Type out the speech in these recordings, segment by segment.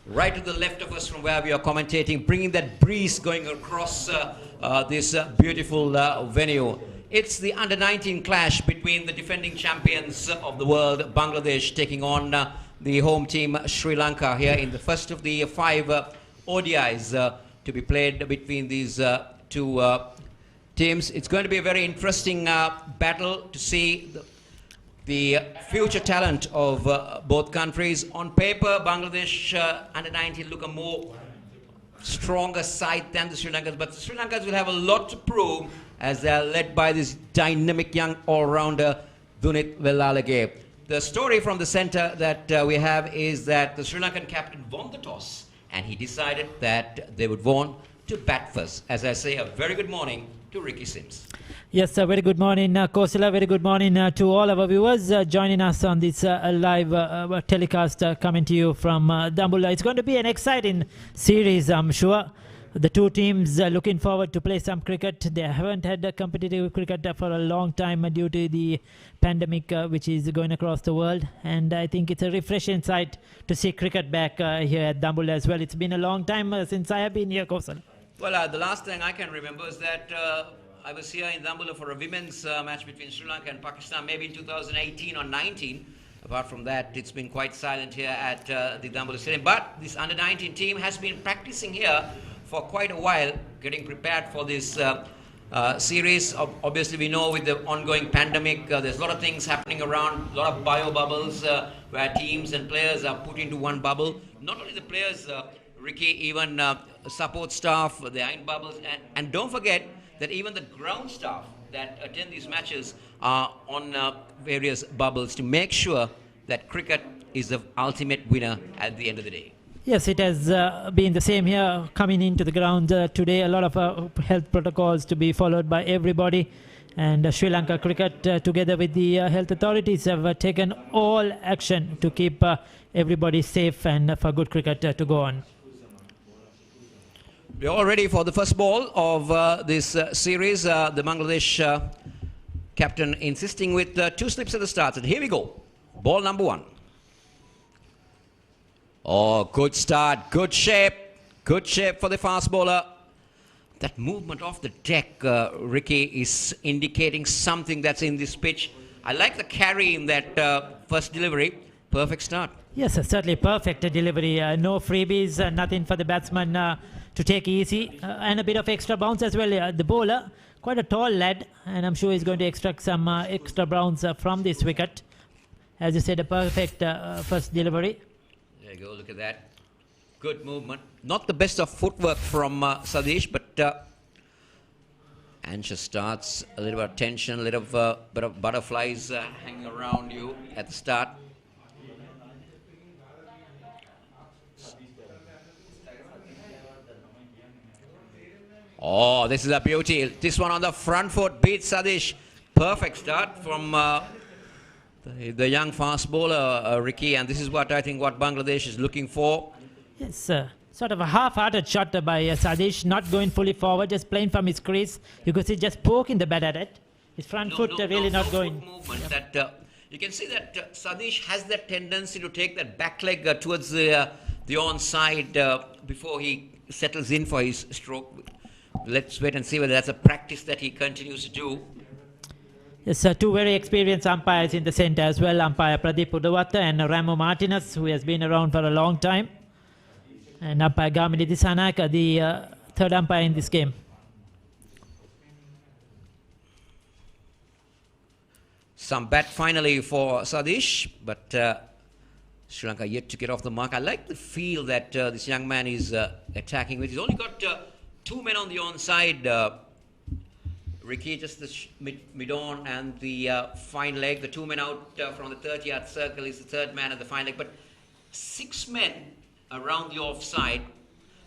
right to the left of us from where we are commentating, bringing that breeze going across this beautiful venue. It's the under-19 clash between the defending champions of the world, Bangladesh, taking on the home team, Sri Lanka, here in the first of the 5 ODIs to be played between these two teams. It's going to be a very interesting battle to see the future talent of both countries. On paper, Bangladesh under-19 look a more stronger side than the Sri Lankans, but the Sri Lankans will have a lot to prove as they are led by this dynamic young all-rounder, Dunit Velalage. The story from the center that we have is that the Sri Lankan captain won the toss and he decided that they would want to bat first. As I say, a very good morning to Ricky Sims. Yes, very good morning, Kosila. Very good morning to all our viewers joining us on this live telecast coming to you from Dambulla. It's going to be an exciting series, I'm sure. The two teams looking forward to play some cricket. They haven't had competitive cricket for a long time due to the pandemic which is going across the world. And I think it's a refreshing sight to see cricket back here at Dambulla as well. It's been a long time since I have been here, Kosala. Well, the last thing I can remember is that I was here in Dambulla for a women's match between Sri Lanka and Pakistan, maybe in 2018 or 19. Apart from that, it's been quite silent here at the Dambulla Stadium. But this under-19 team has been practicing here for quite a while, getting prepared for this series. Obviously, we know with the ongoing pandemic, there's a lot of things happening around, a lot of bio bubbles where teams and players are put into one bubble. Not only the players, Ricky, even support staff, they are in bubbles. And don't forget that even the ground staff that attend these matches are on various bubbles to make sure that cricket is the ultimate winner at the end of the day. Yes, it has been the same here coming into the ground today. A lot of health protocols to be followed by everybody. And Sri Lanka cricket, together with the health authorities, have taken all action to keep everybody safe and for good cricket to go on. We're all ready for the first ball of this series. The Bangladesh captain insisting with 2 slips at the start. And here we go. Ball number 1. Oh, good start, good shape for the fast bowler. That movement off the deck, Ricky, is indicating something that's in this pitch. I like the carry in that first delivery. Perfect start. Yes, certainly perfect delivery. No freebies, nothing for the batsman to take easy. And a bit of extra bounce as well. The bowler, quite a tall lad, and I'm sure he's going to extract some extra bounce from this wicket. As you said, a perfect first delivery. There you go, look at that. Good movement. Not the best of footwork from Sadish, but Ansha starts a little bit of tension, a little bit of butterflies hanging around you at the start. Oh, this is a beauty. This one on the front foot beats Sadish. Perfect start from the young fast bowler, Ricky, and this is what I think what Bangladesh is looking for. Yes, sort of a half-hearted shot by Sadish, not going fully forward, just playing from his crease. You could see just poking the bat at it. His front foot really not going. Movement that you can see that Sadish has that tendency to take that back leg towards the onside before he settles in for his stroke. Let's wait and see whether that's a practice that he continues to do. Yes, two very experienced umpires in the centre as well. Umpire Pradeep Udawata and Ramo Martinez, who has been around for a long time. And umpire Gamini Disanaka, the third umpire in this game. Some bat finally for Sadish, but Sri Lanka yet to get off the mark. I like the feel that this young man is attacking with. He's only got 2 men on the onside. Ricky, just the mid-on and the fine leg. The 2 men out from the 30-yard circle is the third man at the fine leg. But 6 men around the offside,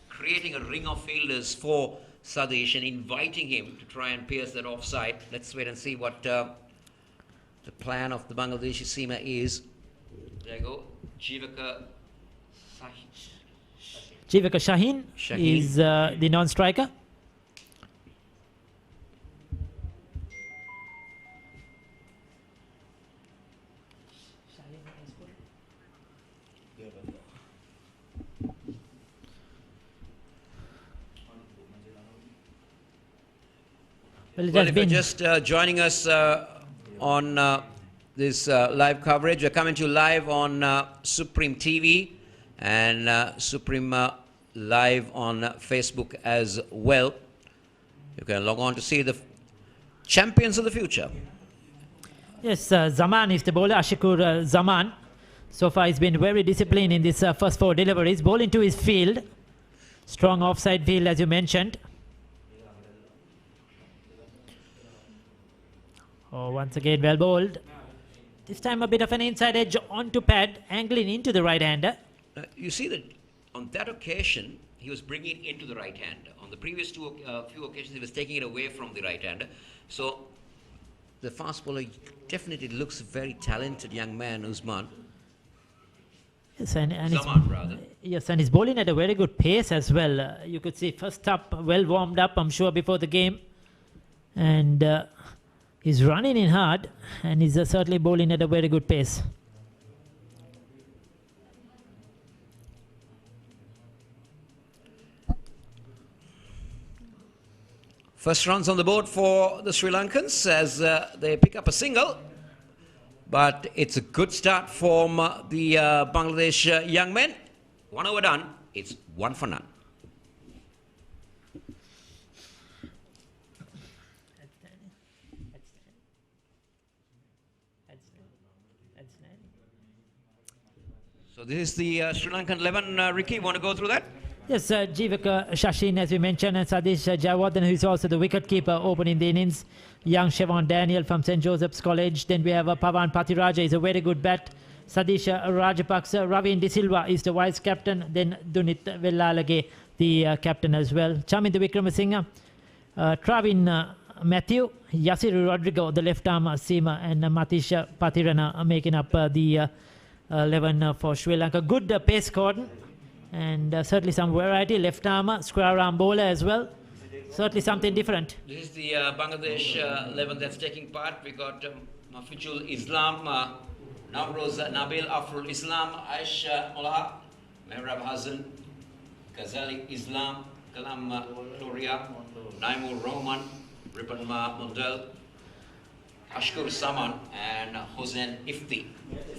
creating a ring of fielders for Sadish and inviting him to try and pierce that offside. Let's wait and see what the plan of the Bangladeshi seamer is. There you go. Jivaka Shaheen is the non-striker. Well, it Well, has if you're been just joining us on this live coverage, we're coming to you live on Supreme TV and Supreme Live on Facebook as well. You can log on to see the champions of the future. Yes, Zaman is the bowler, Ashikur Zaman. So far, he's been very disciplined in this first 4 deliveries. Ball into his field. Strong offside field, as you mentioned. Oh, once again, well bowled. This time, a bit of an inside edge onto pad, angling into the right-hander. You see that on that occasion, he was bringing it into the right-hander. On the previous few occasions, he was taking it away from the right-hander. So, the fast bowler definitely looks a very talented young man, Usman. Yes, and Zaman, rather. Yes, and he's bowling at a very good pace as well. You could see first up, well warmed up, I'm sure, before the game. And he's running in hard, and he's certainly bowling at a very good pace. First runs on the board for the Sri Lankans as they pick up a single. But it's a good start from the Bangladesh young men. 1 over done. It's 1 for none. So this is the Sri Lankan 11. Ricky, want to go through that? Yes, Jivaka Shashin, as we mentioned, and Sadish Jayawardene, who is also the wicket-keeper opening the innings. Young Siobhan Daniel from St. Joseph's College. Then we have Pavan Patiraja, is a very good bat. Sadish Rajapaksa. Ravin De Silva is the vice captain. Then Dunit Vellalage, the captain as well. Chaminda Wickramasinghe, Travin Matthew, Yasir Rodrigo, the left-arm seamer, and Matisha Patirana making up the 11 for Sri Lanka. Good pace cordon. And certainly some variety, left arm, square arm bowler as well. Certainly something different. This is the Bangladesh 11 that's taking part. We got Mafijul Islam, Navroz Nabil Afrul Islam, Aisha Olaha, Mehrab Hazan, Ghazali Islam, Kalam Gloria, Naimur Roman, Ripanma Mundal, Ashkur Saman, and Hossein Ifti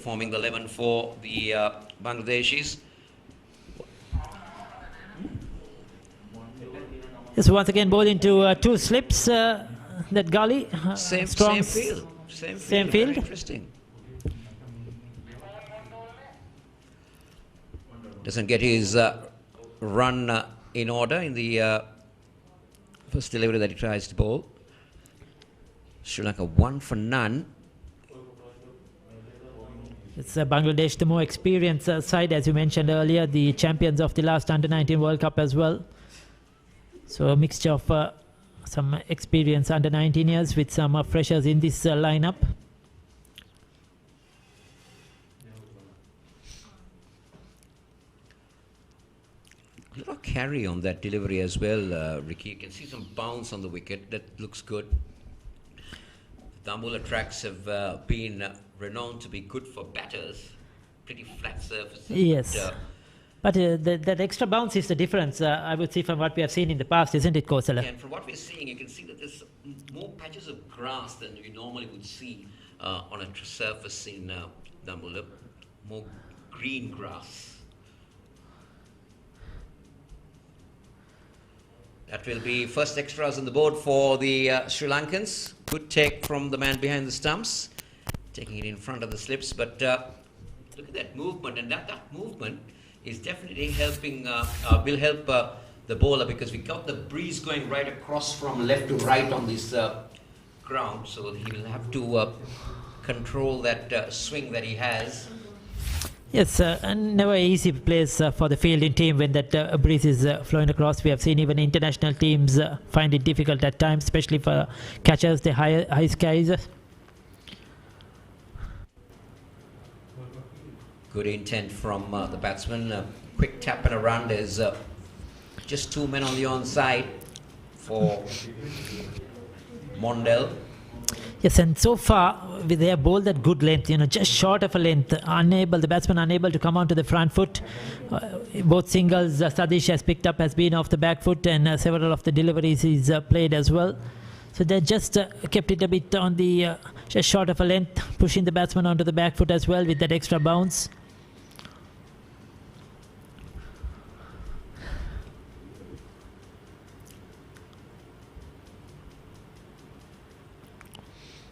forming the 11 for the Bangladeshis. Yes, once again, ball into 2 slips. That gully. Same field. Same field. Very interesting. Doesn't get his run in order in the first delivery that he tries to bowl. Sri Lanka 1 for none. It's Bangladesh, the more experienced side, as you mentioned earlier, the champions of the last Under-19 World Cup as well. So a mixture of some experience under 19 years with some freshers in this lineup. A lot of carry on that delivery as well, Ricky. You can see some bounce on the wicket. That looks good. The Dambulla tracks have been renowned to be good for batters. Pretty flat surfaces. Yes. But that extra bounce is the difference, I would say, from what we have seen in the past, isn't it, Kosala? Yeah, and from what we're seeing, you can see that there's more patches of grass than you normally would see on a surface in Dambulla. More green grass. That will be first extras on the board for the Sri Lankans. Good take from the man behind the stumps, taking it in front of the slips. But look at that movement, and that movement is definitely helping, will help the bowler, because we got the breeze going right across from left to right on this ground. So he will have to control that swing that he has. Yes, and never easy place for the fielding team when that breeze is flowing across. We have seen even international teams find it difficult at times, especially for catchers, the high skies. Good intent from the batsman. Quick tap and a run. There's just 2 men on the onside for Mondale. Yes, and so far they have bowled at good length, just short of a length. The batsman unable to come onto the front foot. Both singles Sadish has picked up has been off the back foot, and several of the deliveries he's played as well. So they just kept it a bit on the just short of a length, pushing the batsman onto the back foot as well with that extra bounce.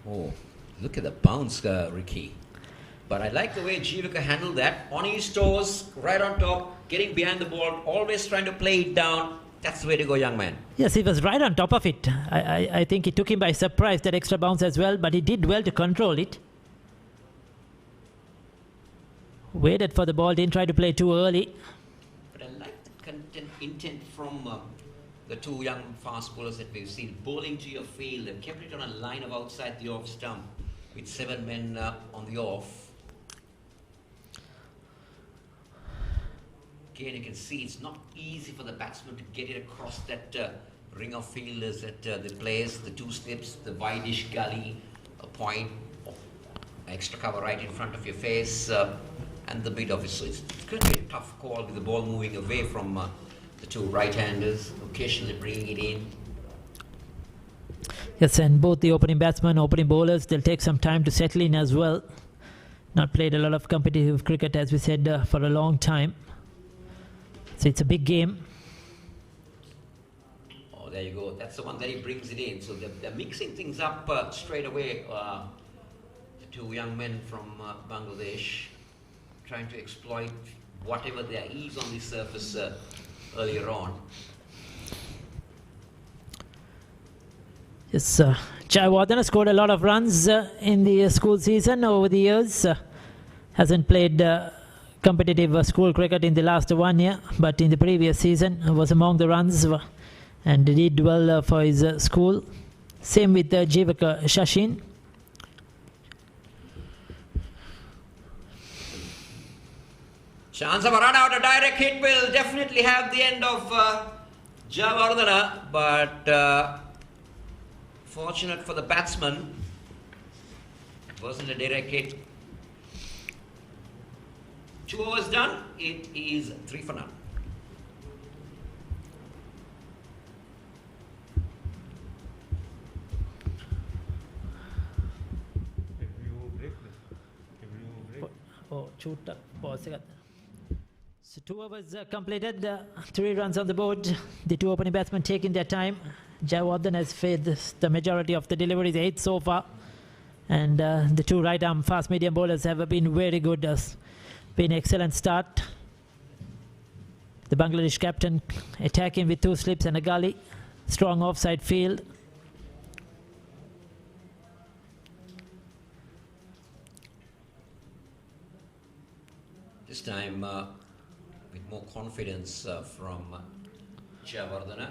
Oh, look at the bounce, Ricky. But I like the way Jivaka handled that. On his toes, right on top, getting behind the ball, always trying to play it down. That's the way to go, young man. Yes, he was right on top of it. I think it took him by surprise, that extra bounce as well, but he did well to control it. Waited for the ball, didn't try to play too early. But I like the intent from the two young fast bowlers that we've seen. Bowling to your field, they've kept it on a line of outside the off stump with 7 men on the off. Again, you can see it's not easy for the batsman to get it across that ring of fielders that they place, the 2 slips, the wide-ish gully, a point, extra cover right in front of your face, and the mid of it. So it's going to be a tough call with the ball moving away from the 2 right-handers, occasionally bringing it in. Yes, and both the opening batsmen, opening bowlers, they'll take some time to settle in as well. Not played a lot of competitive cricket, as we said, for a long time. So it's a big game. Oh, there you go. That's the one that he brings it in. So they're mixing things up straight away. The 2 young men from Bangladesh trying to exploit whatever there is on the surface earlier on. Yes, Jayawardene scored a lot of runs in the school season over the years. Hasn't played competitive school cricket in the last 1 year, but in the previous season was among the runs and did well for his school. Same with Jivaka Shashin. Chance of a run out, a direct hit will definitely have the end of Jayawardene, but fortunate for the batsman, it wasn't a direct hit. 2 overs done, it is 3 for none. Oh, shoot up. Pause. So 2 overs completed, 3 runs on the board. The 2 opening batsmen taking their time. Jayawardene has faced the majority of the deliveries, 8 so far. And the 2 right-arm fast-medium bowlers have been very good. Been excellent start. The Bangladesh captain attacking with 2 slips and a gully. Strong offside field. This time with more confidence from Jayawardene.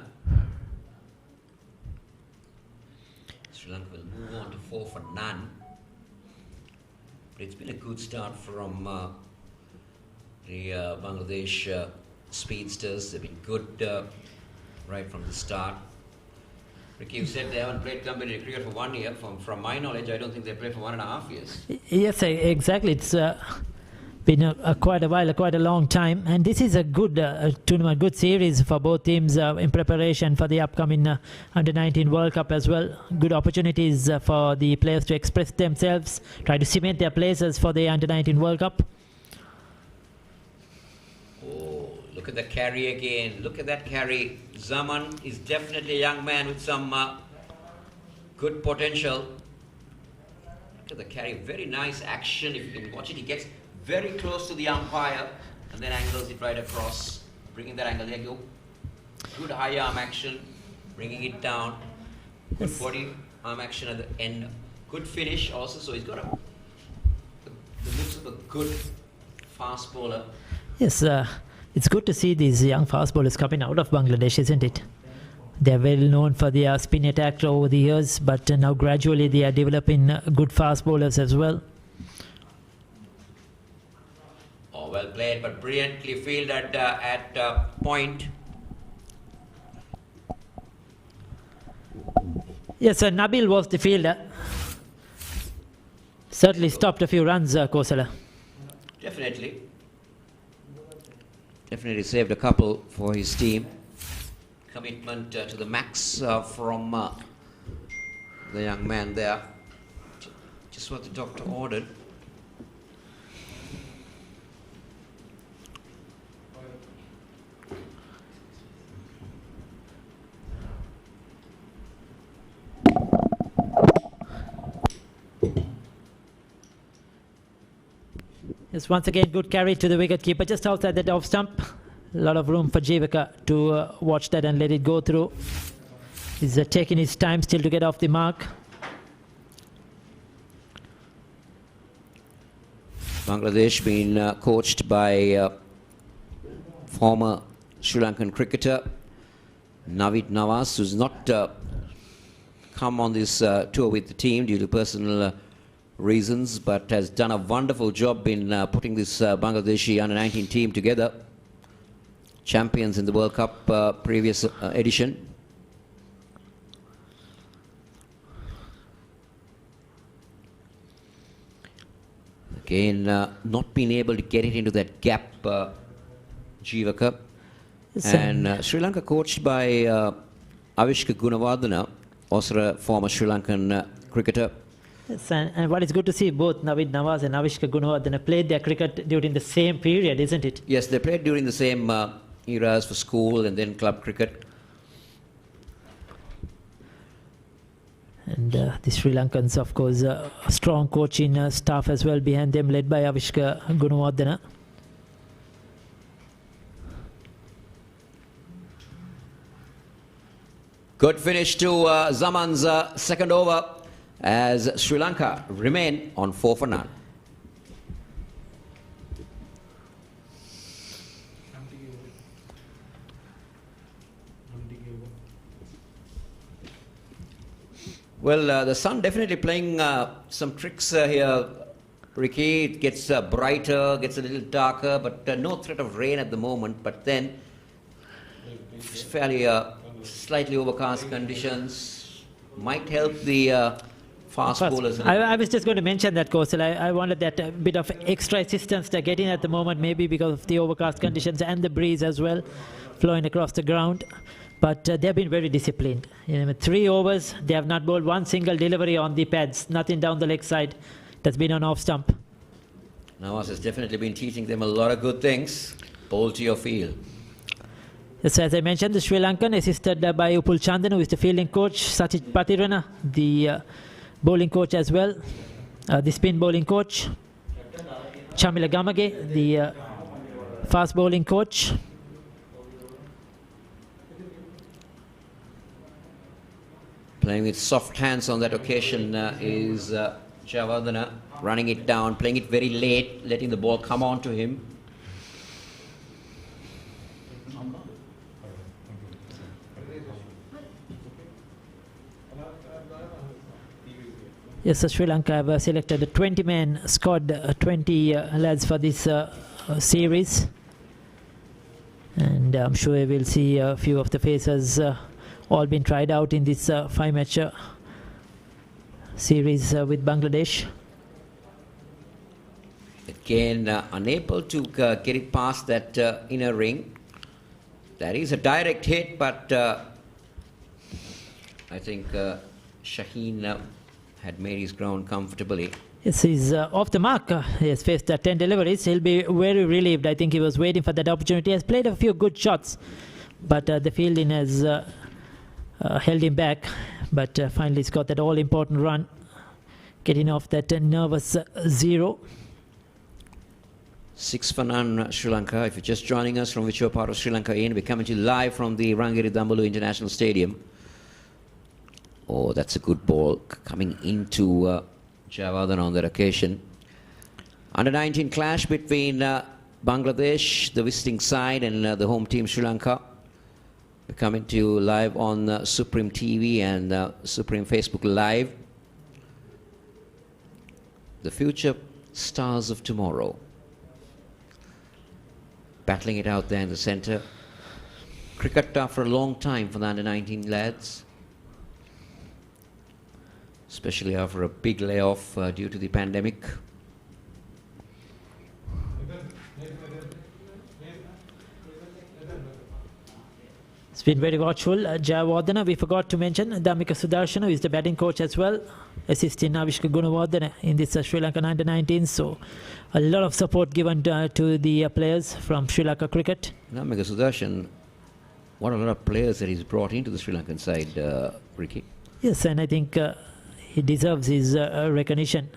Sri Lanka will move on to 4 for none. But it's been a good start from the Bangladesh speedsters. They've been good right from the start. Ricky, you said they haven't played competitive cricket for 1 year. From my knowledge, I don't think they played for 1.5 years. Yes, exactly. It's been quite a while, quite a long time. And this is a good tournament, good series for both teams in preparation for the upcoming Under-19 World Cup as well. Good opportunities for the players to express themselves, try to cement their places for the Under-19 World Cup. Look at the carry again. Look at that carry. Zaman is definitely a young man with some good potential. Look at the carry. Very nice action. If you can watch it, he gets very close to the umpire and then angles it right across. Bringing that angle. There you go. Good high arm action. Bringing it down. Good body arm action at the end. Good finish also. So he's got the looks of a good fast bowler. Yes, it's good to see these young fast bowlers coming out of Bangladesh, isn't it? They're well known for their spin attack over the years, but now gradually they are developing good fast bowlers as well. Oh, well played, but brilliantly fielded at point. Yes, Nabil was the fielder. Certainly stopped a few runs, Kosala. Definitely. Definitely saved a couple for his team. Commitment to the max from the young man there. Just what the doctor ordered. Yes, once again, good carry to the wicket keeper just outside the off stump. A lot of room for Jivaka to watch that and let it go through. He's taking his time still to get off the mark. Bangladesh being coached by former Sri Lankan cricketer Navid Nawaz, who's not come on this tour with the team due to personal reasons, but has done a wonderful job in putting this Bangladeshi under-19 team together. Champions in the World Cup previous edition. Again, not being able to get it into that gap, Jivaka. And Sri Lanka coached by Avishka Gunawardena, also a former Sri Lankan cricketer. Yes, and what is good to see, both Navid Nawaz and Avishka Gunawardena played their cricket during the same period, isn't it? Yes, they played during the same eras for school and then club cricket. And the Sri Lankans, of course, a strong coaching staff as well behind them, led by Avishka Gunawardena. Good finish to Zaman's second over as Sri Lanka remain on 4 for none. Well, the sun definitely playing some tricks here, Ricky. It gets brighter, gets a little darker, but no threat of rain at the moment. But then, fairly slightly overcast conditions might help the fast bowlers. I was just going to mention that, Kosal. I wanted that bit of extra assistance they're getting at the moment, maybe because of the overcast conditions and the breeze as well, flowing across the ground. But they've been very disciplined. 3 overs, they have not bowled one single delivery on the pads, nothing down the leg side. That's been on off stump. Nawaz has definitely been teaching them a lot of good things. Bowl to your field. Yes, as I mentioned, the Sri Lankan, assisted by Upul Chandan, who is the fielding coach, Sachit Patirana, the bowling coach as well, the spin bowling coach, Chamila Gamage, the fast bowling coach. Playing with soft hands on that occasion is Javadana, running it down, playing it very late, letting the ball come on to him. Yes, Sri Lanka have selected a 20-man squad, 20 lads for this series. And I'm sure we'll see a few of the faces all been tried out in this 5-match series with Bangladesh. Again, unable to get it past that inner ring. That is a direct hit, but I think Shaheen had made his ground comfortably. Yes, he's off the mark. He has faced 10 deliveries. He'll be very relieved. I think he was waiting for that opportunity. He has played a few good shots, but the fielding has held him back, but finally he's got that all-important run, getting off that nervous 0. 6 for none, Sri Lanka. If you're just joining us from whichever part of Sri Lanka in, we're coming to you live from the Rangiri Dambulu International Stadium. Oh, that's a good ball coming into Javadhan on that occasion. Under-19 clash between Bangladesh, the visiting side, and the home team Sri Lanka. We're coming to you live on Supreme TV and Supreme Facebook Live. The future stars of tomorrow. Battling it out there in the center. Cricket after a long time for the under-19 lads. Especially after a big layoff due to the pandemic. It's been very watchful. Jayawardena, we forgot to mention Dhammika Sudarshana, who is the batting coach as well, assisting Avishka Gunawardena in this Sri Lankan under-19. So a lot of support given to the players from Sri Lanka cricket. Dhammika Sudarshan, what a lot of players that he's brought into the Sri Lankan side, Ricky. Yes, and I think he deserves his recognition.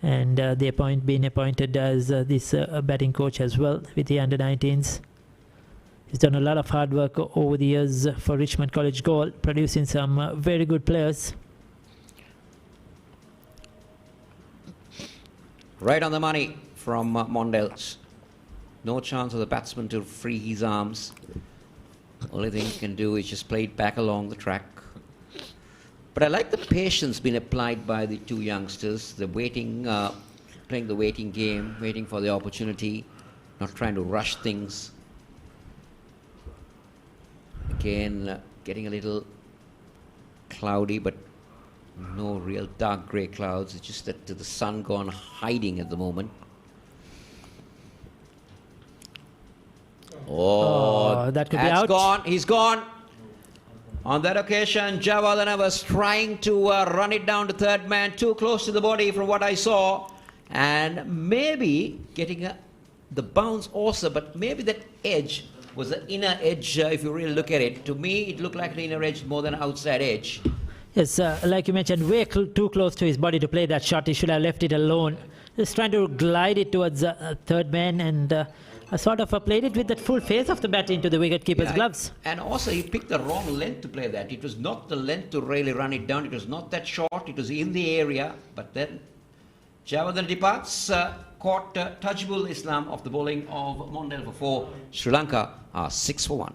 And being appointed as this batting coach as well with the under-19s. He's done a lot of hard work over the years for Richmond College Gold, producing some very good players. Right on the money from Mondales. No chance of the batsman to free his arms. Only thing he can do is just play it back along the track. But I like the patience being applied by the two youngsters. They're waiting, playing the waiting game, waiting for the opportunity, not trying to rush things. Again, getting a little cloudy, but no real dark grey clouds. It's just that the sun gone hiding at the moment. Oh, that could be out. Gone. He's gone. On that occasion, Jayawardena was trying to run it down to third man, too close to the body from what I saw. And maybe getting the bounce also, but maybe that edge was the inner edge, if you really look at it. To me, it looked like an inner edge more than outside edge. Yes, like you mentioned, way too close to his body to play that shot. He should have left it alone. Just trying to glide it towards third man and sort of played it with that full face of the bat into the wicketkeeper's gloves. And also, he picked the wrong length to play that. It was not the length to really run it down. It was not that short. It was in the area. But then, Jayawardena departs. Caught Tajibul Islam of the bowling of Mondale for 4. Sri Lanka are 6 for 1.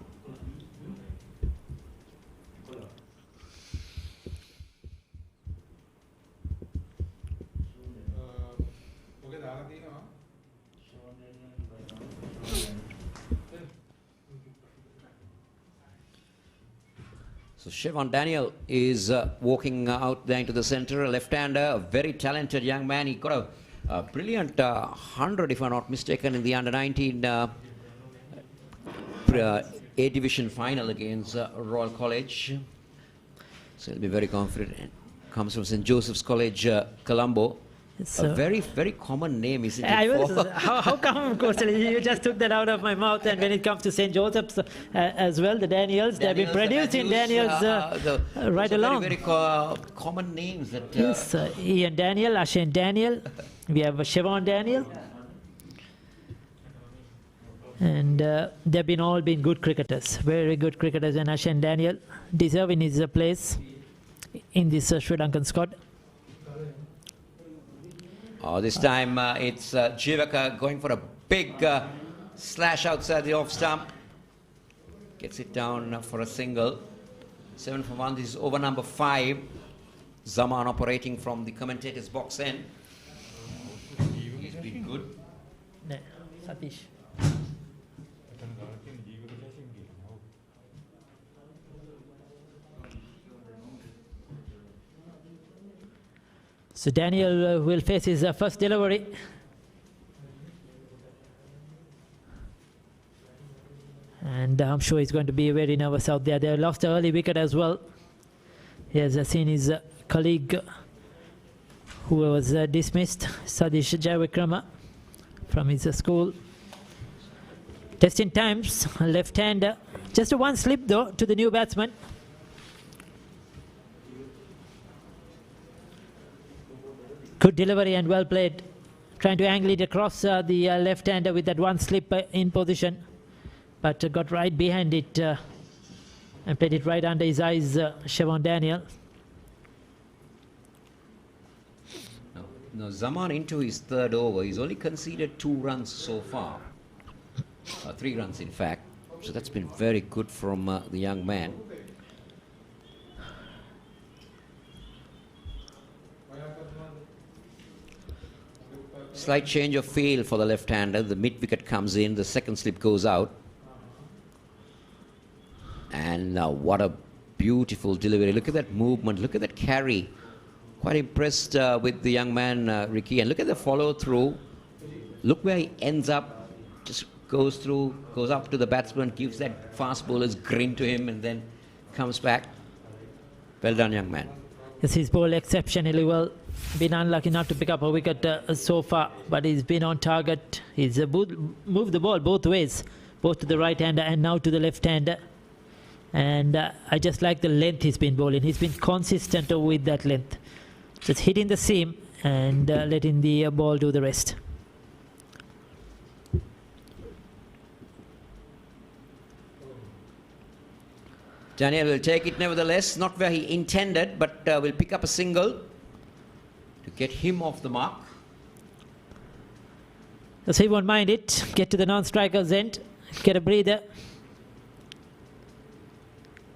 So Siobhan Daniel is walking out there into the centre, a left-hander, a very talented young man. He got a brilliant 100, if I'm not mistaken, in the under-19 A Division final against Royal College. So he'll be very confident. Comes from St. Joseph's College, Colombo. A very, very common name, isn't it? How come, Kosali, you just took that out of my mouth? And when it comes to St. Joseph's as well, the Daniels, they've been producing Daniels right along. Very, very common names. That, yes, Ian Daniel, Ashen Daniel. We have Siobhan Daniel. And they've been all been good cricketers, very good cricketers. And Ashen Daniel deserving his place in this Sri Lankan squad. This time it's Jivaka going for a big slash outside the off stump. Gets it down for a single. 7 for 1. This is over number 5. Zaman operating from the commentator's box end. He's been good. Satish. So Daniel will face his first delivery. And I'm sure he's going to be very nervous out there. They lost an early wicket as well. He has seen his colleague who was dismissed, Sadish Jayavikrama, from his school. Testing times, left-hander. Just a one slip though to the new batsman. Good delivery and well played. Trying to angle it across the left-hander with that one slip in position. But got right behind it and played it right under his eyes, Siobhan Daniel. Now Zaman into his third over. He's only conceded 2 runs so far. 3 runs in fact. So that's been very good from the young man. Slight change of feel for the left-hander. The mid-wicket comes in, the second slip goes out. And now what a beautiful delivery. Look at that movement, look at that carry. Quite impressed with the young man, Ricky. And look at the follow-through. Look where he ends up, just goes through, goes up to the batsman, gives that fast bowler's grin to him, and then comes back. Well done, young man. Yes, he's bowled exceptionally well. Been unlucky not to pick up a wicket so far, but he's been on target. He's moved the ball both ways, both to the right hander and now to the left hander. And I just like the length he's been bowling. He's been consistent with that length. Just hitting the seam and letting the ball do the rest. Daniel will take it nevertheless, not where he intended, but will pick up a single to get him off the mark. So he won't mind it. Get to the non-striker's end, get a breather.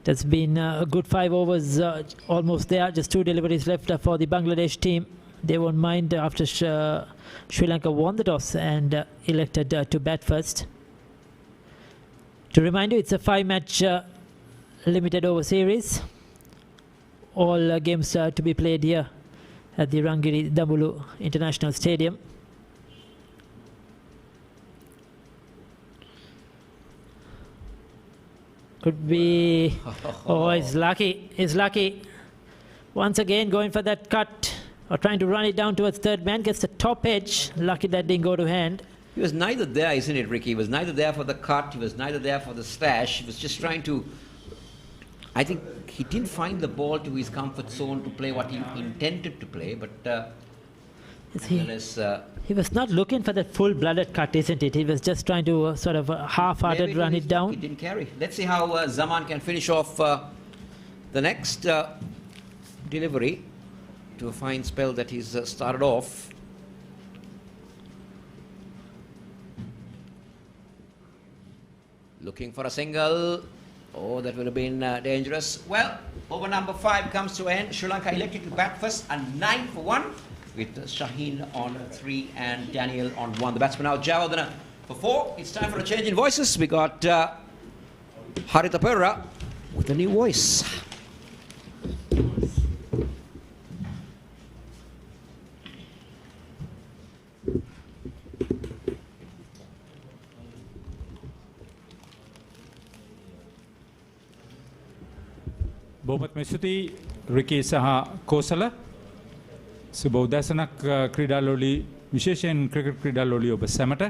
That's been a good 5 overs, almost there. Just 2 deliveries left for the Bangladesh team. They won't mind after Sri Lanka won the toss and elected to bat first. To remind you, it's a 5-match limited over series. All games to be played here at the Rangiri Dambulu International Stadium. Could be. Oh, he's lucky. He's lucky. Once again, going for that cut or trying to run it down towards third man. Gets the top edge. Lucky that didn't go to hand. He was neither there, isn't it, Ricky? He was neither there for the cut. He was neither there for the slash. He was just trying to. I think he didn't find the ball to his comfort zone to play what he intended to play, but he was not looking for that full-blooded cut, isn't it? He was just trying to sort of half-hearted run it down. He didn't carry. Let's see how Zaman can finish off the next delivery to a fine spell that he's started off. Looking for a single. Oh, that would have been dangerous. Well, over number 5 comes to an end. Sri Lanka elected to bat first and 9 for 1 with Shaheen on 3 and Daniel on 1. The batsman now Javadana for 4. It's time for a change in voices. We got Harita Perra with a new voice. බොහොමත් මෙසුති රිකී සහ කෝසල සුබෝදෑසනක් ක්‍රීඩාලෝලි විශේෂයෙන් cricket ක්‍රීඩාලෝලි ඔබ සැමට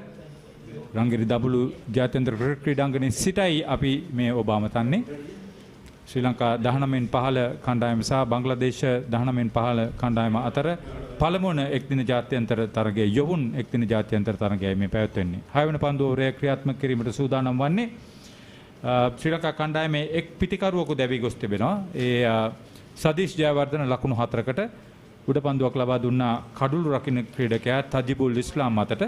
රංගිරි දබුළු ජාත්‍යන්තර cricket ක්‍රීඩාංගණයේ සිටයි අපි මේ ඔබ අමතන්නේ ශ්‍රී ලංකා 19න් 15 කණ්ඩායම සහ බංග්ලාදේශ 19න් 15 කණ්ඩායම අතර පළමුවන එක්දින ජාත්‍යන්තර තරගයේ යොවුන් එක්දින ජාත්‍යන්තර තරගයයි මේ පැවැත්වෙන්නේ 6 වෙනි පන්දු ඕවරය ක්‍රියාත්මක කිරීමට සූදානම් වන්නේ ශ්‍රී ලංකා කණ්ඩායමේ එක් පිටිකරුවෙකු දැවී ගොස් තිබෙනවා. ඒ සදීෂ් ජයවර්ධන ලකුණු 4කට උඩ පන්දුවක් ලබා දුන්නා කඩුළු රකින්න ක්‍රීඩකයා තජිබුල් ඉස්ලාම් අතට.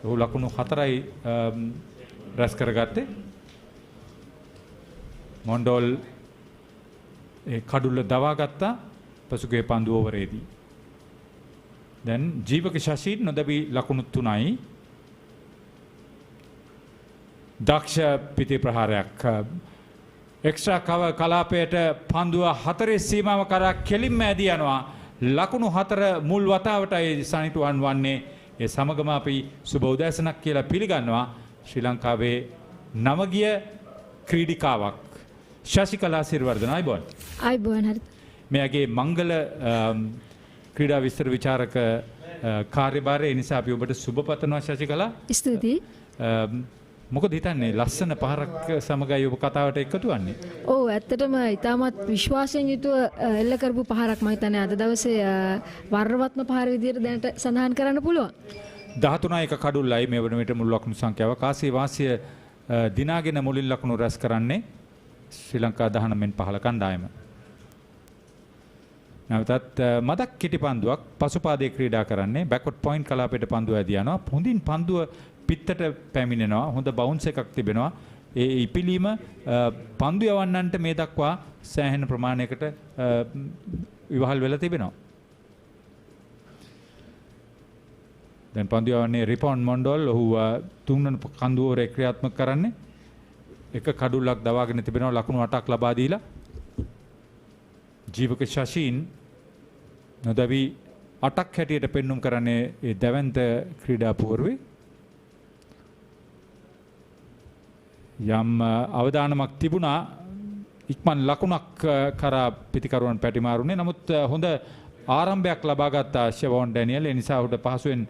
ඔහු ලකුණු 4යි රැස් කරගත්තේ. මොන්ඩෝල් ඒ කඩුල්ල දවා ගත්තා පසුගිය පන්දු ඕවරේදී. දැන් ජීවක ශෂීන් නොදැවී ලකුණු 3යි. දක්ෂ පිටි ප්‍රහාරයක් එක්ස්ට්‍රා කව කලාපයට පන්දුව 4 සීමාව කරා කෙලින්ම ඇදී යනවා ලකුණු 4 මුල් වතාවටයි සනිටුවන් වන්නේ ඒ සමගම අපි සුබ උදෑසනක් කියලා පිළිගන්නවා ශ්‍රී ලංකාවේ නවගිය ක්‍රීඩිකාවක් ශශිකලා සිරිවර්ධන අයිබෝන් හරි මෙයාගේ මංගල ක්‍රීඩා විස්තර විචාරක කාර්යභාරය නිසා අපි ඔබට සුබ පතනවා ශශිකලා ස්තුතියි මොකද හිතන්නේ ලස්සන පහරක් සමගයි ඔබ කතාවට එකතු වන්නේ? ඔව් ඇත්තටම ඊටමත් විශ්වාසයෙන් යුතුව එල්ල කරපු පහරක් මම හිතන්නේ අද දවසේ වර්ණවත්ම පහර විදියට දැනට සඳහන් කරන්න පුළුවන්. 13 එක කඩුල්ලයි මේ වන විට මුල් ලකුණු සංඛ්‍යාව කාසිය වාසිය දිනාගෙන මුලින් ලකුණු රැස් කරන්නේ ශ්‍රී ලංකා 19න් 15 කණ්ඩායම. නැවතත් මදක් කිටි පන්දුවක් පසුපාදයේ ක්‍රීඩා කරන්නේ බෑක්වර්ඩ් පොයින්ට් කලාපයට පන්දුව ඇදී යනවා. හොඳින් පන්දුව පිටට පැමිණෙනවා හොඳ බවුන්ස් එකක් තිබෙනවා ඒ ඉපිලීම පන්දු යවන්නන්ට මේ දක්වා සෑහෙන ප්‍රමාණයකට විවහල් වෙලා තිබෙනවා දැන් පන්දු යවන්නේ රිපොන් මොන්ඩෝල් ඔහු තුන්වන කන්දු ඕවරේ ක්‍රියාත්මක කරන්නේ එක කඩුල්ලක් දවාගෙන තිබෙනවා ලකුණු 8ක් ලබා දීලා ජීවක ශෂීන් නොදවි 8ක් හැටියට පෙන්눔 කරන්නේ ඒ දැවැන්ත ක්‍රීඩා පුවරුවේ යම් අවදානමක් තිබුණා ඉක්මන් ලකුණක් කරා පිතිකරුවන් පැටිමාරුනේ. නමුත් හොඳ ආරම්භයක් ලබා ගත්ත ෂෙවොන් ඩැනියල්. ඒ නිසා ඔහුට පහසුවෙන්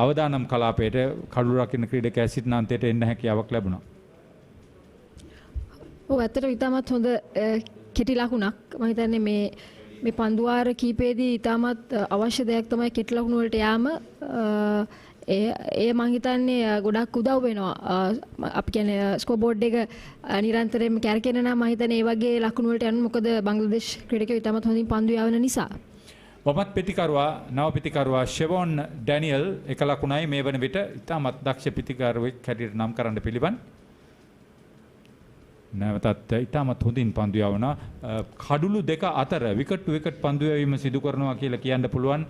අවදානම් කලාපයට කඩු රකින්න ක්‍රීඩකයා සිටින අන්තයට එන්න හැකියාවක් ලැබුණා. ඔව් ඇත්තටම ඉතාමත් හොඳ කෙටි ලකුණක්. මම හිතන්නේ මේ පන්දුවාර කීපයේදී ඉතාමත් අවශ්‍ය දෙයක් තමයි කෙටි ලකුණු වලට යාම. ඒ මම හිතන්නේ ගොඩක් උදව් වෙනවා. අපි කියන්නේ ස්කෝර් බෝඩ් එක නිරන්තරයෙන්ම කැරකෙන නම් මම හිතන්නේ ඒ වගේ ලකුණු වලට යන්න. මොකද බංග්ලාදේශ ක්‍රීඩකයෝ ඉතාමත් හොඳින් පන්දු යවන නිසා. වමත් පිතිකරුවා නව පිතිකරුවා ෂෙවොන් ඩැනියල් එක ලකුණයි මේ වන විට ඉතාමත් දක්ෂ පිතිකරුවෙක් හැටියට නම් කරන්න පිළිවන්. නැවතත් ඉතාමත් හොඳින් පන්දු යවන කඩුළු දෙක අතර විකට් ටු විකට් පන්දු යැවීම සිදු කරනවා කියලා කියන්න පුළුවන්.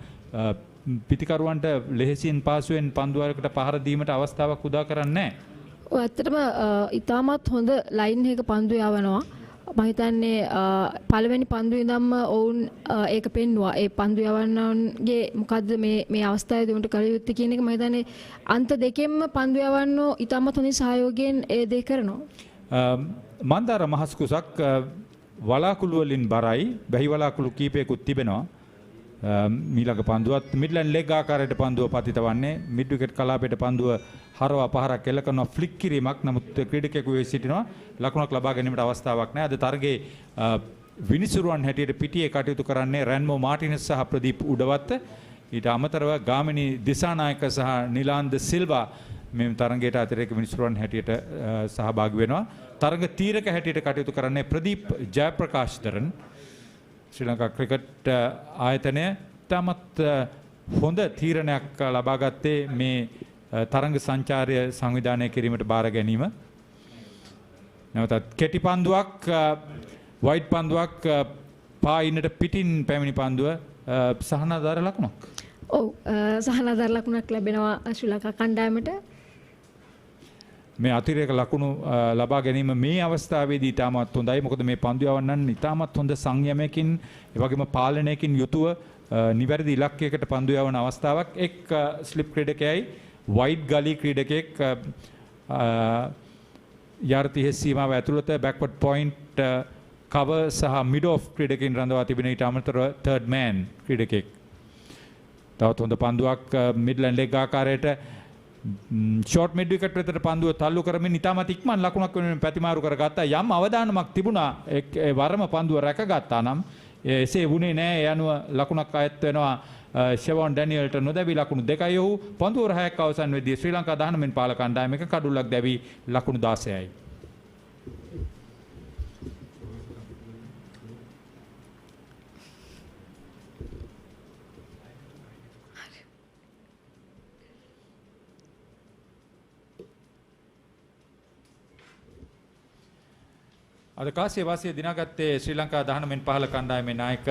පිතිකරුවන්ට ලෙහෙසියෙන් පාසුවෙන් පන්දුවලකට පහර දීමට අවස්ථාවක් උදා කරන්නේ නැහැ. ඔව් ඇත්තටම ඉතාමත් හොඳ ලයින් එක පන්දු යවනවා. මම හිතන්නේ පළවෙනි පන්දුවේ ඉඳන්ම ඔවුන් ඒක පෙන්නුවා. ඒ පන්දු යවන්නන්ගේ මොකද්ද මේ අවස්ථාවේදී උන්ට කළ යුත්තේ කියන එක මම හිතන්නේ අන්ත දෙකෙන්ම පන්දු යවන්නෝ ඉතාමත් හොඳින් සහයෝගයෙන් ඒ දේ කරනවා. මන්දාර මහස්කුසක් වලාකුළු වලින් බරයි. බැහි වලාකුළු කීපයකුත් තිබෙනවා. මීළඟ පන්දුවත් මිඩ්ලැන්ඩ් ලෙග් ආකාරයට පන්දුව පතිත වන්නේ. මිඩ් විකට් කලාපයට පන්දුව හරවා පහරක් එල්ල කරනවා ෆ්ලික් කිරීමක්. නමුත් ක්‍රීඩකයෙකු වෙ සිටිනවා ලකුණක් ලබා ගැනීමට අවස්ථාවක් නැහැ. අද තරගයේ විනිසුරුවන් හැටියට පිටියේ කටයුතු කරන්නේ රැන්මෝ මාටිනස් සහ ප්‍රදීප් උඩවත්ත. ඊට අමතරව ගාමිණී දිසානායක සහ නිලාන්ද සිල්වා මේ තරගයට අතිරේක විනිසුරුවන් හැටියට සහභාගී වෙනවා. තරග තීරක හැටියට කටයුතු කරන්නේ ප්‍රදීප් ජයප්‍රකාශ් දරන්. ශ්‍රී ලංකා ක්‍රිකට් ආයතනය තමත් හොඳ තීරණයක් ලබා ගත්තේ මේ තරඟ සංචාරය සංවිධානය කිරීමට බාර ගැනීම. නැවතත් කෙටි පන්දුවක් වයිඩ් පන්දුවක් පායින්නට පිටින් පැමිණි පන්දුව සහනාධාර ලකුණක්. ඔව් සහනාධාර ලකුණක් ලැබෙනවා ශ්‍රී ලංකා කණ්ඩායමට. මේ අතිරේක ලකුණු ලබා ගැනීම මේ අවස්ථාවේදී ඉතාමත් හොඳයි. මොකද මේ පන්දු යවන්නන් ඉතාමත් හොඳ සංයමයකින් ඒ වගේම පාලනයකින් යුතුව නිවැරදි ඉලක්කයකට පන්දු යවන අවස්ථාවක්. එක් ස්ලිප් ක්‍රීඩකයයි වයිඩ් ගලී ක්‍රීඩකයෙක් යාර්ඩ් 30 සීමාව ඇතුළත බෑක්වර්ඩ් පොයින්ට් කවර් සහ මිඩ් ඔෆ් ක්‍රීඩකයින් රඳවා තිබෙන ඊට අමතරව තර්ඩ් මෑන් ක්‍රීඩකයෙක්. තවත් හොඳ පන්දුවක් මිඩ්ලැන්ඩ් ලෙග් ආකාරයට ෂෝට් මිඩ් විකට් වෙතට පන්දුව තල්ලු කරමින් ඉතාමත් ඉක්මන් ලකුණක් වෙනුවෙන් ප්‍රතිමාරු කරගත්තා. යම් අවදානමක් තිබුණා ඒ වරම පන්දුව රැකගත්තා නම් එසේ වුණේ නැහැ. ඒ අනුව ලකුණක් අයත් වෙනවා ෂෙවොන් ඩැනියල්ට. නොදැවි ලකුණු දෙකයි ඔහු පන්දුව රහයක් අවසන් වෙද්දී ශ්‍රී ලංකා 19 මෙන් පාල කණ්ඩායමක කඩුල්ලක් දැවි ලකුණු 16යි. අද කාසිය වාසිය දිනාගත්තේ ශ්‍රී ලංකා 19 මෙන් පහළ කණ්ඩායමේ නායක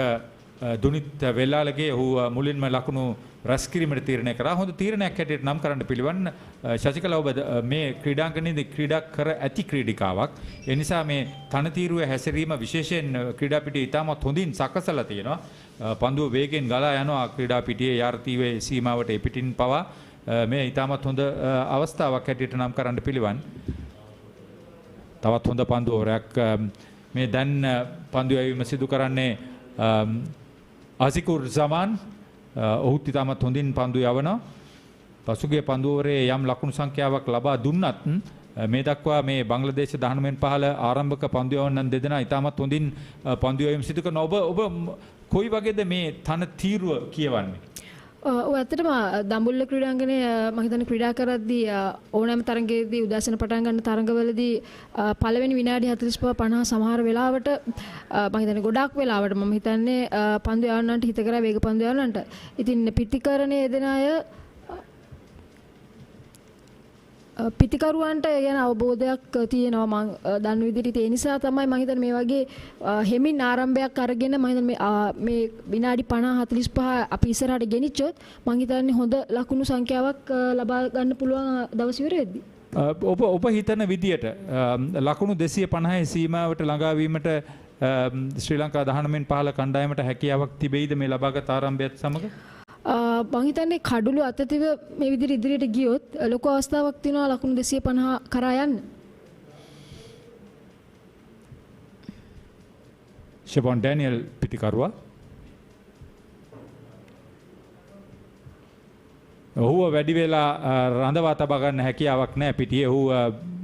දුනිත් වෙල්ලාලගේ. ඔහු මුලින්ම ලකුණු රැස් කිරීමට තීරණය කරා. හොඳ තීරණයක් හැටියට නම් කරන්න පිළිවන්. ශශිකලා ඔබ මේ ක්‍රීඩාංගණයේදී ක්‍රීඩා කර ඇති ක්‍රීඩිකාවක්. ඒ නිසා මේ තනතිරුවේ හැසිරීම විශේෂයෙන් ක්‍රීඩා පිටියේ ඉතාමත් හොඳින් සකසලා තියෙනවා. පන්දුව වේගෙන් ගලා යනවා ක්‍රීඩා පිටියේ යාර්ඩ් 30 සීමාවට ඒ පිටින් පවා. මේ ඉතාමත් හොඳ අවස්ථාවක් හැටියට නම් කරන්න පිළිවන්. තවත් හොඳ පන්දුවරයක් මේ දැන් පන්දු යැවීම සිදු කරන්නේ අසිකුර් සමාන්. ඔහුත් ඉතාමත් හොඳින් පන්දු යවනවා. පසුගිය පන්දුවරේ යම් ලකුණු සංඛ්‍යාවක් ලබා දුන්නත් මේ දක්වා මේ බංග්ලාදේශ 19 මෙන් පහළ ආරම්භක පන්දු යවන්නන් දෙදෙනා ඉතාමත් හොඳින් පන්දු යැවීම සිදු කරනවා. ඔබ කොයි වගේද මේ තන තීරුව කියවන්නේ? ඔව් ඇත්තටම දඹුල්ල ක්‍රීඩාංගණයේ මම හිතන්නේ ක්‍රීඩා කරද්දී ඕනෑම තරඟයකදී උදෑසන පටන් ගන්න තරඟවලදී පළවෙනි විනාඩි 45 50 සමහර වෙලාවට මම හිතන්නේ ගොඩාක් වෙලාවට මම හිතන්නේ පන්දු යවන්නන්ට හිත කරා වේග පන්දු යවන්නන්ට. ඉතින් පිටිකරණයේ දෙන අය පිටිකරුවන්ට ගැන අවබෝධයක් තියෙනවා මම දන්න විදිහට. ඒ නිසා තමයි මම හිතන්නේ මේ වගේ හෙමින් ආරම්භයක් අරගෙන මම හිතන්නේ මේ විනාඩි 50 45 අපි ඉස්සරහට ගෙනිච්චොත් මම හිතන්නේ හොඳ ලකුණු සංඛ්‍යාවක් ලබා ගන්න පුළුවන් දවස් ඉවර වෙද්දී. ඔබ හිතන විදියට ලකුණු 250 සීමාවට ළඟා වීමට ශ්‍රී ලංකා 19 මෙන් පහළ කණ්ඩායමට හැකියාවක් තිබෙයිද මේ ලබාගත් ආරම්භයත් සමග? මම හිතන්නේ කඩුළු අතතිව මේ විදිහට ඉදිරියට ගියොත් ලොකු අවස්ථාවක් තියෙනවා ලකුණු 250 කරා යන්න. ෂෙබොන් ඩැනියල් පිටිකරුවා ඔහුව වැඩි වෙලා රඳවා තබා ගන්න හැකියාවක් නැහැ පිටියේ. ඔහු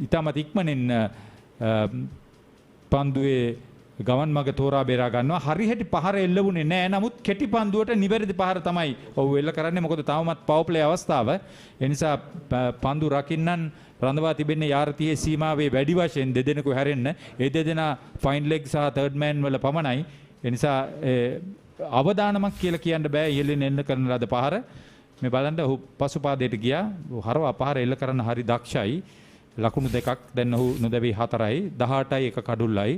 ඉතාමත් ඉක්මනින් පන්දුවේ ගමන් මග තෝරා බේරා ගන්නවා. හරියට පහර එල්ලුනේ නැහැ. නමුත් කෙටි පන්දුවට නිවැරදි පහර තමයි ඔහු එල්ල කරන්නේ. මොකද තවමත් පවර් ප්ලේ අවස්ථාව. ඒ නිසා පන්දු රකින්නන් රඳවා තිබෙන්නේ යාරතියේ සීමාවේ වැඩි වශයෙන් දෙදෙනෙකු හැරෙන්න. ඒ දෙදෙනා ෆයින් ලෙග් සහ තර්ඩ් මෑන් වල පමණයි. ඒ නිසා අවදානමක් කියලා කියන්න බෑ ඉහළින් එන්න කරන ලද පහර. මේ බලන්න ඔහු පසුපාදයට ගියා. හරවා පහර එල්ල කරන්න හරි දක්ෂයි. ලකුණු දෙකක් දැන් ඔහු නොදැවි 4යි 18යි එක කඩුල්ලයි.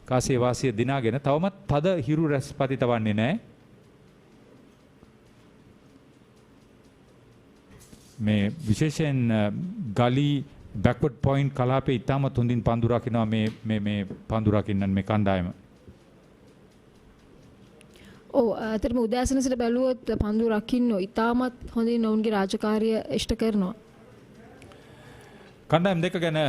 කාසිය වාසිය දිනාගෙන තවමත් තද හිරු රැස් පතිත වන්නේ නැහැ. මේ විශේෂයෙන් ගලි බෑක්වර්ඩ් පොයින්ට් කලාපේ ඉතාමත් හොඳින් පන්දු රකින්නවා මේ පන්දු රකින්නන් මේ කණ්ඩායම. ඔව් අතරම උදෑසන සිට බැලුවොත් පන්දු රකින්නෝ ඉතාමත් හොඳින් ඔවුන්ගේ රාජකාරිය ඉෂ්ට කරනවා. කණ්ඩායම් දෙක ගැන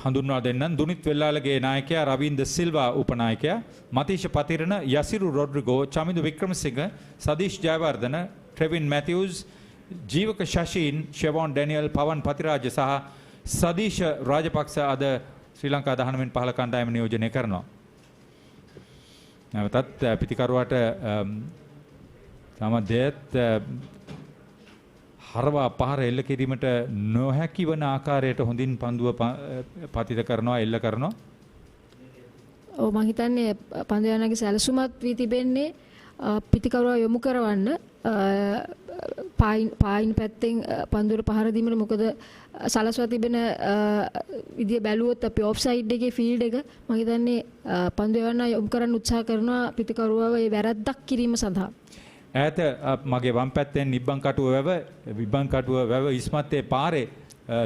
හඳුන්වා දෙන්නම්. දුනිත් වෙල්ලාලගේ නායකයා රවීන්ද්‍ර සිල්වා උපනායකයා, මතීෂ පතිරණ, යසිරු රොඩ්රිගෝ, චමිඳු වික්‍රමසිංහ, සදීෂ් ජයවර්ධන, ට්‍රෙවින් මැතිව්ස්, ජීවක ශෂීන්, ෂෙවොන් ඩැනියල්, පවන් පතිරාජ සහ සදීෂ රාජපක්ෂ අද ශ්‍රී ලංකා 19 කණ්ඩායම නියෝජනය කරනවා. නැවතත් පිටිකරුවාට තම දෙයත් හරවා පහර එල්ල කිරීමට නොහැකි වන ආකාරයට හොඳින් පන්දුව පතිත කරනවා එල්ල කරනවා. ඔව් මම හිතන්නේ පන්දු යනගේ සැලසුමත් වී තිබෙන්නේ පිටිකරුවා යොමු කරවන්න පායින් පැත්තෙන් පන්දුවට පහර දීමට. මොකද සලස්වා තිබෙන විදිය බැලුවොත් අපි ඔෆ්සයිඩ් එකේ ෆීල්ඩ් එක මම හිතන්නේ පන්දු යවන්න යොමු කරන්න උත්සාහ කරනවා පිටිකරුවාව ඒ වැරද්දක් කිරීම සඳහා. ඈත මගේ වම් පැත්තෙන් නිබ්බන් කටුව වැව ඉස්මත්තේ පාරේ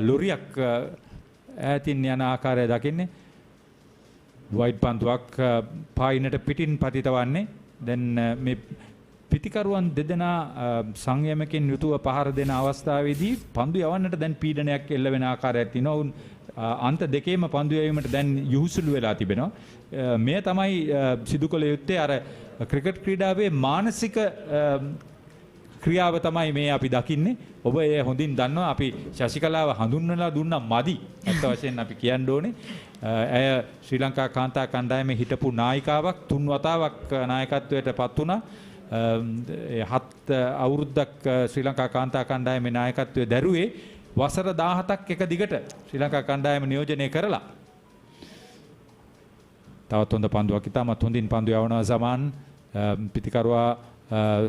ලොරියක් ඈතින් යන ආකාරය දකින්නේ. වයිඩ් පන්දුවක් පායිනට පිටින් පතිතවන්නේ. දැන් මේ පිටිකරුවන් දෙදෙනා සංයමකින් යුතුව පහර දෙන අවස්ථාවේදී පන්දු යවන්නට දැන් පීඩනයක් එල්ල වෙන ආකාරයක් තියෙනවා. උන් අන්ත දෙකේම පන්දු යැවීමට දැන් යහුසුළු වෙලා තිබෙනවා. මේ තමයි සිදු කළ යුත්තේ. අර ක්‍රිකට් ක්‍රීඩාවේ මානසික ක්‍රියාව තමයි මේ අපි දකින්නේ. ඔබ ඒ හොඳින් දන්නවා. අපි ශශිකලාව හඳුන්වලා දුන්නා මදි. ඇත්ත වශයෙන් අපි කියන්න ඕනේ. ඇය ශ්‍රී ලංකා කාන්තා කණ්ඩායමේ හිටපු නායිකාවක්, 3 වතාවක් නායකත්වයට පත් වුණා. 7 අවුරුද්දක් ශ්‍රී ලංකා කාන්තා කණ්ඩායමේ නායකත්වයේ දැරුවේ. වසර 17ක් එක දිගට ශ්‍රී ලංකා කණ්ඩායම නියෝජනය කරලා. තවත් හොඳ පන්දුවක් ඉතාමත් හොඳින් පන්දු යවනවා සමාන්. පිටිකරුවා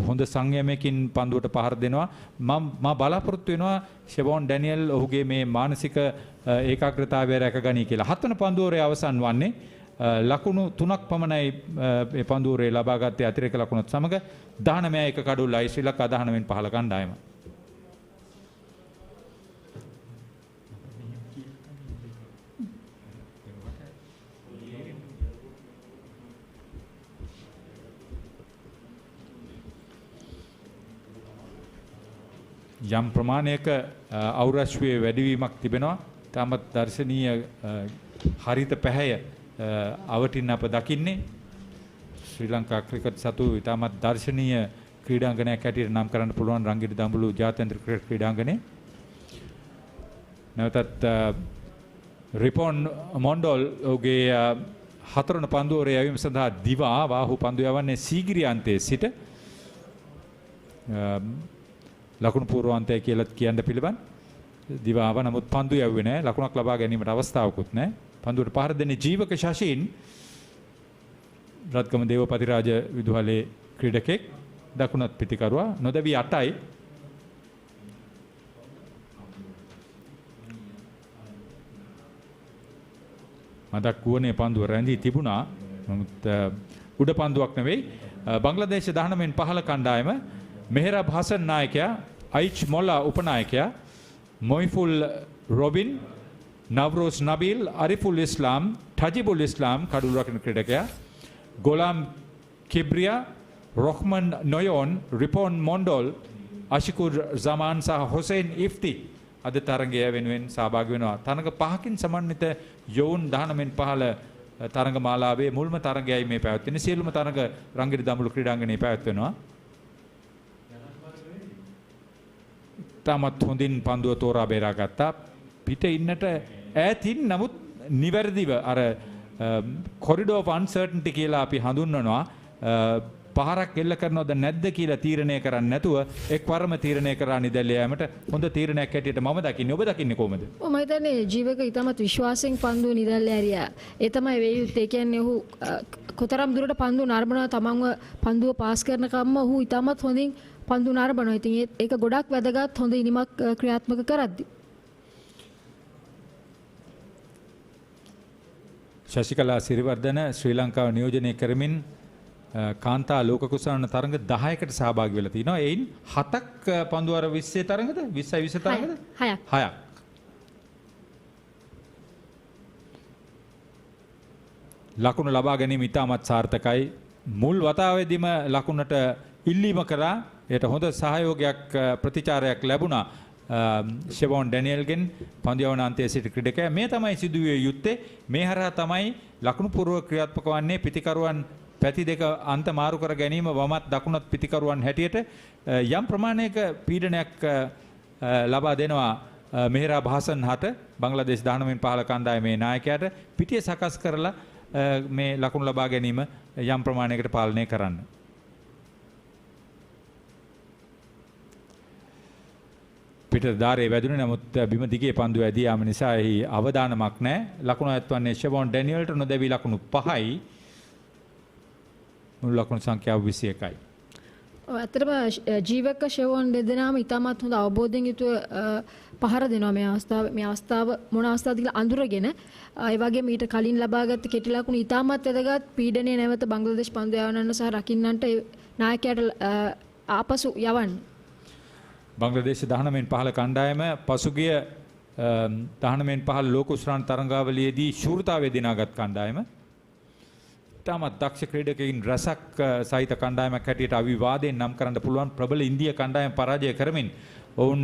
හොඳ සංයමයකින් පන්දුවට පහර දෙනවා. මම බලාපොරොත්තු වෙනවා ෂෙවොන් ඩැනියල් ඔහුගේ මේ මානසික ඒකාග්‍රතාවය රැකගනී කියලා. 7 වන පන්දුවරේ අවසන් වන්නේ ලකුණු 3ක් පමණයි මේ පන්දුවරේ ලබා ගත්තේ අතිරේක ලකුණුත් සමග 19 එක කඩුල්ලයි ශ්‍රී ලංකා 19 15 කණ්ඩායම. යම් ප්‍රමාණයක අවුරශ්වයේ වැඩිවීමක් තිබෙනවා. තාමත් දර්ශනීය හරිත පැහැය අවටින් අප දකින්නේ. ශ්‍රී ලංකා ක්‍රිකට් සතු ඉතාමත් දර්ශනීය ක්‍රීඩාංගණයක් හැටියට නම් කරන්න පුළුවන් රංගිරි දඹුලු ජාත්‍යන්තර ක්‍රිකට් ක්‍රීඩාංගණය. නැවතත් රිපොන් මොන්ඩෝල් ඔහුගේ 4 වන පන්දුවරේ යැවීම සඳහා දිවා වාහු පන්දු යවන්නේ සීගිරිය අන්තයේ සිට. ලකුණු පූර්වාන්තය කියලා කියන්න පිළිබඳ දිවාව. නමුත් පන්දු යවුවේ නැහැ. ලකුණක් ලබා ගැනීමට අවස්ථාවකුත් නැහැ. පන්දුවට පහර දෙන්නේ ජීවක ශෂීන්, රත්ගම දේවපතිරාජ විදුහලේ ක්‍රීඩකෙක්. දකුණත් පිටිකරුවා නොදැවි 8යි. මදක් වුණේ පන්දුව රැඳී තිබුණා. නමුත් උඩ පන්දුවක් නෙවෙයි. බංග්ලාදේශ 19 15 කණ්ඩායම මෙහෙරබ් හසන් නායකයා, අයිච් මොල්ලා උපනායකයා, මොයිෆුල් රොබින්, නවරෝස් නබීල්, අරිෆුල් ඉස්ලාම්, ටජිබුල් ඉස්ලාම් කඩුළු රකින ක්‍රීඩකයා, ගොලාම් කිබ්‍රියා, රොහ්මන් නොයෝන්, රිපොන් මොන්ඩොල්, අශිකුර් සමාන් සහ හොසේන් ඉෆ්ති අද තරගය වෙනුවෙන් සහභාගී වෙනවා. තරග 5කින් සමන්විත යොවුන් 19න් 15 තරග මාලාවේ මුල්ම තරගයයි මේ පැවැත්වෙන්නේ. සියලුම තරග රංගිරි දඹුල්ල ක්‍රීඩාංගණයේ පැවැත්වෙනවා. තාමත් හොඳින් පන්දුව තෝරා බේරා ගත්තා. පිට ඉන්නට ඈතින් නමුත් නිවැරදිව අර කොරිඩෝ ඔෆ් අන්සර්ටන්ටි කියලා අපි හඳුන්වනවා. පහරක් එල්ල කරනවද නැද්ද කියලා තීරණය කරන්නේ නැතුව එක්වරම තීරණය කරා නිදැල්ල යෑමට හොඳ තීරණයක් හැටියට මම දකින්නේ. ඔබ දකින්නේ කොහොමද? මම හිතන්නේ ජීවක ඉතාමත් විශ්වාසයෙන් පන්දුව නිදැල්ල ඇරියා. ඒ තමයි වේ යුත්තේ. කියන්නේ ඔහු කොතරම් දුරට පන්දුව නරඹනවා, තමන්ව පන්දුව පාස් කරන කම්ම ඔහු ඉතාමත් හොඳින් පන්දුව නරඹනවා. ඉතින් ඒක ගොඩක් වැදගත් හොඳ ඉනිමක් ක්‍රියාත්මක කරද්දී. ශශිකලා සිරිවර්ධන ශ්‍රී ලංකාව නියෝජනය කරමින් කාන්තා ලෝක කුසලාන තරඟ 10කට සහභාගී වෙලා තිනවා. එයින් 7ක් පන්දුවර 20 තරඟද? 20යි 20 තරඟද? 6ක්. ලකුණු ලබා ගැනීම ඉතාමත් සාර්ථකයි. මුල් වතාවේදීම ලකුණට ඉල්ලීම කරා. ඒට හොඳ සහයෝගයක් ප්‍රතිචාරයක් ලැබුණා. ෂෙවොන් ඩැනියල්ගෙන් පන්දියවන අන්තයේ සිට ක්‍රීඩකයා. මේ තමයි සිදුවිය යුත්තේ. මේ හරහා තමයි ලකුණු පූර්ව ක්‍රියාත්මක වන්නේ පිතිකරුවන් පැති දෙක අන්ත මාරු කර ගැනීම වමත් දකුණත් පිතිකරුවන් හැටියට යම් ප්‍රමාණයක පීඩනයක් ලබා දෙනවා මෙහෙරා භාසන් හට බංග්ලාදේශ 19න් 15 කණ්ඩායමේ නායකයාට පිටිය සකස් කරලා මේ ලකුණු ලබා ගැනීම යම් ප්‍රමාණයකට පාලනය කරන්න. පිට ධාරයේ වැදුනේ නමුත් බිම දිගේ පන්දුව ඇදී යාම නිසා එහි අවදානමක් නැහැ. ලකුණු ඇත්වන්නේ ෂෙවොන් ඩැනියල්ට නොදැවි ලකුණු 5යි. මුළු ලකුණු සංඛ්‍යාව 21යි. ඇත්තටම ජීවක ෂෙවොන් දෙදෙනාම ඉතාමත් හොඳ අවබෝධයෙන් යුතුව පහර දෙනවා මේ අවස්ථාව මොන අවස්ථාවද කියලා අඳුරගෙන. ඒ වගේම ඊට කලින් ලබාගත් කෙටි ලකුණු ඉතාමත් වැදගත්. පීඩනයේ නැවත බංග්ලාදේශ පන්දු යවන්නන්න සහ රකින්නන්ට නායකයාට ආපසු යවන්න. බංග්ලාදේශ 19න් 15 කණ්ඩායම පසුගිය 19න් 15 ලෝක උස්රාණ තරඟාවලියේදී ශූරතාවය දිනාගත් කණ්ඩායම. ඉතාමත් දක්ෂ ක්‍රීඩකයින් රසක් සහිත කණ්ඩායමක් හැටියට අවිවාදයෙන් නම් කරන්න පුළුවන් ප්‍රබල ඉන්දිය කණ්ඩායම පරාජය කරමින් ඔවුන්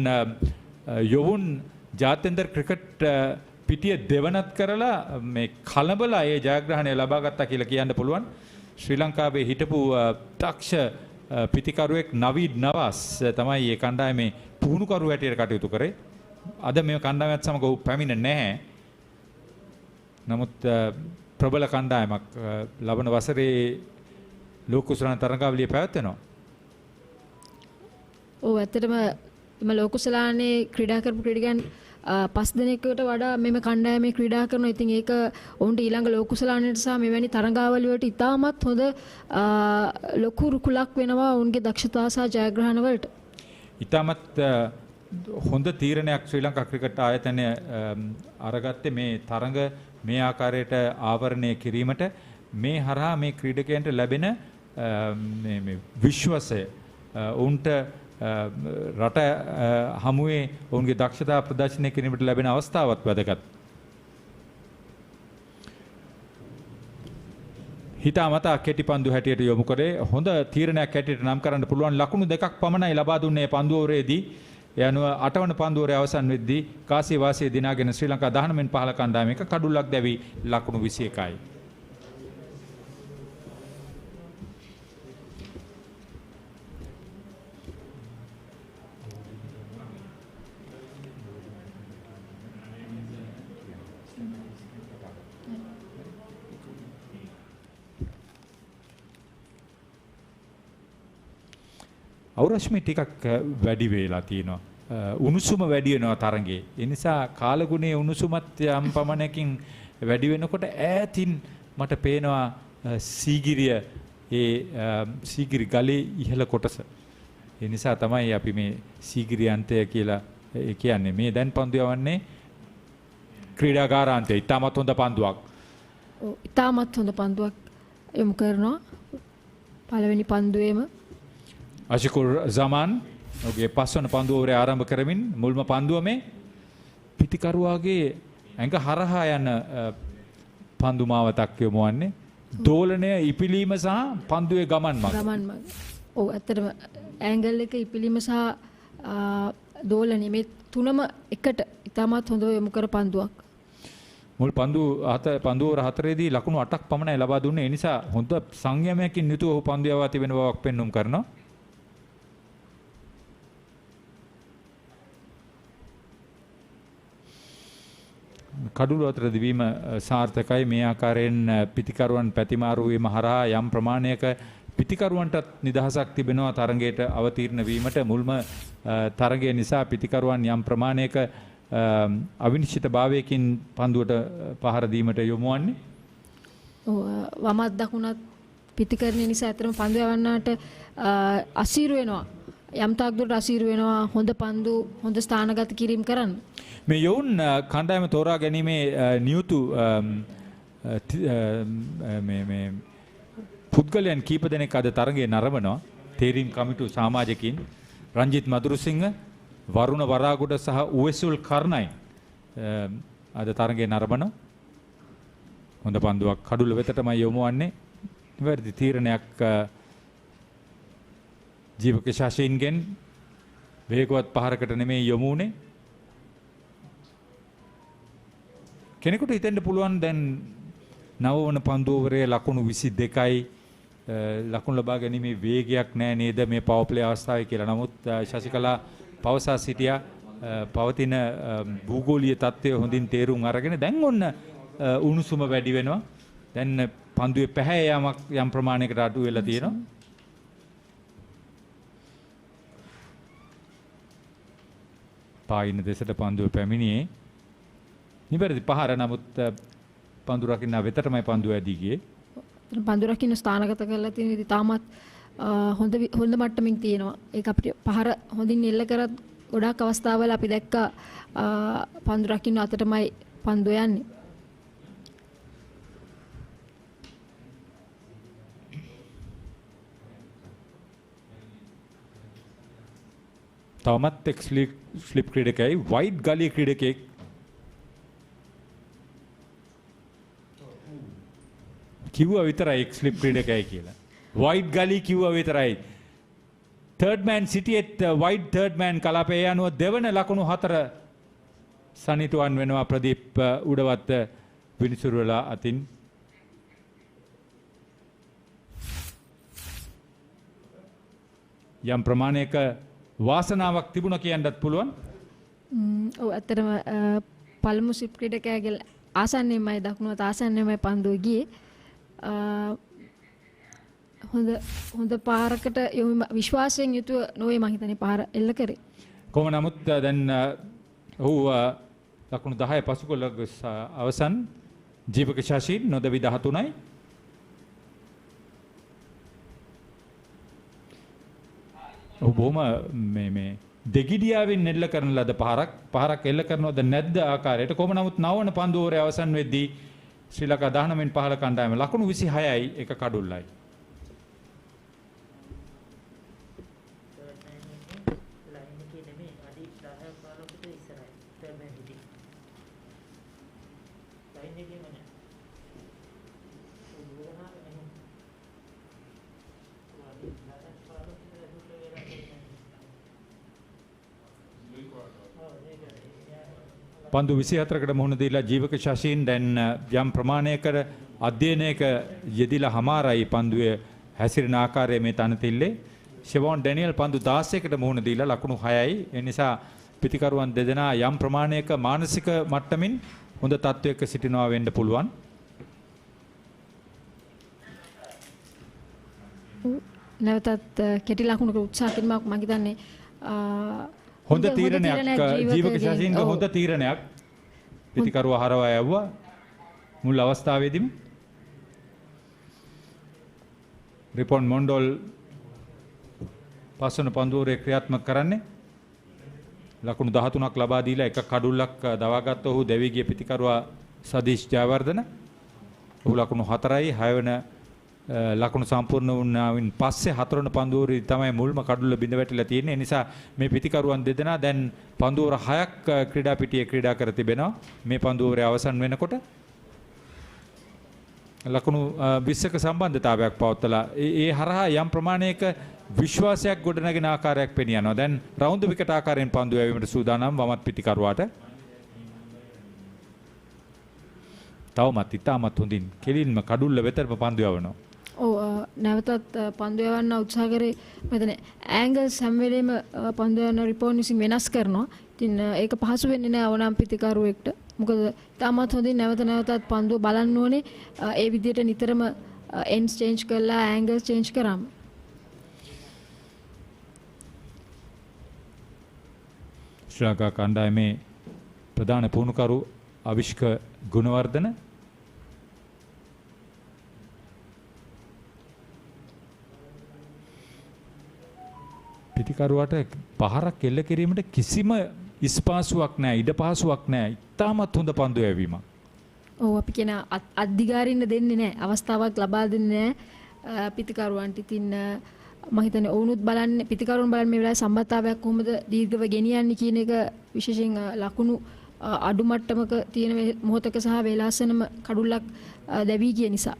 යොවුන් ජාත්‍යන්තර ක්‍රිකට් පිටිය දෙවනත් කරලා මේ කලබල ඒ ජයග්‍රහණය ලබා ගත්තා කියලා කියන්න පුළුවන්. ශ්‍රී ලංකාවේ හිටපු දක්ෂ පිතිකරුවෙක් නවීඩ් නවාස් තමයි මේ කණ්ඩායමේ පුහුණුකරු හැටියට කටයුතු කරේ. අද මේ කණ්ඩායමත් සමග ඔහු පැමිණ නැහැ. නමුත් ප්‍රබල කණ්ඩායමක් ලබන වසරේ ලෝක කුසලාන තරඟාවලිය පැවැත්වෙනවා. ඔව් ඇත්තටම මේ ලෝක කුසලානේ ක්‍රීඩා කරපු ක්‍රීඩකයන් 5 දෙනෙකුට වඩා මෙම කණ්ඩායමේ ක්‍රීඩා කරනවා. ඉතින් ඒක ඔවුන්ට ඊළඟ ලෝක කුසලානයට සහ මෙවැනි තරඟාවලි වලට ඉතාමත් හොඳ ලොකු රුකුලක් වෙනවා ඔවුන්ගේ දක්ෂතා සහ ජයග්‍රහණ වලට. ඉතාමත් හොඳ තීරණයක් ශ්‍රී ලංකා ක්‍රිකට් ආයතනය අරගත්තේ මේ තරඟ මේ ආකාරයට ආවරණය කිරීමට. මේ හරහා මේ ක්‍රීඩකයන්ට ලැබෙන මේ විශ්වාසය ඔවුන්ට රට හමුවේ ඔවුන්ගේ දක්ෂතා ප්‍රදර්ශනය කිරීමට ලැබෙන අවස්ථාවත් වැදගත්. හිතාමතා කෙටි පන්දු හැටියට යොමු කරේ හොඳ තීරණයක් හැටියට නම් කරන්න පුළුවන්. ලකුණු 2ක් පමණයි ලබා දුන්නේ පන්දු ඕවරේදී. ඒ අනුව 8 වන පන්දු ඕවරේ අවසන් වෙද්දී කාසිය වාසිය දිනාගෙන ශ්‍රී ලංකා 19න් 15 කණ්ඩායම එක කඩුල්ලක් දැවි ලකුණු 21යි. අවරශ්මි ටිකක් වැඩි වෙලා තියෙනවා. උණුසුම වැඩි වෙනවා තරඟේ. ඒ නිසා කාලගුණයේ උණුසුමත් යම් පමණකින් වැඩි වෙනකොට ඈතින් මට පේනවා සීගිරිය සීගිරි ගලේ ඉහළ කොටස. ඒ නිසා තමයි අපි මේ සීගිරි අන්තය කියලා කියන්නේ. මේ දැන් පන්දු යවන්නේ ක්‍රීඩාගාරාන්තය. ඉතාමත් හොඳ පන්දුවක්. ඔව් ඉතාමත් හොඳ පන්දුවක් යොමු කරනවා. පළවෙනි පන්දුවේම අශිකුර් සමාන් ඔහුගේ 5 වන පන්දුව ඕවරේ ආරම්භ කරමින් මුල්ම පන්දුව මේ පිටිකරුවාගේ ඇඟ හරහා යන පන්දු මාවතක් යොමුවන්නේ. දෝලනය ඉපිලීම සහ පන්දුවේ ගමන් මඟ. ගමන් මඟ. ඔව් ඇත්තටම ඇන්ගල් එක ඉපිලීම සහ දෝලනය මේ තුනම එකට ඉතාමත් හොඳ යොමු කර පන්දුවක්. මුල් පන්දුවර 4ේදී ලකුණු 8ක් පමණයි ලබා දුන්නේ. ඒ නිසා හොඳ සංයමයකින් යුතුව ඔහු පන්දු යවා තිබෙන බවක් පෙන්눔 කරනවා. කඩුළු අතර දිවීම සාර්ථකයි. මේ ආකාරයෙන් පිතිකරුවන් පැතිමාරු වීම හරහා යම් ප්‍රමාණයක පිතිකරුවන්ටත් නිදහසක් තිබෙනවා තරගයට අවතීර්ණ වීමට. මුල්ම තරගය නිසා පිතිකරුවන් යම් ප්‍රමාණයක අවිනිශ්චිත භාවයකින් පන්දුවට පහර දීමට යොමු වන්නේ. වමත් දකුණත් පිතිකරණය නිසා ඇත්තටම පන්දු යවන්නට අසීරු වෙනවා. යම් තාක් දුරට අසීරු වෙනවා හොඳ පන්දු හොඳ ස්ථානගත කිරීම කරන්න. මේ යොවුන් කණ්ඩායම තෝරා ගැනීමේ නියුතු මේ පුද්ගලයන් කීප දෙනෙක් අද තරගයේ නරඹනවා. තේරීම් කමිටු සමාජිකින් රංජිත් මදුරුසිංහ, වරුණ වරාගොඩ සහ උවෙසුල් කර්ණයි අද තරගයේ නරඹනවා. හොඳ පන්දුවක් කඩුල වෙතටමයි යොමු වන්නේ. නිවැරදි තීරණයක් ජීවක ශාසීන්ගෙන් වේගවත් පහරකට නෙමෙයි යොමු වුනේ. කෙනෙකුට හිතෙන්න පුළුවන් දැන් නවවන පන්දුවරේ ලකුණු 22යි ලකුණු ලබා ගැනීමේ වේගයක් නැහැ නේද මේ පවර් ප්ලේ අවස්ථාවේ කියලා. නමුත් ශශිකලා පවසා සිටියා පවතින භූගෝලීය තත්ත්වය හොඳින් තේරුම් අරගෙන දැන් ඔන්න උණුසුම වැඩි වෙනවා. දැන් පන්දුවේ පැහැ යාමක් යම් ප්‍රමාණයකට අඩු වෙලා තියෙනවා. පායින දෙසට පන්දුව පැමිණියේ නිවැරදි පහර. නමුත් පන්දු රකින්න වෙතටමයි පන්දුව ඇදී ගියේ. පන්දු රකින්න ස්ථානගත කරලා තියෙන විදිහ තාමත් හොඳ මට්ටමින් තියෙනවා. ඒක අපිට පහර හොඳින් එල්ල කරත් ගොඩාක් අවස්ථාවල අපි දැක්කා පන්දු රකින්න අතටමයි පන්දු යන්නේ. තවමත් එක් ස්ලිප් ක්‍රීඩකයි වයිට් ගලිය ක්‍රීඩකෙක් කිව්වා විතරයි එක් ස්ලිප් ක්‍රීඩකයි කියලා. වයිට් ගලිය කිව්වා විතරයි. තර්ඩ් මෑන් සිටියෙත් වයිට් තර්ඩ් මෑන් කලාපයේ අනුව දෙවන ලකුණු 4 සනිටුවන් වෙනවා ප්‍රදීප් උඩවත්ත විනිසුරුවලා අතින්. යම් ප්‍රමාණයක වාසනාවක් තිබුණා කියන්නත් පුළුවන්. ඔව් ඇත්තටම පළමු ස්ලිප් ක්‍රීඩකයාගේ ආසන්නයේමයි දකුණුවත ආසන්නයේමයි පන්දුව ගියේ. හොඳ පාරකට යොමු විශ්වාසයෙන් යුතුව නොවේ මම හිතන්නේ පාර එල්ල කරේ. කොහොම නමුත් දැන් ඔහු ලකුණු 10 පසුකොළ අවසන් ජීවක ශාසීන් නොදවි 13යි. ඔහු බොහොම මේ දෙගිඩියාවෙන් එල්ල කරන ලද පහරක් එල්ල කරනවද නැද්ද ආකාරයට. කොහොම නමුත් 9 වන පන්දුවරේ අවසන් වෙද්දී ශ්‍රී ලංකා 19න් 15 කණ්ඩායම ලකුණු 26යි එක කඩුල්ලයි. පන්දු 24කට මුහුණ දීලා ජීවක ශාසීන් දැන් යම් ප්‍රමාණයකට අධ්‍යයනයක යෙදිලා හමාරයි පන්දුවේ හැසිරෙන ආකාරය මේ තනතිල්ලේ. ෂෙවොන් ඩැනියල් පන්දු 16කට මුහුණ දීලා ලකුණු 6යි. ඒ නිසා පිතිකරුවන් දෙදෙනා යම් ප්‍රමාණයක මානසික මට්ටමින් හොඳ තත්වයක සිටිනවා වෙන්න පුළුවන්. නැවතත් කෙටි ලකුණක උත්සාහ කිරීමක් මම හිතන්නේ හොඳ තීරණයක් ජීවක ශාසීන්ගේ හොඳ තීරණයක් පිතිකරුවා හරවා යවුවා මුල් අවස්ථාවේදීම. රිපොන් මොන්ඩෝල් පස්වන පන්දුවරේ ක්‍රියාත්මක කරන්නේ ලකුණු 13ක් ලබා දීලා එක කඩුල්ලක් දවාගත්ත ඔහු දෙවි ගිය පිතිකරුවා සදීෂ් ජයවර්ධන. ඔහු ලකුණු 4යි 6 වෙන ලකුණු සම්පූර්ණ වුණාවින් පස්සේ 4 වන පන්දුවරේ තමයි මුල්ම කඩුල්ල බිඳ වැටිලා තියෙන්නේ. ඒ නිසා මේ පිතිකරුවන් දෙදෙනා දැන් පන්දුවර 6ක් ක්‍රීඩා පිටියේ ක්‍රීඩා කර තිබෙනවා. මේ පන්දුවරේ අවසන් වෙනකොට ලකුණු 20ක සම්බන්ධතාවයක් පවත්වලා ඒ හරහා යම් ප්‍රමාණයක විශ්වාසයක් ගොඩනගෙන ආකාරයක් පෙනී යනවා. දැන් රවුන්ඩ් විකට් ආකාරයෙන් පන්දු යැවීමට සූදානම් වමත් පිටිකරුවාට. තවමත් ඉතාමත් හොඳින් කෙලින්ම කඩුල්ල වෙතටම පන්දු යවනවා. ඔව් නැවතත් පන්දු යවන්න උත්සාහ කරේ මෙතන ඇන්ගල්ස් හැම වෙලේම පන්දු යන රිපෝන් විසින් වෙනස් කරනවා. ඉතින් ඒක පහසු වෙන්නේ නැහැ ඕනෑම පිටිකරුවෙක්ට. මොකද තාමත් හොඳින් නැවත නැවතත් පන්දුව බලන්න ඕනේ. ඒ විදිහට නිතරම එන්ඩ්ස් චේන්ජ් කරලා ඇන්ගල්ස් චේන්ජ් කරාම. ශ්‍රී ලංකා කණ්ඩායමේ ප්‍රධාන පුහුණුකරු අවිෂ්ක ගුණවර්ධන පිටිකරුවාට පහරක් එල්ල කිරීමට කිසිම ඉස්පාසුවක් නැහැ, ඉඩ පහසුවක් නැහැ. ඉතාමත් හොඳ පන්දු යැවීමක්. ඔව් අපි කියන අධිකාරින්න දෙන්නේ නැහැ. අවස්ථාවක් ලබා දෙන්නේ නැහැ පිටිකරුවන්ට. ඉතින් මම හිතන්නේ ඔවුනුත් බලන්නේ පිටිකරුවන් බලන්නේ මේ වෙලාවේ සම්බන්ධතාවයක් කොහොමද දීර්ඝව ගෙනියන්නේ කියන එක විශේෂයෙන් ලකුණු අඩු මට්ටමක තියෙන මොහොතක සහ වේලාසනම කඩුල්ලක් දැවි ගිය නිසා.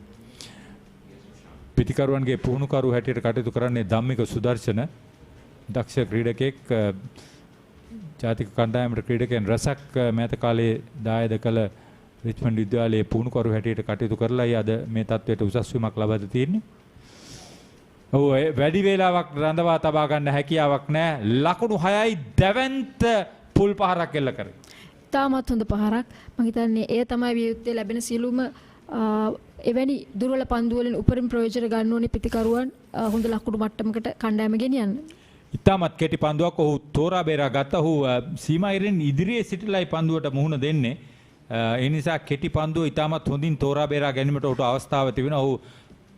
පිටිකරුවන්ගේ පුහුණුකරු හැටියට කටයුතු කරන්නේ ධම්මික සුදර්ශන දක්ෂ ක්‍රීඩකෙක්. ජාතික කණ්ඩායමට ක්‍රීඩකයන් රසක් මෑත කාලේ දායද කළ රිච්මන්ඩ් විද්‍යාලයේ පුහුණුකරු හැටියට කටයුතු කරලායි අද මේ තත්ත්වයට උසස් වීමක් ලබා තියෙන්නේ. ඔව් වැඩි වේලාවක් රඳවා තබා ගන්න හැකියාවක් නැහැ. ලකුණු 6යි දැවැන්ත පුල් පහරක් එල්ල කරේ. තාමත් හොඳ පහරක්. මම හිතන්නේ ඒ තමයි වියුත්තේ ලැබෙන සියලුම එවැනි දුර්වල පන්දු වලින් උපරිම ප්‍රයෝජන ගන්න ඕනේ පිටිකරුවන් හොඳ ලකුණු මට්ටමකට කණ්ඩායම ගෙනියන්න. ඉතාමත් කෙටි පන්දුවක් ඔහු තෝරා බේරා ගත්තා. ඔහු සීමායිරෙන් ඉදිරියේ සිටලායි පන්දුවට මුහුණ දෙන්නේ. ඒ නිසා කෙටි පන්දුව ඉතාමත් හොඳින් තෝරා බේරා ගැනීමට ඔහුට අවස්ථාව තිබෙනවා. ඔහු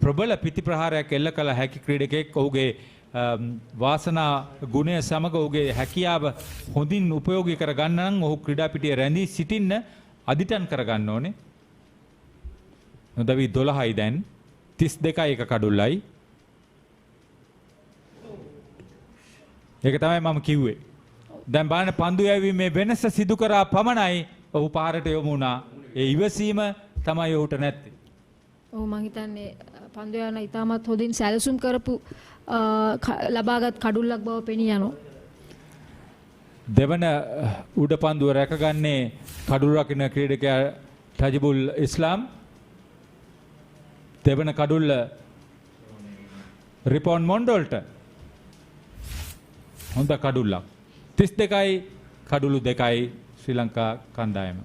ප්‍රබල පිටි ප්‍රහාරයක් එල්ල කළ හැකි ක්‍රීඩකෙක්. ඔහුගේ වාසනා ගුණය සමග ඔහුගේ හැකියාව හොඳින් උපයෝගී කර ගන්න නම් ඔහු ක්‍රීඩා පිටියේ රැඳී සිටින්න අදිටන් කර ගන්න ඕනේ. නොදවි 12යි දැන් 32යි එක කඩුල්ලයි. ඒක තමයි මම කිව්වේ. දැන් බලන්න පන්දු යැවීමේ වෙනස සිදු කරා පමණයි ඔහු පාරට යොමු වුණා. ඒ ඉවසීම තමයි ඔහුට නැත්තේ. ඔව් මම හිතන්නේ පන්දු යන ඉතාමත් හොඳින් සැලසුම් කරපු ලබාගත් කඩුල්ලක් බව පෙනී යනවා. දෙවන උඩ පන්දුව රැකගන්නේ කඩුල් රකින්න ක්‍රීඩකයා ටජිබුල් ඉස්ලාම්. දෙවන කඩුල්ල රිපොන් මොන්ඩොල්ට. හොඳ කඩුල්ලක්. 32යි කඩුළු 2යි ශ්‍රී ලංකා කණ්ඩායම.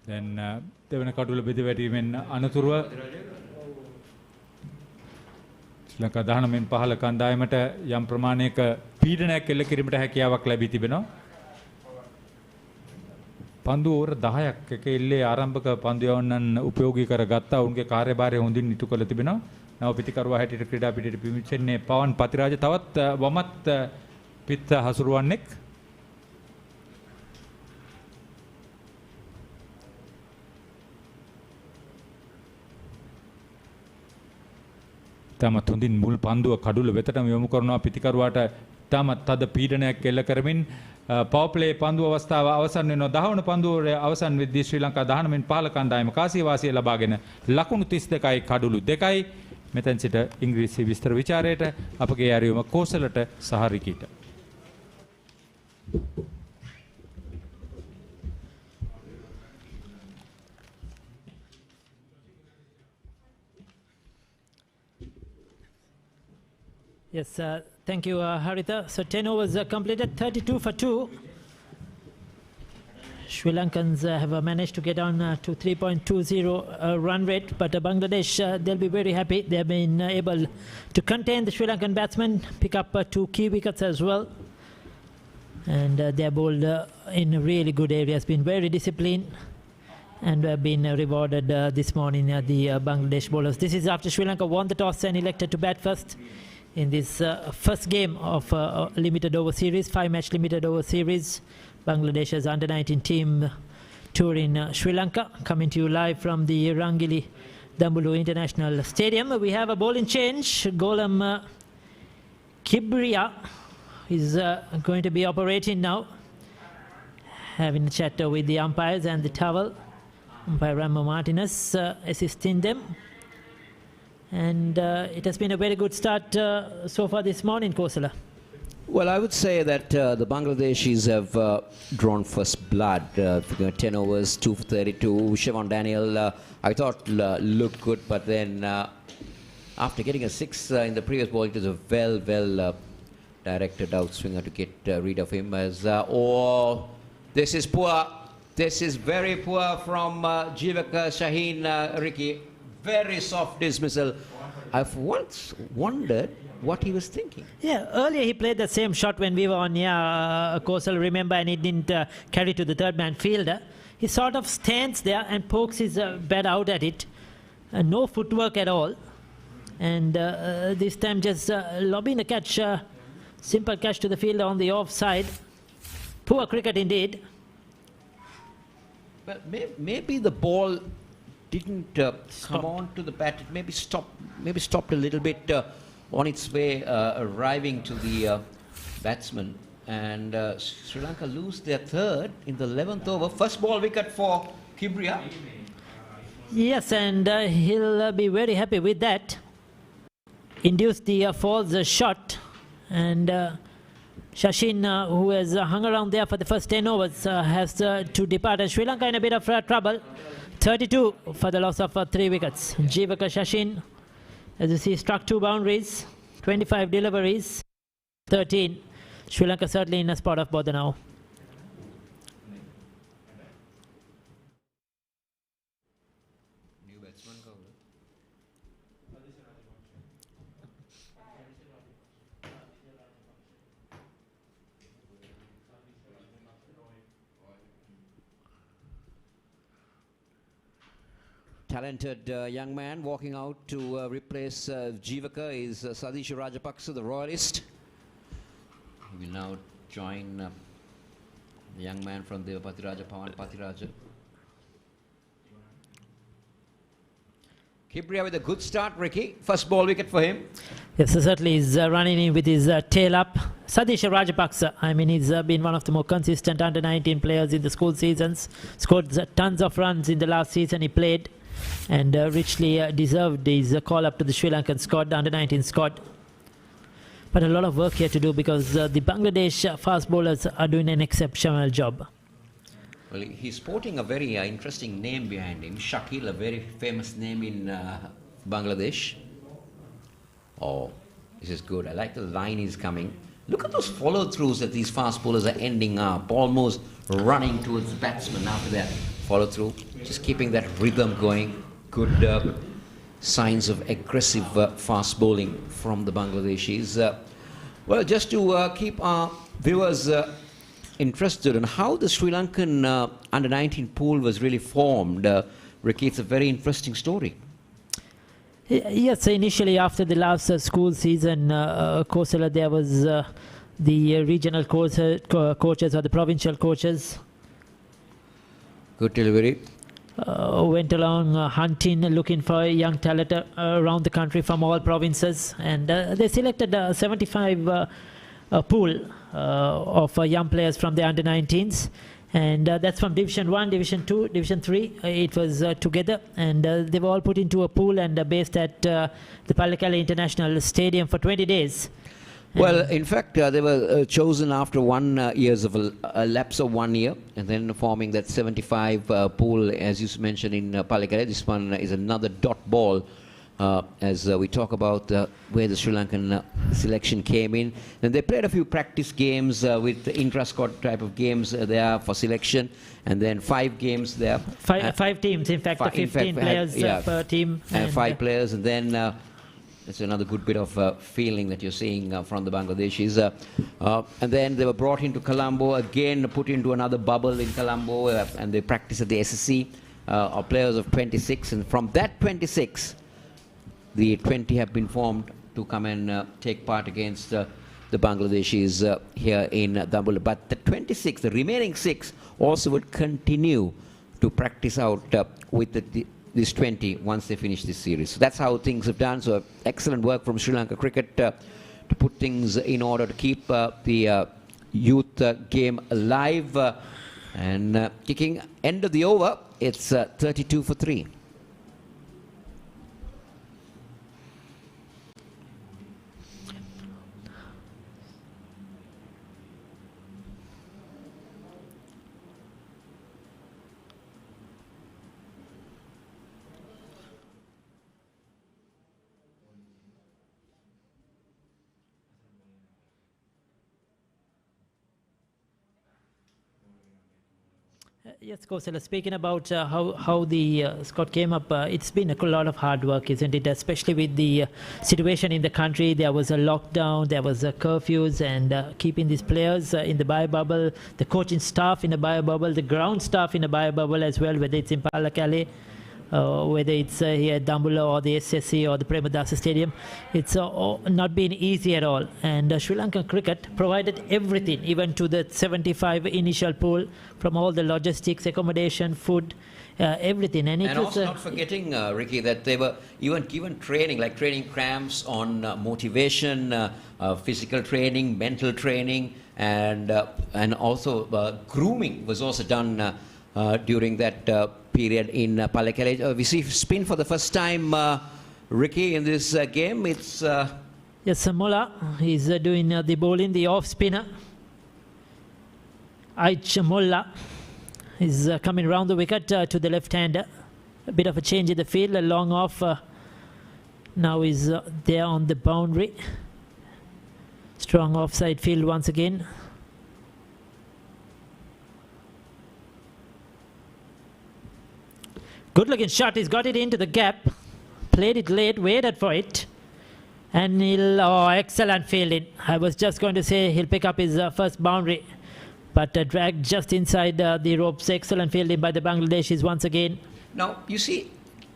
දැන් දෙවන කඩුල බෙද වැටීමෙන් අනතුරුව ශ්‍රී ලංකා 19 15 කණ්ඩායමට යම් ප්‍රමාණයක පීඩනයක් එල්ල කිරීමට හැකියාවක් ලැබී තිබෙනවා. පන්දු ඕවර 10ක් එක එල්ලේ ආරම්භක පන්දු යවන්නන් උපයෝගී කරගත්තා. ඔවුන්ගේ කාර්යභාරය හොඳින් ඉටු කළ තිබෙනවා. නව පිටිකරුවා හැටියට ක්‍රීඩා පිටියට පිවිසෙන්නේ පවන් පතිරාජ. තවත් වමත් පිට හසුරුවන්නෙක්. තමත් හොඳින් මුල් පන්දුව කඩුල වෙතටම යොමු කරනවා. පිටිකරුවාට තමත් තද පීඩනයක් එල්ල කරමින් පවර් ප්ලේ පන්දුව අවස්ථාව අවසන් වෙනවා. 10 වන පන්දුව අවසන් වෙද්දී ශ්‍රී ලංකා 19 15 කණ්ඩායම කාසිය වාසිය ලබාගෙන ලකුණු 32යි කඩුළු 2යි. මෙතෙන් සිට ඉංග්‍රීසි විස්තර විචාරයට අපගේ ඇරියුම කෝසලට සහ රිකීට. Yes, thank you, Harita. So 10 overs completed, 32 for 2. Sri Lankans have managed to get on to 3.20 run rate, but Bangladesh, they'll be very happy. They've been able to contain the Sri Lankan batsmen, pick up 2 key wickets as well. And they're bowled in really good areas, been very disciplined, and have been rewarded this morning, the Bangladesh bowlers. This is after Sri Lanka won the toss and elected to bat first in this first game of limited over series, 5-match limited over series. Bangladesh's under-19 team tour in Sri Lanka, coming to you live from the Rangili Dambulu International Stadium. We have a bowling change. Golam Kibria is going to be operating now, having a chat with the umpires and the towel. Umpire Rambo Martinez assisting them. And it has been a very good start so far this morning, Kosala. Well, I would say that the Bangladeshis have drawn first blood. 10 overs, 2 for 32. Siobhan Daniel, I thought looked good, but then after getting a 6 in the previous ball, it was a well directed outswinger to get rid of him. As oh, this is poor. This is very poor from Jivaka Shaheen, Ricky. Very soft dismissal. I've once wondered what he was thinking. Yeah, earlier he played the same shot when we were on Kosal, remember, and it didn't carry to the third man fielder. He sort of stands there and pokes his bat out at it. No footwork at all. And this time just lobbing a catch, simple catch to the fielder on the offside. Poor cricket indeed. But maybe the ball didn't come on to the bat. It maybe stopped a little bit on its way arriving to the batsman, and Sri Lanka lose their third in the 11th over. First ball wicket for Kibria. Yes, and he'll be very happy with that. Induced the false shot, and Shashin, who has hung around there for the first 10 overs, has to depart. And Sri Lanka in a bit of trouble. 32 for the loss of 3 wickets. Jivaka Shashin, as you see, struck 2 boundaries, 25 deliveries, 13. Sri Lanka certainly in a spot of bother now. Talented young man walking out to replace Jivaka is Sadish Rajapaksa, the royalist. He will now join the young man from the Patiraja, Pawan Patiraja. Kibria with a good start, Ricky. First ball wicket for him. Yes, certainly he's running in with his tail up. Sadish Rajapaksa, I mean, he's been one of the more consistent under-19 players in the school seasons. Scored tons of runs in the last season he played, and richly deserved his call up to the Sri Lankan squad, under-19 squad. But a lot of work here to do, because the Bangladesh fast bowlers are doing an exceptional job. Well, he's sporting a very interesting name behind him. Shakil, a very famous name in Bangladesh. Oh, this is good. I like the line he's coming. Look at those follow-throughs that these fast bowlers are ending up, almost running towards the batsman after that follow-through. Just keeping that rhythm going. Good signs of aggressive fast bowling from the Bangladeshis. Well, just to keep our viewers interested in how the Sri Lankan under-19 pool was really formed, Ricky, it's a very interesting story. Yes, initially after the last school season, Kosala, there was the regional coaches or the provincial coaches. Good delivery. Went along hunting, looking for young talent around the country from all provinces, and they selected a 75 pool of young players from the under-19s, and that's from Division 1, Division 2, Division 3. It was together, and they were all put into a pool and based at the Pallekele International Stadium for 20 days. Well, in fact, they were chosen after 1 years of a lapse of 1 year, and then forming that 75 pool, as you mentioned, in Pallekele. This one is another dot ball as we talk about where the Sri Lankan selection came in. And they played a few practice games with the intra-squad type of games there for selection, and then 5 games there. Five teams, in fact, 15 players per team. And 5 players, and then it's another good bit of feeling that you're seeing from the Bangladeshis. And then they were brought into Colombo, again put into another bubble in Colombo, and they practiced at the SSC, of players of 26. And from that 26, the 20 have been formed to come and take part against the Bangladeshis here in Dambula. But the 26, the remaining 6, also would continue to practice out with these 20 once they finish this series. So that's how things have done. So excellent work from Sri Lanka Cricket to put things in order to keep the youth game alive. And kicking end of the over, it's 32 for 3. Yes, Kosala, speaking about how the squad came up, it's been a lot of hard work, isn't it? Especially with the situation in the country. There was a lockdown, there was a curfews, and keeping these players in the bio bubble, the coaching staff in the bio bubble, the ground staff in the bio bubble as well, whether it's in Palakale, whether it's here at Dambula or the SSC or the Premadasa Stadium. It's not been easy at all. And Sri Lankan Cricket provided everything, even to the 75 initial pool, from all the logistics, accommodation, food, everything. And Also not forgetting, Ricky, that they were even given training, like training camps on motivation, physical training, mental training, and also grooming was also done during that period in Palakale. We see spin for the first time, Ricky, in this game. It's yes, Mola is doing the bowling, the off spinner. Aich Molla is coming round the wicket to the left-hander. A bit of a change in the field, a long off. Now is there on the boundary. Strong offside field once again. Good looking shot, he's got it into the gap, played it late, waited for it, and excellent fielding. I was just going to say he'll pick up his first boundary, but dragged just inside the ropes. Excellent fielding by the Bangladeshis once again. Now, you see,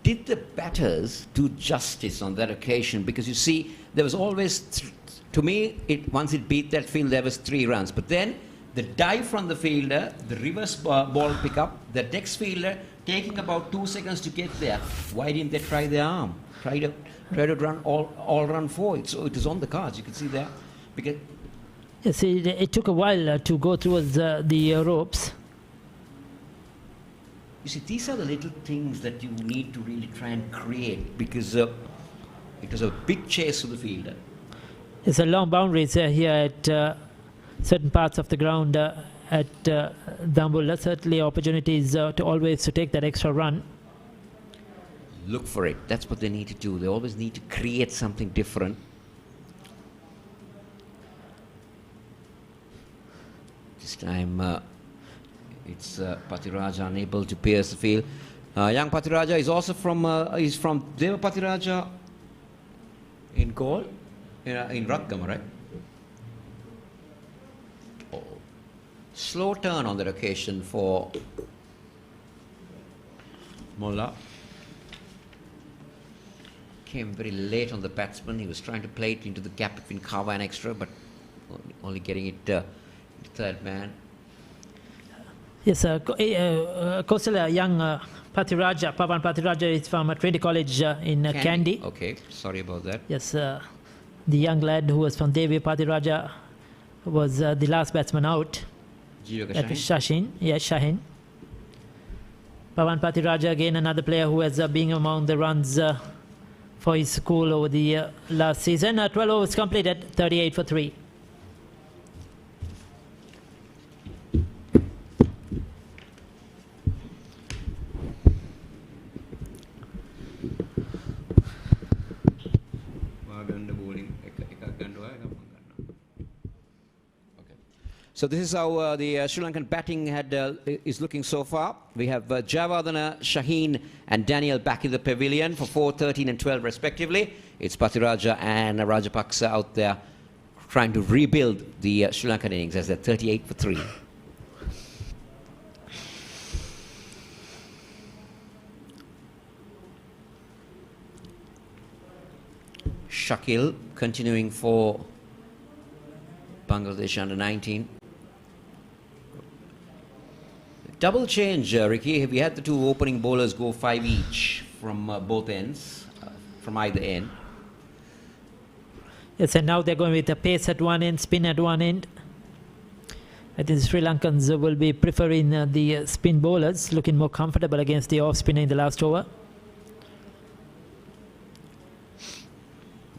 did the batters do justice on that occasion? Because you see, there was always, to me, once it beat that field, there was 3 runs. But then the dive from the fielder, the reverse ball pickup, the next fielder taking about 2 seconds to get there. Why didn't they try their arm? Try to run all run 4. So it is on the cards. You can see there. Because yes, it took a while to go towards the ropes. You see, these are the little things that you need to really try and create, because it was a big chase to the fielder. It's a long boundaries here at certain parts of the ground at Dambula. Certainly opportunities to always to take that extra run. Look for it. That's what they need to do. They always need to create something different. This time it's Patiraja unable to pierce the field. Young Patiraja is also from Deva Patiraja in goal in Ratgama, right? Oh. Slow turn on that occasion for Molla. Came very late on the batsman. He was trying to play it into the gap between Kawa and extra, but only getting it third man. Yes, Kosala, young Patiraja, Pavan Patiraja is from Trinity College in Kandy. Okay, sorry about that. Yes, the young lad who was from Devi Patiraja was the last batsman out. That was Shashin. Yes, Shahin. Pavan Patiraja, again another player who has been among the runs for his school over the last season. 12 overs completed, 38 for 3. So this is how the Sri Lankan batting is looking so far. We have Javadana, Shaheen and Daniel back in the pavilion for 4, 13 and 12 respectively. It's Patiraja and Rajapaksa out there trying to rebuild the Sri Lankan innings as they're 38 for 3. Shakil continuing for Bangladesh under 19. Double change, Ricky. We had the two opening bowlers go 5 each from both ends, from either end. Yes, and now they're going with the pace at one end, spin at one end. I think the Sri Lankans will be preferring the spin bowlers, looking more comfortable against the off-spinner in the last over.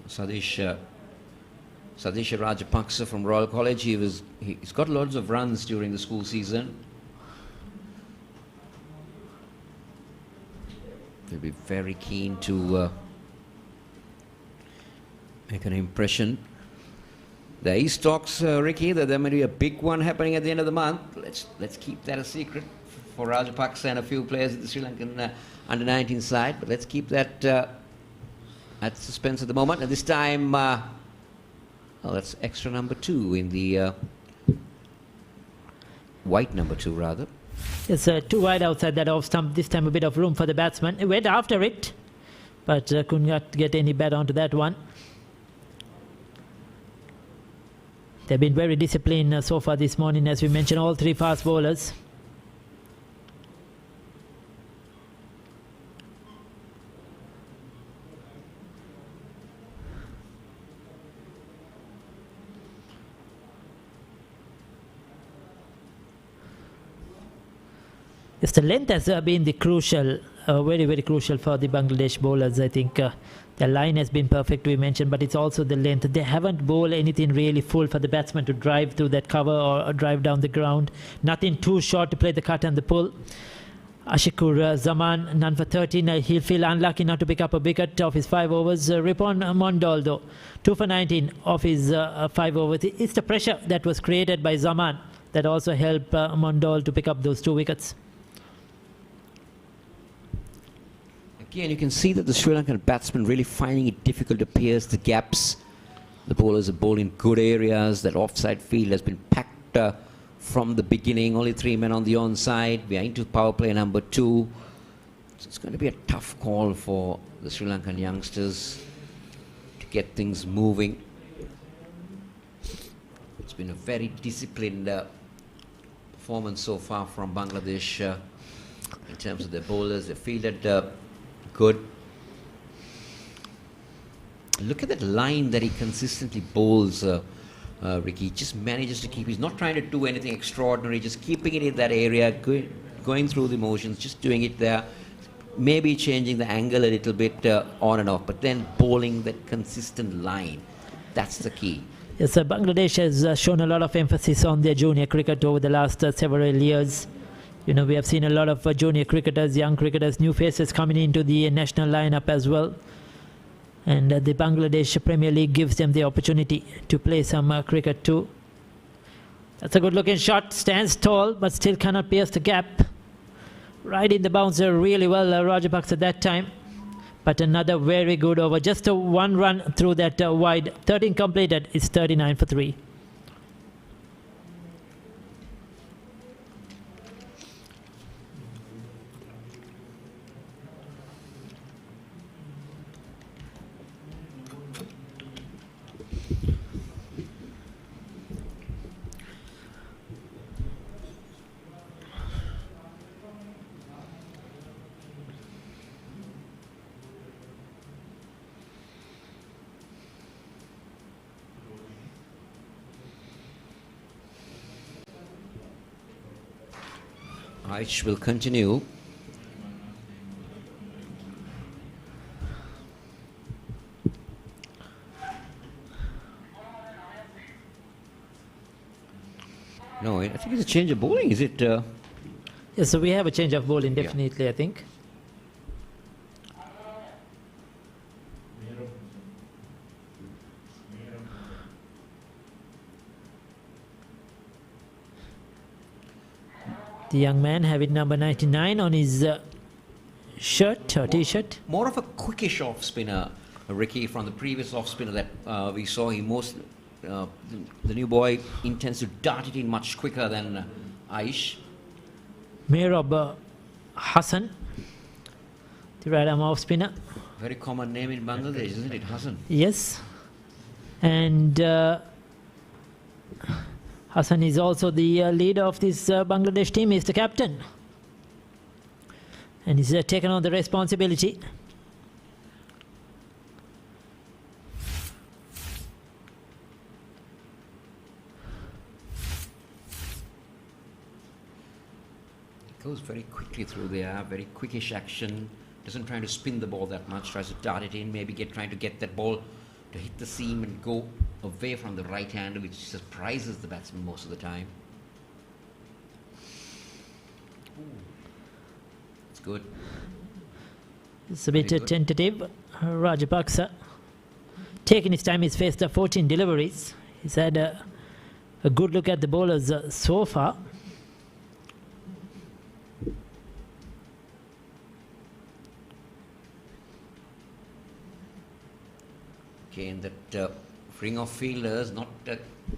Sadish Rajapaksa from Royal College, he's got loads of runs during the school season. He'll be very keen to make an impression. There is talks, Ricky, that there may be a big one happening at the end of the month. Let's keep that a secret for Rajapaksa and a few players at the Sri Lankan under-19 side. But let's keep that at suspense at the moment. And this time, well, that's extra number 2 in the white number 2 rather. It's too wide outside that off stump. This time a bit of room for the batsman. He went after it, but could not get any bat onto that one. They've been very disciplined so far this morning, as we mentioned, all 3 fast bowlers. Yes, the length has been the crucial, very, very crucial for the Bangladesh bowlers. I think their line has been perfect, we mentioned, but it's also the length. They haven't bowled anything really full for the batsman to drive through that cover or drive down the ground. Nothing too short to play the cut and the pull. Ashikur Zaman, none for 13. He'll feel unlucky not to pick up a wicket off his 5 overs. Ripon Mondol, though, 2 for 19 off his 5 overs. It's the pressure that was created by Zaman that also helped Mondol to pick up those 2 wickets. Again, you can see that the Sri Lankan batsmen really finding it difficult to pierce the gaps. The bowlers are bowling good areas. That offside field has been packed from the beginning. Only 3 men on the onside. We are into power play number 2. So it's going to be a tough call for the Sri Lankan youngsters to get things moving. It's been a very disciplined performance so far from Bangladesh in terms of their bowlers. They fielded good. Look at that line that he consistently bowls, Ricky. He just manages to keep, he's not trying to do anything extraordinary, just keeping it in that area, going through the motions, just doing it there, maybe changing the angle a little bit on and off, but then bowling that consistent line. That's the key. Yes, Bangladesh has shown a lot of emphasis on their junior cricket over the last several years. You know, we have seen a lot of junior cricketers, young cricketers, new faces coming into the national lineup as well. And the Bangladesh Premier League gives them the opportunity to play some cricket too. That's a good looking shot. Stands tall, but still cannot pierce the gap. Right in the bouncer really well, Rajapaksa at that time. But another very good over. Just a 1 run through that wide. 13 completed. It's 39 for 3. Aish will continue. No, I think it's a change of bowling, is it? Yes, so we have a change of bowling, definitely, I think. The young man having number 99 on his shirt or t-shirt. More of a quickish off spinner, Ricky, from the previous off spinner that we saw. The new boy intends to dart it in much quicker than Aish. Merob Hassan, the right arm off spinner. Very common name in Bangladesh, isn't it, Hassan? Yes. And Hassan is also the leader of this Bangladesh team. He's the captain. And he's taken on the responsibility. Goes very quickly through there, very quickish action. Doesn't try to spin the ball that much, tries to dart it in, maybe trying to get that ball to hit the seam and go away from the right hand, which surprises the batsman most of the time. It's good. It's a bit tentative. Rajapaksa taking his time. He's faced 14 deliveries. He's had a good look at the bowlers so far. Again, that ring of fielders not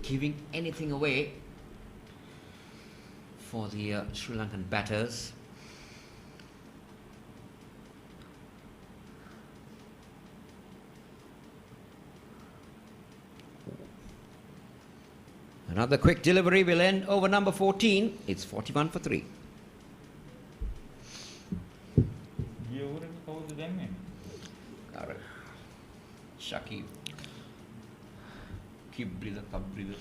giving anything away for the Sri Lankan batters. Another quick delivery will end over number 14. It's 41 for 3. Correct. Shakib. Keep breather, cup breather.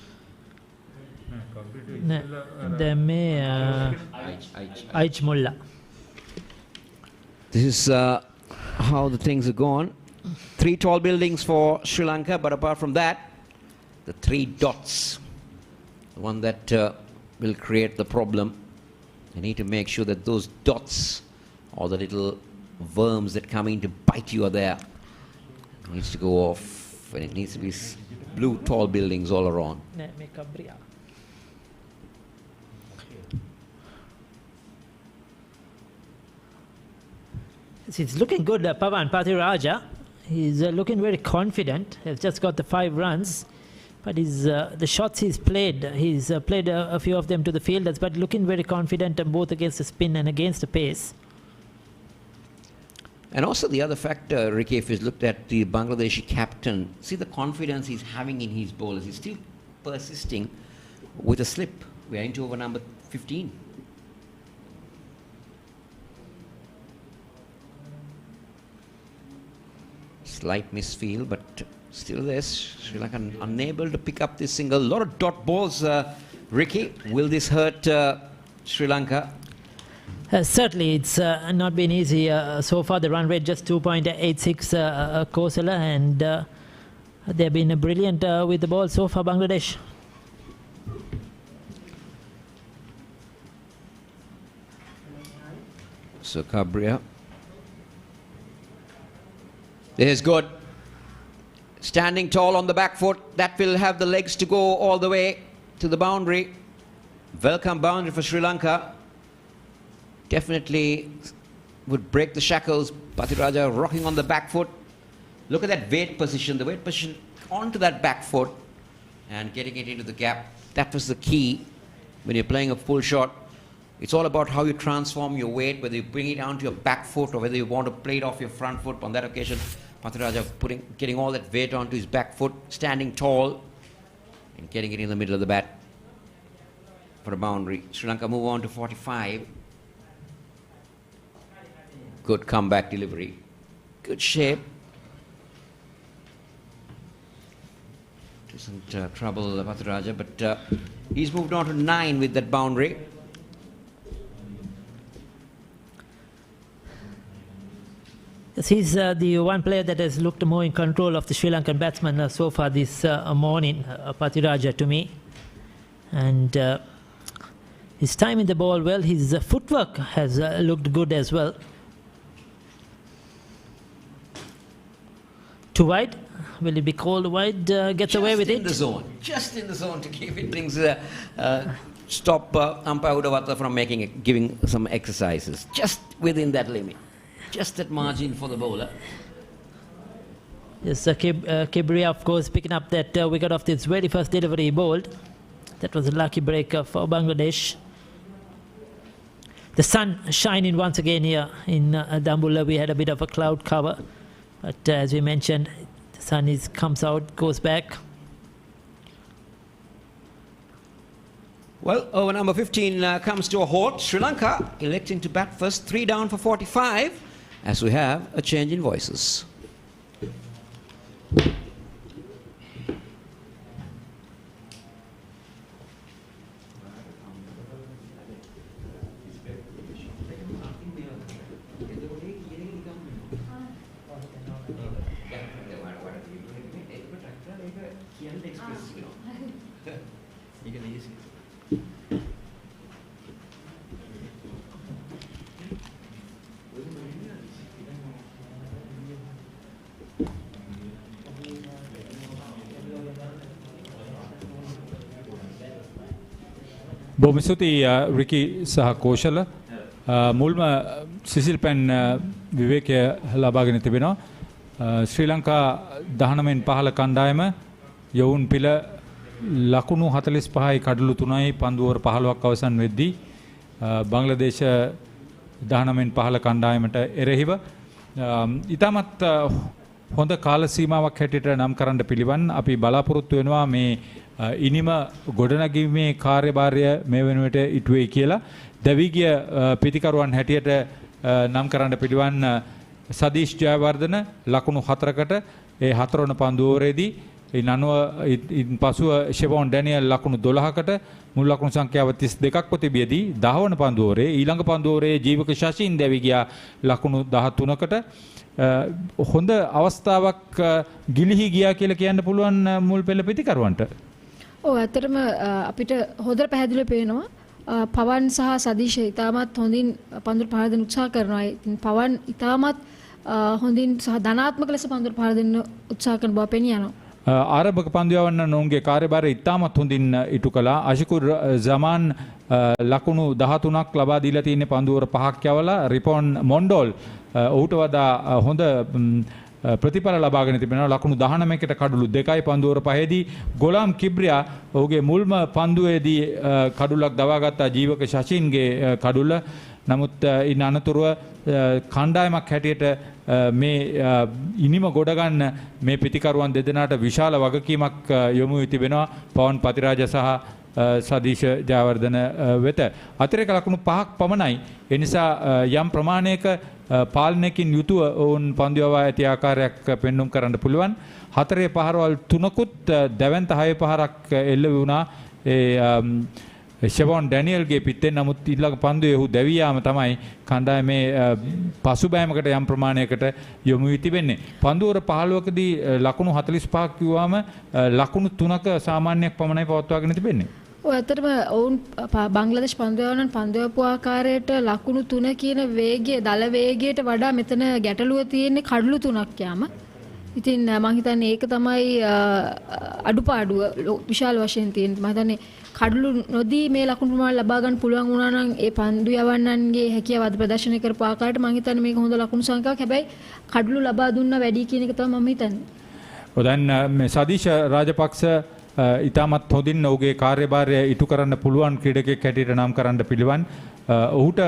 Aich Mulla. This is how the things are gone. 3 tall buildings for Sri Lanka, but apart from that, the 3 dots. The one that will create the problem. You need to make sure that those dots, or the little worms that come in to bite you, are there. It needs to go off, and it needs to be blue tall buildings all around. It's looking good, Pavan Pathiraja. He's looking very confident. He's just got the 5 runs. But the shots he's played a few of them to the fielders, but looking very confident both against the spin and against the pace. And also the other factor, Ricky, if you looked at the Bangladeshi captain, see the confidence he's having in his bowlers. He's still persisting with a slip. We are into over number 15. Slight misfield, but still there's Sri Lanka unable to pick up this single. A lot of dot balls, Ricky. Will this hurt Sri Lanka? Certainly, it's not been easy so far. The run rate just 2.86 Kosala, and they've been brilliant with the ball so far, Bangladesh. So Cabria. This is good. Standing tall on the back foot. That will have the legs to go all the way to the boundary. Welcome boundary for Sri Lanka. Definitely would break the shackles. Pathiraja rocking on the back foot. Look at that weight position. The weight position onto that back foot and getting it into the gap. That was the key when you're playing a full shot. It's all about how you transform your weight, whether you bring it down to your back foot or whether you want to play it off your front foot. On that occasion, Pathiraja getting all that weight onto his back foot, standing tall and getting it in the middle of the bat for a boundary. Sri Lanka move on to 45. Good comeback delivery. Good shape. Isn't trouble Pathiraja, but he's moved on to 9 with that boundary. Yes, he's the one player that has looked more in control of the Sri Lankan batsman so far this morning, Pathiraja, to me. And his time in the ball well, his footwork has looked good as well. Too wide. Will it be called wide? Gets away with it. Just in the zone. Just in the zone to keep it things stop umpire Udawata from giving some exercises. Just within that limit. Just that margin for the bowler. Yes, Kibria, of course, picking up that wicket of this very first delivery he bowled. That was a lucky break for Bangladesh. The sun shining once again here in Dambulla. We had a bit of a cloud cover, but as we mentioned, the sun comes out, goes back. Well, over number 15 comes to a halt. Sri Lanka electing to bat first, 3 down for 45, as we have a change in voices. බොහොම ස්තුතියි රිකි සහ කෝෂල මුල්ම සිසිල් පැන් විවේකය ලබාගෙන තිබෙනවා ශ්‍රී ලංකා 19න් 15 කණ්ඩායම යවුන් පිළ ලකුණු 45යි කඩලු 3යි පන්දු ඕවර් 15ක් අවසන් වෙද්දී බංග්ලාදේශ 19න් 15 කණ්ඩායමට එරෙහිව ඉතාමත් හොඳ කාල සීමාවක් හැටියට නම් කරන්න පිළිවන් අපි බලාපොරොත්තු වෙනවා මේ ඉනිම ගොඩනැගීමේ කාර්යභාරය මේ වෙනුවට ඉටු වෙයි කියලා දවිගිය පිටිකරුවන් හැටියට නම් කරන්න පිළිවන් සදීෂ් ජයවර්ධන ලකුණු 4කට ඒ 4 වන පන්දු ඕවරේදී ඉන් පසුව ෂෙවොන් ඩැනියල් ලකුණු 12කට මුල් ලකුණු සංඛ්‍යාව 32ක්ව තිබියදී 10 වන පන්දු ඕවරේ ඊළඟ පන්දු ඕවරේ ජීවක ශෂින් දැවිගියා ලකුණු 13කට හොඳ අවස්ථාවක් ගිලිහි ගියා කියලා කියන්න පුළුවන් මුල් පෙළ පිටිකරුවන්ට. ඔව් ඇත්තටම අපිට හොඳට පැහැදිලිව පේනවා පවන් සහ සදීෂ් ඉතාමත් හොඳින් පන්දුර පහර දෙන්න උත්සාහ කරනවා. ඉතින් පවන් ඉතාමත් හොඳින් සහ ධනාත්මක ලෙස පන්දුර පහර දෙන්න උත්සාහ කරන බව පෙනී යනවා. ආරම්භක පන්දු යවන්න ඔවුන්ගේ කාර්යභාරය ඉතාමත් හොඳින් ඉටු කළා. අෂිකුර් ජමාන් ලකුණු 13ක් ලබා දීලා තියෙන පන්දු ඕවර 5ක් යවලා රිපොන් මොන්ඩෝල් ඔහුට වඩා හොඳ ප්‍රතිඵල ලබාගෙන තිබෙනවා ලකුණු 19කට කඩලු 2යි පන්දු ඕවර 5ේදී ගොලාම් කිබ්‍රියා ඔහුගේ මුල්ම පන්දුවේදී කඩුලක් දවාගත්තා ජීවක ශෂින්ගේ කඩුල. නමුත් ඉන් අනතුරුව කණ්ඩායමක් හැටියට මේ ඉනිම ගොඩ ගන්න මේ පිටිකරුවන් දෙදෙනාට විශාල වගකීමක් යොමු වී තිබෙනවා පවන් පතිරාජ සහ සදීෂ ජයවර්ධන වෙත. අතිරේක ලකුණු 5ක් පමණයි. ඒ නිසා යම් ප්‍රමාණයක පාලනයකින් යුතුව ඔවුන් පන්දු යවා ඇති ආකාරයක් පෙන්눔 කරන්න පුළුවන්. 4 පහරවල් 3කුත් දැවැන්ත 6 පහරක් එල්ල වුණා. ඒ ෂෙවොන් ඩැනියල්ගේ පිටෙන් නමුත් ඊළඟ පන්දුවේ ඔහු දැවියාම තමයි කණ්ඩායමේ පසුබෑමකට යම් ප්‍රමාණයකට යොමු වී තිබෙන්නේ. පන්දු ඕවර 15කදී ලකුණු 45ක් කිව්වම ලකුණු 3ක සාමාන්‍යයක් පමණයි පවත්වාගෙන තිබෙන්නේ. ඔව් ඇත්තටම ඔවුන් බංග්ලාදේශ පන්දු යවන පන්දු යවපු ආකාරයට ලකුණු 3 කියන වේගය දල වේගයට වඩා මෙතන ගැටලුව තියෙන්නේ කඩලු 3ක් යාම. ඉතින් මම හිතන්නේ ඒක තමයි අඩුපාඩුව විශාල වශයෙන් තියෙන. මම හිතන්නේ කඩලු නොදී මේ ලකුණු ප්‍රමාණය ලබා ගන්න පුළුවන් වුණා නම් ඒ පන්දු යවන්නන්ගේ හැකියාව අද ප්‍රදර්ශනය කරපු ආකාරයට මම හිතන්නේ මේක හොඳ ලකුණු සංඛ්‍යාවක්. හැබැයි කඩලු ලබා දුන්න වැඩි කියන එක තමයි මම හිතන්නේ. දැන් මේ සදීෂ් රාජපක්ෂ ඉතාමත් හොඳින් ඔහුගේ කාර්යභාරය ඉටු කරන්න පුළුවන් ක්‍රීඩකයෙක් හැටියට නම් කරන්න පිළිවන්. ඔහුට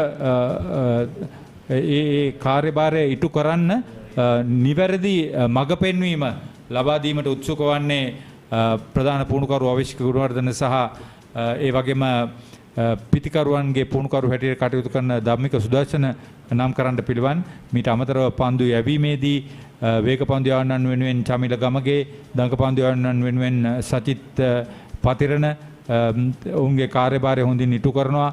ඒ කාර්යභාරය ඉටු කරන්න නිවැරදි මඟ පෙන්වීම ලබා දීමට උත්සුක වන්නේ ප්‍රධාන පුහුණුකරු අවිෂ්ක ගුණවර්ධන සහ ඒ වගේම පිටිකරුවන්ගේ පුහුණුකරු හැටියට කටයුතු කරන ධම්මික සුදර්ශන නම් කරන්න පිළිවන්. මීට අමතරව පන්දු යැවීමේදී වේග පන්දු යවන්නන් වෙනුවෙන් චමිල ගමගේ දඟ පන්දු යවන්නන් වෙනුවෙන් සචිත් පතිරණ ඔවුන්ගේ කාර්යභාරය හොඳින් ඉටු කරනවා.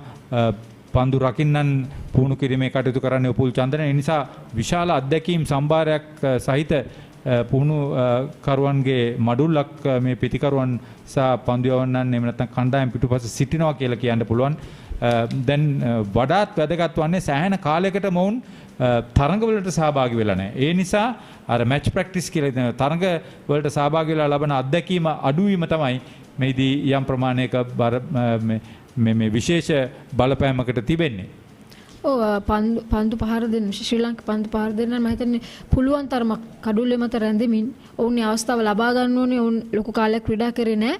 පන්දු රකින්නන් පුහුණු කිරීමේ කටයුතු කරන්නේ උපුල් චන්දන. ඒ නිසා විශාල අත්දැකීම් සම්භාරයක් සහිත පුහුණු කරුවන්ගේ මඩුල්ලක් මේ පිටිකරුවන් සහ පන්දු යවන්නන් එහෙම නැත්නම් කණ්ඩායම් පිටුපස සිටිනවා කියලා කියන්න පුළුවන්. දැන් වඩාත් වැදගත් වන්නේ සෑහෙන කාලයකට මොවුන් තරඟ වලට සහභාගී වෙලා නැහැ. ඒ නිසා අර මැච් ප්‍රැක්ටිස් කියලා කියන තරඟ වලට සහභාගී වෙලා ලබන අත්දැකීම අඩු වීම තමයි මේදී යම් ප්‍රමාණයක මේ විශේෂ බලපෑමකට තිබෙන්නේ. ඔව් පන්දු පහර දෙන්න ශ්‍රී ලංකා පන්දු පහර දෙන්න මම හිතන්නේ පුළුවන් තරමක් කඩුල්ලේ මත රැඳෙමින් ඔවුන්ගේ අවස්ථාව ලබා ගන්න ඕනේ. ඔවුන් ලොකු කාලයක් ක්‍රීඩා කරේ නැහැ.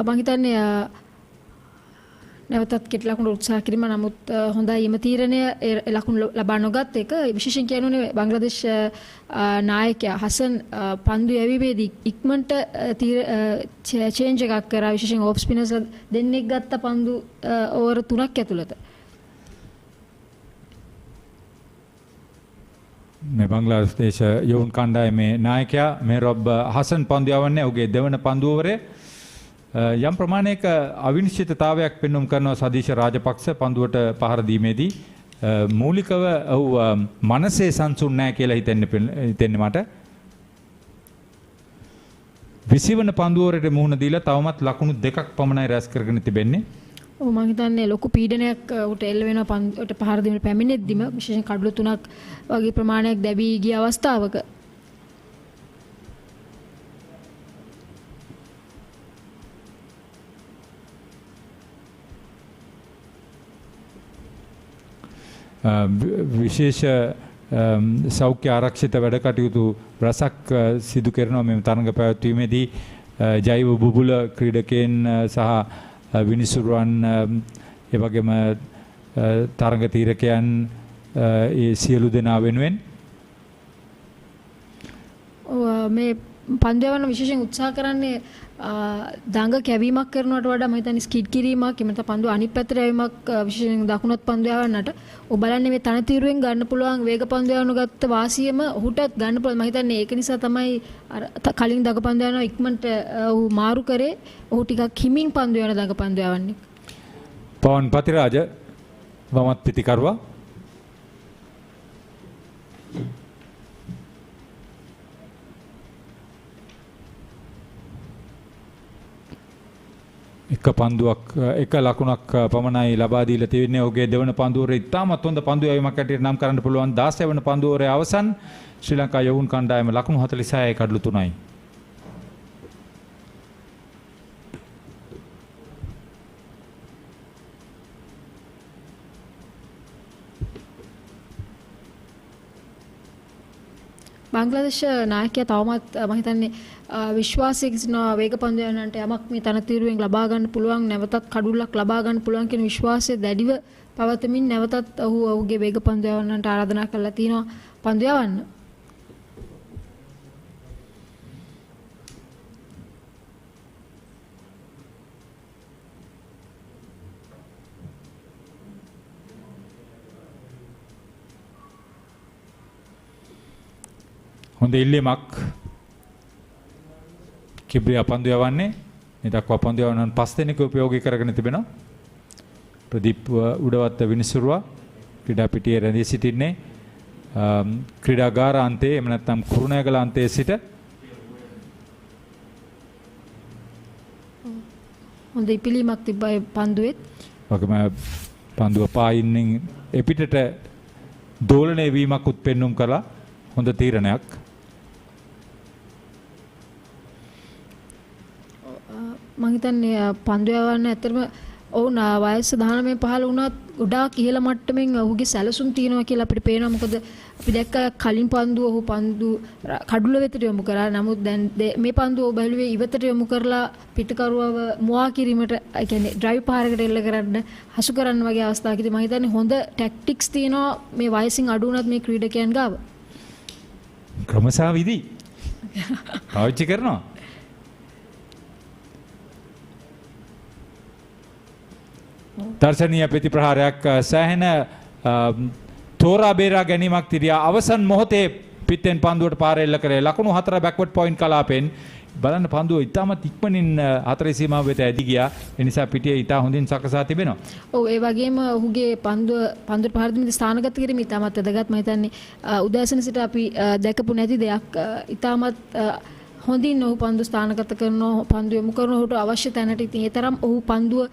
මම හිතන්නේ නැවතත් කෙටි ලකුණු උත්සාහ කිරීම නමුත් හොඳයි එම තීරණය ලකුණු ලබා නොගත් එක විශේෂයෙන් කියනෝනේ බංග්ලාදේශ නායකයා හසන් පන්දු යැවීමේදී ඉක්මනට චේන්ජ් එකක් කරා විශේෂයෙන් ඕෆ් ස්පිනර්ස් දෙන්නෙක් ගත්ත පන්දු ඕවර් 3ක් ඇතුළත මේ බංග්ලාදේශ යොවුන් කණ්ඩායමේ නායකයා මේ රොබ් හසන් පන්දු යවන්නේ ඔහුගේ දෙවන පන්දු ඕවරේ යම් ප්‍රමාණයක අවිනිශ්චිතතාවයක් පෙන්වුම් කරනවා සදීශ රාජපක්ෂ පන්දුවට පහර දීමේදී මූලිකව ඔහු මනසේ සංසුන් නැහැ කියලා හිතෙන්නේ මට 20 වන පන්දුවරට මුහුණ දීලා තවමත් ලකුණු 2ක් පමණයි රැස් කරගෙන තිබෙන්නේ. ඔව් මම හිතන්නේ ලොකු පීඩනයක් උට එල්ල වෙනවා පන්දුවට පහර දීමේ පැමිණෙද්දිම විශේෂයෙන් කඩළු 3ක් වගේ ප්‍රමාණයක් දැවී ගිය අවස්ථාවක විශේෂ සෞඛ්‍ය ආරක්ෂිත වැඩ කටයුතු රසක් සිදු කරනවා මේ තරඟ පැවැත්වීමේදී ජෛව බුබුල ක්‍රීඩකයන් සහ විනිසුරුවන් ඒ වගේම තරඟ තීරකයන් ඒ සියලු දෙනා වෙනුවෙන් මේ පන්දු යවන්න විශේෂයෙන් උත්සාහ කරන්නේ දඟ කැවීමක් කරනවට වඩා මම හිතන්නේ ස්කිඩ් කිරීමක් එහෙම නැත්නම් පන්දු අනිත් පැත්තට යවීමක් විශේෂයෙන් දකුණත් පන්දු යවන්නට ඔබ බලන්නේ මේ තනතිරුවෙන් ගන්න පුළුවන් වේග පන්දු යවනු ගත්ත වාසියම ඔහුටත් ගන්න පුළුවන් මම හිතන්නේ ඒක නිසා තමයි කලින් දඟ පන්දු යනවා ඉක්මනට ඔහු මාරු කරේ ඔහු ටිකක් හිමින් පන්දු යන දඟ පන්දු යවන්නේ පවන් පතිරාජ වමත් පිටිකරුවා එක පන්දුවක් එක ලකුණක් පමණයි ලබා දීලා තියෙන්නේ. ඔහුගේ දෙවන පන්දුවරේ ඉතාමත් හොඳ පන්දු යැවීමක් ඇටියට නම් කරන්න පුළුවන්. 16 වන පන්දුවරේ අවසන් ශ්‍රී ලංකා යොවුන් කණ්ඩායම ලකුණු 46යි කඩලු 3යි. බංග්ලාදේශ නායකයා තවමත් මම හිතන්නේ විශ්වාසයක සිටිනවා වේග පන්දු යනන්ට යමක් මේ තනතිරුවෙන් ලබා ගන්න පුළුවන් නැවතත් කඩුල්ලක් ලබා ගන්න පුළුවන් කියන විශ්වාසය දැඩිව පවතමින් නැවතත් ඔහුගේ වේග පන්දු යවන්නට ආරාධනා කරලා තිනවා පන්දු යවන්න. හොඳ ඉල්ලීමක් කිබ්‍රියා පන්දු යවන්නේ මේ දක්වා පන්දු යවන 5 දෙනෙක් උපයෝගී කරගෙන තිබෙනවා. ප්‍රදීප් උඩවත්ත විනිසුරුවා ක්‍රීඩා පිටියේ රැඳී සිටින්නේ ක්‍රීඩාගාර අන්තයේ එහෙම නැත්නම් කුරුණෑගල අන්තයේ සිට හොඳ ඉපිලීමක් තිබ්බා පන්දුවෙත්. වගේම පන්දුව පායින්ෙන් එපිටට දෝලණය වීමක් උත්පෙන්නුම් කළා. හොඳ තීරණයක්. මම හිතන්නේ පන්දු යවන්න ඇත්තටම ඔවුන් වයස 19 15 වුණත් ගොඩාක් ඉහළ මට්ටමින් ඔහුගේ සැලසුම් තියෙනවා කියලා අපිට පේනවා. මොකද අපි දැක්ක කලින් පන්දුව ඔහු පන්දු කඩුල වෙතට යොමු කරා. නමුත් දැන් මේ පන්දුව ඔබ බැලුවේ ඉවතට යොමු කරලා පිටකරුවව මුවා කිරීමට ඒ කියන්නේ ඩ්‍රයිව් පාරකට එල්ල කරන්න හසු කරන්න වගේ අවස්ථාවකදී මම හිතන්නේ හොඳ ටැක්ටික්ස් තියෙනවා මේ වයසින් අඩු වුණත් මේ ක්‍රීඩකයන් ගාව. ක්‍රමසා විදි පාවිච්චි කරනවා. දර්ශනීය ප්‍රතිප්‍රහාරයක් සෑහෙන තෝරා බේරා ගැනීමක් තිරියා අවසන් මොහොතේ පිටෙන් පන්දුවට පාර එල්ල කරේ ලකුණු 4 බැක්වර්ඩ් පොයින්ට් කලාපෙන් බලන්න පන්දුව ඉතාමත් ඉක්මනින් 4 සීමාව වෙත ඇදී ගියා. ඒ නිසා පිටිය ඉතා හොඳින් සකසා තිබෙනවා. ඔව් ඒ වගේම ඔහුගේ පන්දුවට පාර දීමේදී ස්ථානගත කිරීම ඉතාමත් වැදගත්. මම හිතන්නේ උදෑසන සිට අපි දැකපු නැති දෙයක්. ඉතාමත් හොඳින් ඔහු පන්දු ස්ථානගත කරනවා පන්දු යොමු කරන ඔහුට අවශ්‍ය තැනට. ඉතින් ඒ තරම් ඔහු පන්දුව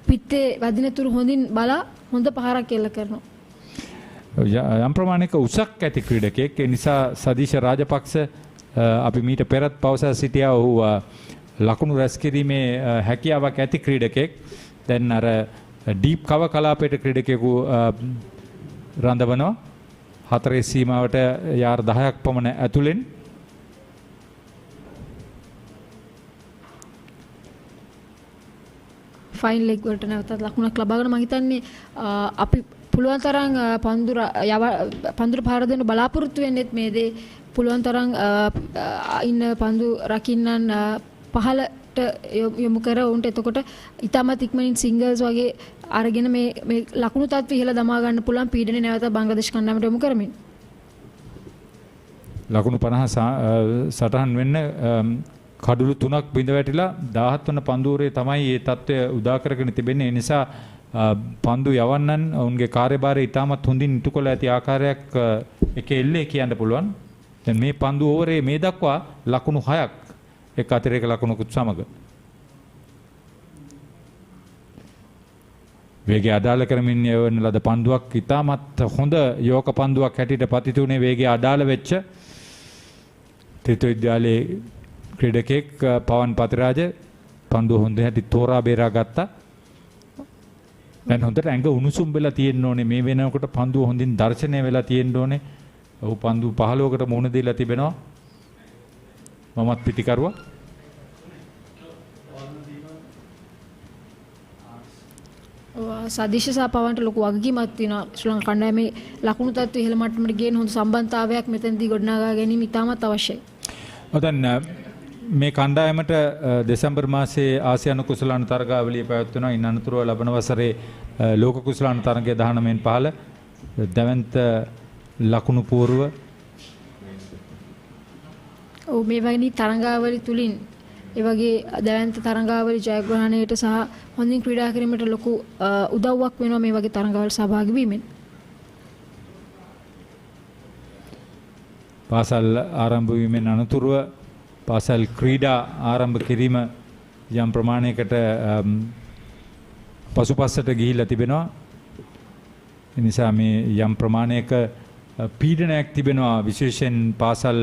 පිටේ වදිනතුරු හොඳින් බලා හොඳ පහරක් එල්ල කරනවා. යම් ප්‍රමාණයක උසක් ඇති ක්‍රීඩකයෙක්. ඒ නිසා සදීශ රාජපක්ෂ අපි මීට පෙරත් පවසා සිටියා ඔහු ලකුණු රැස් කිරීමේ හැකියාවක් ඇති ක්‍රීඩකෙක්. දැන් අර ඩීප් කව කලාපයට ක්‍රීඩකයෙකු රඳවනවා. 4 සීමාවට යාර් 10ක් පමණ ඇතුළෙන්. ෆයින් ලෙග් වලට නැවතත් ලකුණක් ලබාගෙන මම හිතන්නේ අපි පුළුවන් තරම් පන්දුර පාර දෙන්න බලාපොරොත්තු වෙන්නෙත් මේ දේ පුළුවන් තරම් ඉන්න පන්දු රකින්නන් පහලට යොමු කර උන්ට එතකොට ඉතාමත් ඉක්මනින් සිංගල්ස් වගේ අරගෙන මේ ලකුණු තත්ත්වය ඉහළ දමා ගන්න පුළුවන් පීඩනේ නැවත බංග්ලාදේශ කණ්ඩායමට යොමු කරමින් ලකුණු 50 සටහන් වෙන්න කඩුළු 3ක් බිඳ වැටිලා 17 වන පන්දුරේ තමයි මේ තත්ත්වය උදා කරගෙන තිබෙන්නේ. ඒ නිසා පන්දු යවන්නන් ඔවුන්ගේ කාර්යභාරය ඉතාමත් හොඳින් ඉටු කළ ඇති ආකාරයක් එකේ එල්ලේ කියන්න පුළුවන්. දැන් මේ පන්දු ඕවරේ මේ දක්වා ලකුණු 6ක් එක් අතිරේක ලකුණුකුත් සමග වේගය අඩාල කරමින් යවන ලද පන්දුවක් ඉතාමත් හොඳ යෝක පන්දුවක් හැටියට පතිත වුණේ වේගය අඩාල වෙච්ච ත්‍රිත්ව විද්‍යාලයේ ක්‍රීඩකෙක් පවන් පතිරාජ පන්දුව හොඳ හැටි තෝරා බේරා ගත්තා. දැන් හොඳට ඇඟ උණුසුම් වෙලා තියෙන්න ඕනේ. මේ වෙනකොට පන්දුව හොඳින් දර්ශනය වෙලා තියෙන්න ඕනේ. ඔහු පන්දුව 15කට මුහුණ දීලා තිබෙනවා. මමත් පිටිකරුවා. සදීශ සහ පවන්ට ලොකු වගකීමක් තියෙනවා. ශ්‍රී ලංකා කණ්ඩායමේ ලකුණු තත්ත්වය ඉහළ මට්ටමට ගෙන හොඳ සම්බන්ධතාවයක් මෙතනදී ගොඩනගා ගැනීම ඉතාමත් අවශ්‍යයි. දැන් මේ කණ්ඩායමට දෙසැම්බර් මාසයේ ආසියානු කුසලාන තරගාවලිය පැවැත්වෙනවා. ඉන් අනතුරුව ලබන වසරේ ලෝක කුසලාන තරගයේ 19න් 15 දැවැන්ත ලකුණු පූර්ව මේ වගේ තරගාවලි තුලින් ඒ වගේ දැවැන්ත තරගාවලි ජයග්‍රහණයට සහ හොඳින් ක්‍රීඩා කිරීමට ලොකු උදව්වක් වෙනවා මේ වගේ තරගාවලි සහභාගී වීමෙන්. පාසල් ආරම්භ වීමෙන් අනතුරුව පාසල් ක්‍රීඩා ආරම්භ කිරීම යම් ප්‍රමාණයකට පසුපසට ගිහිල්ලා තිබෙනවා. ඒ නිසා මේ යම් ප්‍රමාණයක පීඩනයක් තිබෙනවා විශේෂයෙන් පාසල්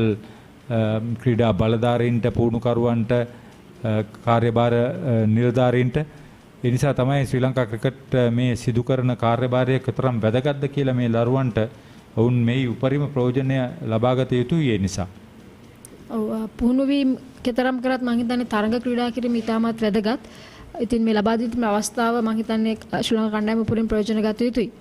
ක්‍රීඩා බලධාරීන්ට පුහුණුකරුවන්ට කාර්යභාර නිලධාරීන්ට. ඒ නිසා තමයි ශ්‍රී ලංකා ක්‍රිකට් මේ සිදු කරන කාර්යභාරය කොතරම් වැදගත්ද කියලා මේ දරුවන්ට ඔවුන් මේ උපරිම ප්‍රයෝජනය ලබාගත යුතුයි. ඒ නිසා පුහුණු වීම කතරම් කරත් මම හිතන්නේ තරඟ ක්‍රීඩා කිරීම ඉතාමත් වැදගත්. ඉතින් මේ ලබා දී තිබෙන අවස්ථාව මම හිතන්නේ ශ්‍රී ලංකා කණ්ඩායම උපරිම ප්‍රයෝජන ගත යුතුයි.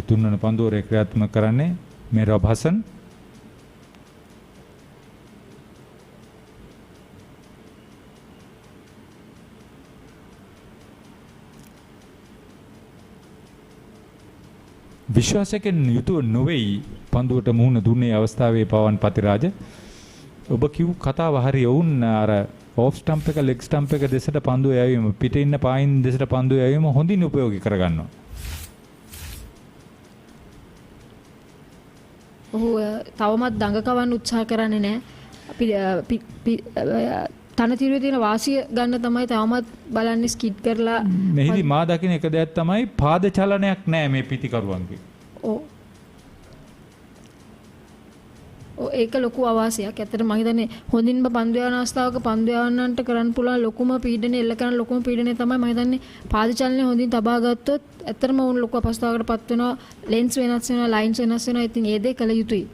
තුන්වන පන්දුවරේ ක්‍රියාත්මක කරන්නේ මෙරබ් හසන්. විශ්වාසයෙන් යුතුව නොවේයි පන්දුවට මුහුණ දුන්නේ අවස්ථාවේ පවන් පතිරාජ. ඔබ කිව් කතාව හරි. ඔවුන් අර ඔෆ් ස්ටම්ප් එක ලෙග් ස්ටම්ප් එක දෙසට පන්දුව යැවීම පිටේ ඉන්න පායින් දෙසට පන්දුව යැවීම හොඳින් උපයෝගී කරගන්නවා. ඔහු තවමත් දඟකවන්න උත්සාහ කරන්නේ නැහැ. අපි තනතිරුවේ තියෙන වාසිය ගන්න තමයි තවමත් බලන්නේ ස්කිඩ් කරලා. මෙහිදී මා දකින එක දෙයක් තමයි පාද චලනයක් නැහැ මේ පිටිකරුවන්ගේ. ඒක ලොකු අවාසියක්. ඇත්තට මම හිතන්නේ හොඳින්ම පන්දු යවන අවස්ථාවක පන්දු යවන්නන්ට කරන්න පුළුවන් ලොකුම පීඩනය එල්ල කරන ලොකුම පීඩනය තමයි මම හිතන්නේ පාද චලනය හොඳින් තබා ගත්තොත් ඇත්තටම උන් ලොකු අපස්ථාවකටපත් වෙනවා. ලෙන්ස් වෙනස් වෙනවා, ලයින්ස් වෙනස් වෙනවා. ඉතින් ඒ දේ කළ යුතුයි.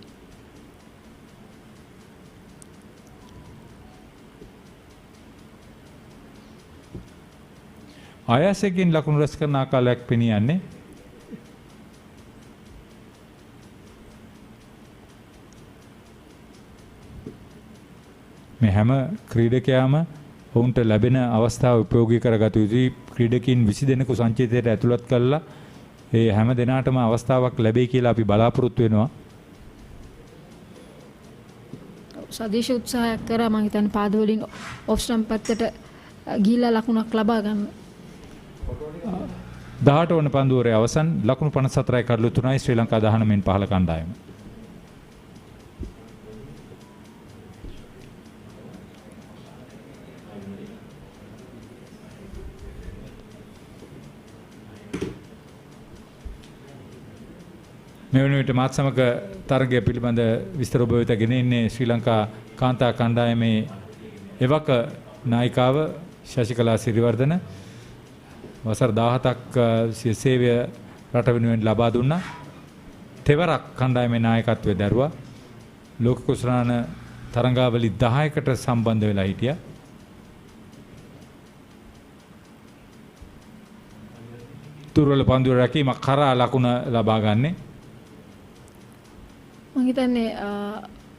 ආයාසයෙන් ලකුණු රැස් කරන ආකාරයක් පෙනී යන්නේ. මේ හැම ක්‍රීඩකයාම ඔවුන්ට ලැබෙන අවස්ථාව උපයෝගී කරගත යුතුයි. ක්‍රීඩකයන් 20 දෙනෙකු සංචිතයට ඇතුළත් කරලා ඒ හැම දෙනාටම අවස්ථාවක් ලැබෙයි කියලා අපි බලාපොරොත්තු වෙනවා. සදේශ උත්සාහයක් කරා මම හිතන්නේ පාද වලින් ඔෆ් ස්ටම්ප් පැත්තට ගිහිලා ලකුණක් ලබා ගන්න. 18 වන පන්දුවරේ අවසන් ලකුණු 54යි කඩලු 3යි ශ්‍රී ලංකා 19න් 15 කණ්ඩායම. මේ වන විට මාත් සමග තරගය පිළිබඳ විස්තර ඔබ වෙත ගෙන ඉන්නේ ශ්‍රී ලංකා කාන්තා කණ්ඩායමේ එවක නායිකාව ශශිකලා සිරිවර්ධන. වසර 17ක් සිය සේවය රට වෙනුවෙන් ලබා දුන්නා. තෙවරක් කණ්ඩායමේ නායකත්වයේ දරුවා. ලෝක කුසලාන තරඟාවලි 10කට සම්බන්ධ වෙලා හිටියා. තුරුවල පන්දුව රැකීමක් කරා ලකුණ ලබා ගන්නේ. මම හිතන්නේ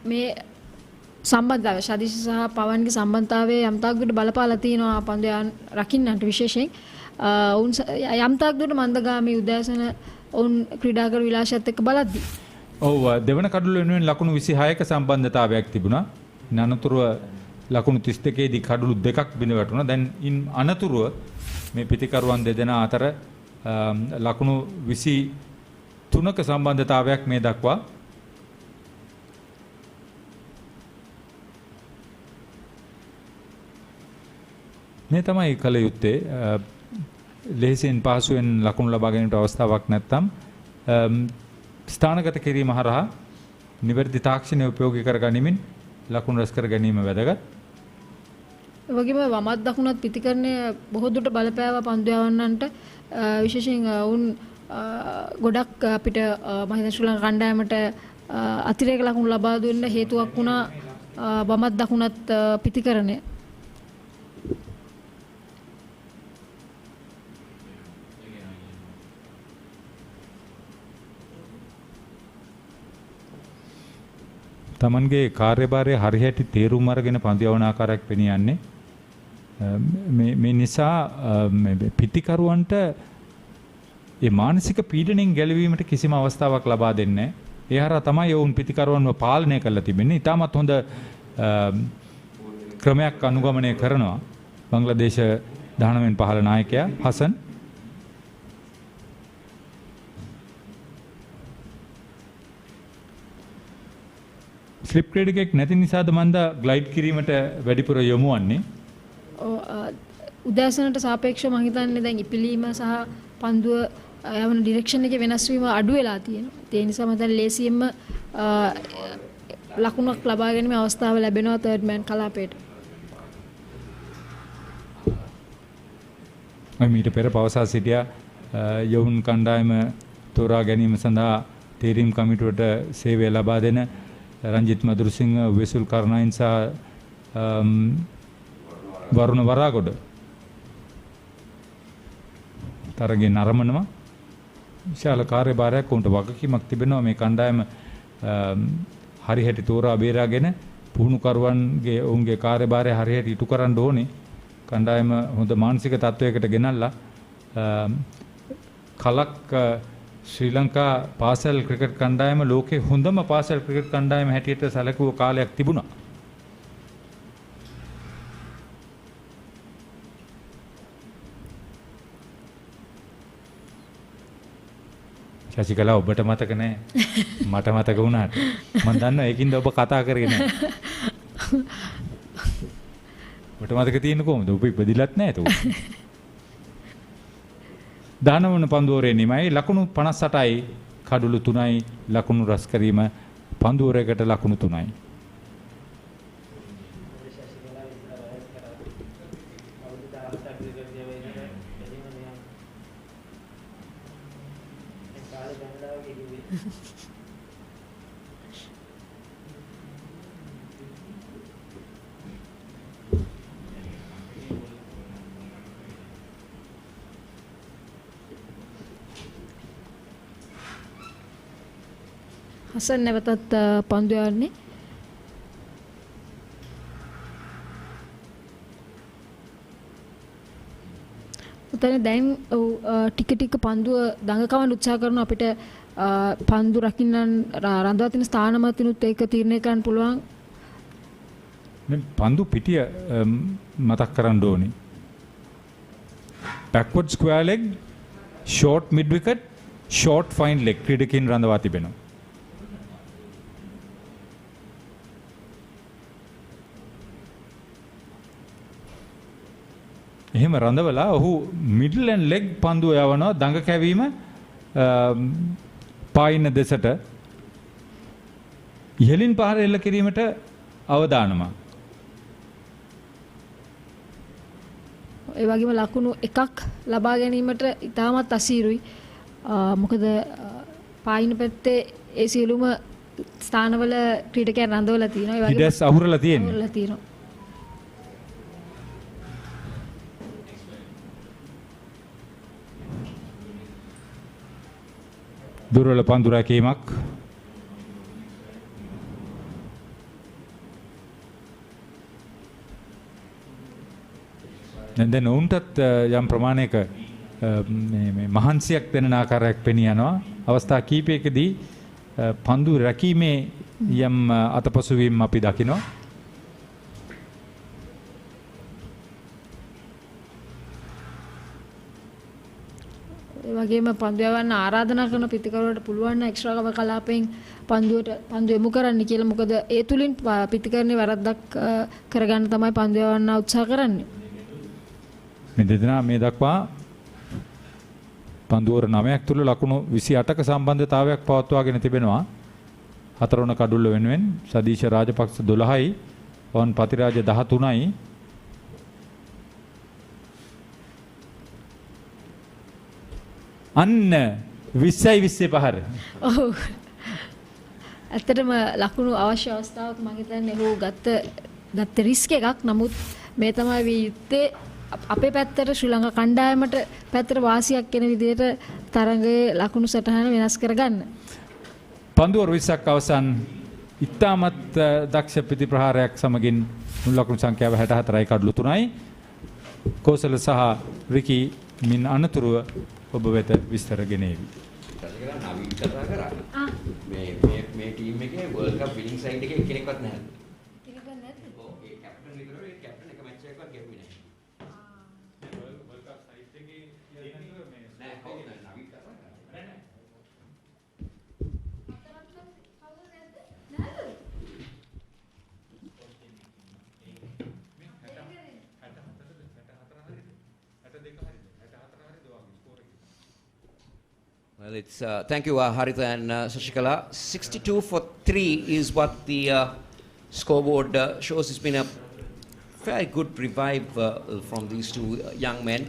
මේ සම්බන්ධතාවය ශදිශ සහ පවන්ගේ සම්බන්ධතාවයේ යම්තාක් දුරට බලපාලා තියෙනවා පන්දුව රකින්නට විශේෂයෙන් උන් යම්තාක් දුරට මන්දගාමී උදෑසන උන් ක්‍රීඩා කර විලාසයත් එක්ක බලද්දී ඔව් දෙවන කඩුල වෙනුවෙන් ලකුණු 26ක සම්බන්ධතාවයක් තිබුණා. අනතුරුව ලකුණු 32 දී කඩුළු දෙකක් බිඳ වැටුණා. දැන් ඉන් අනතුරුව මේ පිටිකරුවන් දෙදෙනා අතර ලකුණු 23ක සම්බන්ධතාවයක් මේ දක්වා මේ තමයි කල යුත්තේ. ලෙහෙසින් පහසුවෙන් ලකුණු ලබා ගැනීමට අවස්ථාවක් නැත්නම් ස්ථානගත කිරීම හරහා නිවැරදි තාක්ෂණය උපයෝගී කර ගනිමින් ලකුණු රැස් කර ගැනීම වැදගත්. ඒ වගේම වමත් දකුණත් පිටිකරණය බොහෝ දුරට බලපෑවා පන්දු යවන්නන්ට විශේෂයෙන් උන් ගොඩක් අපිට මම හිතන්නේ ශ්‍රී ලංකා කණ්ඩායමට අතිරේක ලකුණු ලබා දෙන්න හේතුවක් වුණා වමත් දකුණත් පිටිකරණය. තමන්ගේ කාර්යභාරය හරියට තේරුම් අරගෙන පන්දු යවන ආකාරයක් පෙනී යන්නේ. මේ නිසා පිටිකරුවන්ට ඒ මානසික පීඩණයෙන් ගැලවීමට කිසිම අවස්ථාවක් ලබා දෙන්නේ නැහැ. ඒ හරහා තමයි ඔවුන් පිටිකරුවන්ව පාලනය කරලා තිබෙන්නේ. ඉතාමත් හොඳ ක්‍රමයක් අනුගමනය කරනවා බංග්ලාදේශ 19 පහළ නායකයා හසන්. ස්ලිප් ක්‍රීඩකෙක් නැති නිසාද මන්ද ග්ලයිඩ් කිරීමට වැඩිපුර යොමු වන්නේ? උදෑසනට සාපේක්ෂව මම හිතන්නේ දැන් ඉපිලීම සහ පන්දුව යවන ඩිරෙක්ෂන් එකේ වෙනස් වීම අඩු වෙලා තියෙනවා. ඒ නිසා මම දැන් ලේසියෙන්ම ලකුණක් ලබා ගැනීමේ අවස්ථාව ලැබෙනවා තර්ඩ් මෑන් කලාපයට. මීට පෙර පවසා සිටියා යවුන් කණ්ඩායම තෝරා ගැනීම සඳහා තීරීම් කමිටුවට සේවය ලබා දෙන රංජිත් මදුරුසිංහ, වෙසුල් කරුණායින් සහ වරුණ වරාගොඩ තරගේ නරඹනවා. විශාල කාර්යභාරයක් උන්ට වගකීමක් තිබෙනවා. මේ කණ්ඩායම හරියට තෝරා බේරාගෙන පුහුණුකරුවන්ගේ ඔවුන්ගේ කාර්යභාරය හරියට ඉටු කරන්න ඕනේ. කණ්ඩායම හොඳ මානසික තත්වයකට ගෙනල්ලා කලක් ශ්‍රී ලංකා පාසල් ක්‍රිකට් කණ්ඩායම ලෝකේ හොඳම පාසල් ක්‍රිකට් කණ්ඩායම හැටියට සැලකුව කාලයක් තිබුණා. ශශිකලා ඔබට මතක නැහැ. මට මතක වුණාට. මම දන්නවා ඒකින්ද ඔබ කතා කරගෙන නැහැ. ඔබට මතක තියෙන්නේ කොහොමද? ඔබ ඉපදිලත් නැහැ ඒක. 19 වන පන්දුවරේ නිමයි ලකුණු 58යි කඩුළු 3යි ලකුණු රැස් කිරීම පන්දුවරයකට ලකුණු 3යි. හසන් නැවතත් පන්දු යවන්නේ. උතන දැන් ටික ටික පන්දුව දඟකවන්න උත්සාහ කරන අපිට පන්දු රකින්න රඳවා තියෙන ස්ථානමතිනුත් ඒක තීරණය කරන්න පුළුවන්. මේ පන්දු පිටිය මතක් කරන්න ඕනේ. backward square leg, short mid wicket, short fine leg ක්‍රීඩකයන් රඳවා තිබෙනවා. එහෙම රඳවලා ඔහු මිඩල් ඇන්ඩ් ලෙග් පන්දුව යවනවා. දඟ කැවීම පායින දෙසට ඉහළින් පහර එල්ල කිරීමට අවදානමක්. ඒ වගේම ලකුණු එකක් ලබා ගැනීමට ඉතාමත් අසීරුයි. මොකද පායින පැත්තේ ඒ සියලුම ස්ථානවල ක්‍රීඩකයන් රඳවලා තියෙනවා. ඒ වගේම ඉඩස් අහුරලා තියෙනවා. දුර්වල පන්දු රැකීමක්. දැන් ඔවුන්ටත් යම් ප්‍රමාණයක මේ මහන්සියක් දෙන ආකාරයක් පෙනී යනවා. අවස්ථා කීපයකදී පන්දු රැකීමේ යම් අතපසුවීම් අපි දකිනවා. ඒ වගේම පන්දු යවන්න ආරාධනා කරන පිටිකරුවට පුළුවන් නම් එක්ස්ට්‍රා කවර් කලාපයෙන් පන්දු යොමු කරන්න කියලා. මොකද ඒ තුලින් පිටිකරනේ වැරද්දක් කරගන්න තමයි පන්දු යවන්න උත්සාහ කරන්නේ. මේ දෙදෙනා මේ දක්වා පන්දුවර 9ක් තුල ලකුණු 28ක සම්බන්ධතාවයක් පවත්වාගෙන තිබෙනවා. හතරවන කඩුල්ල වෙනුවෙන් සදීෂ රාජපක්ෂ 12යි, වන් පතිරාජ 13යි. අන්න 20යි 20 පහර. ඔව්. ඇත්තටම ලකුණු අවශ්‍ය අවස්ථාවක් මම හිතන්නේ ඔහු ගත්ත රිස්ක් එකක්. නමුත් මේ තමයි විය යුත්තේ අපේ පැත්තට ශ්‍රී ලංකා කණ්ඩායමට පැත්තට වාසියක් වෙන විදිහට තරගයේ ලකුණු සටහන වෙනස් කරගන්න. පන්දුවර 20ක් අවසන් ඉතාමත් දක්ෂ ප්‍රතිප්‍රහාරයක් සමගින් මුල් ලකුණු සංඛ්‍යාව 64යි කඩලු 3යි. කෝසල සහ රිකි මින් අනතුරුව ඔබ වෙත විස්තර ගෙනේවි. මේ ටීම් එකේ වර්ල්ඩ් කප් විනිං සයිඩ් එකේ කෙනෙක්වත් නැහැ. කෙනෙක්වත් නැද්ද? ඔව් ඒ කැප්ටන් විතරයි කැප්ටන් එක මැච් එකක්වත් ගෙවුවේ නැහැ. වර්ල්ඩ් කප් සයිඩ් එකේ නෑ කවුද නවීන් කතා කරන්නේ නෑ. Well, it's thank you, Haritha and Sashikala. 62 for 3 is what the scoreboard shows. It's been a very good revive from these two young men.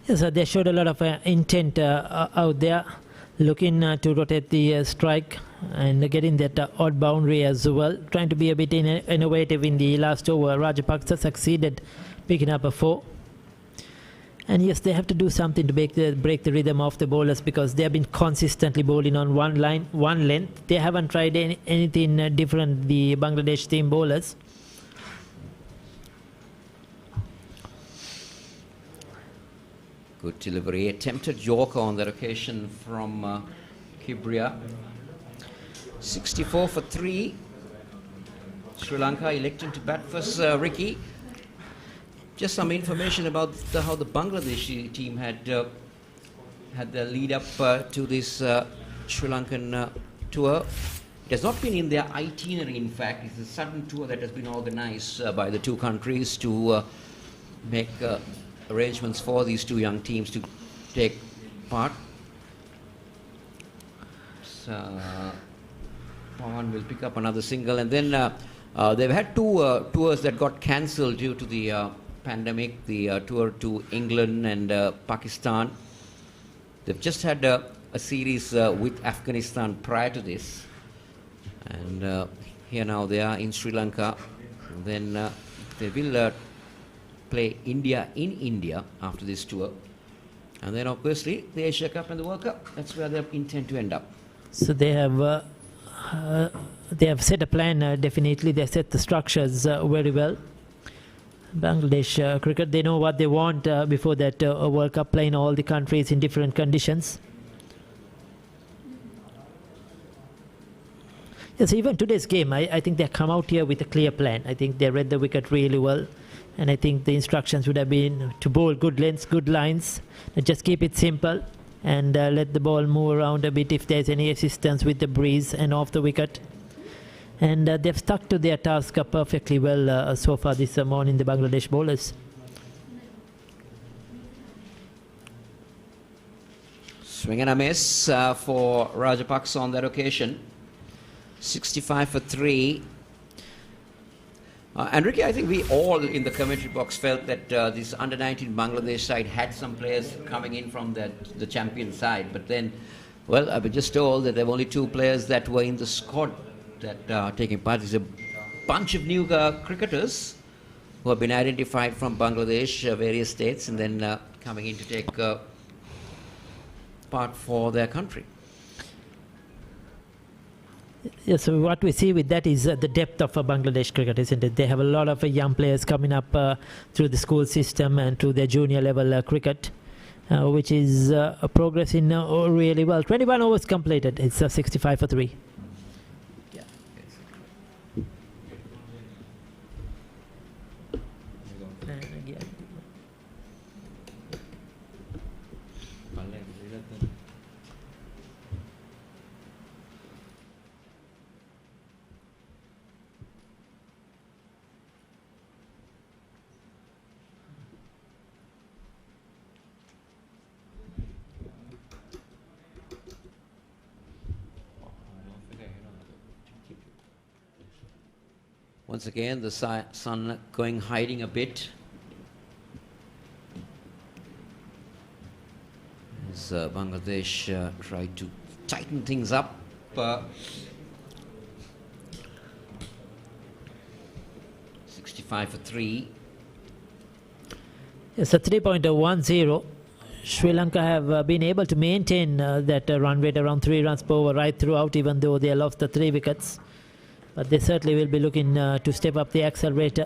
Yes, they showed a lot of intent out there, looking to rotate the strike and getting that odd boundary as well, trying to be a bit innovative in the last over. Rajapaksa succeeded picking up a 4. And yes, they have to do something to break the rhythm of the bowlers, because they have been consistently bowling on one line, one length. They haven't tried anything different, the Bangladesh team bowlers. Good delivery. Attempted Yorker on that occasion from Kibria. 64 for 3. Sri Lanka electing to bat first. Ricky. Just some information about how the Bangladeshi team had the lead up to this Sri Lankan tour. It has not been in their itinerary, in fact. It's a sudden tour that has been organized by the two countries to make arrangements for these two young teams to take part. So, Pawan will pick up another single, and then they've had two tours that got cancelled due to the pandemic, the tour to England and Pakistan. They've just had a series with Afghanistan prior to this, and here now they are in Sri Lanka. And then they will play India in India after this tour, and then obviously the Asia Cup and the World Cup. That's where they intend to end up. So they have set a plan. Definitely, they set the structures very well. Bangladesh cricket, they know what they want before that World Cup, playing all the countries in different conditions. Yes, even today's game, I think they come out here with a clear plan. I think they read the wicket really well, and I think the instructions would have been to bowl good lengths, good lines, just keep it simple and let the ball move around a bit if there's any assistance with the breeze and off the wicket. And they've stuck to their task perfectly well so far this morning, the Bangladesh bowlers. Swing and a miss for Rajapaksa on that occasion. 65 for 3. And Ricky, I think we all in the commentary box felt that this under-19 Bangladesh side had some players coming in from the champion side. But then, well, I've been just told that there were only 2 players that were in the squad that are taking part. There's a bunch of new cricketers who have been identified from Bangladesh, various states, and then coming in to take part for their country. Yeah, so what we see with that is the depth of Bangladesh cricket, isn't it? They have a lot of young players coming up through the school system and through their junior level cricket, which is progressing really well. 21 overs completed. It's 65 for 3. Once again, the sun going hiding a bit. As Bangladesh tried to tighten things up. 65 for 3. It's a 3.10. Sri Lanka have been able to maintain that run rate around 3 runs per over right throughout, even though they lost the 3 wickets. But they certainly will be looking to step up the accelerator.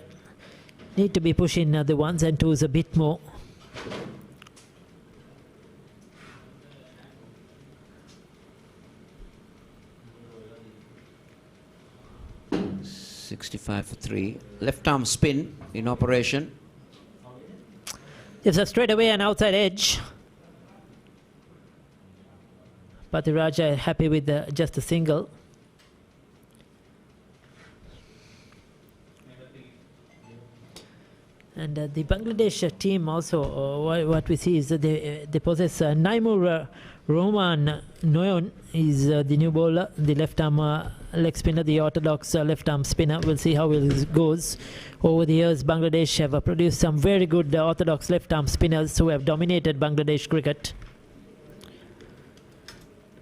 Need to be pushing the 1s and 2s a bit more. .65 for 3. Left arm spin in operation. It's a straight away an outside edge. Pathiraja happy with just a single. And the Bangladesh team also, what we see is that they possess Naimur Roman Noyon is the new bowler, the left arm leg spinner, the orthodox left arm spinner. We'll see how it goes. Over the years, Bangladesh have produced some very good orthodox left arm spinners who have dominated Bangladesh cricket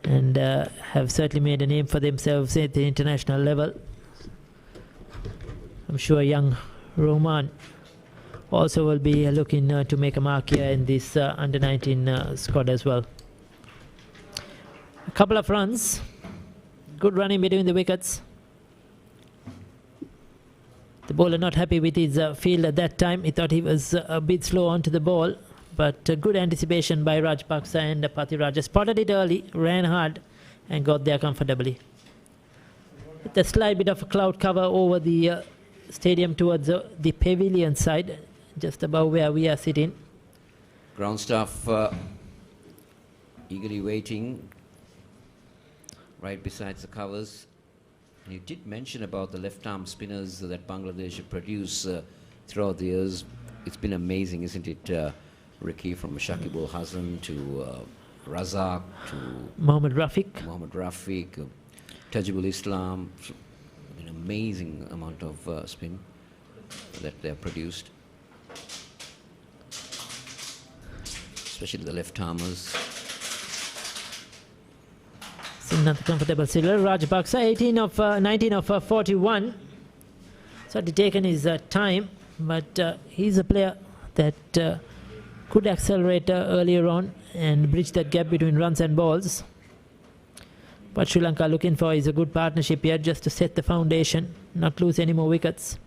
and have certainly made a name for themselves at the international level. I'm sure young Roman also will be looking to make a mark here in this under-19 squad as well. A couple of runs. Good running between the wickets. The bowler not happy with his field at that time. He thought he was a bit slow onto the ball. But good anticipation by Rajapaksa and Pathiraja. Spotted it early, ran hard and got there comfortably. With a slight bit of a cloud cover over the stadium towards the pavilion side, just above where we are sitting. Ground staff eagerly waiting right beside the covers. And you did mention about the left arm spinners that Bangladesh produce throughout the years. It's been amazing, isn't it, Ricky, from Shakibul Hasan to Razak to Mohammad Rafiq, Tajibul Islam. An amazing amount of spin that they have produced, especially the left armers. It's another comfortable single. Rajapaksa 19 of 41. So he's taken his time, but he's a player that could accelerate earlier on and bridge that gap between runs and balls. What Sri Lanka looking for is a good partnership here, just to set the foundation, not lose any more wickets.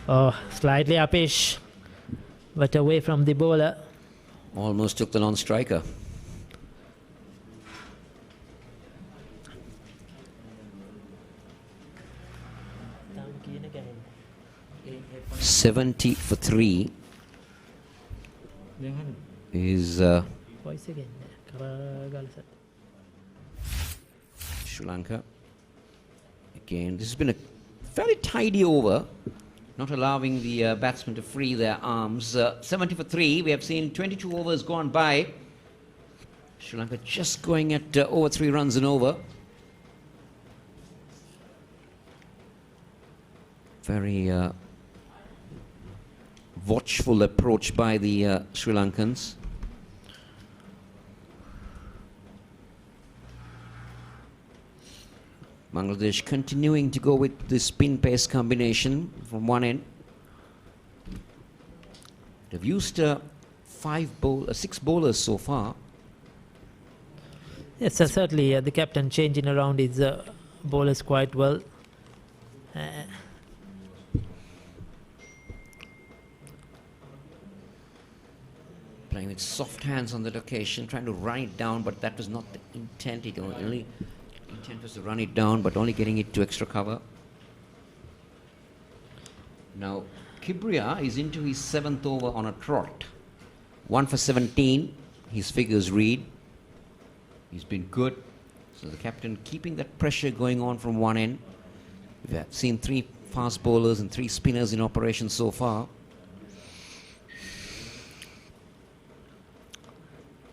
Oh, slightly uppish, but away from the bowler. Almost took the non-striker. .70 for 3 is Sri Lanka. Again, this has been a fairly tidy over. not allowing the batsmen to free their arms. 70 for 3. We have seen 22 overs gone by. Sri Lanka just going at over 3 runs and over. Very watchful approach by the Sri Lankans. Bangladesh continuing to go with the spin-pace combination from one end. They've used 6 bowlers so far. Yes, certainly the captain changing around his bowlers quite well. Playing with soft hands on that occasion, trying to run it down, but that was not the intent. It only intent was to run it down, but only getting it to extra cover. Now, Kibria is into his 7th over on a trot. 1 for 17, his figures read. He's been good. So the captain keeping that pressure going on from one end. We've seen 3 fast bowlers and 3 spinners in operation so far.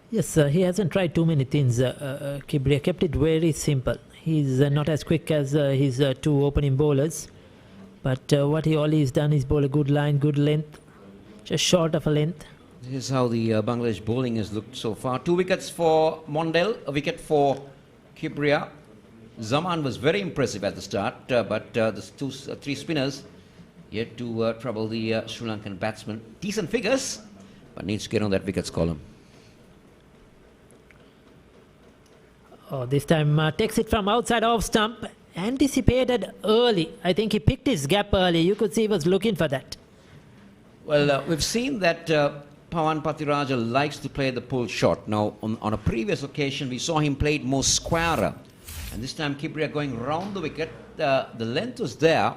Yes, he hasn't tried too many things. Kibria kept it very simple. He's not as quick as his 2 opening bowlers. But what he always done is bowl a good line, good length, just short of a length. This is how the Bangladesh bowling has looked so far. 2 wickets for Mondale, a wicket for Kibria. Zaman was very impressive at the start, but the 3 spinners yet to trouble the Sri Lankan batsman. Decent figures, but needs to get on that wickets column. Oh, this time takes it from outside off stump. Anticipated early. I think he picked his gap early. You could see he was looking for that. Well, we've seen that Pawan Patiraja likes to play the pull shot. Now, on a previous occasion, we saw him play it more squarer. And this time, Kibria going round the wicket. The length was there.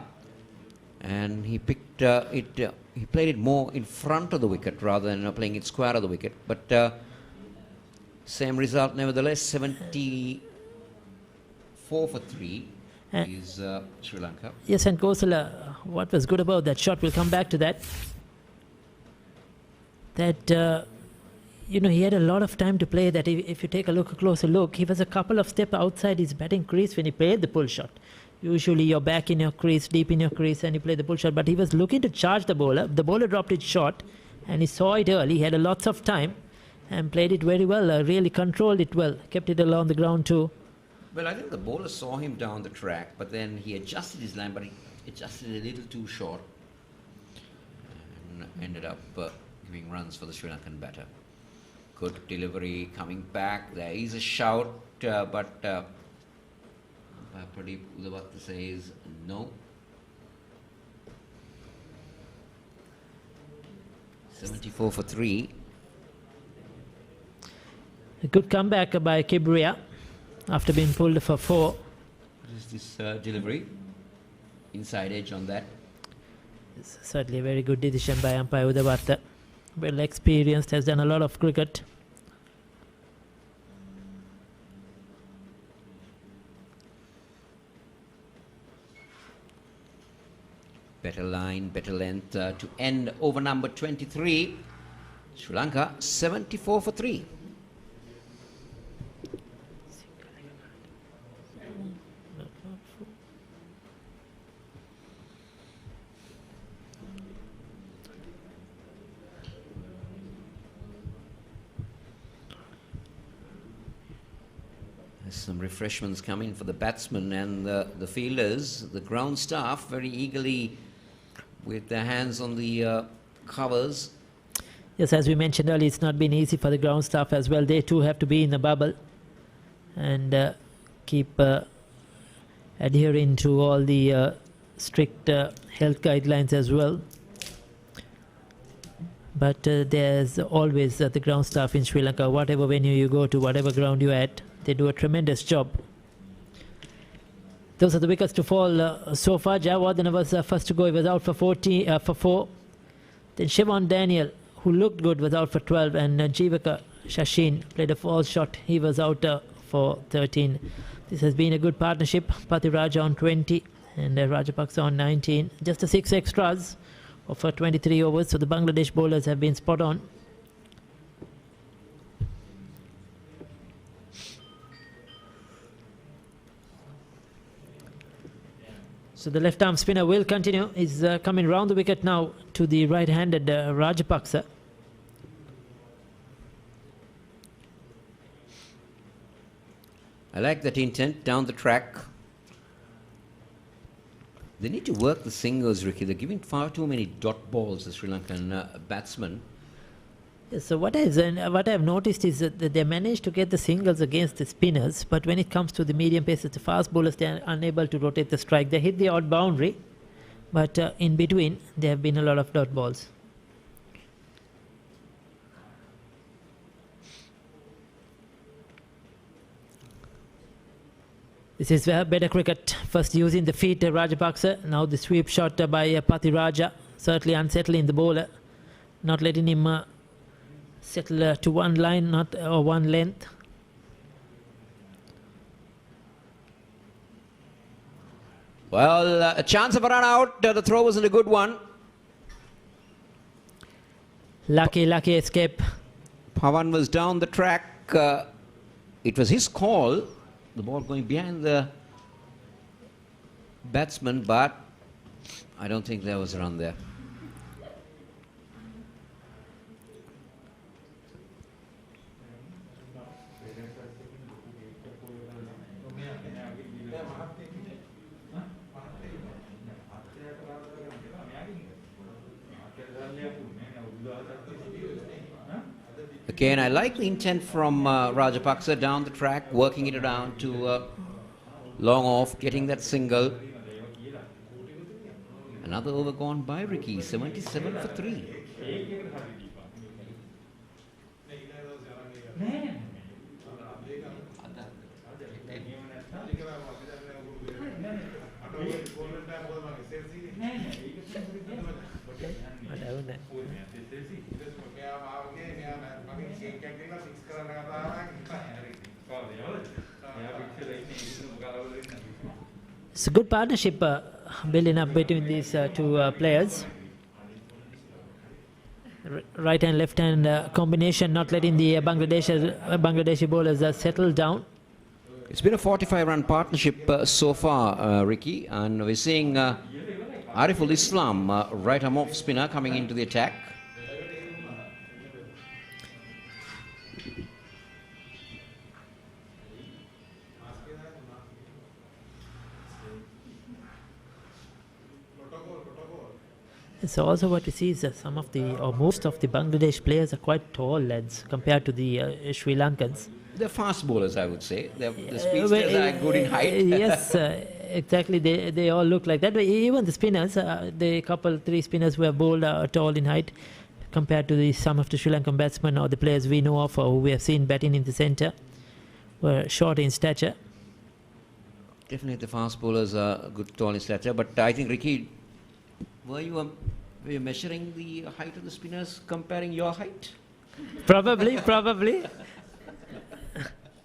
And he picked it. He played it more in front of the wicket rather than playing it square of the wicket. But same result, nevertheless. 74 for 3 is Sri Lanka. Yes, and Kosala, what was good about that shot, we'll come back to that. That, he had a lot of time to play that. If you take a closer look, he was a couple of steps outside his batting crease when he played the pull shot. Usually you're back in your crease, deep in your crease, and you play the pull shot. But he was looking to charge the bowler. The bowler dropped it short, and he saw it early. He had lots of time and played it very well, really controlled it well, kept it along the ground too. Well, I think the bowler saw him down the track, but then he adjusted his line, but he adjusted a little too short and ended up giving runs for the Sri Lankan batter. Good delivery coming back. There is a shout, but Pradeep Udavatta says no. 74 for 3. A good comeback by Kibria after being pulled for 4. This is this delivery. Inside edge on that. It's certainly a very good decision by umpire Udavatta. Well experienced, has done a lot of cricket. Better line, better length to end over number 23. Sri Lanka 74 for 3. Some refreshments coming for the batsmen and the fielders. The ground staff very eagerly with their hands on the covers. Yes, as we mentioned earlier, it's not been easy for the ground staff as well. They too have to be in the bubble and keep adhering to all the strict health guidelines as well. But there's always the ground staff in Sri Lanka. Whatever venue you go to, whatever ground you're at, they do a tremendous job. Those are the wickets to fall so far. Jayawardene was first to go. He was out for 4. Then Shivan Daniel, who looked good, was out for 12. And Jivaka Shashin played a false shot. He was out for 13. This has been a good partnership. Patiraja on 20 and Rajapaksa on 19. Just the 6 extras. of 23 overs, so the Bangladesh bowlers have been spot on. So the left arm spinner will continue. He's coming round the wicket now to the right-handed Rajapaksa. I like that intent down the track. They need to work the singles, Ricky. They're giving far too many dot balls, the Sri Lankan batsmen. So what I've noticed is that they managed to get the singles against the spinners, but when it comes to the medium paces, the fast bowlers, they are unable to rotate the strike. They hit the odd boundary, but in between there have been a lot of dot balls. This is better cricket. First using the feet, Rajapaksa. Now the sweep shot by Pathiraja, certainly unsettling the bowler, not letting him settle to one line, or one length. Well, a chance of a run out. The throw wasn't a good one. Lucky escape. Pawan was down the track. It was his call. The ball going behind the batsman, but I don't think there was a run there. Again, I like the intent from Rajapaksa down the track, working it around to long off, getting that single. Another over gone by Ricky, 77 for 3. It's a good partnership building up between these two players. Right and left hand combination, not letting the Bangladeshi bowlers settle down. It's been a 45-run partnership so far, Ricky, and we're seeing Ariful Islam, right arm off spinner, coming into the attack. So also what we see is that some of the, or most of the Bangladesh players are quite tall lads compared to the Sri Lankans. They're fast bowlers, I would say. The speedsters are good in height. Yes, exactly. They all look like that. But even the spinners, the three spinners who have bowled are tall in height compared to some of the Sri Lankan batsmen or the players we know of or who we have seen batting in the centre were short in stature. Definitely the fast bowlers are good tall in stature, but I think, Ricky, were you measuring the height of the spinners, comparing your height? Probably.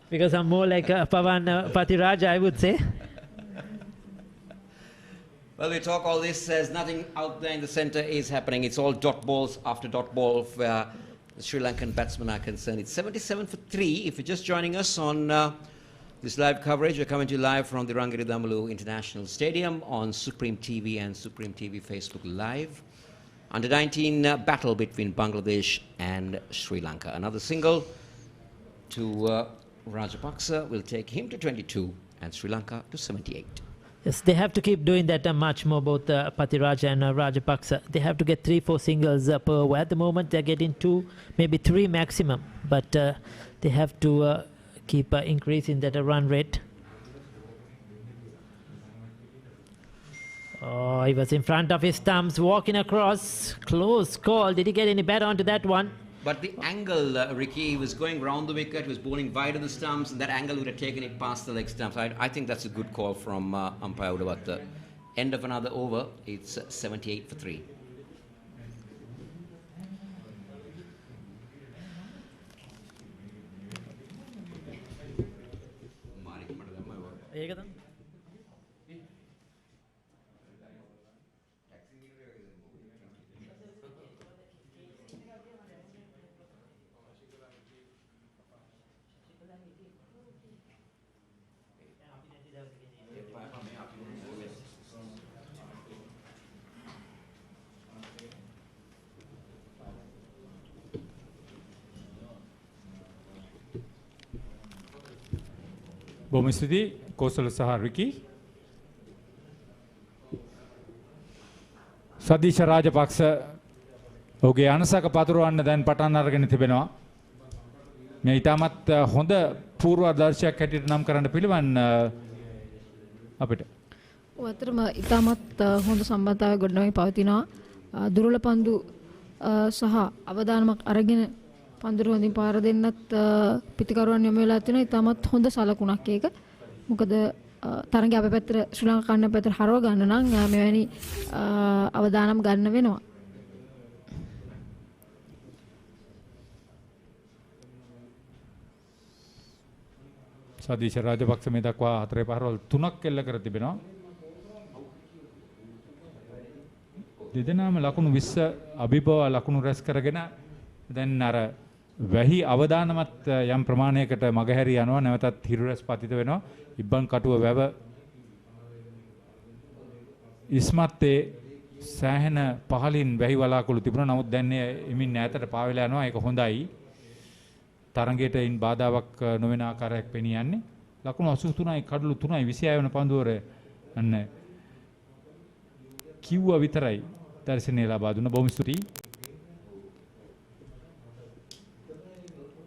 Because I'm more like Pawan Pathiraja, I would say. Well, we talk all this as nothing out there in the centre is happening. It's all dot balls after dot ball where the Sri Lankan batsmen are concerned. It's 77 for 3. If you're just joining us on this live coverage, we're coming to you live from the Rangiridamalu International Stadium on Supreme TV and Supreme TV Facebook Live. Under-19 battle between Bangladesh and Sri Lanka. Another single to Rajapaksa will take him to 22 and Sri Lanka to 78. Yes, they have to keep doing that much more, both Pathiraja and Rajapaksa. They have to get 3-4 singles per over. At the moment, they're getting 2, maybe 3 maximum. But they have to keep increasing that run rate. Oh, he was in front of his stumps, walking across. Close call. Did he get any better onto that one? But the angle, Ricky, he was going round the wicket, he was bowling wide of the stumps, and that angle would have taken it past the leg stumps. I think that's a good call from umpire Uda. At the end of another over, it's 78 for 3. බොහොම ස්තුතියි කෝසල සහ රිකි. සදීශ රාජපක්ෂ ඔහුගේ අනසක පතුරවන්න දැන් පටන් අරගෙන තිබෙනවා. මේ ඊටමත් හොඳ පූර්වාදර්ශයක් හැටියට නම් කරන්න පිළිවන් අපිට. ඔව් අතරම ඊටමත් හොඳ සම්බන්ධතාවයක් ගොඩනගී පවතිනවා. දුර්වල පන්දු සහ අවදානමක් අරගෙන පන්දුර හොඳින් පාර දෙන්නත් පිටිකරුවන් යොමු වෙලා තිනවා. ඊටමත් හොඳ සලකුණක් ඒක. මොකද තරඟය අපේ පැත්තට ශ්‍රී ලංකා කන්න පැත්තට හරව ගන්න නම් මෙවැනි අවදානම් ගන්න වෙනවා. සදීශ රාජපක්ෂ මේ දක්වා 4 පහරවල් 3ක් එල්ල කර තිබෙනවා. දෙදෙනාම ලකුණු 20 අභිභව ලකුණු රැස් කරගෙන දැන් අර වැහි අවදානමත් යම් ප්‍රමාණයකට මගහැරී යනවා. නැවතත් හිරු රැස් පතිත වෙනවා. ඉබ්බන් කටුව වැව ඉස්මත්තේ සෑහෙන පහලින් වැහි වලාකුළු තිබුණා. නමුත් දැන් එමින් ඈතට පාවෙලා යනවා. ඒක හොඳයි. තරඟයට ඉන් බාධාවක් නොවන ආකාරයක් පෙනී යන්නේ. ලකුණු 83යි කඩලු 3යි 26 වෙන පන්දුවර අන්න කිව්වා විතරයි දර්ශනය ලබා දුන්න. බොහොම ස්තුතියි.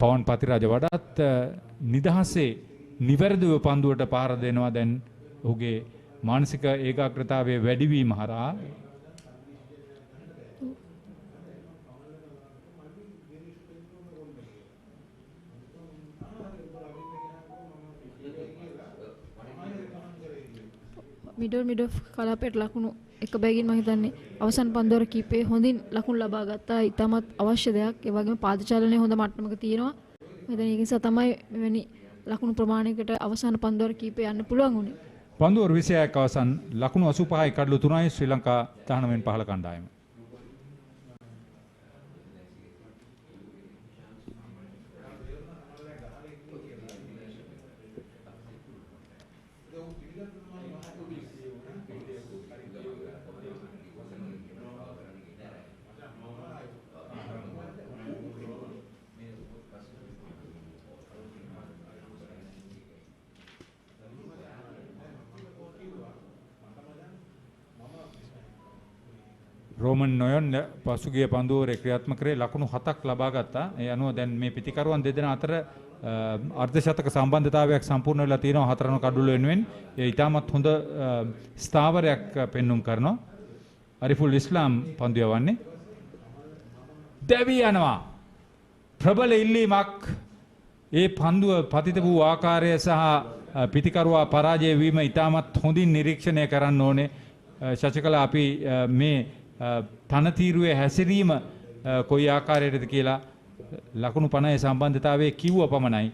පවන් පතිරාජ වඩාත් නිදහසේ නිවැරදිව පන්දුවට පාර දෙනවා. දැන් ඔහුගේ මානසික ඒකාග්‍රතාවයේ වැඩිවීම හරහා මිඩ් ඔෆ් කලාපයට ලකුණු එක බැගින් මම හිතන්නේ අවසන් පන්දුවර කීපේ හොඳින් ලකුණු ලබා ගත්තා. ඊටමත් අවශ්‍ය දෙයක්. ඒ වගේම පාදචලනය හොඳ මට්ටමක තියෙනවා. මම හිතන්නේ ඒක නිසා තමයි මෙවැනි ලකුණු ප්‍රමාණයකට අවසන් පන්දුවර කීපේ යන්න පුළුවන් වුණේ. පන්දුවර 26ක් අවසන් ලකුණු 85යි කඩලු 3යි ශ්‍රී ලංකා 19න් 15 කණ්ඩායම. රෝමන් නොයන් පසුගිය පන්දුවරේ ක්‍රියාත්මක කරේ ලකුණු 7ක් ලබා ගත්තා. ඒ අනුව දැන් මේ පිටිකරුවන් දෙදෙනා අතර අර්ධශතක සම්බන්ධතාවයක් සම්පූර්ණ වෙලා තියෙනවා 4 රන කඩුල වෙනුවෙන්. ඒ ඊටමත් හොඳ ස්ථාවරයක් පෙන්눔 කරනවා. අරිෆුල් ඉස්ලාම් පන්දු යවන්නේ. දැවි යනවා. ප්‍රබල ඉල්ලීමක්. ඒ පන්දුව පතිත වූ ආකාරය සහ පිටිකරුවා පරාජය වීම ඊටමත් හොඳින් නිරීක්ෂණය කරන්න ඕනේ. ශශිකලා අපි මේ තනතිරුවේ හැසිරීම කොයි ආකාරයටද කියලා ලකුණු 50 සම්බන්ධතාවයේ කිව්ව පමණයි.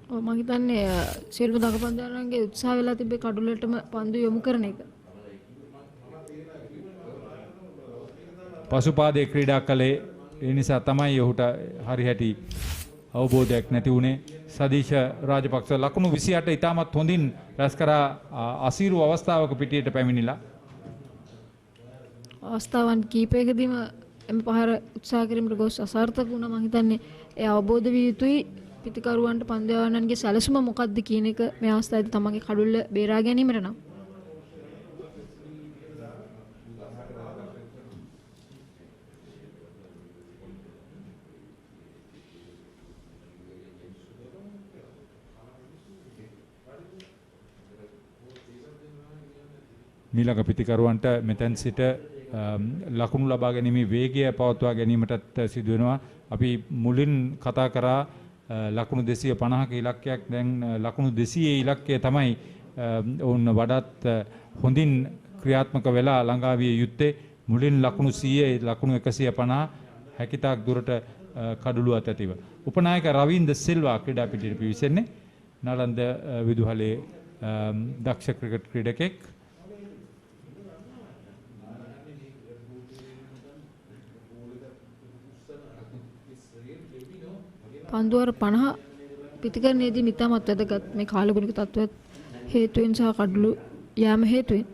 ඔව් මම හිතන්නේ සියලුම දඟපන්දාරන්ගේ උත්සාහ වෙලා තිබ්බේ කඩුලටම පන්දු යොමු කරන එක. පසුපාදේ ක්‍රීඩා කළේ ඒ නිසා තමයි ඔහුට හරිහැටි අවබෝධයක් නැති වුණේ. සදීශ රාජපක්ෂ ලකුණු 28 ඉතාමත් හොඳින් රැස් කරා අසීරු අවස්ථාවක පිටියට පැමිණිලා. අවස්ථාවන් කීපයකදීම එම පහර උත්සාහ කිරීමට ගොස් අසාර්ථක වුණා. මම හිතන්නේ ඒ අවබෝධ විය යුතුයි පිටිකරුවන්ට පන්දු යවන්නන්ගේ සැලසුම මොකක්ද කියන එක මේ අවස්ථාවේදී තමන්ගේ කඩුල්ල බේරා ගැනීමට නම්. මීළඟ පිටිකරුවන්ට මෙතෙන් සිට ලකුණු ලබා ගැනීමේ වේගය පවත්වා ගැනීමටත් සිදු වෙනවා. අපි මුලින් කතා කරා ලකුණු 250ක ඉලක්කයක්. දැන් ලකුණු 200 ඉලක්කය තමයි ඔවුන් වඩාත් හොඳින් ක්‍රියාත්මක වෙලා ළඟා විය යුත්තේ. මුලින් ලකුණු 100 ලකුණු 150 හැකිතාක් දුරට කඩළු අතැතිව. උපනායක රවින්ද සිල්වා ක්‍රීඩා පිටියට පිවිසෙන්නේ. නලන්ද විදුහලේ දක්ෂ ක්‍රිකට් ක්‍රීඩකෙක්. පන්දුවර 50 පිටිකරණයේදී මිතාමත් වැදගත් මේ කාලගුණික තත්ත්වයක් හේතුවෙන් සහ කඩළු යාම හේතුවෙන්.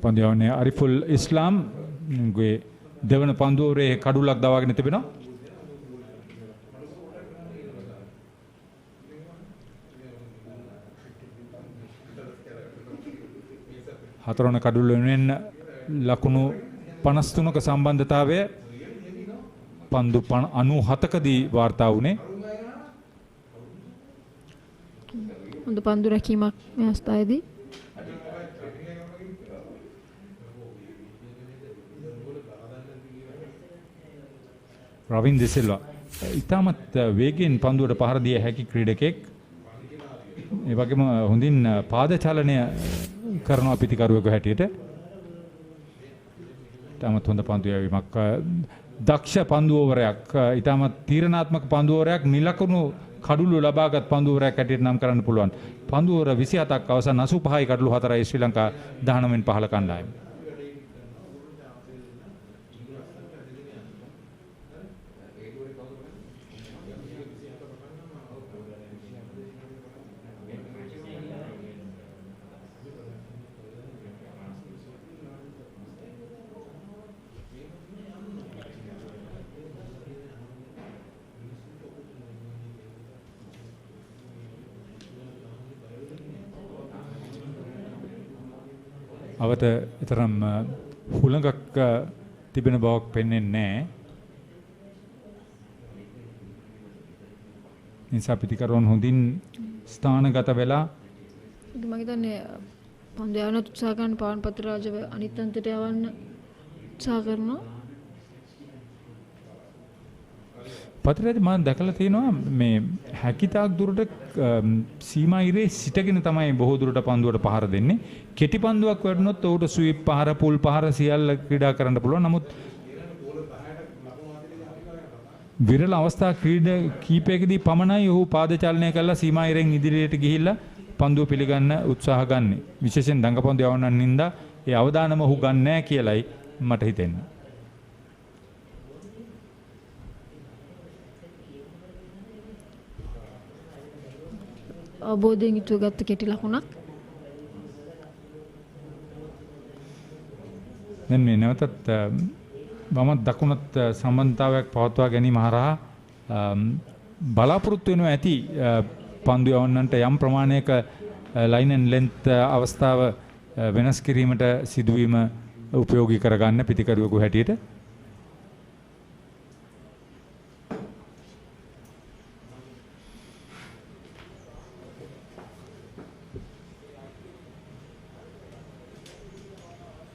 පන්දියවන්නේ අරිෆුල් ඉස්ලාම් ගේ දෙවන පන්දුවරේ කඩුලක් දවාගෙන තිබෙනවා. හතරවන කඩුල්ල වෙනුවෙන් ලකුණු 53ක සම්බන්ධතාවය පන්දු 97කදී වාර්තා වුණේ. හොඳ පන්දු රැකීමක් මේ අවස්ථාවේදී. රවින් දෙසිල්වා ඉතාමත් වේගයෙන් පන්දුවට පහර දිය හැකි ක්‍රීඩකෙක්. ඒ වගේම හොඳින් පාද චලනය කරනවා පිටිකරුවෙකු හැටියට. ඉතාමත් හොඳ පන්දු යැවීමක්. දක්ෂ පන්දුවරයක්, ඉතාමත් තීරණාත්මක පන්දුවරයක්, නිලකුණු කඩුළු ලබාගත් පන්දුවරයක් හැටියට නම් කරන්න පුළුවන්. පන්දුවර 27ක් අවසන් 85යි කඩුළු 4යි ශ්‍රී ලංකා 19න් 15 කණ්ඩායම. අවට තරම් හුළඟක් තිබෙන බවක් පෙන්වන්නේ නැහැ. නිසා පිටිකරුවන් හොඳින් ස්ථානගත වෙලා මම හිතන්නේ පන්දු යවන්න උත්සාහ කරන පවන් පතිරාජව අනිත් අන්තයට යවන්න උත්සාහ කරනවා. පතිරාජ මම දැකලා තියෙනවා මේ හැකිතාක් දුරට සීමා ඉරේ සිටගෙන තමයි බොහෝ දුරට පන්දුවට පහර දෙන්නේ. කෙටි පන්දුවක් වැටුනොත් උට ස්වීප් පහර, පුල් පහර සියල්ල ක්‍රීඩා කරන්න පුළුවන්. නමුත් විරල අවස්ථා කීපයකදී පමණයි ඔහු පාද චලනය කරලා සීමා ඉරෙන් ඉදිරියට ගිහිල්ලා පන්දුව පිළිගන්න උත්සාහ ගන්න. විශේෂයෙන් දඟපන්දු යවන්නන් හින්දා ඒ අවදානම ඔහු ගන්න නැහැ කියලයි මට හිතෙන්නේ. අවබෝධයෙන් යුතුව ගත්ත කෙටි ලකුණක්. දැන් මේ නැවතත් වමත් දකුණත් සම්බන්ධතාවයක් පවත්වා ගැනීම හරහා බලාපොරොත්තු වෙනවා ඇති පන්දු යවන්නන්ට යම් ප්‍රමාණයක ලයින් ඇන්ඩ් ලෙන්ත් අවස්ථාව වෙනස් කිරීමට සිදුවීම උපයෝගී කරගන්න පිටිකරුවෙකු හැටියට.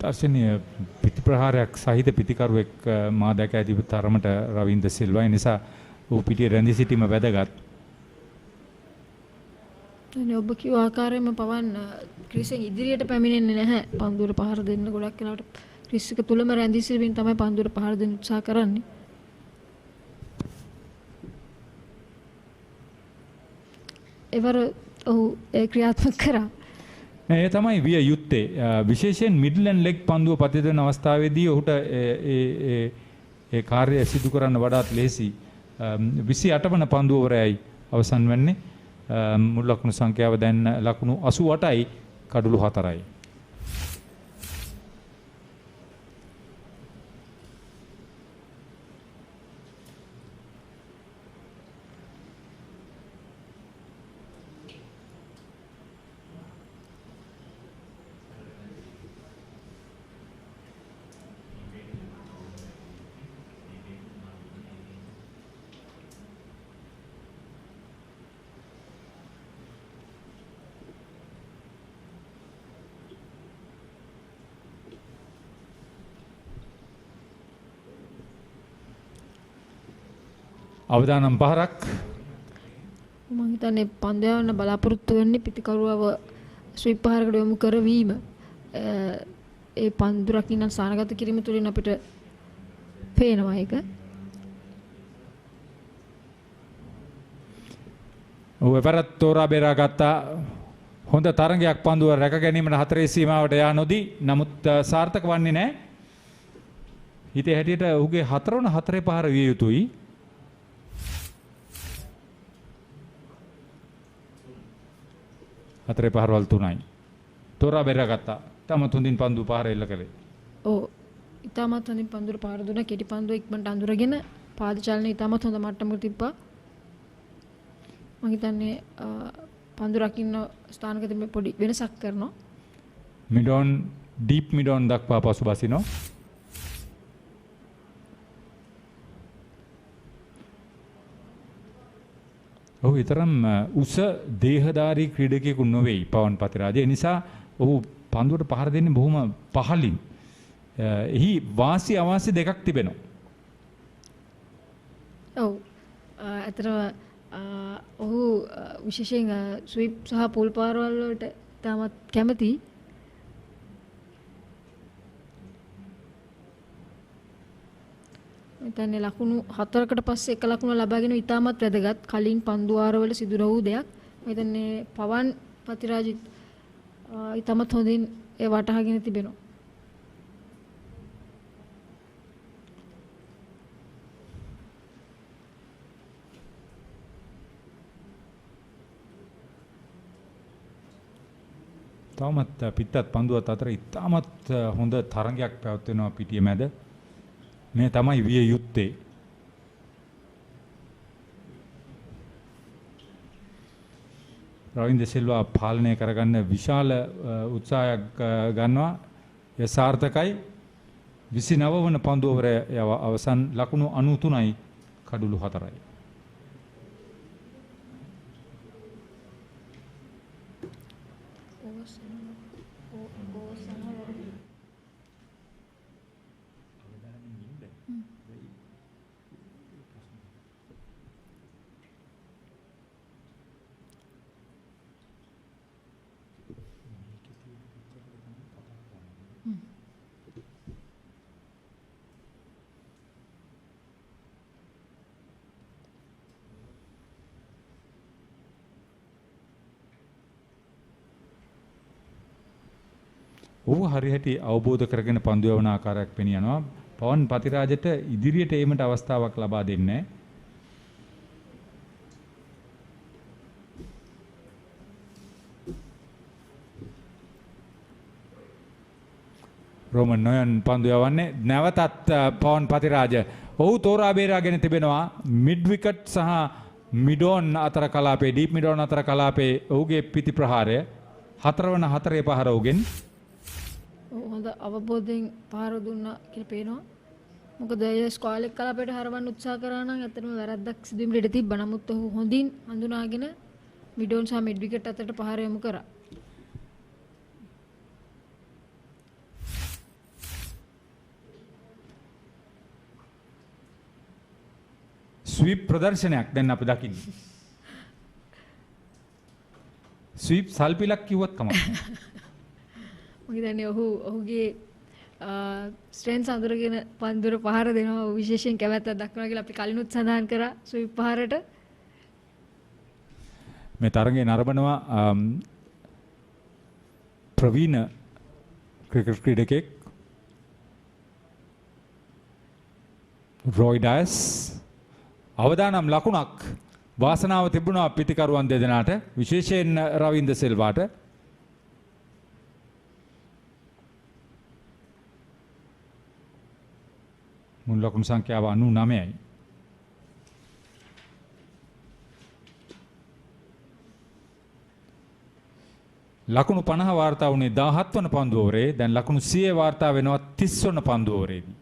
දර්ශනීය පිටිප්‍රහාරයක් සහිත පිටිකරුවෙක් මා දැක ඇති තරමට රවින්ද සිල්වා. ඒ නිසා ඌ පිටියේ රැඳී සිටීම වැදගත්. අනේ ඔබ කිව්ව ආකාරයෙන්ම පවන් ක්‍රීසෙන් ඉදිරියට පැමිණෙන්නේ නැහැ. පන්දුවට පහර දෙන්න ගොඩක් වෙලාවට ක්‍රීස් එක තුලම රැඳී සිටමින් තමයි පන්දුවට පහර දෙන්න උත්සාහ කරන්නේ. එවර ඔහු ඒ ක්‍රියාත්මක කරා. ඒ තමයි විය යුත්තේ. විශේෂයෙන් මිඩල් ඇන්ඩ් ලෙග් පන්දුව පතිතන අවස්ථාවේදී ඔහුට ඒ කාර්යය සිදු කරන්න වඩාත් ලේසි. 28 වන පන්දුවරයයි අවසන් වෙන්නේ. මුල් ලකුණු සංඛ්‍යාව දැන් ලකුණු 88යි කඩුළු 4යි. අවදානම් පහරක්. මම හිතන්නේ පන්දු යවන්න බලාපොරොත්තු වෙන්නේ පිටිකරුවව ස්වීප් පහරකට යොමු කරවීම. ඒ පන්දු රකින්න සානගත කිරීම තුළින් අපිට පේනවා ඒක. ඔව් එපරත් තෝරා බේරා ගත්තා. හොඳ තරඟයක් පන්දුව රැක ගැනීමට හතරේ සීමාවට යා නොදී. නමුත් සාර්ථක වන්නේ නැහැ. හිතේ හැටියට ඔහුගේ හතරවන හතරේ පහර විය යුතුයි. හතරේ පහරවල් 3යි. තෝරා බේරා ගත්තා. තම තුන්දින් පන්දු පහර එල්ල කළේ. ඔව්. ඉතාමත් හොඳින් පන්දුර පාර දුන්නා. කෙටි පන්දුව ඉක්මනට අඳුරගෙන පාද චලනය ඉතාමත් හොඳ මට්ටමකට තිබ්බා. මම හිතන්නේ පන්දු රකින්න ස්ථානක තිබෙන පොඩි වෙනසක් කරනවා. මිඩෝන් ඩීප් මිඩෝන් දක්වා පසු බසිනවා. ඔහු විතරම් උස දේහධාරී ක්‍රීඩකයෙකු නොවේයි පවන් පතිරාජ. ඒ නිසා ඔහු පන්දුවට පහර දෙන්නේ බොහොම පහළින්. එහි වාසි අවාසි දෙකක් තිබෙනවා. ඔව්. අතරම ඔහු විශේෂයෙන් ස්විප් සහ පොල් පාරවල් වලට තාමත් කැමති. මෙතන ලකුණු 4කට පස්සේ එක ලකුණ ලබාගෙන ඉතාමත් වැදගත්. කලින් පන්දු ආරවල සිදු වූ දෙයක්. මම හිතන්නේ පවන් පතිරාජිත් ඉතාමත් හොඳින් ඒ වටහාගෙන තිබෙනවා. තවමත් පිටත් පන්දුවත් අතර ඉතාමත් හොඳ තරඟයක් පැවැත්වෙනවා පිටිය මැද. මේ තමයි විය යුත්තේ. රවින්ද්‍ර සිල්වා පාලනය කරගන්න විශාල උත්සාහයක් ගන්නවා. ඒ සාර්ථකයි. 29 වන පන්දු ඕවරය අවසන් ලකුණු 93යි කඩුළු 4යි. ඔහු හරියට අවබෝධ කරගෙන පන්දු යවන ආකාරයක් පෙනී යනවා. පවන් පතිරාජට ඉදිරියට ඒමට අවස්ථාවක් ලබා දෙන්නේ නැහැ. රෝමන් නොයන් පන්දු යවන්නේ නැවතත් පවන් පතිරාජ. ඔහු තෝරා බේරාගෙන තිබෙනවා මිඩ් විකට් සහ මිඩෝන් අතර කලාපේ ඩීප් මිඩෝන් අතර කලාපේ ඔහුගේ පිටි ප්‍රහාරය 4 වන 4 පහර ඔහුගෙන් හොඳ අවබෝධයෙන් පහර දුන්නා කියලා පේනවා. මොකද ඒ ස්කෝලෙක් කලාපයට හරවන්න උත්සාහ කරා නම් ඇත්තටම වැරද්දක් සිදු වෙන්න ඉඩ තිබ්බා. නමුත් ඔහු හොඳින් හඳුනාගෙන මිඩෝන් සහ මිඩ් විකට් අතරට පහර යොමු කරා. ස්වීප් ප්‍රදර්ශනයක් දැන් අපි දකින්නේ. ස්වීප් සල්පිලක් කිව්වත් කමක් නැහැ. මම හිතන්නේ ඔහුගේ ස්ට්‍රෙන්ත්ස් අඳුරගෙන පන්දුර පහර දෙනවා. විශේෂයෙන් කැමැත්තක් දක්වනවා කියලා අපි කලිනුත් සඳහන් කරා ස්වීප් පහරට. මේ තරඟේ නරඹනවා ප්‍රවීණ ක්‍රිකට් ක්‍රීඩකෙක් රොයි ඩයස්. අවදානම් ලකුණක් වාසනාව තිබුණා පිතිකරුවන් දෙදෙනාට, විශේෂයෙන් රවින්ද්‍ර සිල්වාට. මුල් ලකුණු සංඛ්‍යාව 99යි. ලකුණු 50 වාර්තා වුණේ 17 වන පන්දු ඕවරේ. දැන් ලකුණු 100 වාර්තා වෙනවා 30 වන පන්දු ඕවරේදී.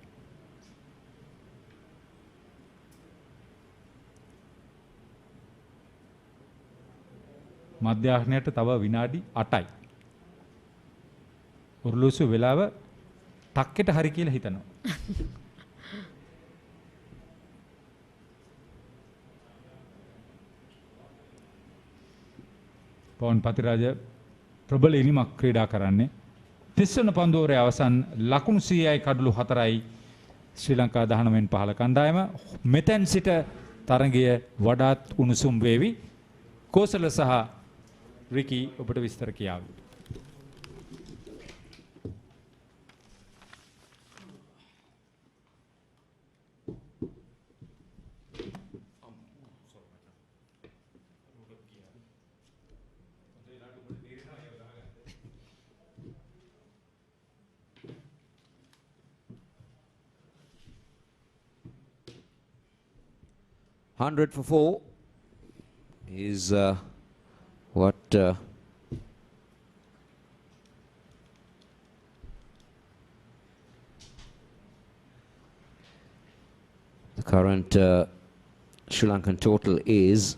මධ්‍යාහ්නයට තව විනාඩි 8යි. ඔර්ලෝසුව වෙලාව ටක්කෙට හරි කියලා හිතනවා. පවන් පතිරාජ ප්‍රබල ඉනිමක් ක්‍රීඩා කරන්නේ. 30 වන පන්දු ඕවරේ අවසන් ලකුණු 100යි කඩලු 4යි ශ්‍රී ලංකා 19න් 15 කණ්ඩායම. මෙතෙන් සිට තරගය වඩාත් උණුසුම් වේවි. කෝසල සහ රිකි ඔබට විස්තර කියාවි. 100 for 4 is what the current Sri Lankan total is.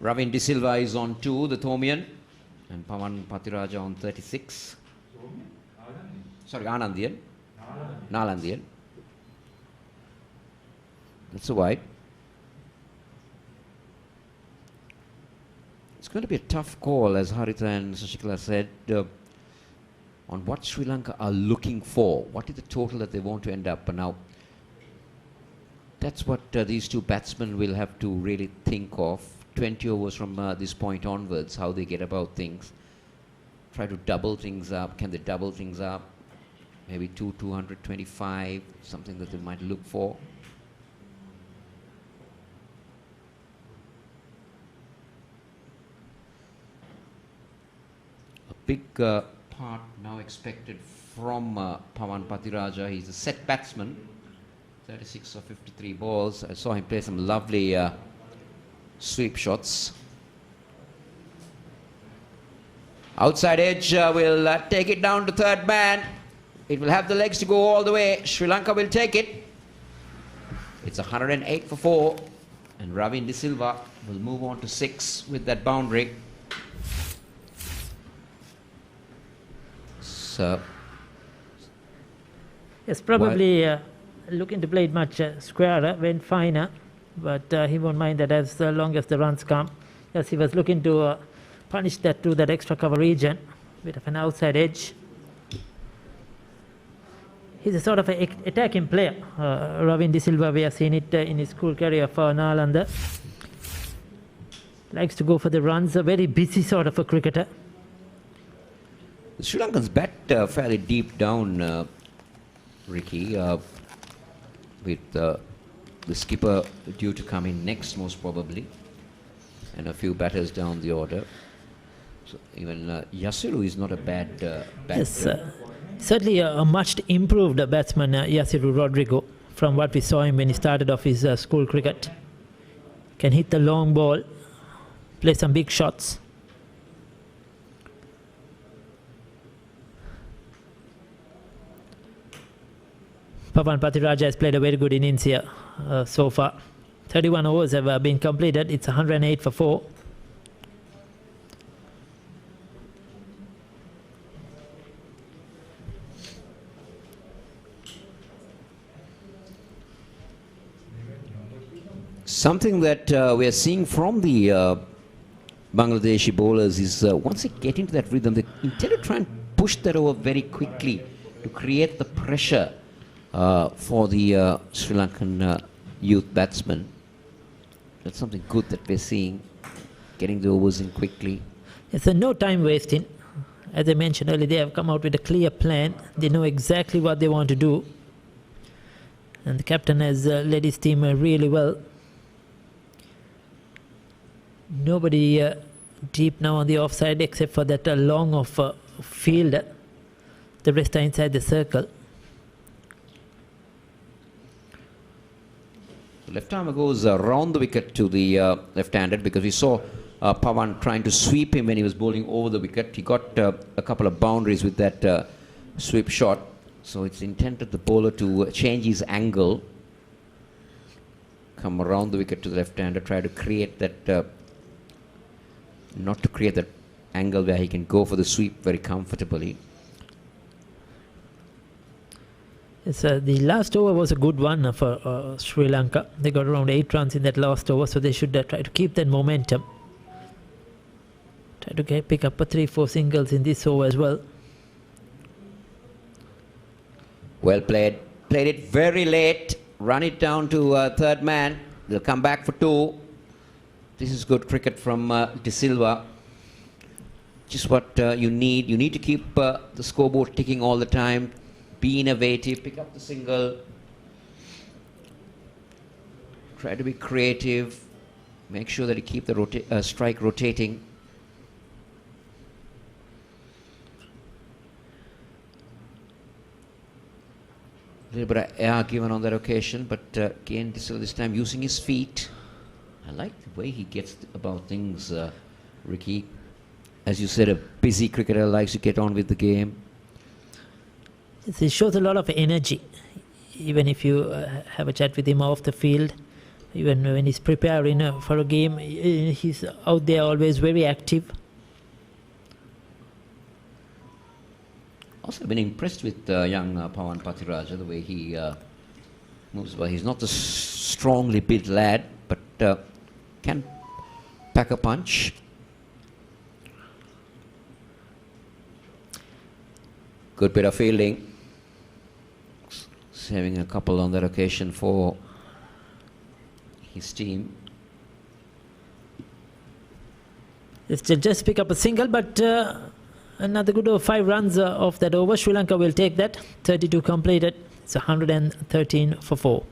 Ravin De Silva is on 2, the Thomian, and Pavan Patiraja on 36. Sorry, Anandian. Nalandian. That's a wide. It's going to be a tough call, as Haritha and Sashikala said, on what Sri Lanka are looking for. What is the total that they want to end up? And now, that's what these two batsmen will have to really think of. 20 overs from this point onwards, how they get about things. Try to double things up. Can they double things up? Maybe 225, something that they might look for. A big part now expected from Pavan Patiraja. He's a set batsman. 36 of 53 balls. I saw him play some lovely sweep shots. Outside edge will take it down to third man. It will have the legs to go all the way. Sri Lanka will take it. It's 108 for 4. And Ravin De Silva will move on to 6 with that boundary. So, yes, probably looking to play it much squarer, went finer. But he won't mind that as long as the runs come. Yes, he was looking to punish that to that extra cover region. Bit of an outside edge. He's a sort of an attacking player. Ravin De Silva, we have seen it in his school career for Nalanda. Likes to go for the runs, a very busy sort of a cricketer. The Sri Lankans bat fairly deep down, Ricky, with the skipper due to come in next most probably, and a few batters down the order. So even Yasiru is not a bad batsman. Yes, certainly a much improved batsman, Yasiru Rodrigo, from what we saw him when he started off his school cricket. Can hit the long ball, play some big shots. Pavan Patiraja has played a very good innings here so far. 31 overs have been completed. It's 108 for 4. Something that we are seeing from the Bangladeshi bowlers is once they get into that rhythm, they intend to try and push that over very quickly to create the pressure for the Sri Lankan youth batsmen. That's something good that we're seeing, getting the overs in quickly. Yes, so no time wasting. As I mentioned earlier, they have come out with a clear plan. They know exactly what they want to do. And the captain has led his team really well. Nobody deep now on the offside except for that long of field. The rest are inside the circle. The left-armer goes around the wicket to the left-handed, because we saw Pavan trying to sweep him when he was bowling over the wicket. He got a couple of boundaries with that sweep shot. So it's intended the bowler to change his angle, come around the wicket to the left-hander, try to create that, not to create that angle where he can go for the sweep very comfortably. Yes, the last over was a good one for Sri Lanka. They got around 8 runs in that last over, so they should try to keep that momentum. Try to pick up 3-4 singles in this over as well. Well played. Played it very late. Run it down to third man. They'll come back for 2. This is good cricket from De Silva. Just what you need. You need to keep the scoreboard ticking all the time. Be innovative. Pick up the single. Try to be creative. Make sure that you keep the strike rotating. little bit of air given on that occasion, but again, this time using his feet. I like the way he gets about things, Ricky. As you said, a busy cricketer likes to get on with the game. He shows a lot of energy, even if you have a chat with him off the field. Even when he's preparing for a game, he's out there always very active. Also been impressed with young Pawan Patiraja, the way he moves about. He's not a strongly built lad, but can pack a punch. Good bit of fielding. Saving a couple on that occasion for his team. It's just pick up a single, but another good over 5 runs off that over. Sri Lanka will take that. 32 completed. It's 113 for 4.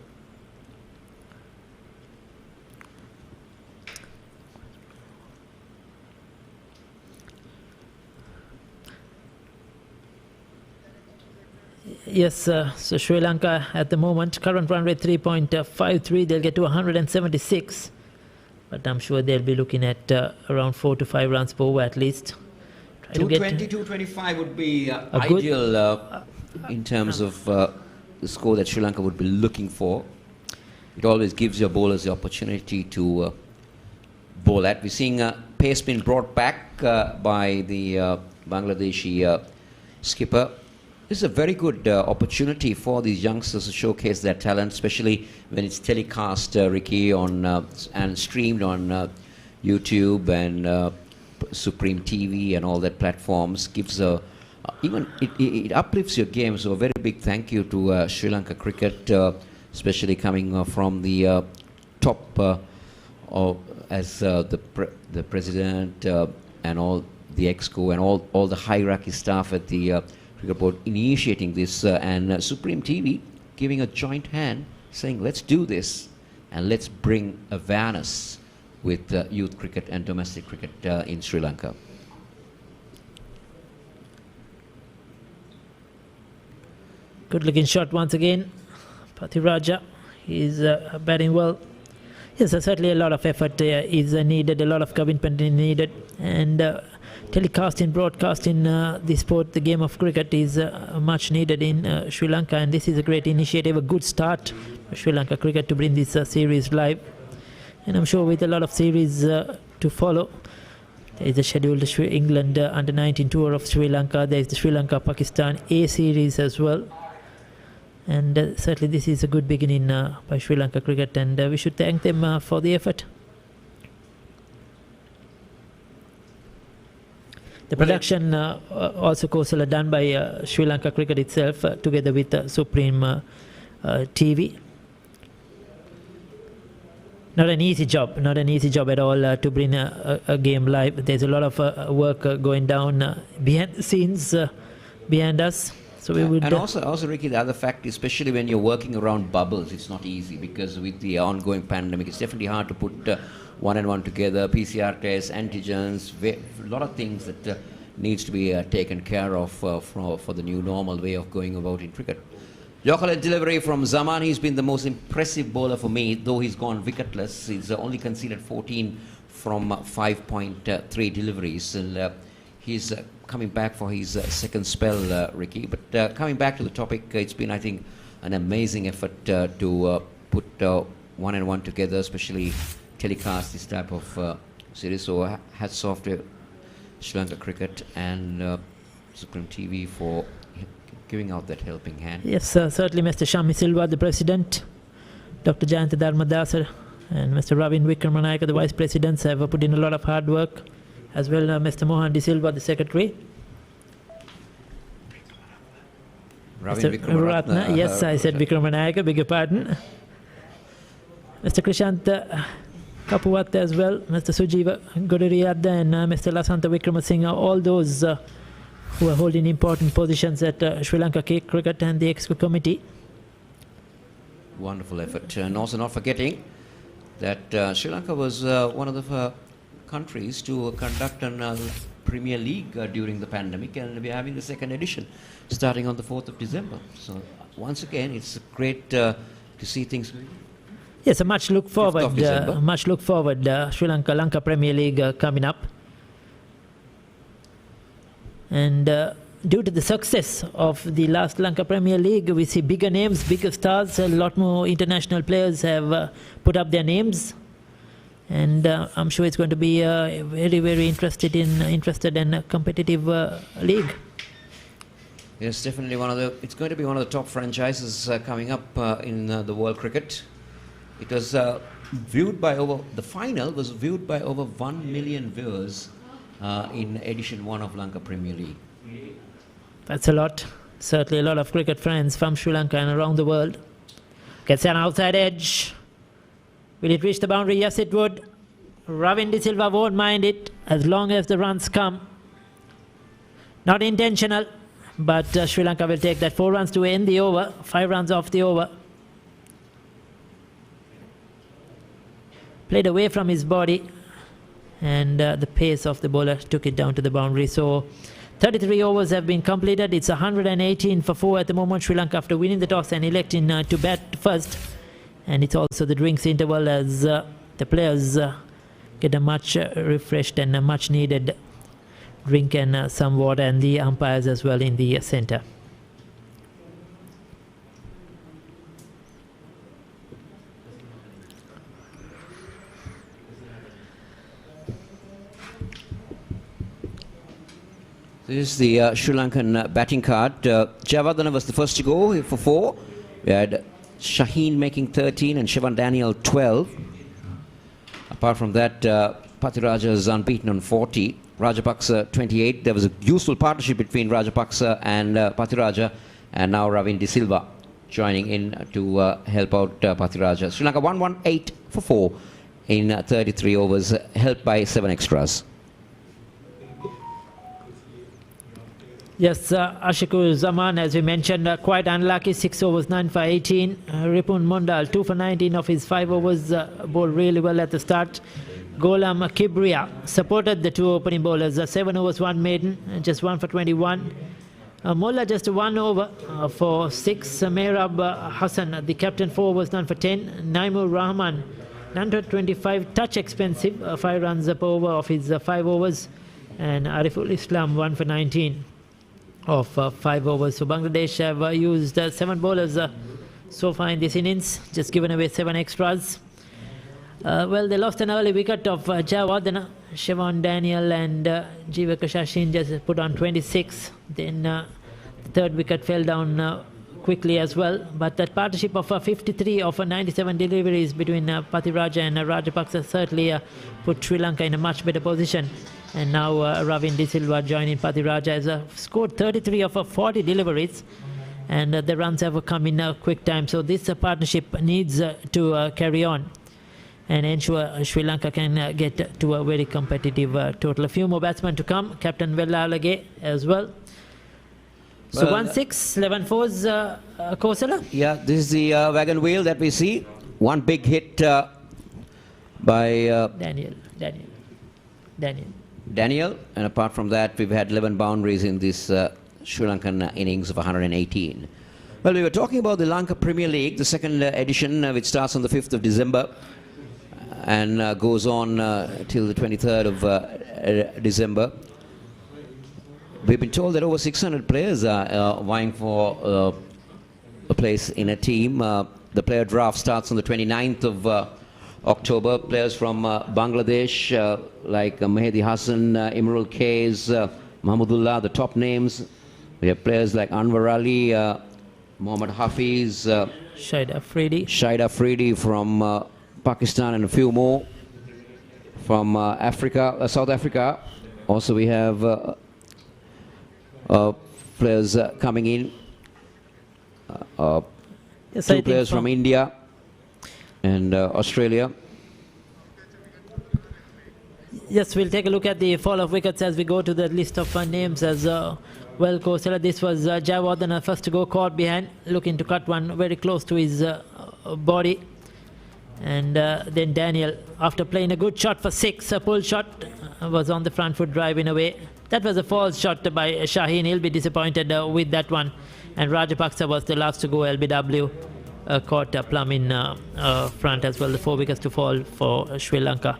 Yes, so Sri Lanka at the moment, current run rate 3.53, they'll get to 176. But I'm sure they'll be looking at around 4 to 5 runs per over at least. 220, 225 would be ideal in terms of the score that Sri Lanka would be looking for. It always gives your bowlers the opportunity to bowl at. We're seeing pace being brought back by the Bangladeshi skipper. This is a very good opportunity for these youngsters to showcase their talent, especially when it's telecast, Ricky, on and streamed on YouTube and Supreme TV and all that platforms. Gives a even it uplifts your game. So a very big thank you to Sri Lanka cricket, especially coming from the top as the president and all the exco and all the hierarchy staff at the cricket board initiating this, and Supreme TV giving a joint hand, saying let's do this and let's bring awareness with youth cricket and domestic cricket in Sri Lanka. Good looking shot once again. Patiraja is batting well. Yes, certainly a lot of effort is needed, a lot of commitment is needed, and telecasting, broadcasting the sport, the game of cricket is much needed in Sri Lanka, and this is a great initiative, a good start for Sri Lanka cricket to bring this series live. And I'm sure with a lot of series to follow. There is a scheduled England under-19 tour of Sri Lanka. There is the Sri Lanka-Pakistan A series as well. And certainly this is a good beginning by Sri Lanka cricket, and we should thank them for the effort. The production also Kosala done by Sri Lanka cricket itself together with Supreme TV. Not an easy job at all to bring a game live. There's a lot of work going down behind the scenes, behind us. So we would, and also, Ricky, the other fact, especially when you're working around bubbles, it's not easy because with the ongoing pandemic, it's definitely hard to put one and one together, PCR tests, antigens, a lot of things that needs to be taken care of for the new normal way of going about in cricket. Yorker delivery from Zaman. He's been the most impressive bowler for me, though he's gone wicketless. He's only conceded 14 from 5.3 deliveries. And he's coming back for his second spell, Ricky. But coming back to the topic, it's been, I think, an amazing effort to put one and one together, especially telecast this type of series. So hats off to Sri Lanka cricket and Supreme TV for giving out that helping hand. Yes, certainly Mr. Shami Silva, the president, Dr. Jayanta Dharmadasa, and Mr. Ravin Vikramanayaka, the vice presidents, have put in a lot of hard work. As well, Mr. Mohan De Silva, the secretary. Ravin Mr. Vikramanayaka. Yes, I said Vikramanayaka, beg your pardon. Mr. Krishant Kapuat as well, Mr. Sujiva Goduriyadda, and Mr. Lasanta Vikramasinghe, all those who are holding important positions at Sri Lanka Cricket and the Exco Committee. Wonderful effort. And also not forgetting that Sri Lanka was one of the countries to conduct a Premier League during the pandemic, and we're having the second edition starting on the 4th of December. So once again, it's great to see things going. Yes, a much look forward. December. Much look forward. Sri Lanka Premier League coming up, and due to the success of the last Lanka Premier League, we see bigger names, bigger stars. A lot more international players have put up their names, and I'm sure it's going to be a very, very interested and competitive league. Yes, definitely it's going to be one of the top franchises coming up in the world cricket. It was the final was viewed by over 1 million viewers in edition 1 of Lanka Premier League. That's a lot. Certainly a lot of cricket fans from Sri Lanka and around the world. Gets an outside edge. Will it reach the boundary? Yes, it would. Ravin De Silva won't mind it as long as the runs come. Not intentional, but Sri Lanka will take that. 4 runs to end the over, 5 runs off the over. Played away from his body, and the pace of the bowler took it down to the boundary. So 33 overs have been completed. It's 118 for 4 at the moment. Sri Lanka, after winning the toss and electing to bat first. And it's also the drinks interval as the players get a much refreshed and a much needed drink and some water, and the umpires as well in the centre. This is the Sri Lankan batting card. Jayawardene was the first to go for 4. We had Shaheen making 13 and Shivan Daniel 12. Apart from that, Pathiraja is unbeaten on 40. Rajapaksa 28. There was a useful partnership between Rajapaksa and Pathiraja, and now Ravin De Silva joining in to help out Pathiraja. Sri Lanka 118 for 4 in 33 overs, helped by 7 extras. Yes, Ashikur Zaman, as we mentioned, quite unlucky. 6 overs, 9 for 18. Ripun Mondal, 2 for 19 of his 5 overs, bowled really well at the start. Golam Kibria supported the 2 opening bowlers. 7 overs, 1 maiden, and just 1 for 21. Molla just 1 over for 6. Mehrab Hassan, the captain, 4 overs, none for 10. Naimur Rahman, 925, touch expensive, 5 runs per over of his 5 overs. And Ariful Islam, 1 for 19. Of 5 overs. So Bangladesh have used 7 bowlers so far in this innings, just given away 7 extras. Well, they lost an early wicket of Jayawardene. Shivan Daniel and Jivaka Shashin just put on 26. Then the 3rd wicket fell down quickly as well. But that partnership of 53 of 97 deliveries between Pathiraja and Rajapaksa certainly put Sri Lanka in a much better position. And now Ravin De Silva joining Pathiraja has scored 33 of 40 deliveries, and the runs have come in quick time. So this partnership needs to carry on and ensure Sri Lanka can get to a very competitive total. A few more batsmen to come. Captain Vella Alage as well. So 1-6, 11 fours, Kosala? Yeah, this is the wagon wheel that we see. One big hit by Daniel, and apart from that, we've had 11 boundaries in this Sri Lankan innings of 118. Well, we were talking about the Lanka Premier League, the 2nd edition, which starts on the 5th of December and goes on till the 23rd of December. We've been told that over 600 players are vying for a place in a team. The player draft starts on the 29th of October. Players from Bangladesh like Mehdi Hassan, Imrul Kays, Mahmudullah, the top names. We have players like Anwar Ali, Mohammad Hafiz, Shahid Afridi from Pakistan, and a few more from South Africa. Also we have players coming in. 2 players from India and Australia. Yes, we'll take a look at the fall of wickets as we go to the list of names as well. Kosala, this was Jayawardene first to go, caught behind, looking to cut one very close to his body. And then Daniel, after playing a good shot for 6, a pull shot, was on the front foot driving away. That was a false shot by Shaheen. He'll be disappointed with that one. And Rajapaksa was the last to go. LBW caught plumb in front as well. The 4 wickets to fall for Sri Lanka.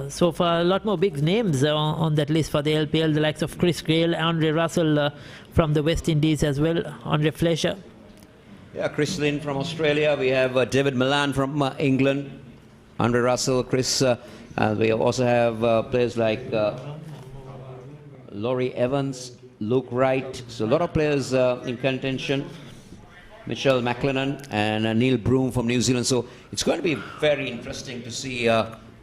So far, a lot more big names on that list for the LPL. The likes of Chris Gayle, Andre Russell from the West Indies as well. Andre Fletcher. Yeah, Chris Lynn from Australia. We have David Milan from England. Andre Russell, Chris. We also have players like Laurie Evans, Luke Wright. So a lot of players in contention. Mitchell McLennan and Neil Broom from New Zealand. So it's going to be very interesting to see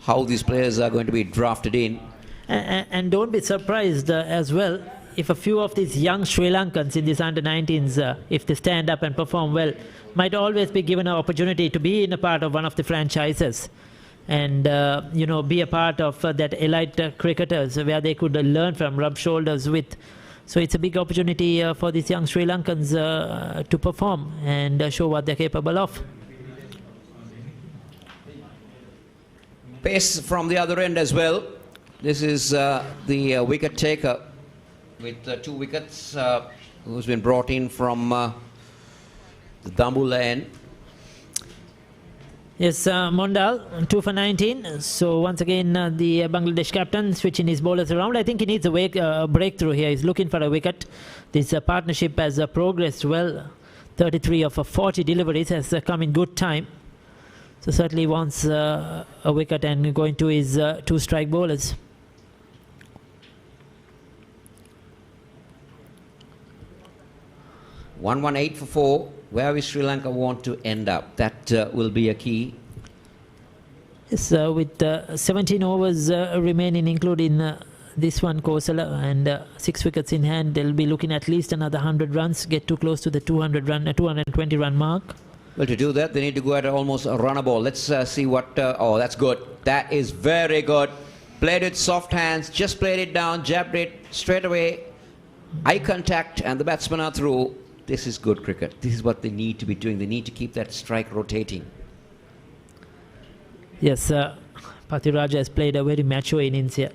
how these players are going to be drafted in. And don't be surprised as well if a few of these young Sri Lankans in these under-19s, if they stand up and perform well, might always be given an opportunity to be in a part of one of the franchises and be a part of that elite cricketers where they could learn from, rub shoulders with. So it's a big opportunity for these young Sri Lankans to perform and show what they're capable of. Pace from the other end as well. This is the wicket taker with 2 wickets who's been brought in from the Dambula end. Yes, Mondal, 2 for 19. So once again, the Bangladesh captain switching his bowlers around. I think he needs a breakthrough here. He's looking for a wicket. This partnership has progressed well. 33 of 40 deliveries has come in good time. So certainly wants a wicket and going to his 2 strike bowlers. $118 for 4. Where will Sri Lanka want to end up? That will be a key. Yes, with 17 overs remaining, including this one, Kosala, and 6 wickets in hand, they'll be looking at least another 100 runs, get too close to the 220 run mark. Well, to do that, they need to go at almost a runner ball. Let's see what... oh, that's good. That is very good. Played it soft hands, just played it down, jabbed it straight away. Eye contact, and the batsmen are through. This is good cricket. This is what they need to be doing. They need to keep that strike rotating. Yes, Pathiraja has played a very mature innings here.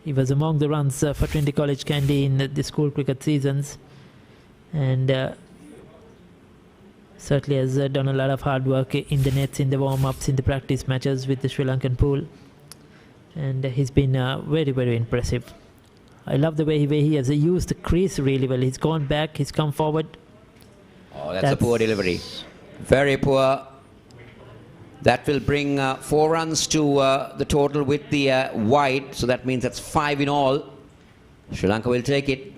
He was among the runs for Trinity College Kandy in the school cricket seasons. And certainly has done a lot of hard work in the nets, in the warm-ups, in the practice matches with the Sri Lankan pool. And he's been very, very impressive. I love the way he has used the crease really well. He's gone back, he's come forward. Oh, that's a poor delivery. Very poor. That will bring 4 runs to the total with the wide. So that means that's 5 in all. Sri Lanka will take it.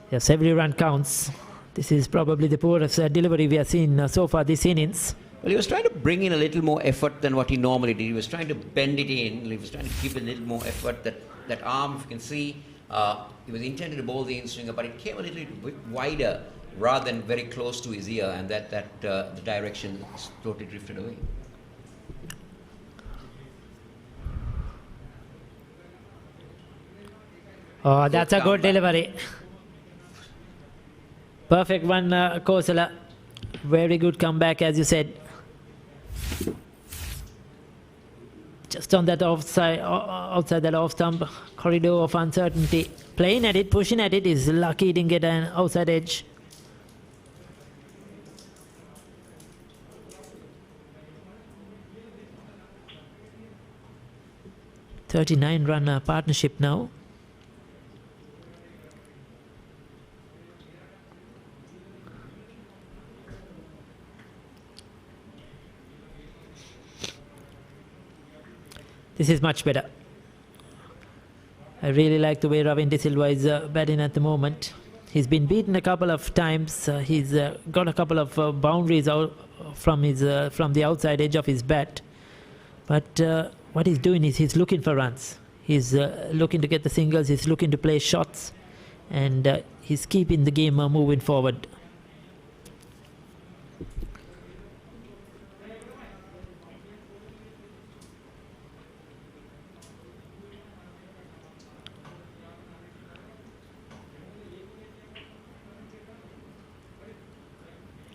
Yes, every run counts. This is probably the poorest delivery we have seen so far this innings. Well, he was trying to bring in a little more effort than what he normally did. He was trying to bend it in. He was trying to give a little more effort. That arm, if you can see, he was intended to bowl the in-swinger, but it came a little bit wider rather than very close to his ear, and the direction totally drifted away. Oh, that's a good delivery. Perfect one, Kosala. Very good comeback, as you said. Just on that outside that off stump corridor of uncertainty. Playing at it, pushing at it, is lucky he didn't get an outside edge. $39-run partnership now. This is much better. I really like the way Ravindra Silva is batting at the moment. He's been beaten a couple of times. He's got a couple of boundaries out from the outside edge of his bat. But what he's doing is he's looking for runs. He's looking to get the singles. He's looking to play shots, and he's keeping the game moving forward.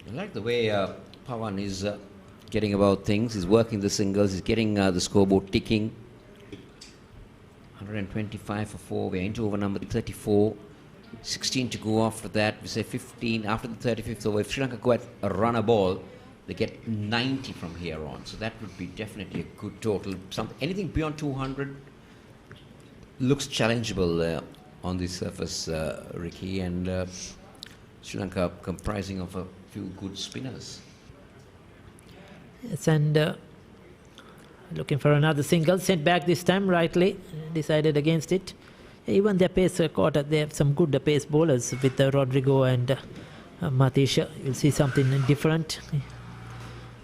I like the way Pawan is getting about things. He's working the singles. He's getting the scoreboard ticking. 125 for 4. We're into over number 34. 16 to go after that. We say 15 after the 35th over. If Sri Lanka go at a runner ball, they get 90 from here on. So that would be definitely a good total. Anything beyond 200 looks challengeable on the surface, Ricky. And Sri Lanka comprising of a few good spinners. Yes, and looking for another single. Sent back this time rightly. Decided against it. Even their pace quarter, they have some good pace bowlers with Rodrigo and Matisha. You'll see something different.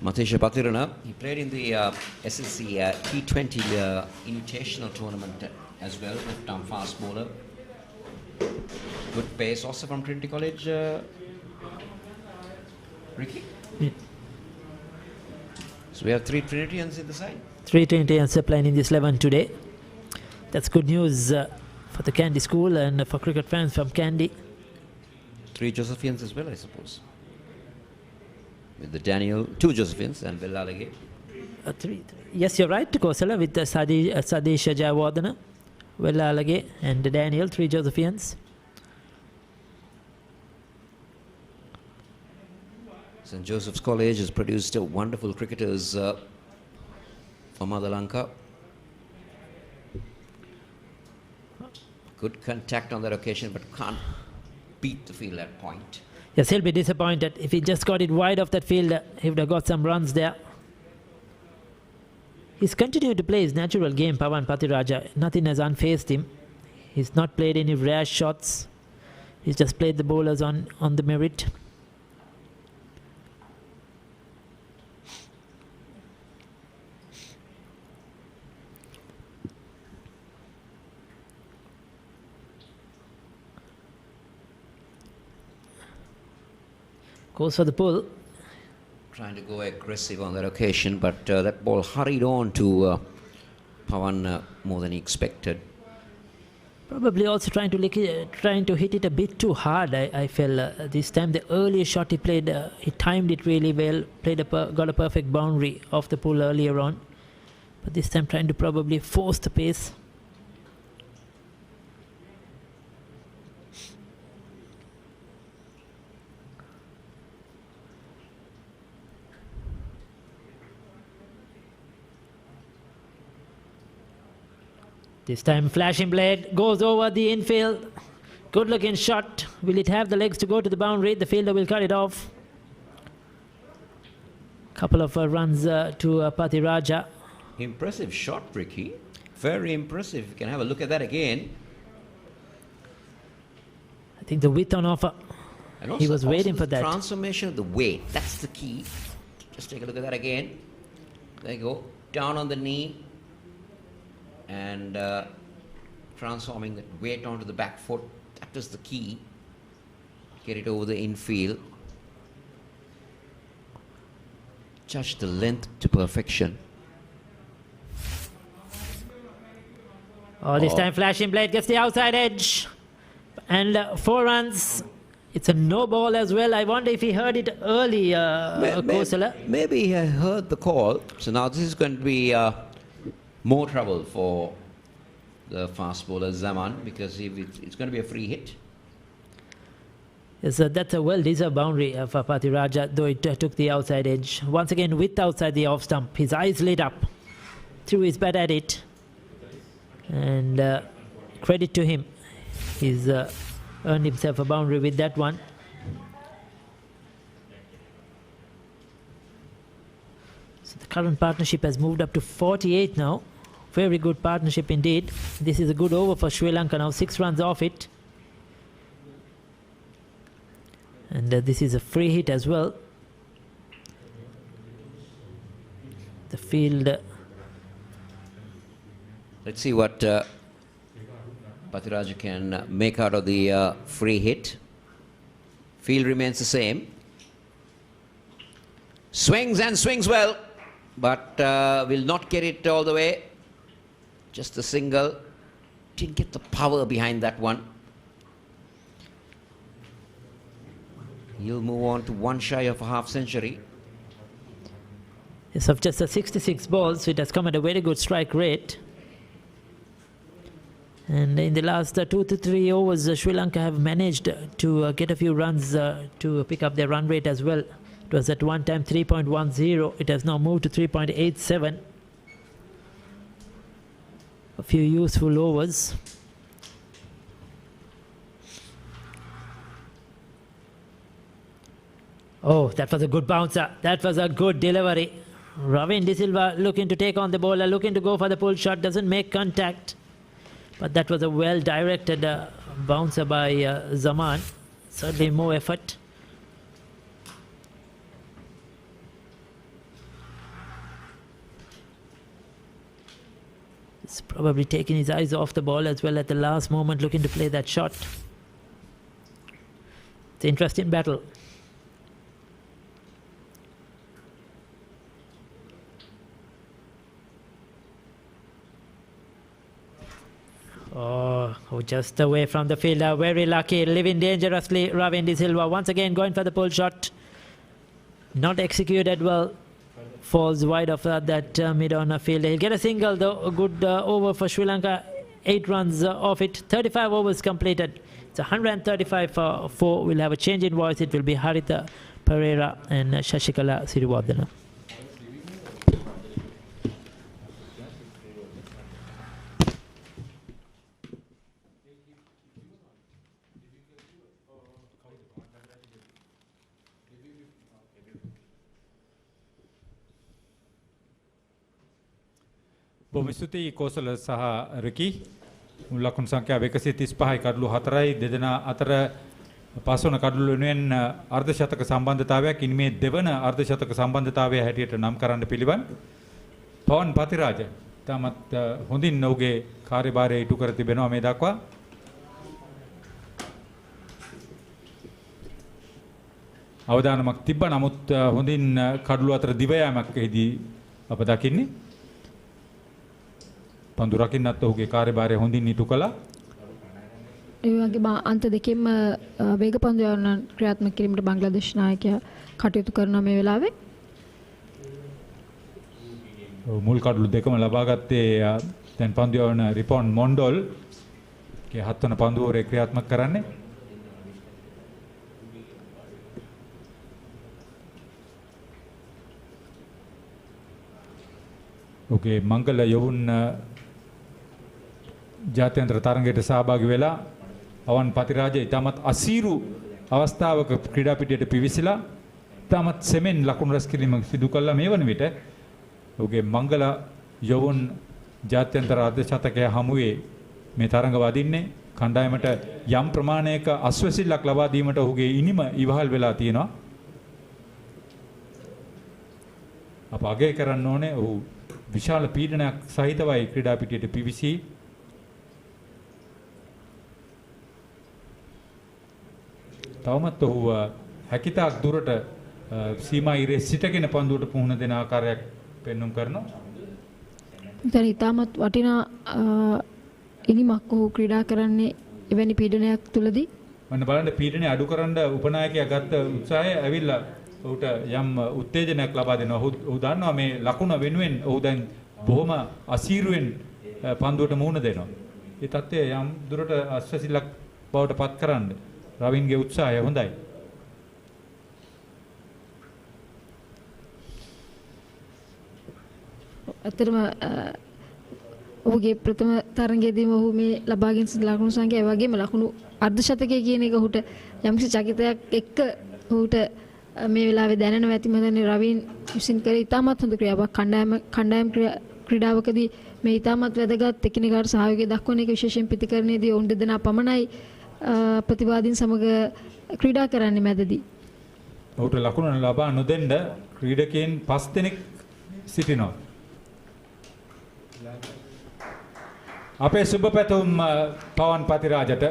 Matisha Patirana, he played in the SSC T20 Invitational Tournament as well, left-arm fast bowler. Good pace also from Trinity College, Ricky? Yeah. So we have 3 Trinitians in the side? 3 Trinitians are playing in this 11 today. That's good news for the Kandy School and for cricket fans from Kandy. 3 Josephians as well, I suppose. With the Daniel, 2 Josephians and Vellalage. 3. Yes, you're right, Kosala, with the Sadish Jayawardena, Vellalage and Daniel, 3 Josephians. St. Joseph's College has produced wonderful cricketers for Mother Lanka. Good contact on that occasion, but can't beat the field at point. Yes, he'll be disappointed. If he just got it wide off that field, he would have got some runs there. He's continued to play his natural game, Pawan Patiraja. Nothing has unfazed him. He's not played any rash shots. He's just played the bowlers on the merit. Goes for the pull. Trying to go aggressive on that occasion, but that ball hurried on to Pawan more than he expected. Probably also trying to hit it a bit too hard. I felt this time the earlier shot he played, he timed it really well. Got a perfect boundary off the pull earlier on, but this time trying to probably force the pace. This time flashing blade goes over the infield. Good looking shot. Will it have the legs to go to the boundary? The fielder will cut it off. Couple of runs to Patiraja. Impressive shot, Ricky. Very impressive. You can have a look at that again. I think the width on offer. And also, he was waiting for that. Transformation of the weight. That's the key. Just take a look at that again. There you go. Down on the knee. And transforming that weight onto the back foot. That was the key. Get it over the infield. Judge the length to perfection. Oh, this time flashing blade gets the outside edge. And 4 runs. It's a no ball as well. I wonder if he heard it early, Kosala. Maybe he heard the call. So now this is going to be more trouble for the fast bowler Zaman, because it's going to be a free hit. Yes, that's a well-deserved boundary for Patiraja, though it took the outside edge. Once again, with outside the off stump, his eyes lit up, threw his bat at it, and credit to him. He's earned himself a boundary with that one. So the current partnership has moved up to 48 now. Very good partnership indeed. This is a good over for Sri Lanka now. 6 runs off it. And this is a free hit as well. The field. Let's see what Patiraja can make out of the free hit. Field remains the same. Swings and swings well, but will not get it all the way. Just a single. Didn't get the power behind that one. He'll move on to 1 shy of a half century. Yes, of just 66 balls, so it has come at a very good strike rate. And in the last 2 to 3 overs, Sri Lanka have managed to get a few runs to pick up their run rate as well. It was at one time 3.10. It has now moved to 3.87. A few useful overs. Oh, that was a good bouncer. That was a good delivery. Ravin De Silva looking to take on the bowler, looking to go for the pull shot, doesn't make contact. But that was a well-directed bouncer by Zaman. Certainly more effort. He's probably taking his eyes off the ball as well at the last moment, looking to play that shot. It's an interesting battle. Oh, just away from the fielder. Very lucky. Living dangerously. Ravin De Silva once again going for the pull shot. Not executed well. Falls wide of that mid-on fielder. He'll get a single though. A good over for Sri Lanka. 8 runs off it. 35 overs completed. It's 135 for 4. We'll have a change in voice. It will be Haritha Pereira and Shashikala Siriwardana. බොහොම ස්තුතියි කෝසල සහ රිකි. ලකුණු සංඛ්‍යාව 135යි කඩලු 4යි දෙදෙනා අතර පස්වන කඩලු වෙනුවෙන් අර්ධ ශතක සම්බන්ධතාවයක් ඉනිමේ දෙවන අර්ධ ශතක සම්බන්ධතාවය හැටියට නම් කරන්න පිළිවන්. පවන් පතිරාජ තමත් හොඳින් ඔහුගේ කාර්යභාරය ඉටු කර තිබෙනවා මේ දක්වා. අවදානමක් තිබ්බ නමුත් හොඳින් කඩලු අතර දිව යාමක් එහිදී අප දකින්නේ. පන්දු රකින්නත් ඔහුගේ කාර්යභාරය හොඳින් ඉටු කළා. ඒ වගේම අන්ත දෙකෙන්ම වේග පන්දු යවන ක්‍රියාත්මක කිරීමට බංග්ලාදේශ නායකයා කටයුතු කරන මේ වෙලාවේ. මුල් කඩලු දෙකම ලබා ගත්තේ දැන් පන්දු යවන රිපොන් මොන්ඩොල් ගේ 7 වන පන්දු වරේ ක්‍රියාත්මක කරන්නේ. ඔහුගේ මංගල යවුන් ජාත්‍යන්තර තරගයට සහභාගී වෙලා පවන් පතිරාජ ඉතාමත් අසීරු අවස්ථාවක ක්‍රීඩා පිටියට පිවිසිලා ඉතාමත් සෙමෙන් ලකුණු රැස් කිරීම සිදු කළා. මේ වන විට ඔහුගේ මංගල යවුන් ජාත්‍යන්තර අර්ධ ශතකය හමුවේ මේ තරඟ වදින්නේ. කණ්ඩායමට යම් ප්‍රමාණයක අස්වැසිල්ලක් ලබා දීමට ඔහුගේ ඉනිම ඉවහල් වෙලා තියෙනවා. අප අගය කරන්න ඕනේ ඔහු විශාල පීඩනයක් සහිතවයි ක්‍රීඩා පිටියට පිවිසී. තවමත් ඔහු හැකිතාක් දුරට සීමා ඉරේ සිටගෙන පන්දුවට පුහුණ දෙන ආකාරයක් පෙන්වුම් කරනවා. ඉතින් ඊටමත් වටිනා ඉනිමක් ඔහු ක්‍රීඩා කරන්නේ එවැනි පීඩනයක් තුලදී. මම බලන්න පීඩනය අඩු කරන්න උපනායකයා ගත්ත උත්සාහය ඇවිල්ලා ඔහුට යම් උත්තේජනයක් ලබා දෙනවා. ඔහු දන්නවා මේ ලකුණ වෙනුවෙන් ඔහු දැන් බොහොම අසීරුවෙන් පන්දුවට මුහුණ දෙනවා. ඒ තත්ත්වය යම් දුරට අස්වැසිල්ලක් බවට පත් කරන්න රවින්ගේ උත්සාහය හොඳයි. අතරම ඔහුගේ ප්‍රථම තරඟයේදීම ඔහු මේ ලබාගෙන සිට ලකුණු සංඛ්‍යාව වගේම ලකුණු අර්ධ ශතකයේ කියන එක ඔහුට යම්කිසි චකිතයක් එක්ක ඔහුට මේ වෙලාවේ දැනෙනවා ඇති. මම දන්නේ රවින් විසින් කරේ ඉතාමත් හොඳ ක්‍රියාවක්. කණ්ඩායම් ක්‍රීඩාවකදී මේ ඉතාමත් වැදගත් එකිනෙකාට සහයෝගය දක්වන එක විශේෂයෙන් පිටිකරණයේදී ඔවුන් දෙදෙනා පමණයි ප්‍රතිවාදීන් සමග ක්‍රීඩා කරන්නේ මැදදී. ඔහුට ලකුණු ලබා නොදෙන්න ක්‍රීඩකයන් 5 දෙනෙක් සිටිනවා. අපේ සුබ පැතුම් පවන් පතිරාජට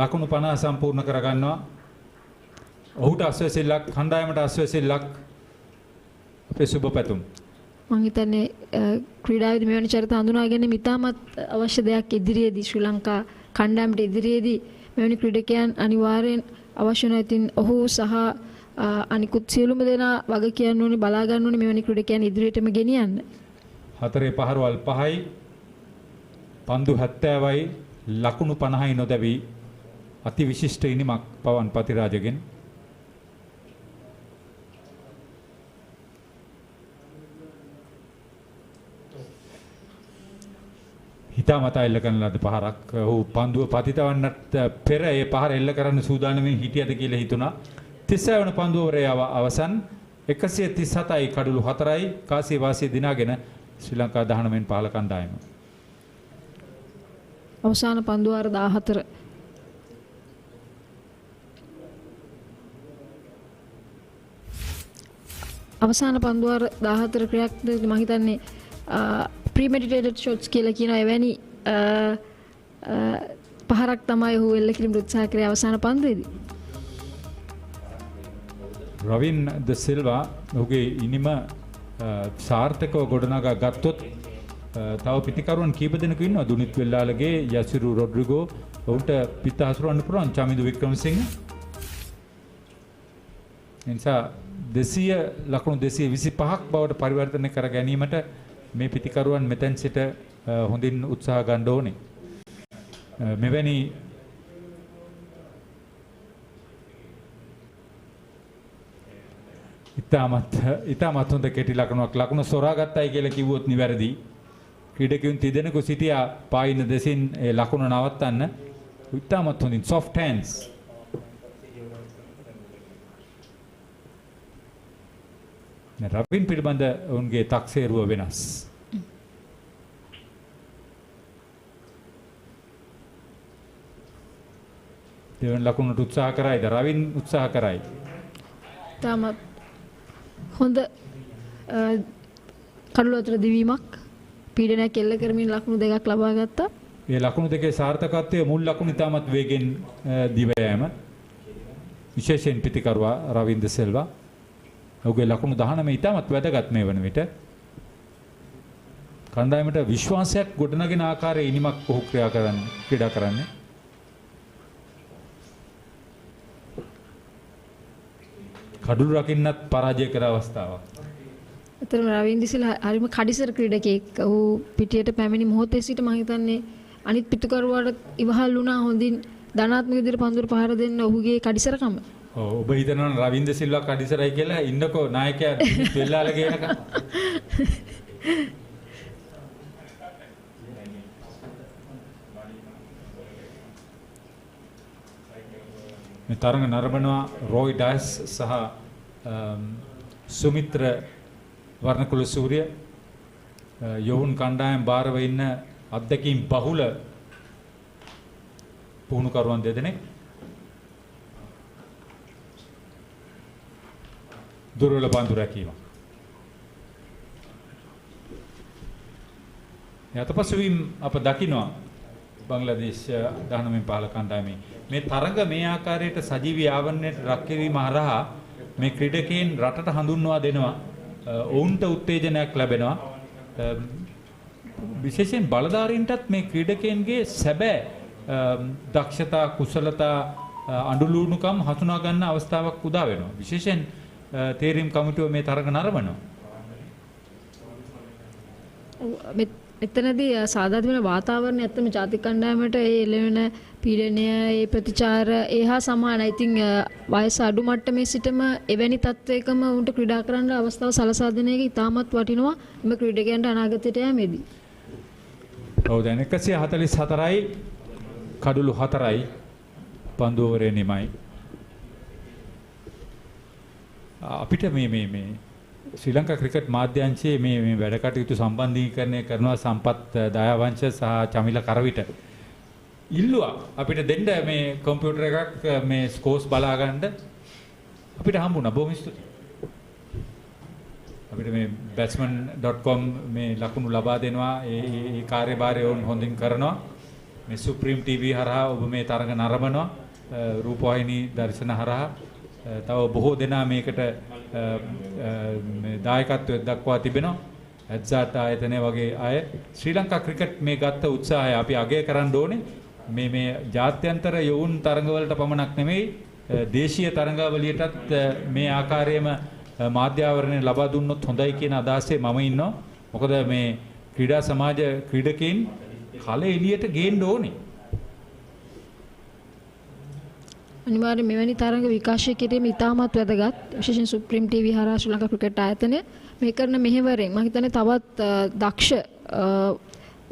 ලකුණු 50 සම්පූර්ණ කරගන්නවා. ඔහුට අස්වැසිල්ලක්, කණ්ඩායමට අස්වැසිල්ලක්. අපේ සුබ පැතුම්. මම හිතන්නේ ක්‍රීඩාවේදී මෙවැනි චරිත හඳුනා ගැනීම ඉතාමත් අවශ්‍ය දෙයක්. ඉදිරියේදී ශ්‍රී ලංකා කණ්ඩායමට ඉදිරියේදී මෙවැනි ක්‍රීඩකයන් අනිවාර්යෙන් අවශ්‍ය නැහැ. ඉතින් ඔහු සහ අනිකුත් සියලුම දෙනා වග කියන්න ඕනේ, බලා ගන්න ඕනේ මෙවැනි ක්‍රීඩකයන් ඉදිරියටම ගෙනියන්න. 4 පහරවල් 5යි පන්දු 70යි ලකුණු 50යි නොදැවි අති විශිෂ්ට ඉනිමක් පවන් පතිරාජගෙන් හිතාමතා එල්ල කරන ලද පහරක්. ඔහු පන්දුව පතිතවන්නට පෙර ඒ පහර එල්ල කරන්න සූදානමින් හිටියද කියලා හිතුණා. 36 වන පන්දුවරේ අවසන් 137යි කඩලු 4යි කාසිය වාසිය දිනාගෙන ශ්‍රී ලංකා 19න් 15 කණ්ඩායම. අවසාන පන්දුවාර 14. අවසාන පන්දුවාර 14 ක්‍රියාත්මක මම හිතන්නේ premeditated shots කියලා කියන එවැනි පහරක් තමයි ඔහු එල්ල කිරීමට උත්සාහ කරේ අවසාන පන්දුවේදී. රවින් ද සිල්වා ඔහුගේ ඉනිම සාර්ථකව ගොඩනගා ගත්තොත් තව පිටිකරුවන් කීප දෙනෙකු ඉන්නවා. දුනිත් වෙල්ලාලගේ යසිරු රොඩ්රිගෝ ඔහුට පිට හසුරවන්න පුළුවන්. චමිදු වික්‍රමසිංහ එනිසා 200 ලකුණු 225ක් බවට පරිවර්තනය කර ගැනීමට මේ පිටිකරුවන් මෙතෙන් සිට හොඳින් උත්සාහ ගන්න ඕනේ. මෙවැනි ඉතාමත් හොඳ කෙටි ලකුණු සොරාගත්තයි කියලා කිව්වොත් නිවැරදි. ක්‍රීඩකයන් තිදෙනෙකු සිටියා පායින දෙසින් ඒ ලකුණ නවත්තන්න. ඉතාමත් හොඳින් soft hands. රවින් පිළිබඳ ඔවුන්ගේ තක්සේරුව වෙනස්. දෙවන ලකුණට උත්සාහ කරයිද? රවින් උත්සාහ කරයි. තාමත් හොඳ කඩළු අතර දිවීමක් පීඩනයක් එල්ල කරමින් ලකුණු දෙකක් ලබා ගත්තා. ඒ ලකුණු දෙකේ සාර්ථකත්වය මුල් ලකුණු ඉතාමත් වේගෙන් දිව යෑම. විශේෂයෙන් පිටිකරුවා රවින්ද සෙල්වා. ඔහුගේ ලකුණු 19 ඉතාමත් වැදගත් මේ වන විට. කණ්ඩායමට විශ්වාසයක් ගොඩනගෙන ආකාරයේ ඉනිමක් ඔහු ක්‍රීඩා කරන්නේ. කඩළු රකින්නත් පරාජය කර අවස්ථාවක්. අතරම රවින්ද සිල්වා හරිම කඩිසර ක්‍රීඩකයෙක්. ඔහු පිටියට පැමිණි මොහොතේ සිට මම හිතන්නේ අනිත් පිටුකරුවාට ඉවහල් වුණා හොඳින් ධනාත්මක විදිහට පන්දුර පහර දෙන්න ඔහුගේ කඩිසරකම. ඔබ හිතනවා රවින්ද සිල්වා කඩිසරයි කියලා ඉන්නකෝ නායකයා වෙල්ලාලගේ එනකම්. මේ තරඟ නරඹනවා රොයි ඩයස් සහ සුමිත්‍ර වර්ණකුල සූර්ය යොවුන් කණ්ඩායම් භාරව ඉන්න අත්දැකීම් බහුල පුහුණුකරුවන් දෙදෙනෙක්. දුර්වල පන්දු රැකීම. යතපසුවීම් අප දකිනවා බංග්ලාදේශ 19 15 කණ්ඩායමේ මේ තරඟ මේ ආකාරයට සජීවී ආවරණයට රැක් කිරීම හරහා මේ ක්‍රීඩකයන් රටට හඳුන්වා දෙනවා. ඔවුන්ට උත්තේජනයක් ලැබෙනවා. විශේෂයෙන් බලධාරීන්ටත් මේ ක්‍රීඩකයන්ගේ සැබෑ දක්ෂතා කුසලතා අඬලුණුකම් හසුනා ගන්න අවස්ථාවක් උදා වෙනවා. විශේෂයෙන් තේරීම් කමිටුව මේ තරඟ නරඹනවා. එතනදී සාධාරණ වෙන වාතාවරණය ඇත්තම ජාතික කණ්ඩායමට ඒ එළවෙන පීඩනය ඒ ප්‍රතිචාර ඒහා සමානයි. ඉතින් වයස අඩු මට්ටමේ සිටම එවැනි තත්වයකම උන්ට ක්‍රීඩා කරන්න අවස්ථාව සලසා දෙන එක ඉතාමත් වටිනවා එම ක්‍රීඩකයන්ට අනාගතයට යෑමේදී. ඔව් දැන් 144යි කඩළු 4යි පන්දුවරේ නිමයි. අපිට මේ ශ්‍රී ලංකා ක්‍රිකට් මාධ්‍යංශයේ මේ වැඩ කටයුතු සම්බන්ධීකරණය කරනවා සම්පත් දයාවංශ සහ චමිල කරවිට ඉල්ලුවා අපිට දෙන්න මේ කම්පියුටර් එකක් මේ ස්කෝර්ස් බලා ගන්න අපිට හම්බුණා. බොහොම ස්තුතියි. අපිට මේ batsman.com මේ ලකුණු ලබා දෙනවා. ඒ කාර්යභාරය වුන් හොඳින් කරනවා. මේ සුප්‍රීම් TV හරහා ඔබ මේ තරඟ නරඹනවා. රූපවාහිනී දර්ශන හරහා තව බොහෝ දෙනා මේකට දායකත්වයක් දක්වා තිබෙනවා. ඇත්සාට් ආයතනය වගේ අය ශ්‍රී ලංකා ක්‍රිකට් මේ ගත්ත උත්සාහය අපි අගය කරන්න ඕනේ. මේ ජාත්‍යන්තර යොවුන් තරඟවලට පමණක් නෙමෙයි දේශීය තරඟවලියටත් මේ ආකාරයේම මාධ්‍යාවරණය ලබා දුන්නොත් හොඳයි කියන අදහසේ මම ඉන්නවා. මොකද මේ ක්‍රීඩා සමාජ ක්‍රීඩකයන් කල එළියට ගේන්න ඕනේ. අනිවාර්යයෙන් මෙවැනි තරඟ විකාශය කිරීම ඉතාමත් වැදගත්. විශේෂයෙන් සුප්‍රීම ටීවී හරහා ශ්‍රී ලංකා ක්‍රිකට් ආයතනය මේ කරන මෙහෙවරෙන් මම හිතන්නේ තවත් දක්ෂ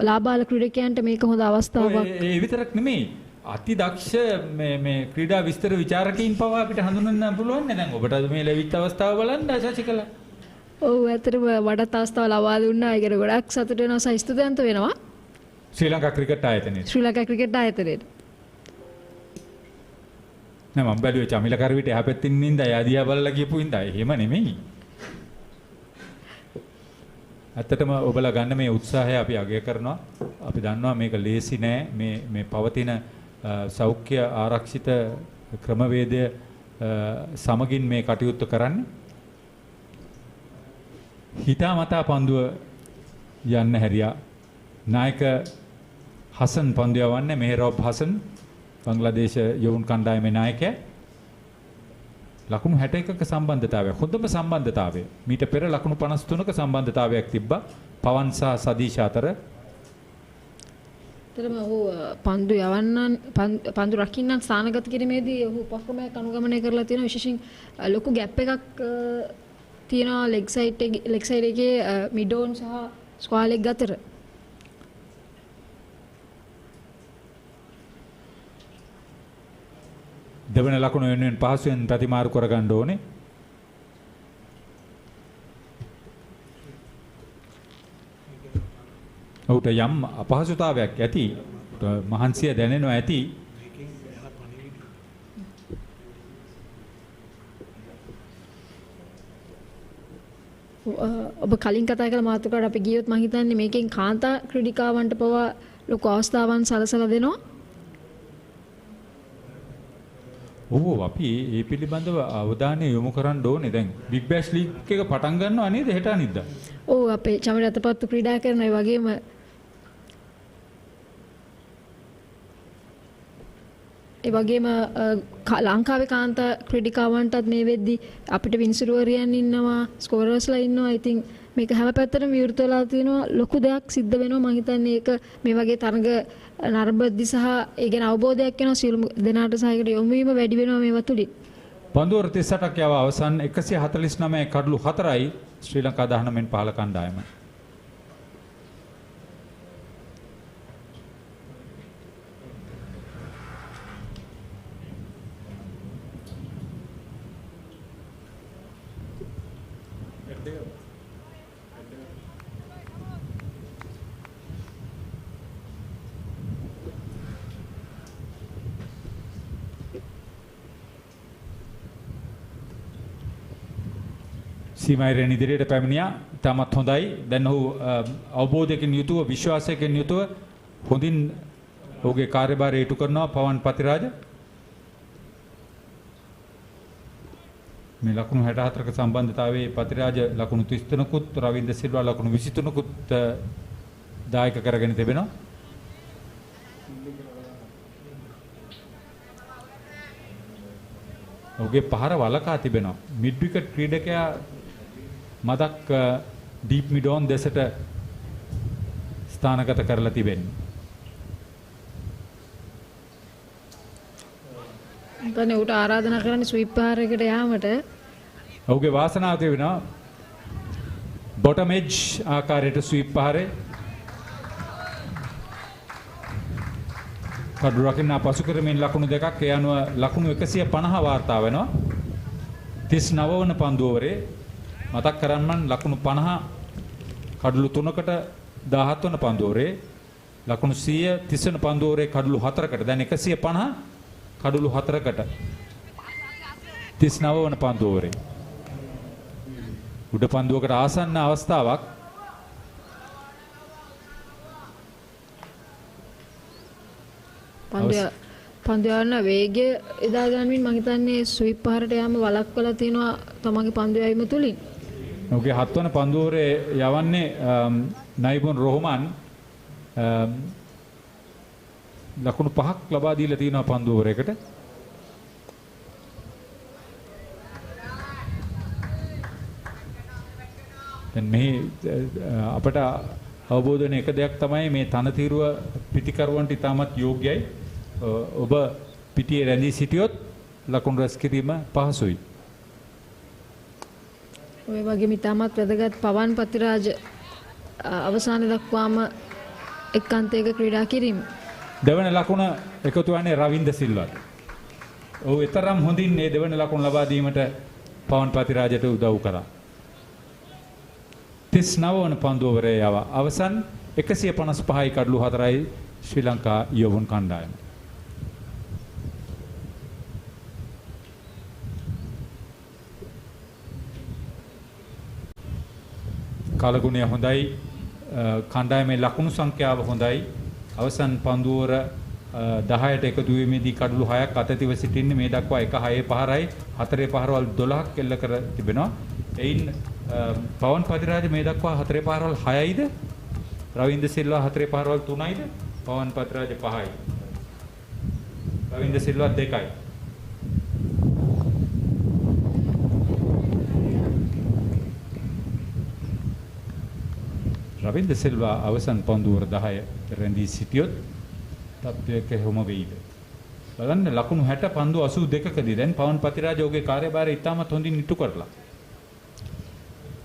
ලාබාල ක්‍රීඩකයන්ට මේක හොඳ අවස්ථාවක්. ඒ විතරක් නෙමෙයි. අති දක්ෂ මේ ක්‍රීඩා විස්තර විචාරකයින් පවා අපිට හඳුනන්න පුළුවන් නේ. දැන් ඔබට මේ ලැබිච්ච අවස්ථාව බලන්න ශශිකලා. ඔව් ඇත්තටම වඩාත් අවස්ථාව ලබා දුන්නා. ඒකට ගොඩක් සතුට වෙනවා සහ ස්තුතිවන්ත වෙනවා. ශ්‍රී ලංකා ක්‍රිකට් ආයතනයේ. ශ්‍රී ලංකා ක්‍රිකට් ආයතනයේ. නෑ මම බැලුවේ චමිල කරවිට එහා පැත්තින් නින්දා යදියා බලලා කියපු හින්දා එහෙම නෙමෙයි. ඇත්තටම ඔබලා ගන්න මේ උත්සාහය අපි අගය කරනවා. අපි දන්නවා මේක ලේසි නෑ මේ පවතින සෞඛ්‍ය ආරක්ෂිත ක්‍රමවේදය සමගින් මේ කටයුත්ත කරන්නේ. හිතාමතා පන්දුව යන්න හැරියා. නායක හසන් පන්දු යවන්නේ මෙහෙරොබ් හසන් බංග්ලාදේශ යොවුන් කණ්ඩායමේ නායකයා. ලකුණු 61ක සම්බන්ධතාවය හොඳම සම්බන්ධතාවය. මීට පෙර ලකුණු 53ක සම්බන්ධතාවයක් තිබ්බා පවන් සහ සදීෂ අතර. තරම ඔහු පන්දු රකින්නන් ස්ථානගත කිරීමේදී ඔහු උපක්‍රමයක් අනුගමනය කරලා තියෙනවා. විශේෂයෙන් ලොකු ගැප් එකක් තියෙනවා ලෙග් සයිඩ් එකේ මිඩෝන් සහ ස්ක්වාලෙග් අතර. දෙවන ලකුණ වෙනුවෙන් පහසුවෙන් ප්‍රතිමාරු කරගන්න ඕනේ. ඔහුට යම් අපහසුතාවයක් ඇති. මහන්සිය දැනෙනවා ඇති. ඔබ කලින් කතා කළ මාතෘකාවට අපි ගියොත් මම හිතන්නේ මේකෙන් කාන්තා ක්‍රීඩිකාවන්ට පවා ලොකු අවස්ථාවන් සලසලා දෙනවා. ඔව් අපි ඒ පිළිබඳව අවධානය යොමු කරන්න ඕනේ. දැන් බිග් බෑෂ් ලීග් එක පටන් ගන්නවා නේද හෙට අනිද්දා? ඔව් අපේ චමිල අතපත්තු ක්‍රීඩා කරන ඒ වගේම ලංකාවේ කාන්තා ක්‍රීඩිකාවන්ටත් මේ වෙද්දි අපිට විනිසුරුවරියන් ඉන්නවා, ස්කෝරර්ස්ලා ඉන්නවා. ඉතින් මේක හැම පැත්තටම විවෘත වෙලා තියෙනවා. ලොකු දෙයක් සිද්ධ වෙනවා. මම හිතන්නේ ඒක මේ වගේ තරඟ නරඹද්දි සහ ඒ ගැන අවබෝධයක් වෙනවා සියලුම දෙනාට සහ ඒකට යොමු වීම වැඩි වෙනවා මේවා තුලින්. පන්දුවර 38ක් යව අවසන් 149 කඩලු 4යි ශ්‍රී ලංකා 19න් 15 කණ්ඩායම. සීමාවෙන් ඉදිරියට පැමිණියා. තාමත් හොඳයි. දැන් ඔහු අවබෝධයකින් යුතුව විශ්වාසයකින් යුතුව හොඳින් ඔහුගේ කාර්යභාරය ඉටු කරනවා පවන් පතිරාජ. මේ ලකුණු 64ක සම්බන්ධතාවයේ පතිරාජ ලකුණු 33කුත් රවින්ද්‍ර සිල්වා ලකුණු 23කුත් දායක කරගෙන තිබෙනවා. ඔහුගේ පහර වලකා තිබෙනවා. මිඩ් විකට් ක්‍රීඩකයා මදක් ඩීප් මිඩෝන් දෙසට ස්ථානගත කරලා තිබෙන්නේ. දැන් උට ආරාධනා කරන්නේ ස්වීප් පාරයකට යාමට. ඔහුගේ වාසනාව තිබෙනවා බොටම් එජ් ආකාරයට ස්වීප් පාරේ කඩු රකින්න පසු කරමින් ලකුණු දෙකක් ඒ අනුව ලකුණු 150 වාර්තා වෙනවා. 39 වන පන්දුවරේ මතක් කරන්නම් ලකුණු 50 කඩලු 3කට 17 වන පන්දුවරේ ලකුණු 100 30 වන පන්දුවරේ කඩලු 4කට දැන් 150 කඩලු 4කට 39 වන පන්දුවරේ උඩ පන්දුවකට ආසන්න අවස්ථාවක්. පන්දු යන වේගය එදා ගන්නමින් මම හිතන්නේ ස්වීප් පාරට යාම වළක්වලා තියෙනවා තමන්ගේ පන්දු යැවීම තුලින්. ඔහුගේ 7 වන පන්දුවරේ යවන්නේ නයිබුන් රොහමාන් ලකුණු 5ක් ලබා දීලා තියෙනවා පන්දුවරයකට. දැන් මේ අපට අවබෝධ වෙන එක දෙයක් තමයි මේ තනතිරුව පිටිකරුවන්ට ඉතාමත් යෝග්‍යයි. ඔබ පිටියේ රැඳී සිටියොත් ලකුණු රැස් කිරීම පහසුයි. ඔය වගේම ඉතාමත් වැදගත් පවන් පතිරාජ අවසාන දක්වාම එක් අන්තයක ක්‍රීඩා කිරීම. දෙවන ලකුණ එකතු වන්නේ රවින්ද සිල්වාට. ඔහු එතරම් හොඳින් මේ දෙවන ලකුණ ලබා දීමට පවන් පතිරාජට උදව් කරා. 39 වන පන්දු ඕවරේ යවා අවසන් 155යි කඩලු 4යි ශ්‍රී ලංකා යොවුන් කණ්ඩායම. කාලගුණය හොඳයි, කණ්ඩායමේ ලකුණු සංඛ්‍යාව හොඳයි. අවසන් පන්දුවර 10ට එකතු වීමේදී කඩලු 6ක් අතතිව සිටින්නේ. මේ දක්වා 1 6 පහරයි 4 පහරවල් 12ක් එල්ල කර තිබෙනවා. එයින් පවන් පතිරාජ මේ දක්වා 4 පහරවල් 6යිද, රවින්ද සිල්වා 4 පහරවල් 3යිද, පවන් පතිරාජ 5යි, රවින්ද සිල්වා 2යි. රවින්ද සිල්වා අවසන් පන්දුවර 10 රැඳී සිටියොත් තත්ත්වයක හැම වෙයිද බලන්න. ලකුණු 60 පන්දු 82කදී දැන් පවන් පතිරාජ ඔහුගේ කාර්යභාරය ඉතාමත් හොඳින් ඉටු කරලා.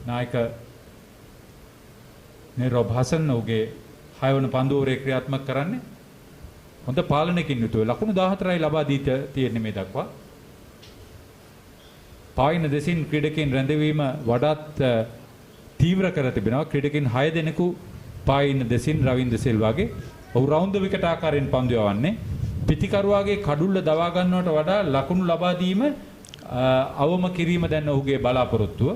නායක නිරොබ් හසන් ඔහුගේ 6 වන පන්දුවරේ ක්‍රියාත්මක කරන්නේ හොඳ පාලනයකින් යුතුව. ලකුණු 14යි ලබා දී තියෙන්නේ මේ දක්වා. පායින දෙසින් ක්‍රීඩකයන් රැඳවීම වඩාත් තීව්‍ර කර තිබෙනවා. ක්‍රීඩකයන් 6 දෙනෙකු පායින දෙසින් රවින්ද සිල්වාගේ ඔහු රවුන්ඩ් ද විකට් ආකාරයෙන් පන්දු යවන්නේ. පිටිකරුවාගේ කඩුල්ල දවා ගන්නවට වඩා ලකුණු ලබා දීම අවම කිරීම දැන් ඔහුගේ බලාපොරොත්තුව.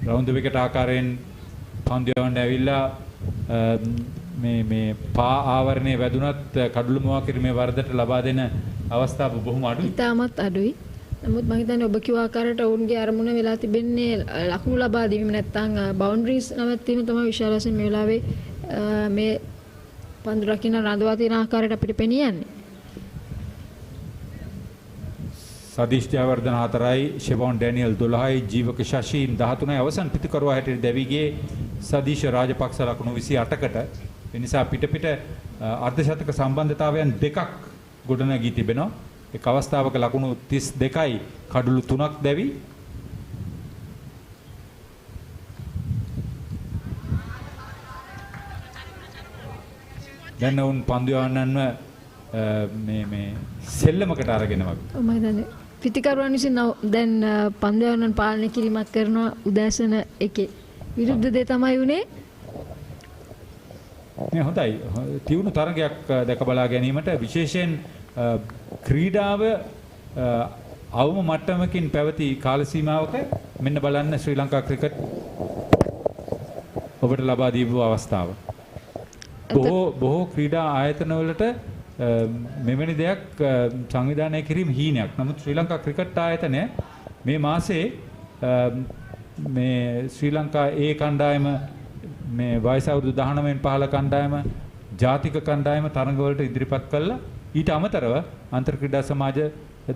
රවුන්ඩ් ද විකට් ආකාරයෙන් පන්දු යවන්න ඇවිල්ලා මේ පා ආවරණය වැදුනත් කඩුළු මුවා කිරීමේ වරදට ලබා දෙන අවස්ථා බොහොම අඩුයි. ඉතාමත් අඩුයි. නමුත් මම හිතන්නේ ඔබ කිව්ව ආකාරයට ඔවුන්ගේ අරමුණ වෙලා තිබෙන්නේ ලකුණු ලබා දීම නැත්නම් බවුන්ඩරිස් නවත්තීම තමයි විශාල වශයෙන් මේ වෙලාවේ මේ පන්දු රකින්න රඳවා තියෙන ආකාරයට අපිට පෙනී යන්නේ. සදීෂ් ජයවර්ධන 4යි, ෂෙවොන් ඩැනියල් 12යි, ජීවක ශෂීන් 13යි. අවසන් පිටිකරුවා හැටියට දැවිගේ සදීෂ් රාජපක්ෂ ලකුණු 28කට. ඒ නිසා පිට අර්ධශතක සම්බන්ධතාවයන් දෙකක් ගොඩනගී තිබෙනවා. එක් අවස්ථාවක ලකුණු 32යි කඩලු 3ක් දැවි. දැන් උන් පන්දු යවන්නන්ව මේ සෙල්ලමකට අරගෙන වගේ. මම හිතන්නේ පිටිකරුවන් විසින් දැන් පන්දු යවන්නන් පාලනය කිරීමක් කරනවා උදෑසන එකේ. විරුද්ධ දේ තමයි උනේ. මේ හොඳයි. තියුණු තරගයක් දැක බලා ගැනීමට විශේෂයෙන් ක්‍රීඩාව අවම මට්ටමකින් පැවති කාල සීමාවක මෙන්න බලන්න ශ්‍රී ලංකා ක්‍රිකට් ඔබට ලබා දීපු අවස්ථාව. බොහෝ ක්‍රීඩා ආයතනවලට මෙවැනි දෙයක් සංවිධානය කිරීම හීනයක්. නමුත් ශ්‍රී ලංකා ක්‍රිකට් ආයතනය මේ මාසේ මේ ශ්‍රී ලංකා ඒ කණ්ඩායම මේ වයස අවුරුදු 19න් පහළ කණ්ඩායම ජාතික කණ්ඩායම තරඟවලට ඉදිරිපත් කළා. ඊට අමතරව අන්තර් ක්‍රීඩා සමාජ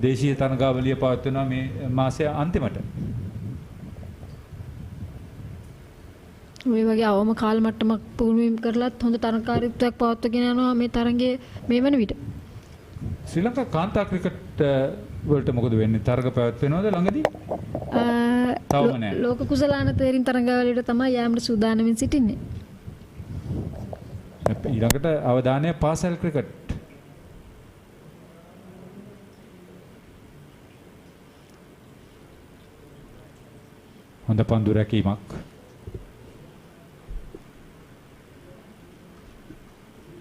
දේශීය තරඟාවලිය පවත්වනවා මේ මාසයේ අන්තිමට. මේ වගේ අවම කාල මට්ටමක් පුහුණුවීම් කරලත් හොඳ තරඟකාරීත්වයක් පවත්වාගෙන යනවා මේ තරඟයේ මේ වන විට. ශ්‍රී ලංකා කාන්තා ක්‍රිකට් වලට මොකද වෙන්නේ? තරඟ පැවැත්වෙනවද ළඟදී? තවම නෑ. ලෝක කුසලාන තේරින් තරඟාවලියට තමයි යාමට සූදානම්ින් සිටින්නේ. ඊළඟට අවධානය පාසල් ක්‍රිකට්. හොඳ පන්දු රැකීමක්.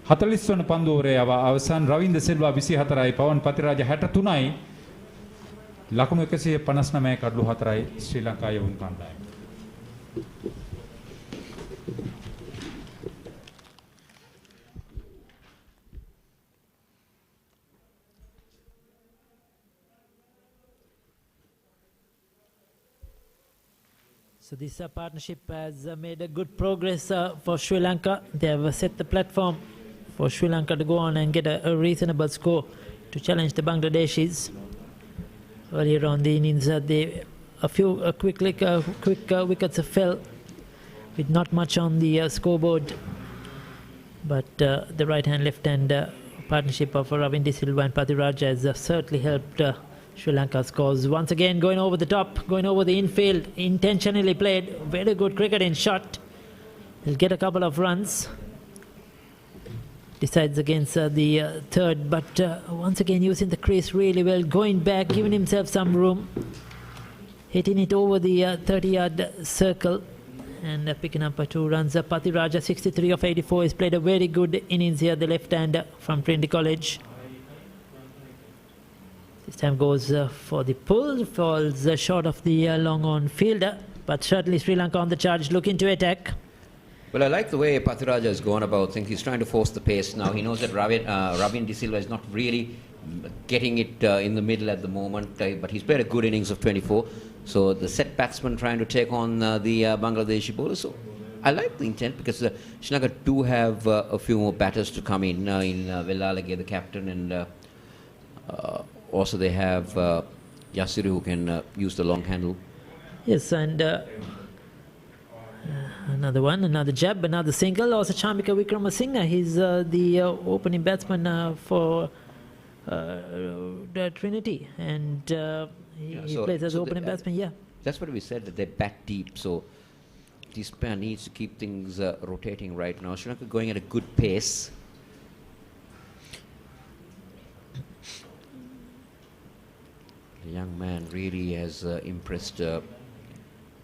හතලිස් වන පන්දු ඕවරේ අවසන් රවින්ද සිල්වා 24යි, පවන් පතිරාජ 63යි, ලකුණු 159 කඩලු 4යි ශ්‍රී ලංකා යවුන් කණ්ඩායම. So this partnership has made a good progress for Sri Lanka. They have set the platform for Sri Lanka to go on and get a reasonable score to challenge the Bangladeshis. Earlier on the innings, a few quick wickets fell with not much on the scoreboard. But the right-hand, left-hand partnership of Ravin De Silva and Pathiraja has certainly helped Sri Lanka's cause. Once again, going over the top, going over the infield, intentionally played. Very good cricketing shot. He'll get a couple of runs. Decides against the third, but once again using the crease really well, going back, giving himself some room, hitting it over the 30-yard circle, and picking up 2 runs. Pathiraja, 63 of 84, has played a very good innings here, the left-hander from Trinity College. This time goes for the pull, falls short of the long-on fielder, but certainly Sri Lanka on the charge, looking to attack. Well, I like the way Pathiraja has gone about things. He's trying to force the pace now. He knows that Ravin De Silva is not really getting it in the middle at the moment, but he's played a good innings of 24. So the set batsman trying to take on the Bangladeshi bowlers. So I like the intent because Sri Lanka do have a few more batters to come in Velalage, the captain, and also they have Yasiru who can use the long handle. Yes, and another one, another jab, another single. Also Chamika Wickramasinghe, he's the opening batsman for the Trinity, and he plays as opening batsman. Yeah, that's what we said, that they bat deep. So this pair needs to keep things rotating right now. Sri Lanka going at a good pace. The young man really has impressed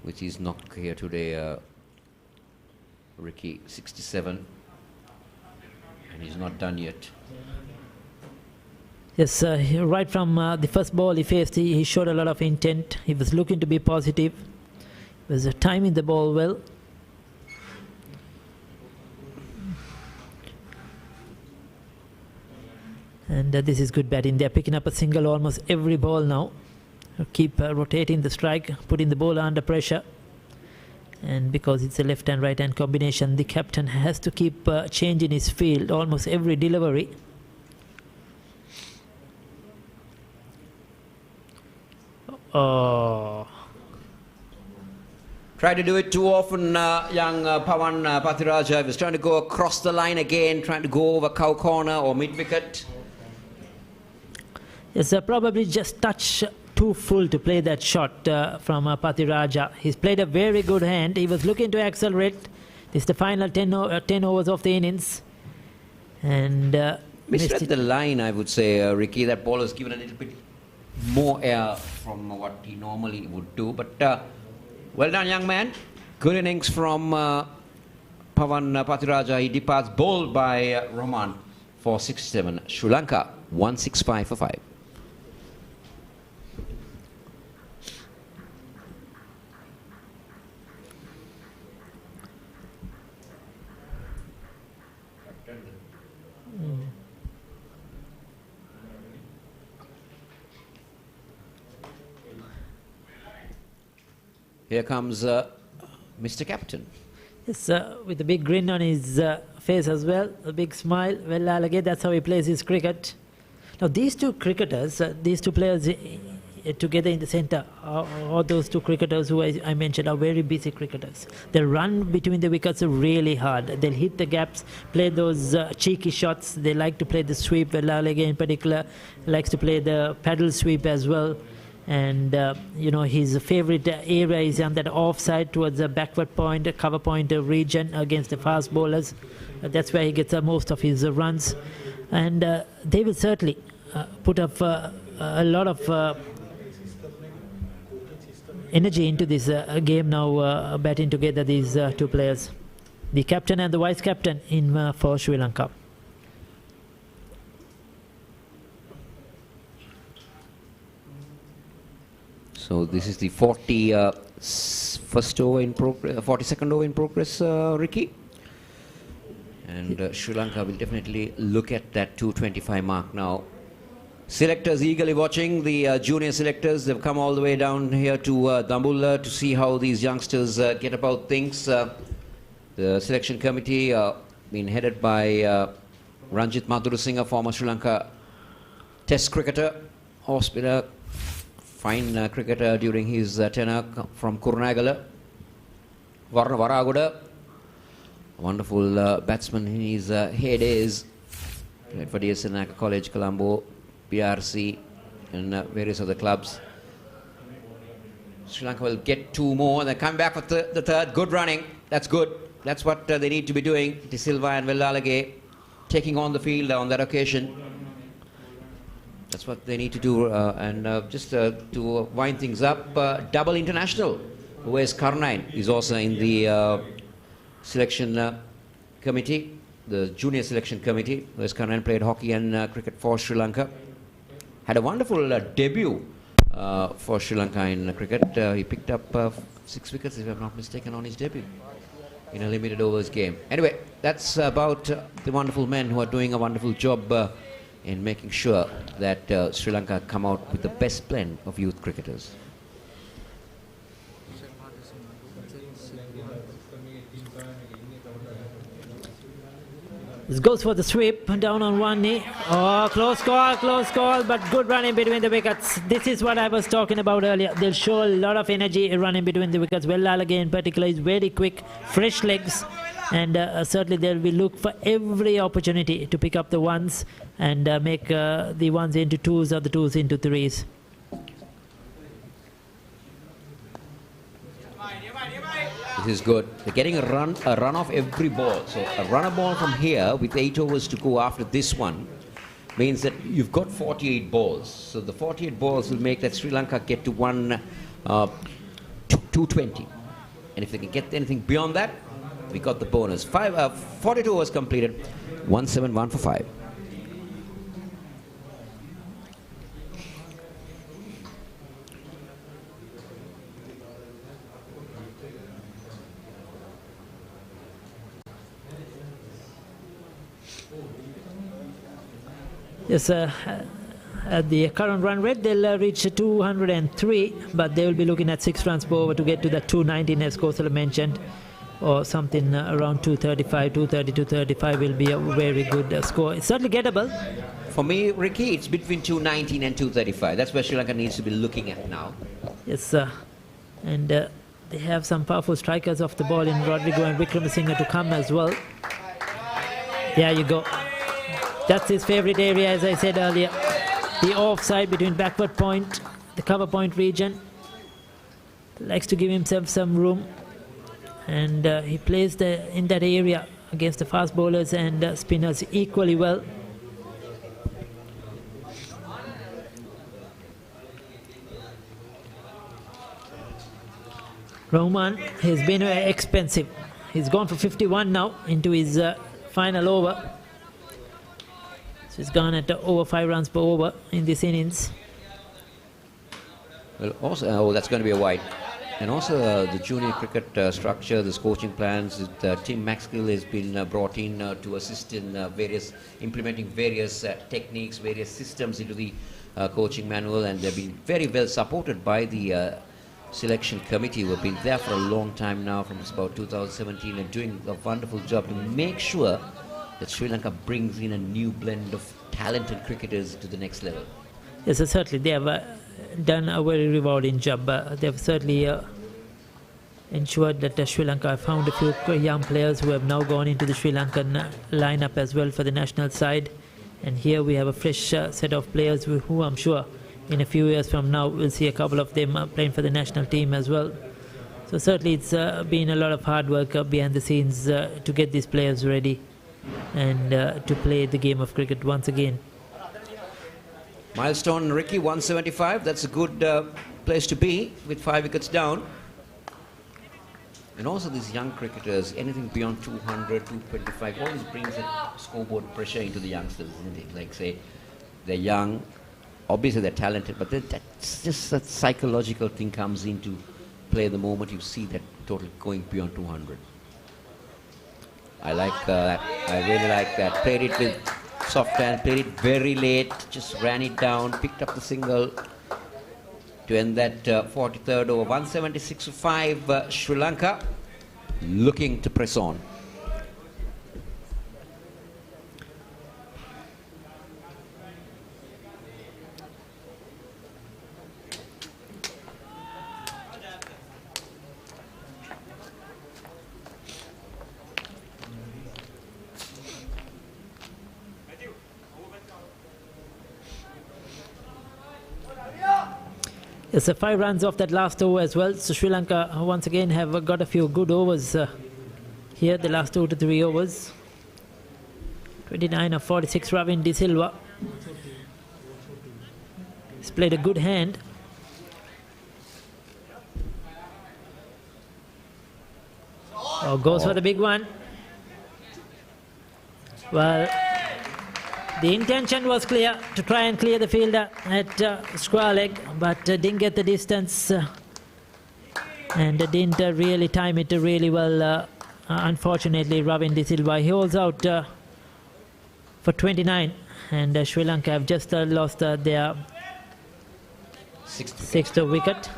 with his knock here today. Ricky, 67, and he's not done yet. Yes, right from the first ball he faced, he showed a lot of intent. He was looking to be positive. He was timing the ball well. And this is good batting. They're picking up a single almost every ball now. Keep rotating the strike, putting the bowler under pressure. And because it's a left and right hand combination, the captain has to keep changing his field almost every delivery. Oh. Tried to do it too often, young Pawan Pathiraja. He was trying to go across the line again, trying to go over cow corner or mid-wicket. Yes, probably just touch too full to play that shot from Pathiraja. He's played a very good hand. He was looking to accelerate. This is the final 10 overs of the innings. And misread the line, I would say, Ricky. That ball has given a little bit more air from what he normally would do. But well done, young man. Good innings from Pawan Pathiraja. He departs bowled by Rahman for 67. Sri Lanka 165 for 5. Here comes Mr. Captain. Yes, with a big grin on his face as well, a big smile. Well, again, that's how he plays his cricket. Now, these two cricketers, these two players together in the centre, all those two cricketers who I mentioned are very busy cricketers. They run between the wickets really hard. They'll hit the gaps, play those cheeky shots. They like to play the sweep. Velalage in particular likes to play the paddle sweep as well. And you know, his favorite area is on that offside towards the backward point, cover point region against the fast bowlers. That's where he gets most of his runs. And they will certainly put up a lot of energy into this game now, batting together, these two players, the captain and the vice captain in for Sri Lanka. So this is the 41st over in progress, 42nd over in progress, Ricky. And Sri Lanka will definitely look at that 225 mark now. Selectors eagerly watching, the junior selectors. They've come all the way down here to Dambulla to see how these youngsters get about things. The selection committee being headed by Ranjit Madhurasinghe, former Sri Lanka Test cricketer, off spinner, fine cricketer during his tenure from Kurunagala. Varna Varagoda, wonderful batsman in his heydays. Played for DSN College, Colombo, PRC, and various other clubs. Sri Lanka will get 2 more. They come back for the third. Good running. That's good. That's what they need to be doing. De Silva and Villalage taking on the field on that occasion. That's what they need to do. Just to wind things up, double international. Wes Karnain is also in the selection committee, the junior selection committee. Wes Karnain played hockey and cricket for Sri Lanka. Had a wonderful debut for Sri Lanka in cricket. He picked up 6 wickets, if I'm not mistaken, on his debut in a limited overs game. Anyway, that's about the wonderful men who are doing a wonderful job in making sure that Sri Lanka come out with the best blend of youth cricketers. This goes for the sweep, down on one knee. Oh, close call, but good running between the wickets. This is what I was talking about earlier. They'll show a lot of energy running between the wickets. Villalage in particular is very quick, fresh legs, and certainly they'll be look for every opportunity to pick up the ones and make the ones into twos or the twos into threes. This is good. They're getting a run off every ball. So a run a ball from here with 8 overs to go after this one means that you've got 48 balls. So the 48 balls will make that Sri Lanka get to 220. And if they can get anything beyond that, we got the bonus. 42 overs completed, 171 for 5. Yes, at the current run rate, they'll reach 203, but they will be looking at 6 runs per over to get to the 219, as Kosala mentioned, or something around 235, 230, 235 will be a very good score. It's certainly gettable. For me, Ricky, it's between 219 and 235. That's where Sri Lanka needs to be looking at now. Yes, and they have some powerful strikers off the ball in Rodrigo and Vikramasinghe to come as well. There you go. That's his favorite area, as I said earlier. The offside between backward point, the cover point region. Likes to give himself some room. And he plays in that area against the fast bowlers and spinners equally well. Roman has been expensive. He's gone for 51 now into his final over. So he's gone at over 5 runs per over in this innings. Well, also, that's going to be a wide. And also the junior cricket structure, this coaching plans, Tim Maxgill has been brought in to assist in implementing various techniques, various systems into the coaching manual, and they've been very well supported by the selection committee who have been there for a long time now, from about 2017, and doing a wonderful job to make sure that Sri Lanka brings in a new blend of talented cricketers to the next level. Yes, certainly they have done a very rewarding job. They have certainly ensured that Sri Lanka have found a few young players who have now gone into the Sri Lankan lineup as well for the national side. And here we have a fresh set of players who I'm sure in a few years from now we'll see a couple of them playing for the national team as well. So certainly it's been a lot of hard work behind the scenes to get these players ready and to play the game of cricket once again. Milestone, Ricky, 175. That's a good place to be with 5 wickets down. And also these young cricketers, anything beyond 200, 225, always brings a scoreboard pressure into the youngsters, isn't it? Like, say, they're young, obviously they're talented, but that's just that psychological thing comes into play the moment you see that total going beyond 200. I like that. I really like that. Played it with soft hand, played it very late, just ran it down, picked up the single to end that 43rd over. 176 for 5, Sri Lanka looking to press on. It's 5 runs off that last over as well. So Sri Lanka once again have got a few good overs here, the last 2 to 3 overs. 29 of 46, Ravin De Silva. He's played a good hand. Oh, goes for the big one. Well, the intention was clear to try and clear the fielder at square leg, but didn't get the distance and didn't really time it really well. Unfortunately, Ravin De Silva, he holds out for 29, and Sri Lanka have just lost their sixth wicket.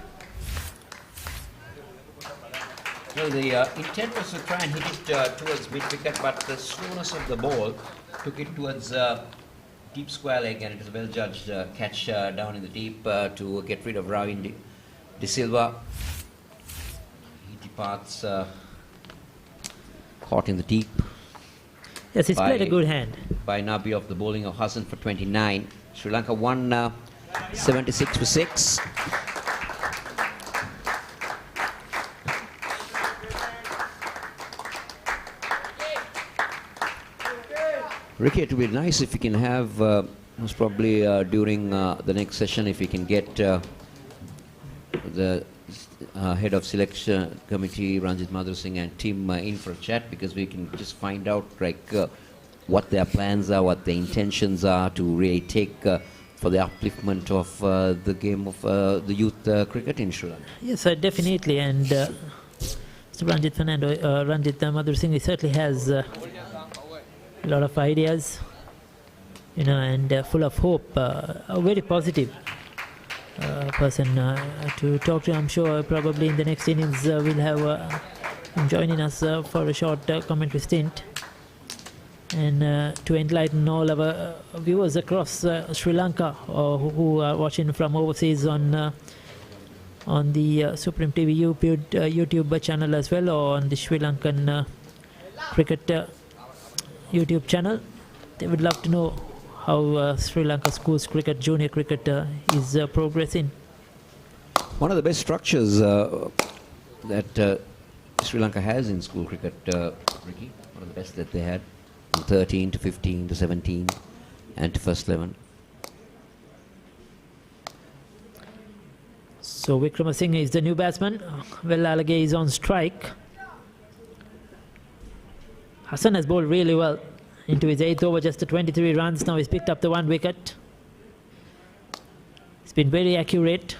Well, the intent was to try and hit it towards mid-wicket, but the slowness of the ball took it towards deep square leg, and it was a well-judged catch down in the deep to get rid of Ravin De Silva. He departs caught in the deep. Yes, he's played a good hand. By Nabi of the bowling of Hassan for 29. Sri Lanka won 76 for 6. Ricky, it would be nice if you can have, most probably during the next session, if you can get the head of selection committee, Ranjit Madhur Singh, and team in for a chat, because we can just find out like what their plans are, what their intentions are to really take for the upliftment of the game of the youth cricket in Sri Lanka. Yes, definitely, and Mr. Ranjit Madhur Singh, he certainly has a lot of ideas, you know, and full of hope. A very positive person to talk to. I'm sure probably in the next innings we'll have him joining us for a short commentary stint, and to enlighten all our viewers across Sri Lanka who are watching from overseas on the Supreme TV YouTube channel as well, or on the Sri Lankan cricket YouTube channel. They would love to know how Sri Lanka schools cricket, junior cricket is progressing. One of the best structures that Sri Lanka has in school cricket, Ricky, one of the best that they had, from 13 to 15 to 17 and to first 11. So Wickramasinghe is the new batsman. Wellalage is on strike. Hassan has bowled really well into his 8th over, just 23 runs. Now he's picked up the 1 wicket. It's been very accurate.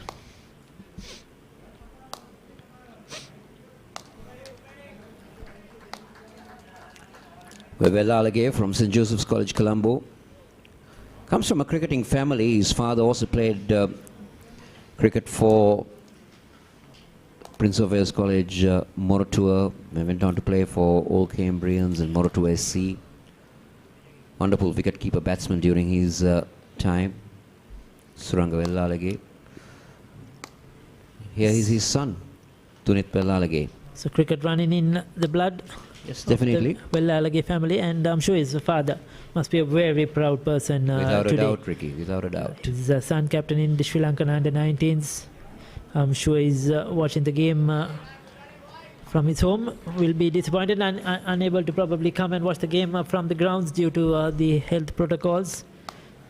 Wellalage from St. Joseph's College, Colombo. Comes from a cricketing family. His father also played cricket for Prince of Wales College, Moratuwa. Went on to play for Old Cambrians and Moratuwa SC. Wonderful wicket-keeper batsman during his time, Suranga Wellalage. Here is his son, Tunit Wellalage. So cricket running in the blood. Yes, definitely. The Wellalage family, and I'm sure his father must be a very proud person without today. a doubt, Ricky, without a doubt. His son captain in the Sri Lankan under-19s. I'm sure he's watching the game from his home. Will be disappointed and unable to probably come and watch the game from the grounds due to the health protocols.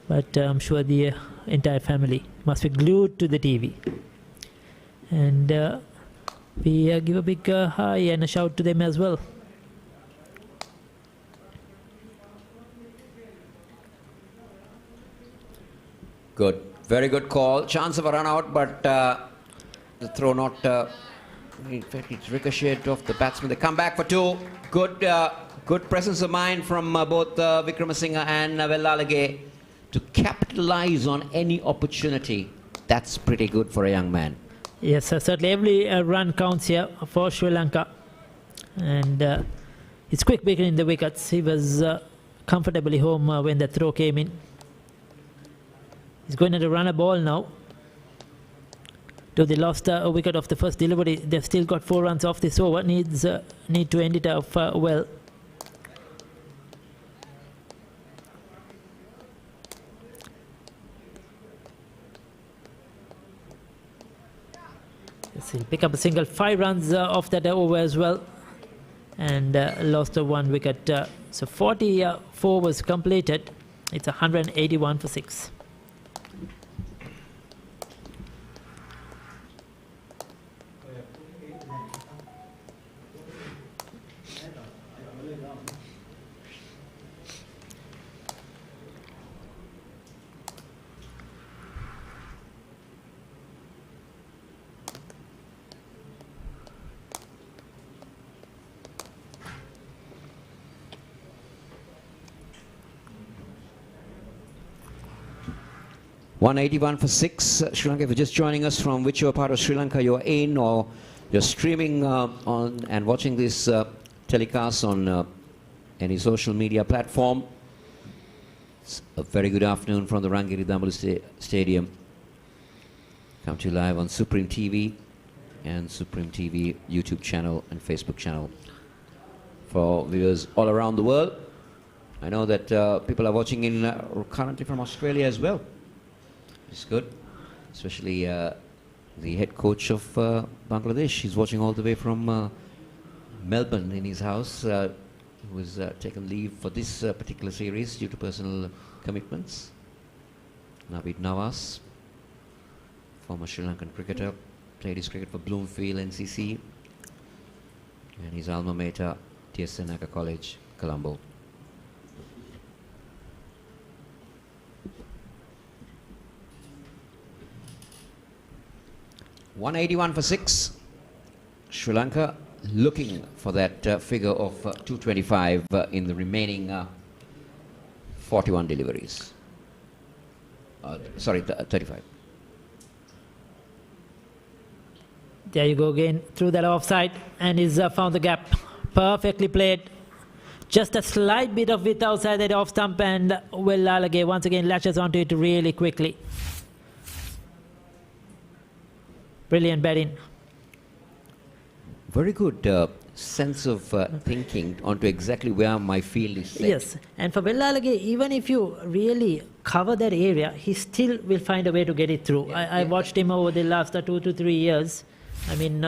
But I'm sure the entire family must be glued to the TV. And we give a big hi and a shout to them as well. Good. Very good call. Chance of a run out, but the throw not... in fact, it's ricocheted off the batsman. They come back for 2. Good good presence of mind from both Wickramasinghe and Wellalage to capitalize on any opportunity. That's pretty good for a young man. Yes, certainly every run counts here for Sri Lanka. And it's quick picking in the wickets. He was comfortably home when the throw came in. He's going to run a ball now. Though they lost a wicket of the first delivery, they've still got 4 runs off this over. Need to end it off well. So he'll pick up a single, 5 runs off that over as well, and lost a 1 wicket. So 44 was completed. It's 181 for 6. $181 for 6. Sri Lanka, if you're just joining us from whichever part of Sri Lanka you're in, or you're streaming on and watching this telecast on any social media platform, it's a very good afternoon from the Rangiri Dambalu Stadium. Come to you live on Supreme TV and Supreme TV YouTube channel and Facebook channel for viewers all around the world. I know that people are watching in currently from Australia as well. It's good, especially the head coach of Bangladesh. He's watching all the way from Melbourne in his house. He was taken leave for this particular series due to personal commitments. Naveed Nawaz, former Sri Lankan cricketer, played his cricket for Bloomfield NCC and his alma mater, T.S. Senaka College, Colombo. $181 for 6. Sri Lanka looking for that figure of 225 in the remaining 41 deliveries. Sorry, 35. There you go again, through that offside, and he's found the gap. Perfectly played. Just a slight bit of width outside that off stump, and Will Lalage once again latches onto it really quickly. Brilliant batting. Very good sense of thinking onto exactly where my field is set. Yes, and for Will Lalage, even if you really cover that area, he still will find a way to get it through. I watched him over the last 2 to 3 years. I mean,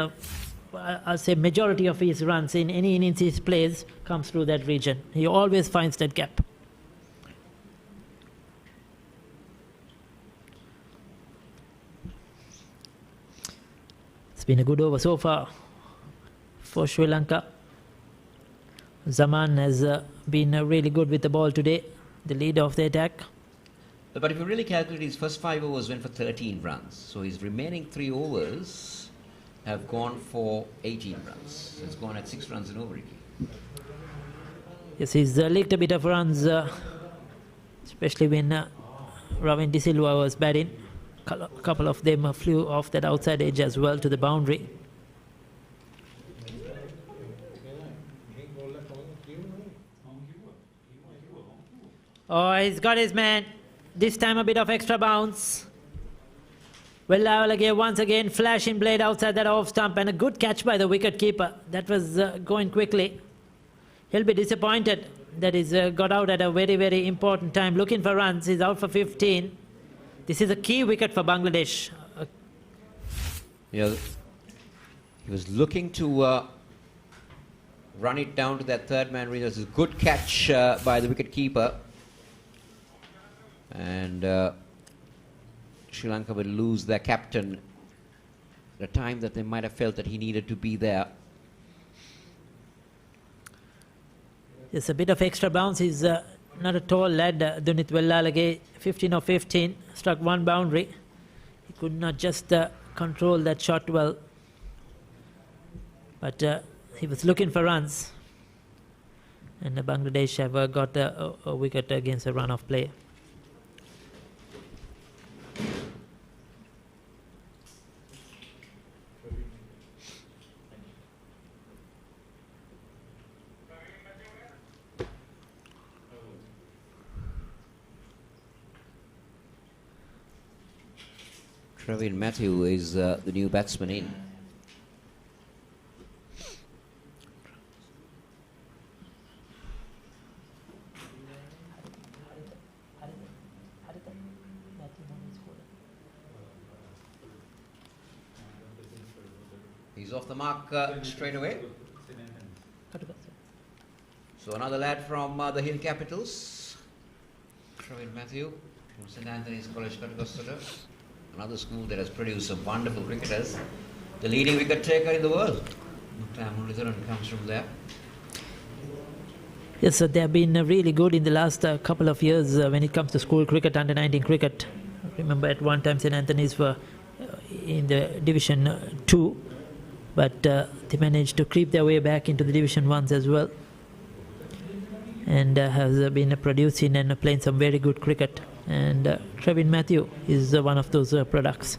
I'll say majority of his runs in any innings he plays comes through that region. He always finds that gap. It's been a good over so far for Sri Lanka. Zaman has been really good with the ball today, the leader of the attack. But if you really calculate, his first 5 overs went for 13 runs. So his remaining 3 overs have gone for 18 runs. So it's gone at 6 runs and over again. Yes, he's leaked a bit of runs, especially when Ravin De Silva was batting. A couple of them flew off that outside edge as well to the boundary. Oh, he's got his man. This time a bit of extra bounce. Well, Lalage once again flashing blade outside that off stump, and a good catch by the wicket keeper. That was going quickly. He'll be disappointed that he's got out at a very, very important time. Looking for runs. He's out for 15. This is a key wicket for Bangladesh. Yeah, he was looking to run it down to that third man range. It was a good catch by the wicket keeper. And Sri Lanka will lose their captain at a time that they might have felt that he needed to be there. It's a bit of extra bounce. He's not a tall lad, Dunit Wellalage, 15 of 15, struck 1 boundary. He could not just control that shot well. But he was looking for runs. And Bangladesh have got a wicket against a run of play. Praveen Matthew is the new batsman in. He's off the mark straight away. So another lad from the Hill Capitals, Kevin Matthew from St. Anthony's College, Katukasura. Another school that has produced some wonderful cricketers. The leading wicket taker in the world, Murtala comes from there. Yes, so they have been really good in the last couple of years when it comes to school cricket, under 19 cricket. Remember at one time St. Anthony's were in the Division 2, but they managed to creep their way back into the Division 1s as well, and has been producing and playing some very good cricket. And Trevin Matthew is one of those products.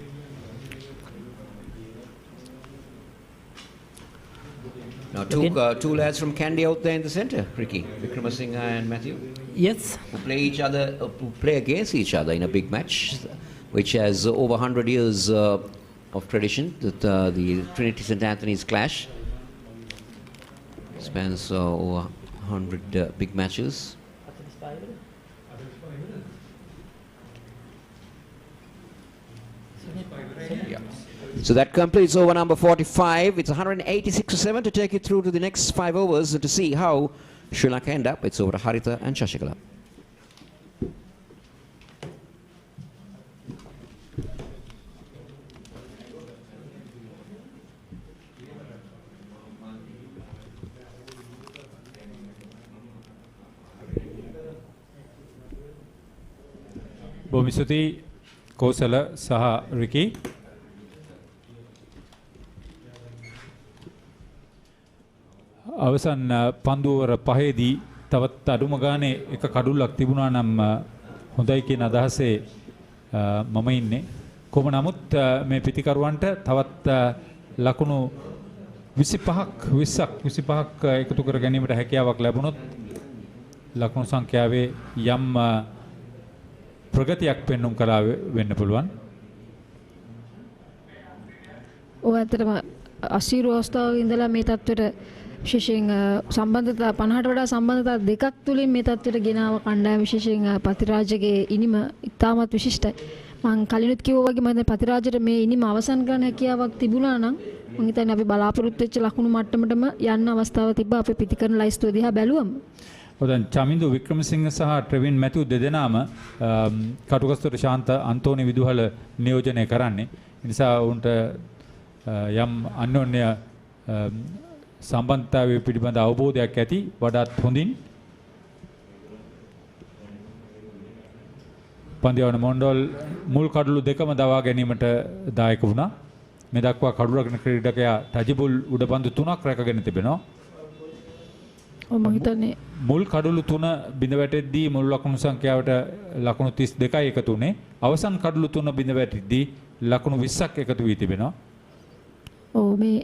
Now two lads from Kandy out there in the centre, Ricky, Vikramasinghe and Matthew. Yes. Who play against each other in a big match, which has over 100 years of tradition. The Trinity St. Anthony's clash spans over 100 big matches. Yeah. So that completes over number 45. It's 186-7 to take it through to the next 5 overs and to see how Sri Lanka end up. It's over to Haritha and Shashikala. බොහොම ස්තුතියි කෝසල සහ රිකි. අවසන් පන්දුවර පහේදී තවත් අඩුම ගානේ එක කඩුල්ලක් තිබුණා නම් හොඳයි කියන අදහසේ මම ඉන්නේ. කොහොම නමුත් මේ පිටිකරුවන්ට තවත් ලකුණු 25ක් එකතු කර ගැනීමට හැකියාවක් ලැබුණොත් ලකුණු සංඛ්‍යාවේ යම් ප්‍රගතියක් පෙන්වුම් කරා වෙන්න පුළුවන්. ඔය ඇත්තටම අසීරු අවස්ථාවක ඉඳලා මේ තත්ත්වයට විශේෂයෙන් සම්බන්ධතා 50ට වඩා සම්බන්ධතා දෙකක් තුලින් මේ තත්ත්වයට ගෙනාව කණ්ඩායම විශේෂයෙන් පතිරාජගේ ඉනිම ඉතාමත් විශිෂ්ටයි. මම කලිනුත් කිව්වා වගේ මම පතිරාජට මේ ඉනිම අවසන් කරන්න හැකියාවක් තිබුණා නම් මම හිතන්නේ අපි බලාපොරොත්තු වෙච්ච ලකුණු මට්ටමටම යන්න අවස්ථාව තිබ්බා අපේ පිටිකරන ලයිස්තුව දිහා බැලුවම. දැන් චමින්දු වික්‍රමසිංහ සහ ට්‍රෙවින් මැතිව් දෙදෙනාම කටුකස්තර ශාන්ත අන්තෝනි විදුහල නියෝජනය කරන්නේ. ඒ නිසා උන්ට යම් අන්‍යෝන්‍ය සම්බන්ධතාවය පිළිබඳ අවබෝධයක් ඇති වඩාත් හොඳින් පන්දියවන මොණ්ඩෝල් මුල් කඩළු දෙකම දවා ගැනීමට දායක වුණා. මේ දක්වා කඩළු රකින ක්‍රීඩකයා ටජිබුල් උඩපන්දු 3ක් රැකගෙන තිබෙනවා. මම හිතන්නේ මුල් කඩළු 3 බිඳ වැටෙද්දී මුල් ලකුණු සංඛ්‍යාවට ලකුණු 32යි එකතු වුණේ. අවසන් කඩළු 3 බිඳ වැටෙද්දී ලකුණු 20ක් එකතු වී තිබෙනවා. ඔව් මේ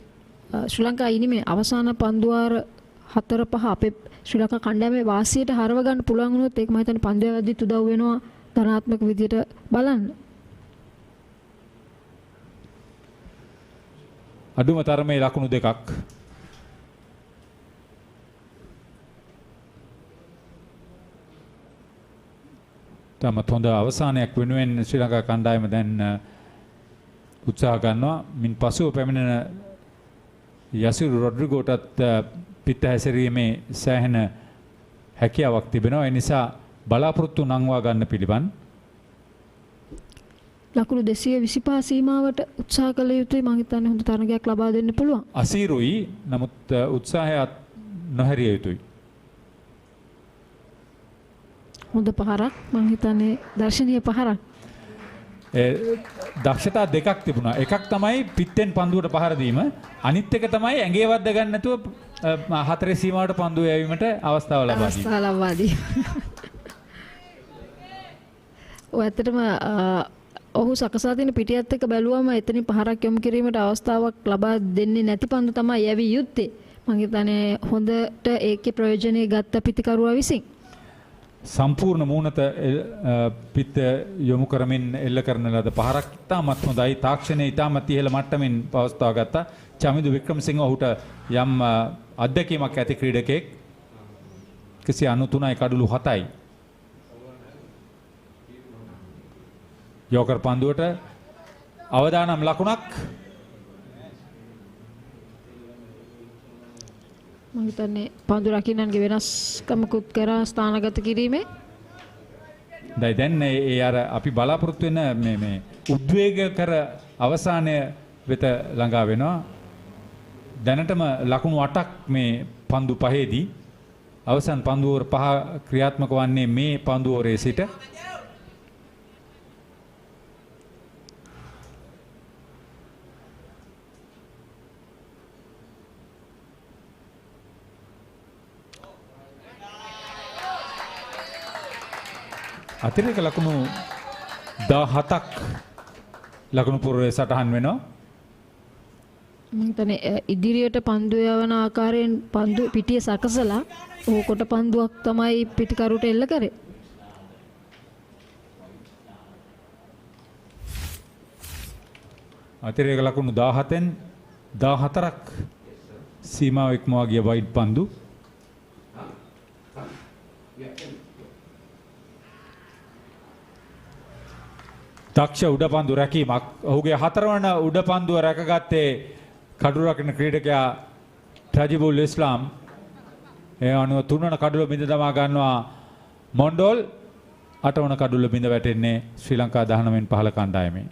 ශ්‍රී ලංකා ඉනිමේ අවසාන පන්දුවාර 4-5 අපේ ශ්‍රී ලංකා කණ්ඩායමේ වාසියට හරව ගන්න පුළුවන් වුණොත් ඒක මම හිතන්නේ පන්දුවේ වැද්දිත් උදව් වෙනවා ධනාත්මක විදියට බලන්න. අඩුම තරමේ ලකුණු දෙකක්. තමත් හොඳ අවසානයක් වෙනුවෙන් ශ්‍රී ලංකා කණ්ඩායම දැන් උත්සාහ ගන්නවා. මින් පසුව පැමිණෙන යසිරු රොඩ්රිගෝටත් පිට හැසිරීමේ සෑහෙන හැකියාවක් තිබෙනවා. ඒ නිසා බලාපොරොත්තු නංවා ගන්න පිළිවන්. ලකුණු 225 සීමාවට උත්සාහ කළ යුතුයි. මම හිතන්නේ හොඳ තරගයක් ලබා දෙන්න පුළුවන්. අසීරුයි. නමුත් උත්සාහයත් නොහැරිය යුතුයි. හොඳ පහරක් මම හිතන්නේ දර්ශනීය පහරක්. දක්ෂතා දෙකක් තිබුණා. එකක් තමයි පිටෙන් පන්දුවට පහර දීම. අනිත් එක තමයි ඇඟේ වද්ද ගන්න නැතුව හතරේ සීමාවට පන්දුව යැවීමට අවස්ථාව ලබා දීම. ඔය ඇත්තටම ඔහු සකසා තියෙන පිටියත් එක්ක බැලුවම එතනින් පහරක් යොමු කිරීමට අවස්ථාවක් ලබා දෙන්නේ නැති පන්දු තමයි යැවී යුත්තේ. මම හිතන්නේ හොඳට ඒකේ ප්‍රයෝජනෙ ගත්ත පිටිකරුවා විසින් සම්පූර්ණ මූණත පිට යොමු කරමින් එල්ල කරන ලද පහරක් ඉතාමත් හොඳයි. තාක්ෂණය ඉතාමත් ඉහළ මට්ටමින් පවත්වා ගත්තා. චමින්දු වික්‍රමසිංහ ඔහුට යම් අත්දැකීමක් ඇති ක්‍රීඩකයෙක්. 193යි කඩළු 7යි. යෝකර් පන්දුවට අවදානම් ලකුණක්. මම හිතන්නේ පන්දු රකින්නන්ගේ වෙනස්කමකුත් කරා ස්ථානගත කිරීමේ දැන් ඒ අර අපි බලාපොරොත්තු වෙන මේ උද්වේගකර අවසානය වෙත ළඟා වෙනවා. දැනටම ලකුණු 8ක් මේ පන්දු පහේදී අවසන් පන්දු ඕවර 5 ක්‍රියාත්මක වන්නේ මේ පන්දු ඕවරේ සිට. අතිරේක ලකුණු 17ක් ලකුණු පුරවේ සටහන් වෙනවා. මම හිතන්නේ ඉදිරියට පන්දු යවන ආකාරයෙන් පන්දු පිටිය සකසලා ඕකොට පන්දුවක් තමයි පිටිකරුට එල්ල කරේ. අතිරේක ලකුණු 17න් 14ක් සීමාව ඉක්මවා ගිය වයිඩ් පන්දු. දක්ෂ උඩපන්දු රැකීමක්. ඔහුගේ 4 වන උඩපන්දුව රැකගත්තේ කඩුව රකින ක්‍රීඩකයා ටජිබුල් ඉස්ලාම්. ඒ අනුව 3 වන කඩුව බිඳ දමා ගන්නවා මොන්ඩෝල්. 8 වන කඩුව බිඳ වැටෙන්නේ ශ්‍රී ලංකා 19න් 15 කණ්ඩායමේ.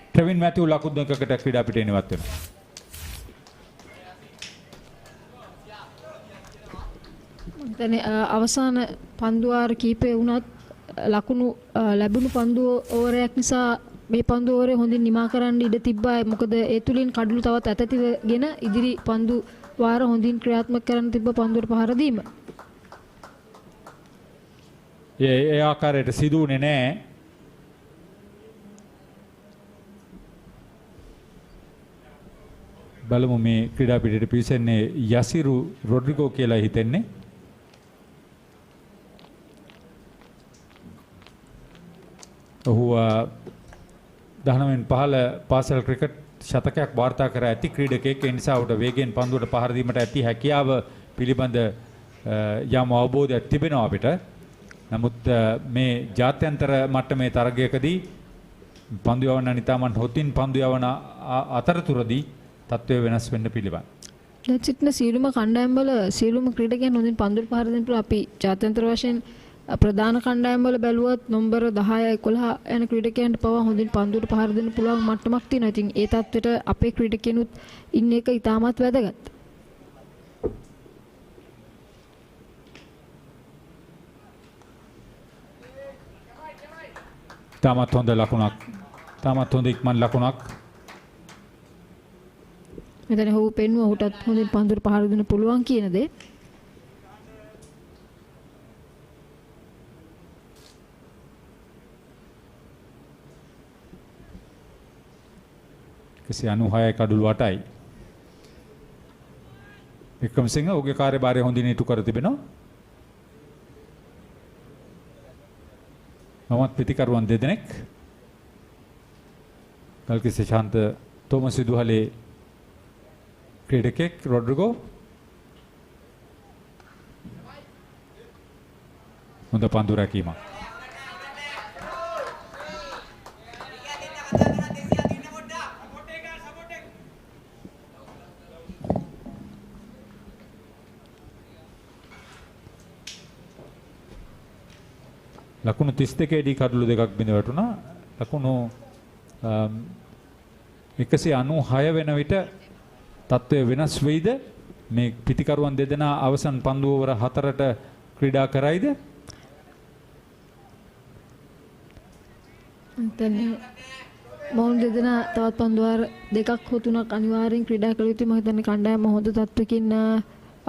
ට්‍රෙවින් මැතිව් ලකුණු දෙකකට ක්‍රීඩා පිටේ ඉවත් වෙනවා. දැන් අවසාන පන්දු වාර කීපේ වුණත් ලකුණු ලැබුණු පන්දු ඕවරයක් නිසා මේ පන්දු ඕවරේ හොඳින් නිමා කරන්න ඉඩ තිබ්බා. මොකද ඒ තුලින් කඩලු තවත් ඇතතිවගෙන ඉදිරි පන්දු වාර හොඳින් ක්‍රියාත්මක කරන්න තිබ්බ පන්දුවට පහර දීම. ඒ ආකාරයට සිදු වුණේ නැහැ. බලමු මේ ක්‍රීඩා පිටේට පිවිසෙන්නේ යසිරු රොඩ්රිගෝ කියලා හිතෙන්නේ. ඔහු 19න් 15 පාසල් ක්‍රිකට් ශතකයක් වාර්තා කර ඇති ක්‍රීඩකයෙක්. ඒ නිසා ඔහුට වේගයෙන් පන්දුවට පහර දීමට ඇති හැකියාව පිළිබඳ යම් අවබෝධයක් තිබෙනවා අපිට. නමුත් මේ ජාත්‍යන්තර මට්ටමේ තරගයකදී පන්දු යවන නිතාමන් හොතින් පන්දු යවන අතරතුරදී තත්ත්වය වෙනස් වෙන්න පිළිවන්. දැන් සිටින සීලුම කණ්ඩායම්වල සීලුම ක්‍රීඩකයන් හොඳින් පන්දුවට පහර දෙන්න පුළුවන්. අපි ජාත්‍යන්තර වශයෙන් ප්‍රධාන කණ්ඩායම්වල බැලුවොත් නම්බර 10 11 යන ක්‍රීඩකයන්ට පවා හොඳින් පන්දුවට පහර දෙන්න පුළුවන් මට්ටමක් තියෙනවා. ඉතින් ඒ තත්ත්වෙට අපේ ක්‍රීඩකයනුත් ඉන්න එක ඉතාමත් වැදගත්. තාමත් හොඳ ලකුණක්. තාමත් හොඳ ඉක්මන් ලකුණක්. මෙතන ඔහු පෙන්වුවා ඔහුටත් හොඳින් පන්දුවට පහර දෙන්න පුළුවන් කියන දේ. කෙසේ 96 කඩුළු 8යි. වික්‍රමසිංහ ඔහුගේ කාර්යභාරය හොඳින් ඉටු කර තිබෙනවා. මමත් පිටිකරුවන් දෙදෙනෙක්. ගල්කිස්සේ ශාන්ත තෝමස් විදුහලේ ක්‍රීඩකෙක් රොඩ්රිගෝ. හොඳ පන්දු රැකීමක්. ලකුණු 32 දී කඩලු දෙකක් බිඳ වැටුණා. ලකුණු 196 වෙන විට තත්ත්වය වෙනස් වෙයිද? මේ පිටිකරුවන් දෙදෙනා අවසන් පන්දු ඕවර 4ට ක්‍රීඩා කරයිද? මොවුන් දෙදෙනා තවත් පන්දු වාර දෙකක් හෝ තුනක් අනිවාර්යෙන් ක්‍රීඩා කළ යුතුයි. මම හිතන්නේ කණ්ඩායම හොඳ තත්ත්වකින්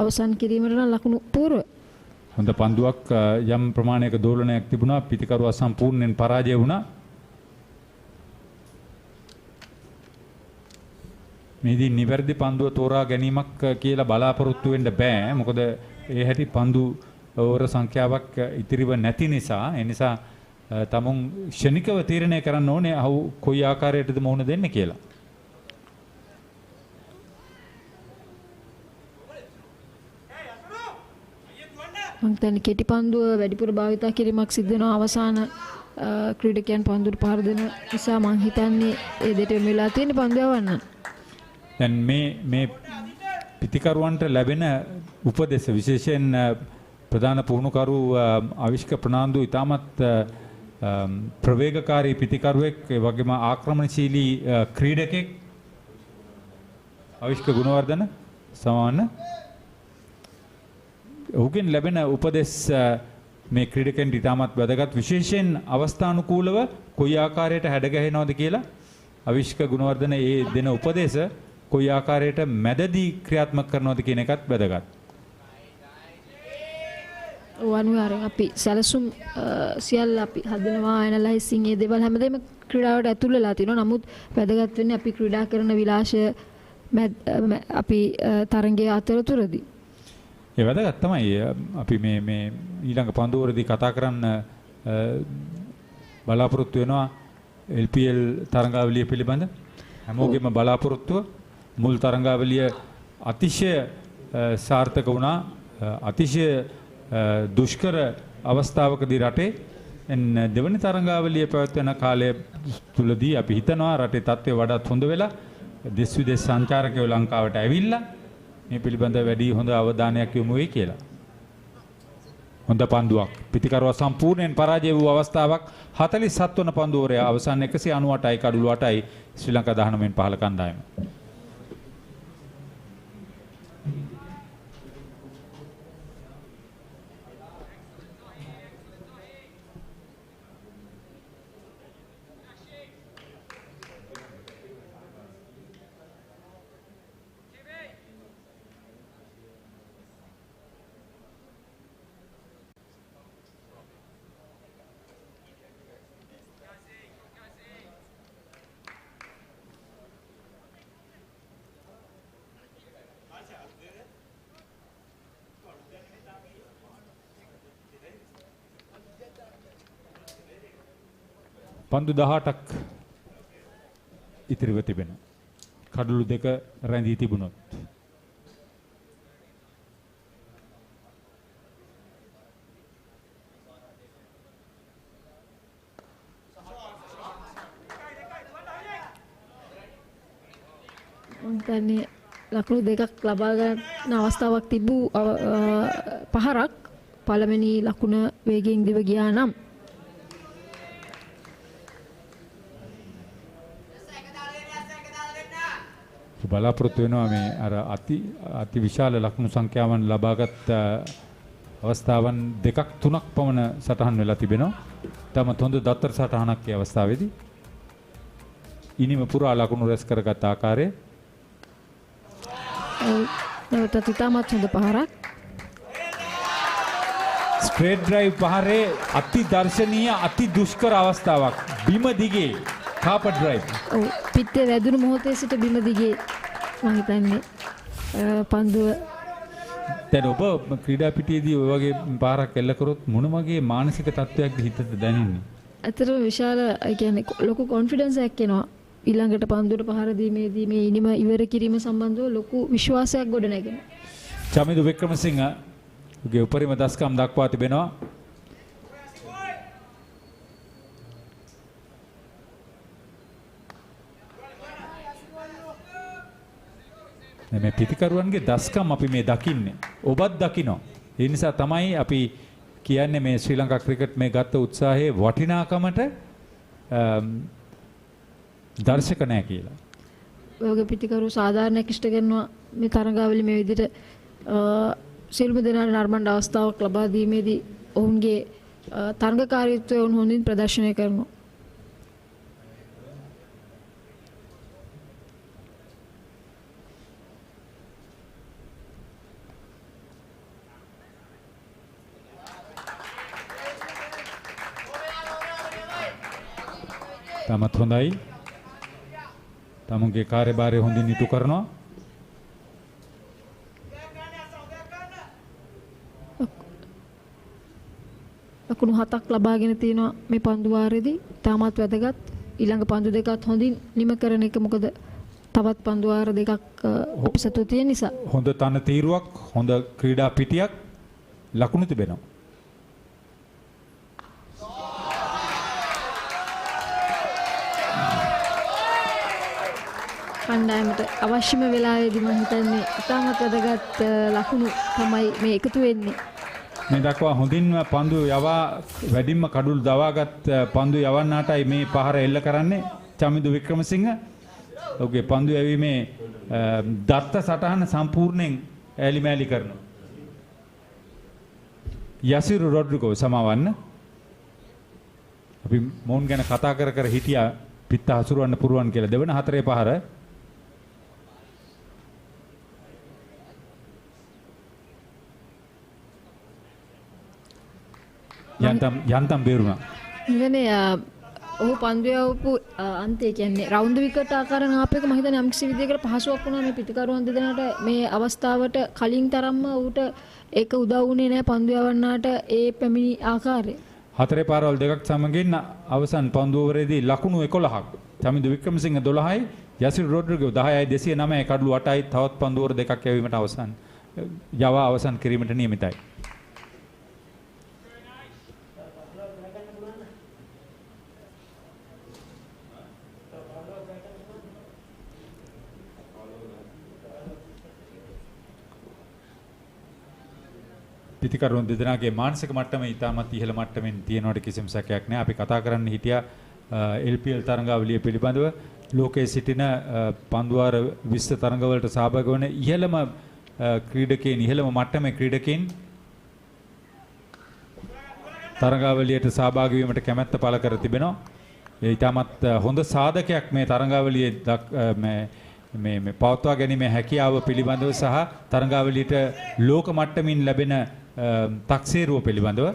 අවසන් කිරීමට නම් ලකුණු පූර්ව හොඳ පන්දුවක් යම් ප්‍රමාණයක දෝලනයක් තිබුණා. පිටිකරුවා සම්පූර්ණයෙන් පරාජය වුණා. මේදී නිවැරදි පන්දුව තෝරා ගැනීමක් කියලා බලාපොරොත්තු වෙන්න බෑ. මොකද ඒ හැටි පන්දු ඕවර සංඛ්‍යාවක් ඉතිරිව නැති නිසා. ඒ නිසා තමුන් ක්ෂණිකව තීරණය කරන්න ඕනේ අහු කොයි ආකාරයටද මුහුණ දෙන්නේ කියලා. මම හිතන්නේ කෙටි පන්දුව වැඩිපුර භාවිතා කිරීමක් සිද්ධ වෙනවා අවසාන ක්‍රීඩකයන් පන්දුවට පහර දෙන නිසා. මම හිතන්නේ ඒ දෙට වෙලා තියෙන පන්දු යවන්න. දැන් මේ පිටිකරුවන්ට ලැබෙන උපදෙස් විශේෂයෙන් ප්‍රධාන පුහුණුකරු අවිෂ්ක ප්‍රනාන්දු ඉතාමත් ප්‍රවේගකාරී පිතිකරුවෙක් ඒ වගේම ආක්‍රමණශීලී ක්‍රීඩකෙක් අවිෂ්ක ගුණවර්ධන සමාන ඔහුගෙන් ලැබෙන උපදෙස් මේ ක්‍රීඩකයන්ට ඉතාමත් වැදගත් විශේෂයෙන් අවස්ථානුකූලව කොයි ආකාරයට හැඩගැහෙනවද කියලා අවිෂ්ක ගුණවර්ධන ඒ දෙන උපදේශ කොයි ආකාරයට මැදදී ක්‍රියාත්මක කරනවද කියන එකත් වැදගත්. අනිවාර්යෙන් අපි සැලසුම් සියල්ල අපි හදනවා ඇනලයිසින් ඒ දේවල් හැමදේම ක්‍රීඩාවට ඇතුල් වෙලා තිනවා. නමුත් වැදගත් වෙන්නේ අපි ක්‍රීඩා කරන විලාසය අපි තරඟයේ අතරතුරදී. ඒ වැදගත් තමයි අපි මේ ඊළඟ පන්දුවරදී කතා කරන්න බලාපොරොත්තු වෙනවා LPL තරඟාවලිය පිළිබඳ හැමෝගෙම බලාපොරොත්තුව මුල් තරඟාවලිය අතිශය සාර්ථක වුණා අතිශය දුෂ්කර අවස්ථාවකදී රටේ දෙවනි තරඟාවලිය පැවැත්වෙන කාලය තුලදී අපි හිතනවා රටේ තත්ත්වය වඩාත් හොඳ වෙලා දෙස් විදෙස් සංචාරකයෝ ලංකාවට ඇවිල්ලා මේ පිළිබඳ වැඩි හොඳ අවධානයක් යොමු වෙයි කියලා. හොඳ පන්දුවක් පිටිකරුවා සම්පූර්ණයෙන් පරාජය වූ අවස්ථාවක් 47 වන පන්දුවරය අවසන් 198යි කඩුළු 8යි ශ්‍රී ලංකා 19න් 15 කණ්ඩායම. පන්දු 18ක් ඉතිරිව තිබෙන කඩලු දෙක රැඳී තිබුණොත් මොන්තන්නේ ලකුණු දෙකක් ලබා ගන්න අවස්ථාවක් තිබූ පහරක් පළවෙනි ලකුණ වේගයෙන් දිව ගියා නම් බලාපොරොත්තු වෙනවා මේ අර අති විශාල ලකුණු සංඛ්‍යාවන් ලබාගත් අවස්ථාවන් දෙකක් තුනක් පමණ සටහන් වෙලා තිබෙනවා. තමත් හොඳ දත්තර සටහනක් ඒ අවස්ථාවේදී. ඉනිම පුරා ලකුණු රැස් කරගත් ආකාරය. නැවතත් ඉතාමත් හොඳ පහරක්. ස්ට්‍රේට් ඩ්‍රයිව් පහරේ අති දර්ශනීය අති දුෂ්කර අවස්ථාවක්. බිම දිගේ කාපට් ඩ්‍රයිව්. ඔව් පිටේ වැදුණු මොහොතේ සිට බිම දිගේ මම හිතන්නේ පන්දුව දැන් ඔබ ක්‍රීඩා පිටියේදී ඔය වගේ පාරක් එල්ල කරොත් මොන වගේ මානසික තත්ත්වයක්ද හිතට දැනෙන්නේ? ඇත්තටම විශාල කියන්නේ ලොකු කොන්ෆිඩන්ස් එකක් එනවා. ඊළඟට පන්දුවට පහර දීමේදී මේ ඉනිම ඉවර කිරීම සම්බන්ධව ලොකු විශ්වාසයක් ගොඩ නැගෙනවා. චමිදු වික්‍රමසිංහ ගේ උපරිම දස්කම් දක්වා තිබෙනවා. මේ පිටිකරුවන්ගේ දස්කම් අපි මේ දකින්නේ. ඔබත් දකිනවා. ඒ නිසා තමයි අපි කියන්නේ මේ ශ්‍රී ලංකා ක්‍රිකට් මේ ගත්ත උත්සාහයේ වටිනාකමට දර්ශක නැහැ කියලා. ඔයගේ පිටිකරු සාධාරණයක් ඉෂ්ට කරනවා මේ තරඟාවලි මේ විදිහට සියලුම දෙනාට නර්මණ්ඩ අවස්ථාවක් ලබා දීමේදී ඔවුන්ගේ තරඟකාරීත්වය ඔවුන් හොඳින් ප්‍රදර්ශනය කරනවා. තමත් හොඳයි. තමුන්ගේ කාර්යභාරය හොඳින් ඉටු කරනවා. ලකුණු 7ක් ලබාගෙන තිනවා මේ පන්දු වාරයේදී. තාමත් වැදගත්. ඊළඟ පන්දු දෙකත් හොඳින් නිම කරන එක මොකද තවත් පන්දු වාර දෙකක් පිටසතු තියෙන නිසා. හොඳ තන තීරුවක්, හොඳ ක්‍රීඩා පිටියක් ලකුණු තිබෙනවා. කණ්ඩායමට අවශ්‍යම වෙලාවේදී මම හිතන්නේ ඉතාමත් වැදගත් ලකුණු තමයි මේ එකතු වෙන්නේ. මේ දක්වා හොඳින්ම පන්දු යවා වැඩිම කඩුළු දවාගත් පන්දු යවන්නාටයි මේ පහර එල්ල කරන්නේ චමිදු වික්‍රමසිංහ. ඔහුගේ පන්දු යැවීමේ දත්ත සටහන සම්පූර්ණයෙන් ඈලිමෑලි කරනවා. යසිරු රොඩ්රිගෝ සමවන්න. අපි මොවුන් ගැන කතා කර කර හිටියා පිත්ත හසුරවන්න පුරුවන් කියලා. දෙවන හතරේ පහර යන්තම් බේරුණා. ඉන්නේ ඔහු පන්දු යවපු අන්තය කියන්නේ රවුන්ඩ් විකට් ආකාරයෙන් ආපේක මම හිතන්නේ යම්කිසි විදියකට පහසුවක් වුණා මේ පිටිකරුවන් දෙදෙනාට මේ අවස්ථාවට කලින් තරම්ම ඌට ඒක උදව් වුණේ නැහැ පන්දු යවන්නාට ඒ පැමිණි ආකාරය. හතරේ පාරවල් දෙකක් සමගින් අවසන් පන්දු ඕවරේදී ලකුණු 11ක්. චමිදු වික්‍රමසිංහ 12යි, යසිරු රොඩ්රිගෝ 10යි, 209යි කඩලු 8යි තවත් පන්දු ඕවර දෙකක් යැවීමට අවසන් කිරීමට නියමිතයි. පිටිකරුවන් දෙදෙනාගේ මානසික මට්ටම ඉතාමත් ඉහළ මට්ටමින් තියෙනවට කිසිම සැකයක් නැහැ. අපි කතා කරන්න හිටියා LPL තරඟාවලිය පිළිබඳව ලෝකයේ සිටින පන්දුවාර 20 තරඟවලට සහභාගී වන ඉහළම ක්‍රීඩකයන් ඉහළම මට්ටමේ ක්‍රීඩකයන් තරඟාවලියට සහභාගී වීමට කැමැත්ත පළ කර තිබෙනවා. ඒ ඉතාමත් හොඳ සාධකයක් මේ තරඟාවලියේ මේ පවත්වා ගැනීමේ හැකියාව පිළිබඳව සහ තරඟාවලියට ලෝක මට්ටමින් ලැබෙන තක්සේරුව පිළිබඳව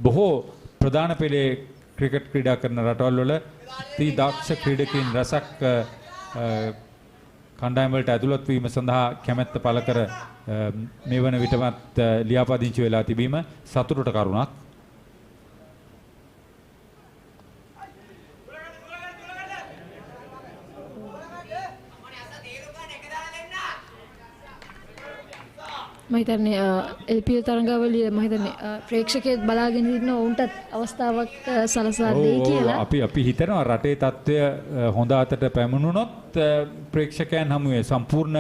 බොහෝ ප්‍රධාන පෙළේ ක්‍රිකට් ක්‍රීඩා කරන රටවල් වල දී දක්ෂ ක්‍රීඩකයන් රසක් කණ්ඩායම් වලට ඇතුළත් වීම සඳහා කැමැත්ත පළ කර මේ වන විටමත් ලියාපදිංචි වෙලා තිබීම සතුටට කරුණක්. මම හිතන්නේ LPL තරඟාවලිය මම හිතන්නේ ප්‍රේක්ෂකයෙක් බලාගෙන ඉන්න උන්ටත් අවස්ථාවක් සලසා දෙයි කියලා. අපි හිතනවා රටේ තත්ත්වය හොඳ අතට පැමුණුනොත් ප්‍රේක්ෂකයන් හමුවේ සම්පූර්ණ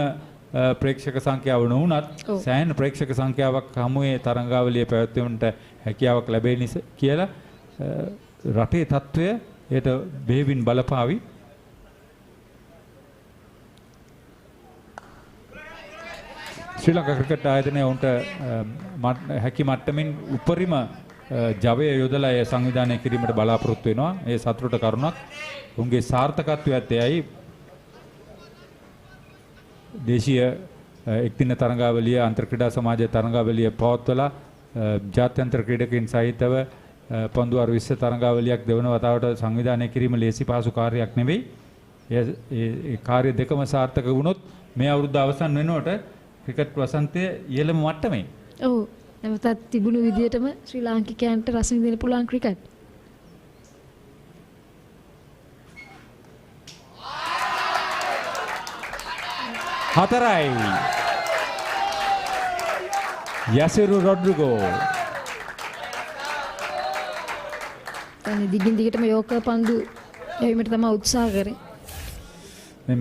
ප්‍රේක්ෂක සංඛ්‍යාව නොවුනත් සෑහෙන ප්‍රේක්ෂක සංඛ්‍යාවක් හමුවේ තරඟාවලිය පැවැත්වීමට හැකියාවක් ලැබෙයි කියලා රටේ තත්ත්වය ඒට බෙහෙවින් බලපාවි. ශ්‍රී ලංකා ක්‍රිකට් ආයතනය උන්ට හැකි මට්ටමින් උපරිම ජවය යොදලා ඒ සංවිධානය කිරීමට බලාපොරොත්තු වෙනවා. ඒ සතුටට කරුණක්. උන්ගේ සාර්ථකත්වයත් එයයි. දේශීය එක්දින තරඟාවලිය අන්තර් ක්‍රීඩා සමාජයේ තරඟාවලිය පවත්වලා ජාත්‍යන්තර ක්‍රීඩකයන් සහිතව පන්දුවාර 20 තරඟාවලියක් දෙවන වතාවට සංවිධානය කිරීම ලේසි පහසු කාර්යයක් නෙවෙයි. ඒ කාර්ය දෙකම සාර්ථක වුණොත් මේ අවුරුද්ද අවසන් වෙනකොට ක්‍රිකට් වසන්තය ඉහළම මට්ටමේ. ඔව්. නැවතත් තිබුණු විදියටම ශ්‍රී ලාංකිකයන්ට රස විඳින්න පුළුවන් ක්‍රිකට්. හතරයි. යසිරු රොඩ්රිගෝ. දැන් දිගින් දිගටම යෝක පන්දු යැවීමට තමයි උත්සාහ කරේ.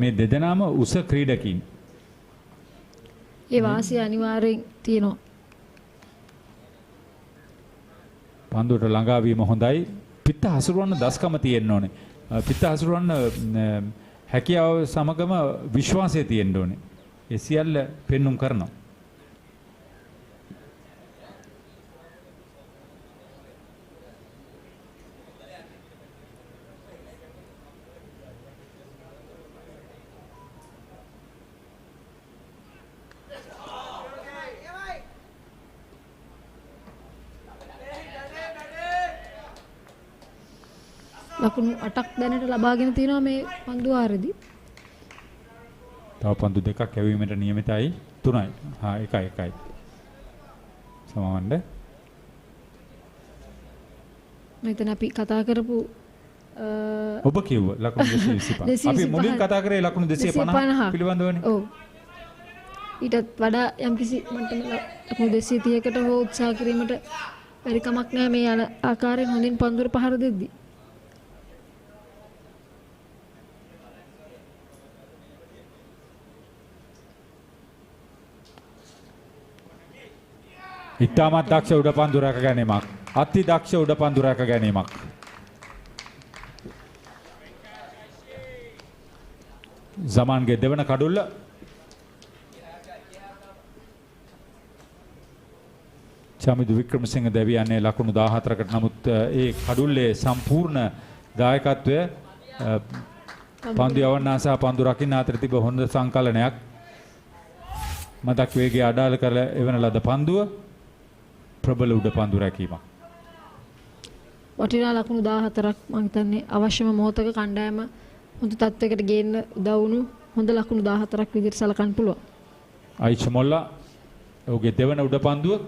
මේ දෙදෙනාම උස ක්‍රීඩකින්. ඒ වාසිය අනිවාර්යෙන් තියෙනවා. පන්දුවට ළඟා වීම හොඳයි. පිට හසුරවන්න දස්කම තියෙන්න ඕනේ. පිට හසුරවන්න හැකියාව සමගම විශ්වාසය තියෙන්න ඕනේ. ඒ සියල්ල පෙන්눔 කරනවා. ලකුණු 8ක් දැනට ලබාගෙන තියෙනවා මේ පන්දු ආරදී. තව පන්දු දෙකක් යැවීමට නියමිතයි. 3යි. 1යි. සමවන්න. මෙතන අපි කතා කරපු ඔබ කිව්ව ලකුණු 225. අපි මුලින් කතා කරේ ලකුණු 250 පිළිබඳවනේ. ඔව්. ඊටත් වඩා යම්කිසි මට්ටමක ලකුණු 230කට හෝ උත්සාහ කිරීමට බැරි කමක් නැහැ මේ යන ආකාරයෙන් හොඳින් පන්දුර පහර දෙද්දී. ඉතාමත් දක්ෂ උඩපන්දු රැක ගැනීමක්. අති දක්ෂ උඩපන්දු රැක ගැනීමක්. සමාන්ගේ දෙවන කඩුල්ල. චමිදු වික්‍රමසිංහ දෙවියන්නේ ලකුණු 14කට. නමුත් ඒ කඩුල්ලේ සම්පූර්ණ දායකත්වය පන්දු යවන්නා සහ පන්දු රකින්න අතර තිබ හොඳ සංකලනයක්. මතක් වේගය අඩාල කර එවන ලද පන්දුව ප්‍රබල උඩ පන්දු රැකීමක්. වටිනා ලකුණු 14ක් මම හිතන්නේ අවශ්‍යම මොහොතක කණ්ඩායම හොඳ තත්වයකට ගේන්න උදව් වුණු හොඳ ලකුණු 14ක් විදිහට සලකන්න පුළුවන්. ආයිෂා මොල්ලා ඔහුගේ දෙවන උඩ පන්දුව.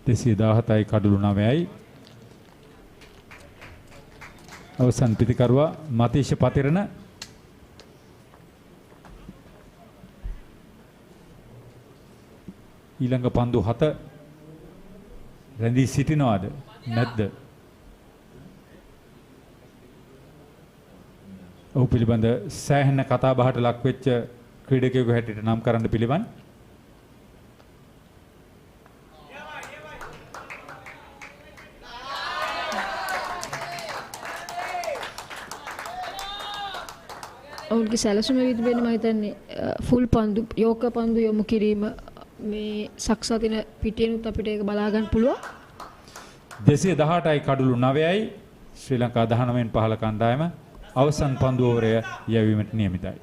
දෙසිය 17යි කඩුළු 9යි. අවසන් පිතිකරුවා මතීෂ පතිරණ. ඊළඟ පන්දු 7 රැඳී සිටිනවද නැද්ද? ඔහු පිළිබඳ සෑහෙන කතා බහට ලක් වෙච්ච ක්‍රීඩකයෙකු හැටියට නම් කරන්න පිළිවන්. ඔවුන්ගේ සැලසුම විදිහට මම හිතන්නේ ෆුල් පන්දු යෝක පන්දු යොමු කිරීම මේ සක්සතින පිටිනුත් අපිට ඒක බලා ගන්න පුළුවන්. 218යි කඩුළු 9යි ශ්‍රී ලංකා 19න් 15 කණ්ඩායම අවසන් පන්දු ඕවරය යැවීමට නියමිතයි.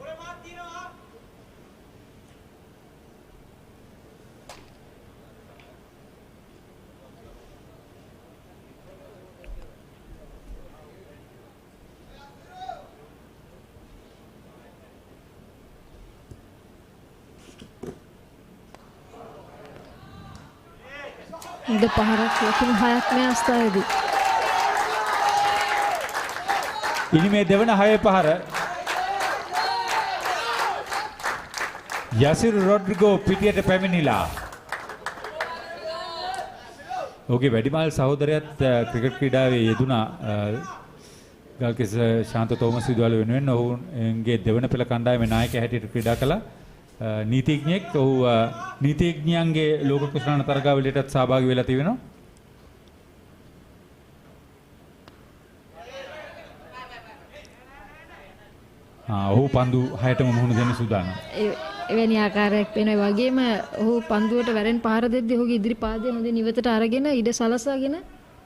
හොඳ පහරක් ලකුණු 6ක් මේ අවස්ථාවේදී. ඉනි මේ දෙවන 6 පහර යසිරු රොඩ්රිගෝ පිටියට පැමිණිලා. ඔහුගේ වැඩිමහල් සහෝදරයත් ක්‍රිකට් ක්‍රීඩාවේ යෙදුණා. ගල්කිස්ස ශාන්ත තෝමස් විදුහල වෙනුවෙන් ඔහුගේ දෙවන පෙළ කණ්ඩායමේ නායකයා හැටියට ක්‍රීඩා කළා. නීතිඥයෙක්. ඔහු නීතිඥයන්ගේ ලෝක කුසලාන තරගාවලියටත් සහභාගී වෙලා තිබෙනවා. ඔහු පන්දු 6ටම මුහුණ දෙන්න සූදානම්. එවැනි ආකාරයක් වෙනවා. ඒ වගේම ඔහු පන්දුවට වැරෙන් පහර දෙද්දී ඔහුගේ ඉදිරි පාදය හොඳින් ඉවතට අරගෙන ඉඩ සලසාගෙන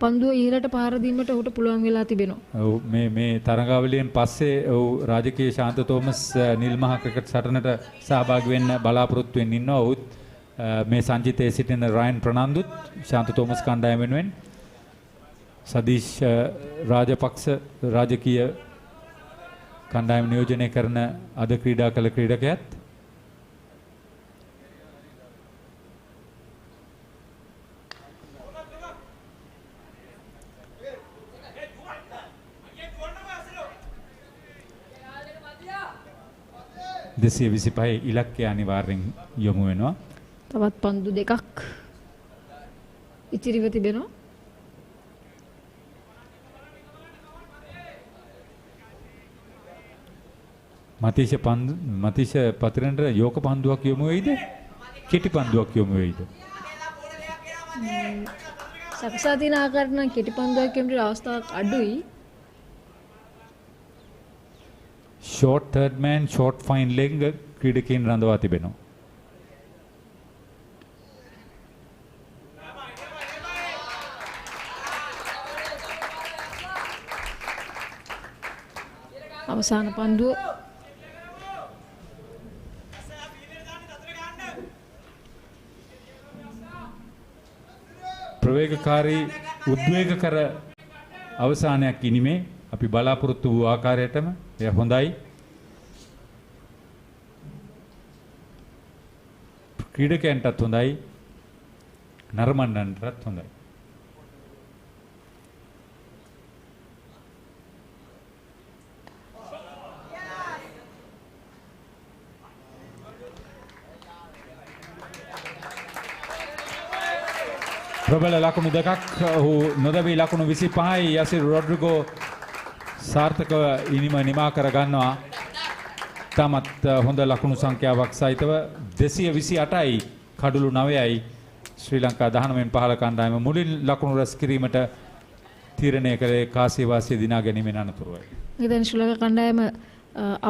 පන්දුව ඉහළට පහර දීමට ඔහුට පුළුවන් වෙලා තිබෙනවා. ඔව් මේ තරගාවලියෙන් පස්සේ ඔහු රාජකීය ශාන්ත තෝමස් නිල් මහ ක්‍රිකට් සටනට සහභාගී වෙන්න බලාපොරොත්තු වෙන්න ඉන්නවා. ඔහුත් මේ සංජිතයේ සිටින රයන් ප්‍රනන්දුත් ශාන්ත තෝමස් කණ්ඩායම වෙනුවෙන් සදීෂ් රාජපක්ෂ රාජකීය කණ්ඩායම නියෝජනය කරන අද ක්‍රීඩා කළ ක්‍රීඩකයාත් දෙසිය 25 ඉලක්කය අනිවාර්යෙන් යොමු වෙනවා. තවත් පන්දු දෙකක් ඉතිරිව තිබෙනවා. මතීෂ පතිරණට යෝක පන්දුවක් යොමු වෙයිද? කෙටි පන්දුවක් යොමු වෙයිද? සකසා තියෙන ආකාරයට නම් කෙටි පන්දුවක් යොමුට අවස්ථාවක් අඩුයි. ෂෝට් තර්ඩ් මෑන් ෂෝට් ෆයින් ලෙග් ක්‍රීඩකයන් රඳවා තිබෙනවා. අවසාන පන්දුව ප්‍රවේගකාරී උද්වේගකර අවසානයක් ඉනිමේ අපි බලාපොරොත්තු වූ ආකාරයටම එය හොඳයි. ක්‍රීඩකයන්ටත් හොඳයි. නරඹන්නන්ටත් හොඳයි. ප්‍රබල ලකුණු දෙකක් ඔහු නොදැවී ලකුණු 25යි යසිර් රොඩ්රිගෝ සාර්ථකව ඉනිම නිමා කර ගන්නවා. තමත් හොඳ ලකුණු සංඛ්‍යාවක් සහිතව 228යි කඩලු 9යි ශ්‍රී ලංකා 19න් 15 කණ්ඩායම මුලින් ලකුණු රැස් කිරීමට තීරණය කළේ කාසියවාසිය දිනා ගැනීමෙන් අනතුරුවයි. ඉතින් ශ්‍රී ලංකා කණ්ඩායම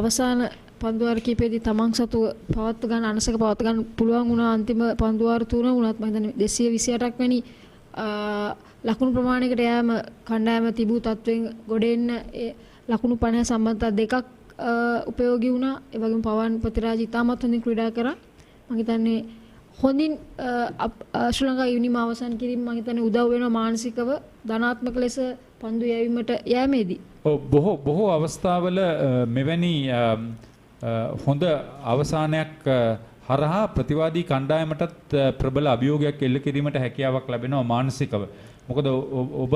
අවසාන පන්දුවාර කීපෙදී තමන් සතු පවත්ව ගන්න අනසක පවත්ව ගන්න පුළුවන් වුණා. අන්තිම පන්දුවාර තුන වුණත් මම හිතන්නේ 228ක් වැනි ලකුණු ප්‍රමාණයකට යෑම කණ්ඩායම තිබූ තත්වෙන් ගොඩ එන්න ලකුණු 50 සම්බන්ධතා දෙකක් උපයෝගී වුණා. ඒ වගේම පවන් ප්‍රතිරාජ ඉතාමත් හොඳින් ක්‍රීඩා කරා. මම හිතන්නේ හොඳින් ශ්‍රී ලංකා යුනිම අවසන් කිරීම මම හිතන්නේ උදව් වෙනවා මානසිකව ධනාත්මක ලෙස පන්දු යැවීමට යෑමේදී. බොහෝ අවස්ථාවල මෙවැනි හොඳ අවසානයක් හරහා ප්‍රතිවාදී කණ්ඩායමටත් ප්‍රබල අභියෝගයක් එල්ල කිරීමට හැකියාවක් ලැබෙනවා මානසිකව. මොකද ඔබ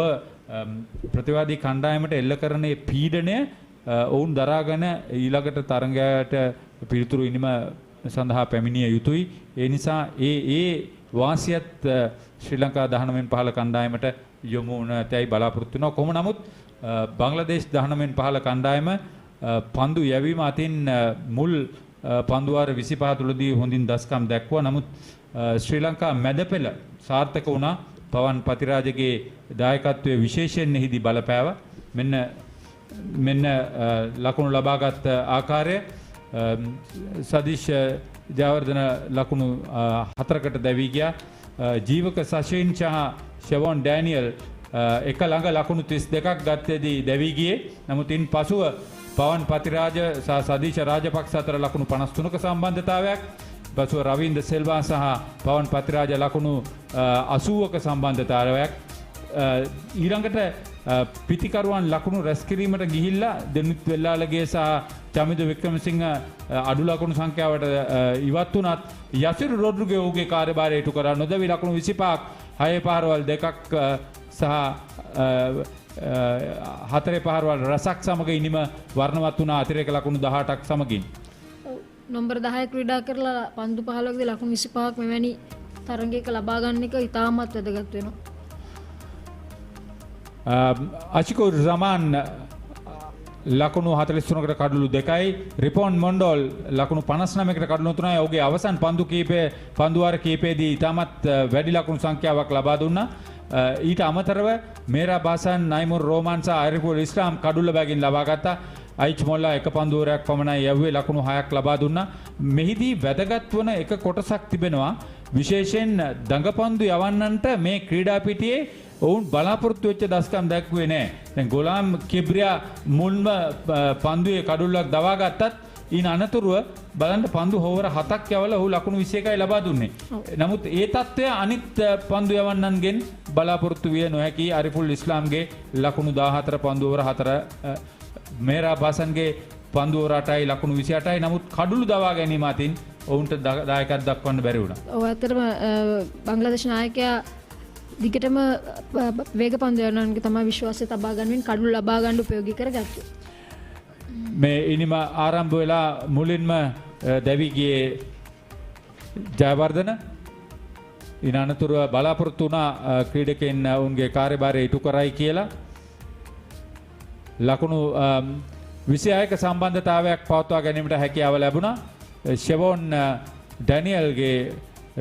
ප්‍රතිවාදී කණ්ඩායමට එල්ල කරන පීඩනය ඔවුන් දරාගෙන ඊළඟට තරගයට පිළිතුරු ඉනිම සඳහා පැමිණිය යුතුයි. ඒ නිසා ඒ වාසියත් ශ්‍රී ලංකා 19න් 15 කණ්ඩායමට යොමු වුණ තැයි බලාපොරොත්තු වෙනවා. කොහොම නමුත් බංග්ලාදේශ 19න් 15 කණ්ඩායම පන්දු යැවීම අතින් මුල් පන්දුවාර 25 තුලදී හොඳින් දස්කම් දැක්වුවා. නමුත් ශ්‍රී ලංකා මැද පෙළ සාර්ථක වුණා. පවන් පතිරාජගේ දායකත්වයේ විශේෂයෙන් එහිදී බලපෑවා. මෙන්න ලකුණු ලබාගත් ආකාරය සදීෂ් ජයවර්ධන ලකුණු 4කට දැවී ගියා. ජීවක සශීන් සහ ෂෙවොන් ඩෑනියල් එක ළඟ ලකුණු 32ක් ගත්තේදී දැවී ගියේ. නමුත් ඉන් පසුව පවන් පතිරාජ සහ සදීෂ රාජපක්ෂ අතර ලකුණු 53ක සම්බන්ධතාවයක්. පසුව රවින්ද සෙල්වා සහ පවන් පතිරාජ ලකුණු 80ක සම්බන්ධතාවයක්. ඊළඟට පිතිකරුවන් ලකුණු රැස් කිරීමට ගිහිල්ලා දෙනුත් වෙල්ලාලගේ සහ චමිද වික්‍රමසිංහ අඩු ලකුණු සංඛ්‍යාවට ඉවත් වුණත් යසිර් රොඩ්රිගෝ ඔහුගේ කාර්යභාරය ඉටු කරා නොදැවී ලකුණු 25ක් 6 පහරවල් දෙකක් සහ 4 පහරවල් රසක් සමග ඉනිම වර්ණවත් වුණා අතිරේක ලකුණු 18ක් සමගින්. නම්බර 10 ක්‍රීඩා කරලා පන්දු 15කදී ලකුණු 25ක් මෙවැනි තරගයක ලබා ගන්න එක ඉතාමත් වැදගත් වෙනවා. අචිකුර් රමාන් ලකුණු 43කට කඩලු 2යි. රිපොන් මොන්ඩෝල් ලකුණු 59කට කඩලු 3යි. ඔහුගේ අවසන් පන්දුවාර කීපයේදී ඉතාමත් වැඩි ලකුණු සංඛ්‍යාවක් ලබා දුන්නා. ඊට අමතරව මේරා බාසන් නයිමුර් රෝමාන් සහ අරිෆුල් ඉස්ලාම් කඩුල්ල බැගින් ලබා ගත්තා. අයිච් මොල්ලා එක පන්දුවරයක් පමණයි යවුවේ ලකුණු 6ක් ලබා දුන්නා. මෙහිදී වැදගත් වන එක කොටසක් තිබෙනවා. විශේෂයෙන් දඟපන්දු යවන්නන්ට මේ ක්‍රීඩා පිටියේ ඔවුන් බලාපොරොත්තු වෙච්ච දස්කම් දැක්ුවේ නැහැ. දැන් ගොලාම් කිබ්‍රියා මුල්ම පන්දුවේ කඩුල්ලක් දවා ගත්තත් ඊන අනතුරුව බලන්න පන්දු හෝවර 7ක් යවලා ඔහු ලකුණු 21යි ලබා දුන්නේ. නමුත් ඒ තත්ත්වය අනිත් පන්දු යවන්නන්ගෙන් බලාපොරොත්තු විය නොහැකි. අරිෆුල් ඉස්ලාම්ගේ ලකුණු 14 පන්දු හෝවර 4 මේරා බාසන්ගේ පන්දු හෝවර 8යි ලකුණු 28යි. නමුත් කඩුළු දවා ගැනීම අතින් ඔවුන්ට දායකත්වයක් දක්වන්න බැරි වුණා. ඔව් ඇත්තටම බංග්ලාදේශ නායකයා දිගටම වේග පන්දු යවන්නන්ගේ තමයි විශ්වාසය තබා ගන්නමින් කඩුළු ලබා ගන්න උපයෝගී කරගත්තේ. මේ ඉනිම ආරම්භ වෙලා මුලින්ම දැවී ගියේ ජයවර්ධන. ඉන් අනතුරුව බලාපොරොත්තු වුණා ක්‍රීඩකයන් ඔවුන්ගේ කාර්යභාරය ඉටු කරයි කියලා. ලකුණු 26ක සම්බන්ධතාවයක් පවත්වා ගැනීමට හැකියාව ලැබුණා. ෂෙවොන් ඩැනියල්ගේ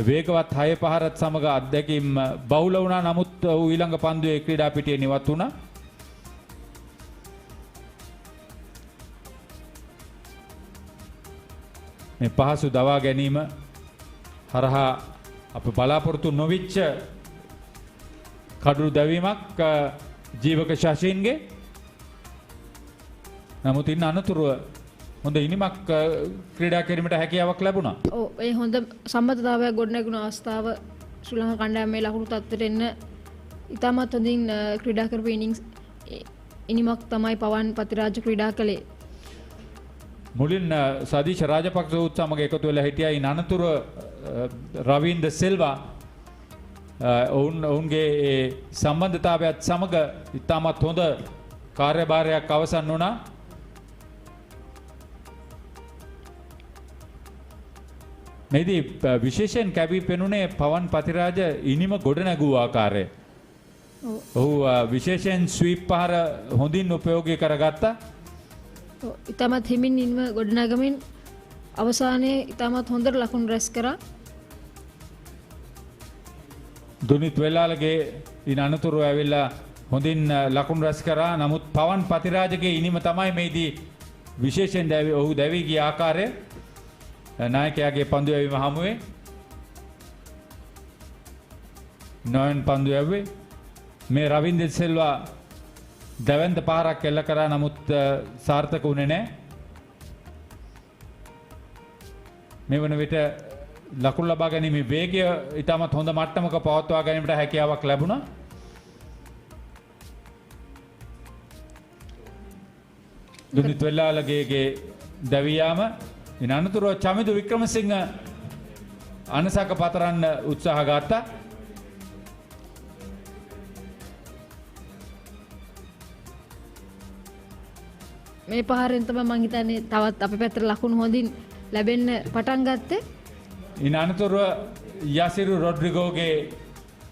වේගවත් 6 පහරත් සමග අත්දැකීම් බහුල වුණා. නමුත් ඔහු ඊළඟ පන්දුවේ ක්‍රීඩා පිටියේ නිවත් වුණා. මේ පහසු දවා ගැනීම හරහා අප බලාපොරොත්තු නොවිච්ච කඩුළු දැවීමක් ජීවක ශෂීන්ගේ. නමුත් ඉන්න අනතුරුව හොඳ ඉනිමක් ක්‍රීඩා කිරීමට හැකියාවක් ලැබුණා. ඔව් ඒ හොඳ සම්බන්ධතාවයක් ගොඩනැගුණ අවස්ථාව ශ්‍රී ලංකා කණ්ඩායමේ ලකුණු තත්ත්වයට එන්න ඉතාමත් හොඳින් ක්‍රීඩා කරපු ඉනිමක් තමයි පවන් පතිරාජ ක්‍රීඩා කළේ. මුලින් සදීෂ රාජපක්ෂ උත් සමග එකතු වෙලා හිටියා. ඉන් අනතුරුව රවින්ද සෙල්වා ඔවුන්ගේ සම්බන්ධතාවයත් සමග ඉතාමත් හොඳ කාර්යභාරයක් අවසන් වුණා. මේදී විශේෂයෙන් කැපී පෙනුනේ පවන් පතිරාජ ඉනිම ගොඩ නැගූ ආකාරය. ඔහු විශේෂයෙන් ස්වීප් පහර හොඳින් උපයෝගී කරගත්තා. ඉතාමත් හිමින් ඉන්ම ගොඩනගමින් අවසානයේ ඉතාමත් හොඳට ලකුණු රැස් කරා. දුනිත් වෙල්ලාලගේ ඉන් අනතුරු ඇවිල්ලා හොඳින් ලකුණු රැස් කරා. නමුත් පවන් පතිරාජගේ ඉනිම තමයි මේදී විශේෂයෙන් ඔහු දැවී ගිය ආකාරය. නායකයාගේ පන්දු යැවීම හමුවේ නොයන් පන්දු යැව්වේ. මේ රවින්ද්‍ර සිල්වා දැවැන්ත පාරක් එල්ල කරා. නමුත් සාර්ථක වුණේ නැහැ. මේ වන විට ලකුණු ලබා ගැනීමේ වේගය ඉතාමත් හොඳ මට්ටමක පවත්වා ගැනීමට හැකියාවක් ලැබුණා. දුනිත් වෙල්ලාලගේ දැවී යාම ඉන් අනතුරුව චමිදු වික්‍රමසිංහ අනසක පතරන්න උත්සාහ ගත්තා. මේ පහරෙන් තමයි මං හිතන්නේ තවත් අපේ පැත්තට ලකුණු හොඳින් ලැබෙන්න පටන් ගත්තේ. ඉන් අනතුරුව යසිරු රොඩ්රිගෝගේ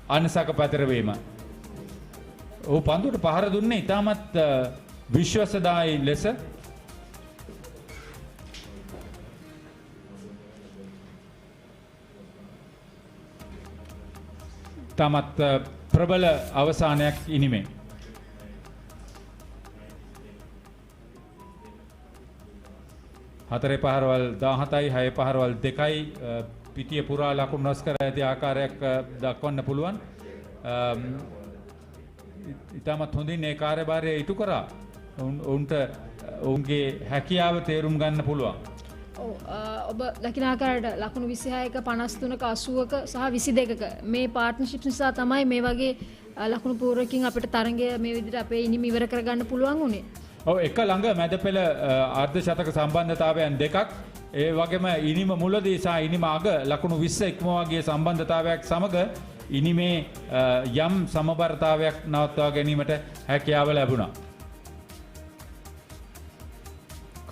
අනසක පැතරවීම. ඔහු පන්දුවට පහර දුන්නේ ඉතාමත් විශ්වාසදායී ලෙස. තමත් ප්‍රබල අවසානයක් ඉනිමේ. හතරේ පහරවල් 17යි 6 පහරවල් 2යි පිටිය පුරා ලකුණු රැස් කර ඇති ආකාරයක් දක්වන්න පුළුවන්. ඉතාමත් හොඳින් ඒ කාර්යභාරය ඉටු කරා. ඔවුන්ට ඔවුන්ගේ හැකියාව තේරුම් ගන්න පුළුවන්. ඔබ දකින ආකාරයට ලකුණු 26ක 53ක 80ක සහ 22ක මේ පාර්ට්නර්ෂිප්ස් නිසා තමයි මේ වගේ ලකුණු පූර්වකින් අපිට තරගය මේ විදිහට අපේ ඉනිම ඉවර කරගන්න පුළුවන් උනේ. ඔව් එක ළඟ මැද පෙළ අර්ධ ශතක සම්බන්ධතාවයන් දෙකක් ඒ වගේම ඉනිම මුලදී සහ ඉනිම අග ලකුණු 20 ඉක්මවා ගිය සම්බන්ධතාවයක් සමග ඉනිමේ යම් සමබරතාවයක් නවත්වා ගැනීමට හැකියාව ලැබුණා.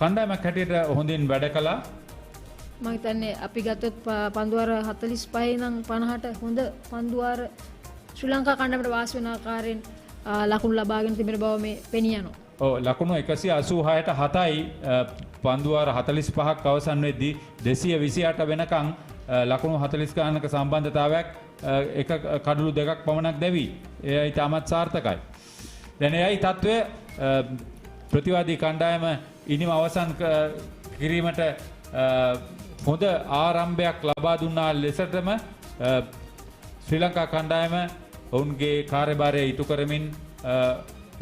කණ්ඩායමක් හැටියට හොඳින් වැඩ කළා. මම හිතන්නේ අපි ගත්තොත් පන්දුවාර 45 ඉඳන් 50ට හොඳ පන්දුවාර ශ්‍රී ලංකා කණ්ඩායමට වාසි වෙන ආකාරයෙන් ලකුණු ලබාගෙන තිබෙන බව මේ පෙනී යනවා. ඔව් ලකුණු 186ට 7යි පන්දුවාර 45ක් අවසන් වෙද්දී 228 වෙනකන් ලකුණු 40 ගණනක සම්බන්ධතාවයක් එක කඩලු දෙකක් පමණක් දැවි. එය ඉතාමත් සාර්ථකයි. දැන් එයයි තත්ත්වය ප්‍රතිවාදී කණ්ඩායම ඉනිම අවසන් කිරීමට හොඳ ආරම්භයක් ලබා දුන්නා ලෙසටම ශ්‍රී ලංකා කණ්ඩායම ඔවුන්ගේ කාර්යභාරය ඉටු කරමින්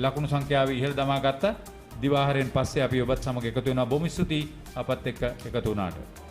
ලකුණු සංඛ්‍යාව ඉහළ දමා ගත්තා. දිවාහාරයෙන් පස්සේ අපි ඔබත් සමග එකතු වෙනවා. බොහොම ස්තුතියි අපත් එක්ක එකතු වුණාට.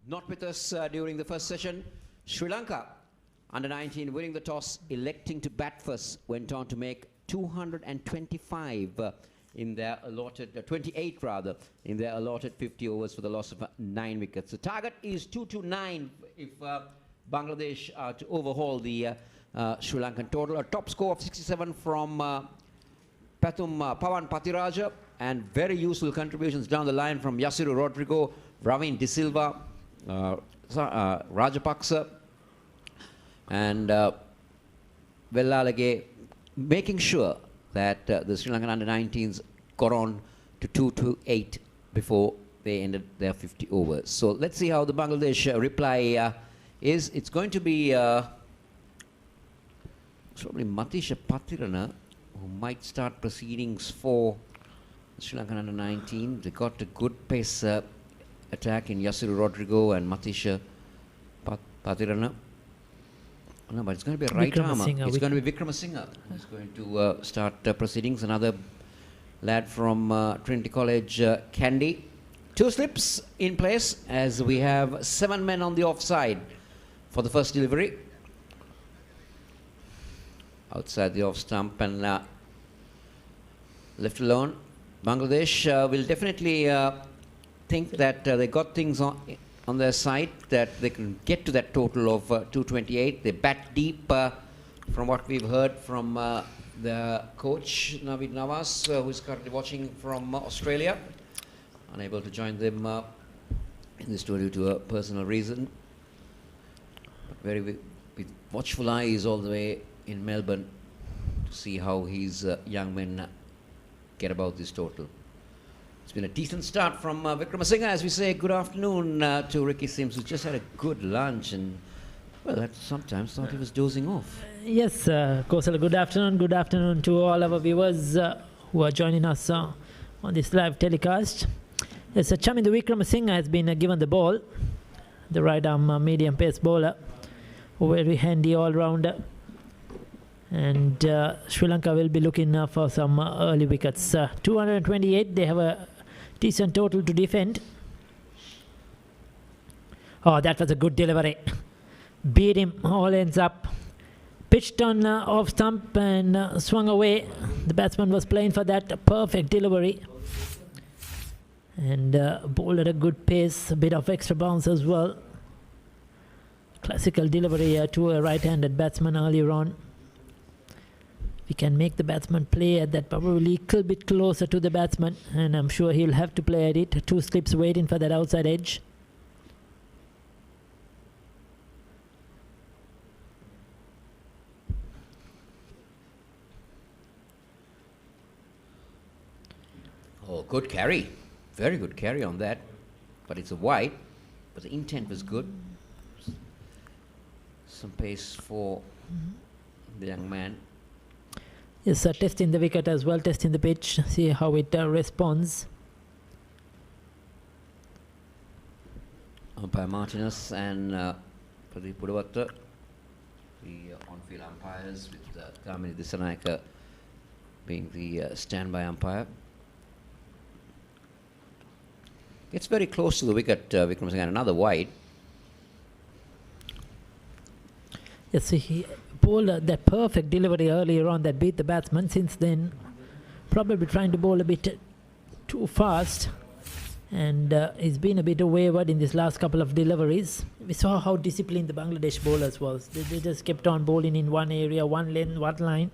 Not with us during the first session. Sri Lanka, under 19, winning the toss, electing to bat first, went on to make 225 in their allotted, 28 rather, in their allotted 50 overs for the loss of 9 wickets. The target is 229 if Bangladesh are to overhaul the Sri Lankan total. A top score of 67 from Pawan Patiraja, and very useful contributions down the line from Yasiru Rodrigo, Ravin De Silva, Rajapaksa, and Vellalage, making sure that the Sri Lankan under-19s got on to 228 before they ended their 50 overs. So let's see how the Bangladesh reply is. It's going to be probably Matisha Patirana who might start proceedings for Sri Lankan under-19. They got a good pace attack in Yasiru Rodrigo and Matisha Patirana. No, but it's going to be a right armer. It's going to be Vikramasinghe who's going to start proceedings. Another lad from Trinity College, Kandy. 2 slips in place as we have 7 men on the offside for the first delivery. Outside the off stump and left alone. Bangladesh will definitely think that they got things on their side, that they can get to that total of 228. They bat deep from what we've heard from the coach, Navid Nawaz, who is currently watching from Australia. Unable to join them in the studio due to a personal reason. But with watchful eyes all the way in Melbourne to see how his young men get about this total. It's been a decent start from Vikramasinghe. As we say, good afternoon to Ricky Sims, who just had a good lunch and, well, I sometimes thought he was dozing off. Yes, Kosala, good afternoon. Good afternoon to all our viewers who are joining us on this live telecast. Yes, Chaminda Vikramasinghe has been given the ball, the right arm medium pace bowler, very handy all-rounder. And Sri Lanka will be looking for some early wickets. 228, they have a decent total to defend. Oh, that was a good delivery. Beat him, all ends up. Pitched on off stump and swung away. The batsman was playing for that. Perfect delivery. And bowled at a good pace, a bit of extra bounce as well. Classical delivery to a right-handed batsman earlier on. We can make the batsman play at that probably a little bit closer to the batsman, and I'm sure he'll have to play at it. 2 slips waiting for that outside edge. Oh, good carry. Very good carry on that. But it's a wide, but the intent was good. Some pace for the young man. Yes, testing the wicket as well, testing the pitch, see how it responds. Umpire Martinez and Pradeep Pudavatta, the on-field umpires, with Kamini Disanayaka being the standby umpire. Gets very close to the wicket, Vikramasinghe, and another wide. Yes, he bowled that perfect delivery earlier on that beat the batsman. Since then, probably trying to bowl a bit too fast, and he's been a bit wayward in this last couple of deliveries. We saw how disciplined the Bangladesh bowlers was. They just kept on bowling in one area, one lane, one line,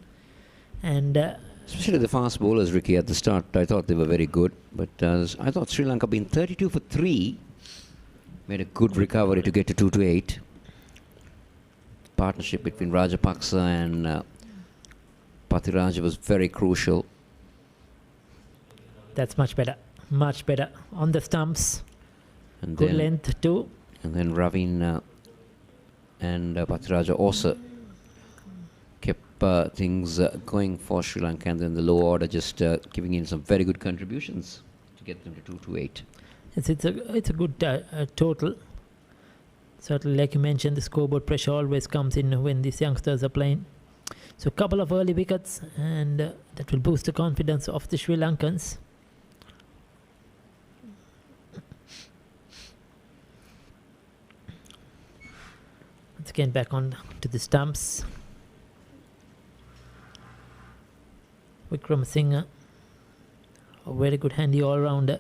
and especially the fast bowlers, Ricky, at the start, I thought they were very good. But I thought Sri Lanka being 32 for 3, made a good recovery to get to 228. Partnership between Rajapaksa and Patiraja was very crucial. That's much better. Much better. On the stumps. And good then, length too. And then Ravin and Patiraja also kept things going for Sri Lanka, and then the lower order just giving in some very good contributions to get them to 228. It's a good total. Certainly, like you mentioned, the scoreboard pressure always comes in when these youngsters are playing. So a couple of early wickets, and that will boost the confidence of the Sri Lankans. Again back on to the stumps. Vikram Singh, a very good handy all-rounder.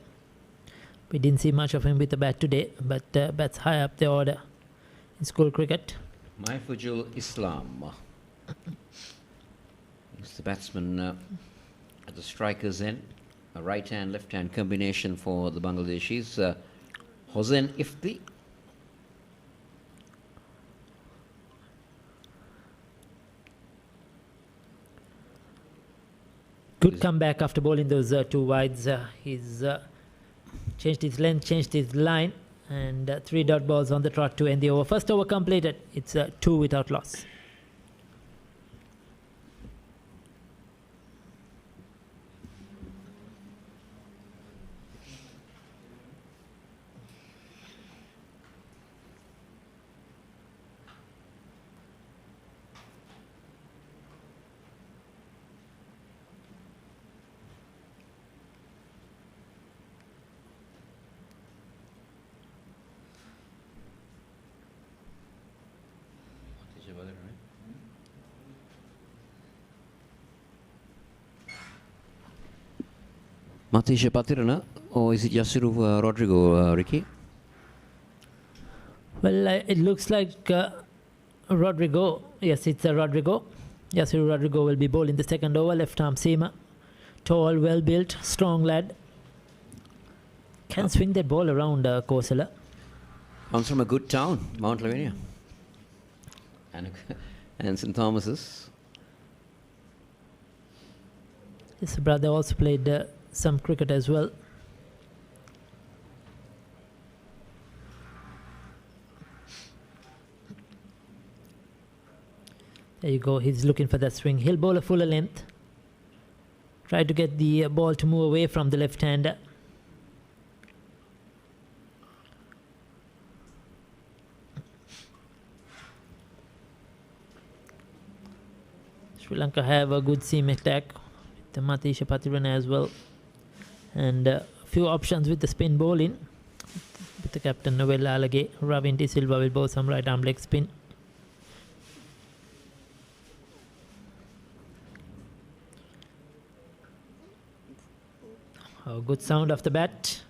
We didn't see much of him with the bat today, but bats high up the order in school cricket. Mahfuzul Islam is the batsman at the striker's end. A right-hand, left-hand combination for the Bangladeshis. Hossein Ifti. Good comeback after bowling those two wides. He's changed his length, changed his line, and 3 dot balls on the trot to end the over. First over completed. It's 2 without loss. Matisha Patirana, or is it Yasiru Rodrigo, Ricky? Well, it looks like Rodrigo. Yes, it's Rodrigo. Yasiru Rodrigo will be bowling the second over. Left arm seamer. Tall, well built, strong lad. Can swing that ball around Kosala. Comes from a good town, Mount Lavinia. And St. Thomas's. His brother also played some cricket as well. There you go. He's looking for that swing. He'll bowl a fuller length. Try to get the ball to move away from the left-hander. Sri Lanka have a good seam attack with the Matisha Patirana as well. And a few options with the spin bowling. With the captain Noel Alage, Ravin De Silva will bowl some right arm leg spin. Oh, good sound of the bat.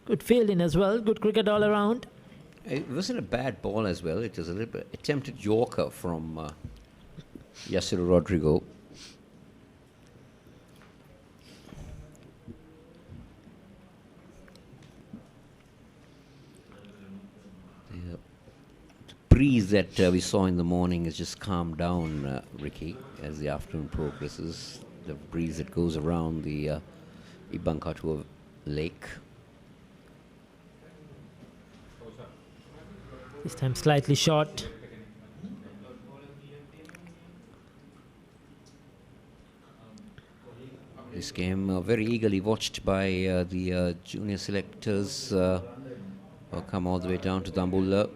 Good fielding as well. Good cricket all around. It wasn't a bad ball as well. It was a little bit attempted yorker from Yasiru Rodrigo. Breeze that we saw in the morning has just calmed down, Ricky, as the afternoon progresses. The breeze that goes around the Ibankatu lake. This time slightly short. This game very eagerly watched by the junior selectors who come all the way down to Dambulla,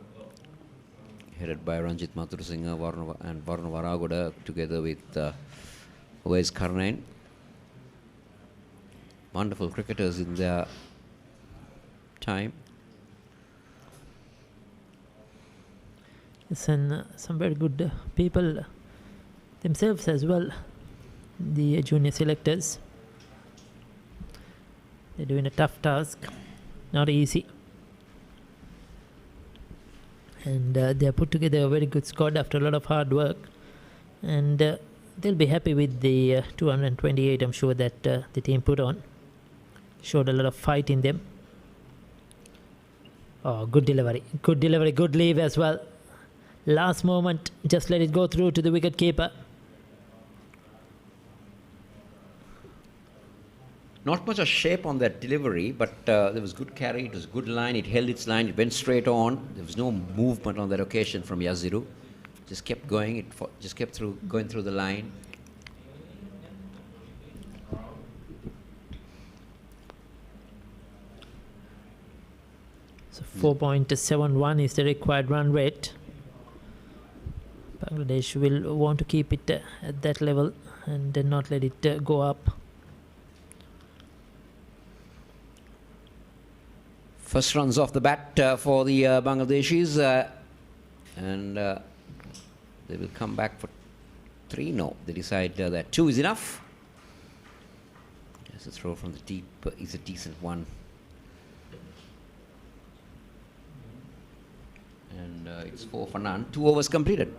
headed by Ranjit Mathurasinghe and Varna Varagoda, together with Uwais Karnain. Wonderful cricketers in their time. Yes, and some very good people themselves as well, the junior selectors. They're doing a tough task, not easy. And they have put together a very good squad after a lot of hard work. And they'll be happy with the 228, I'm sure, that the team put on. Showed a lot of fight in them. Oh, good delivery, good leave as well. Last moment, just let it go through to the wicket keeper. Not much of shape on that delivery, but there was good carry, it was good line, it held its line, it went straight on. There was no movement on that occasion from Yasiru. Just kept going, it just kept going through the line. So 4.71 is the required run rate. Bangladesh will want to keep it at that level and then not let it go up. First runs off the bat for the Bangladeshis, and They will come back for 3. No, they decide that 2 is enough. Yes, a throw from the deep is a decent one. And it's 4 for none. 2 overs completed.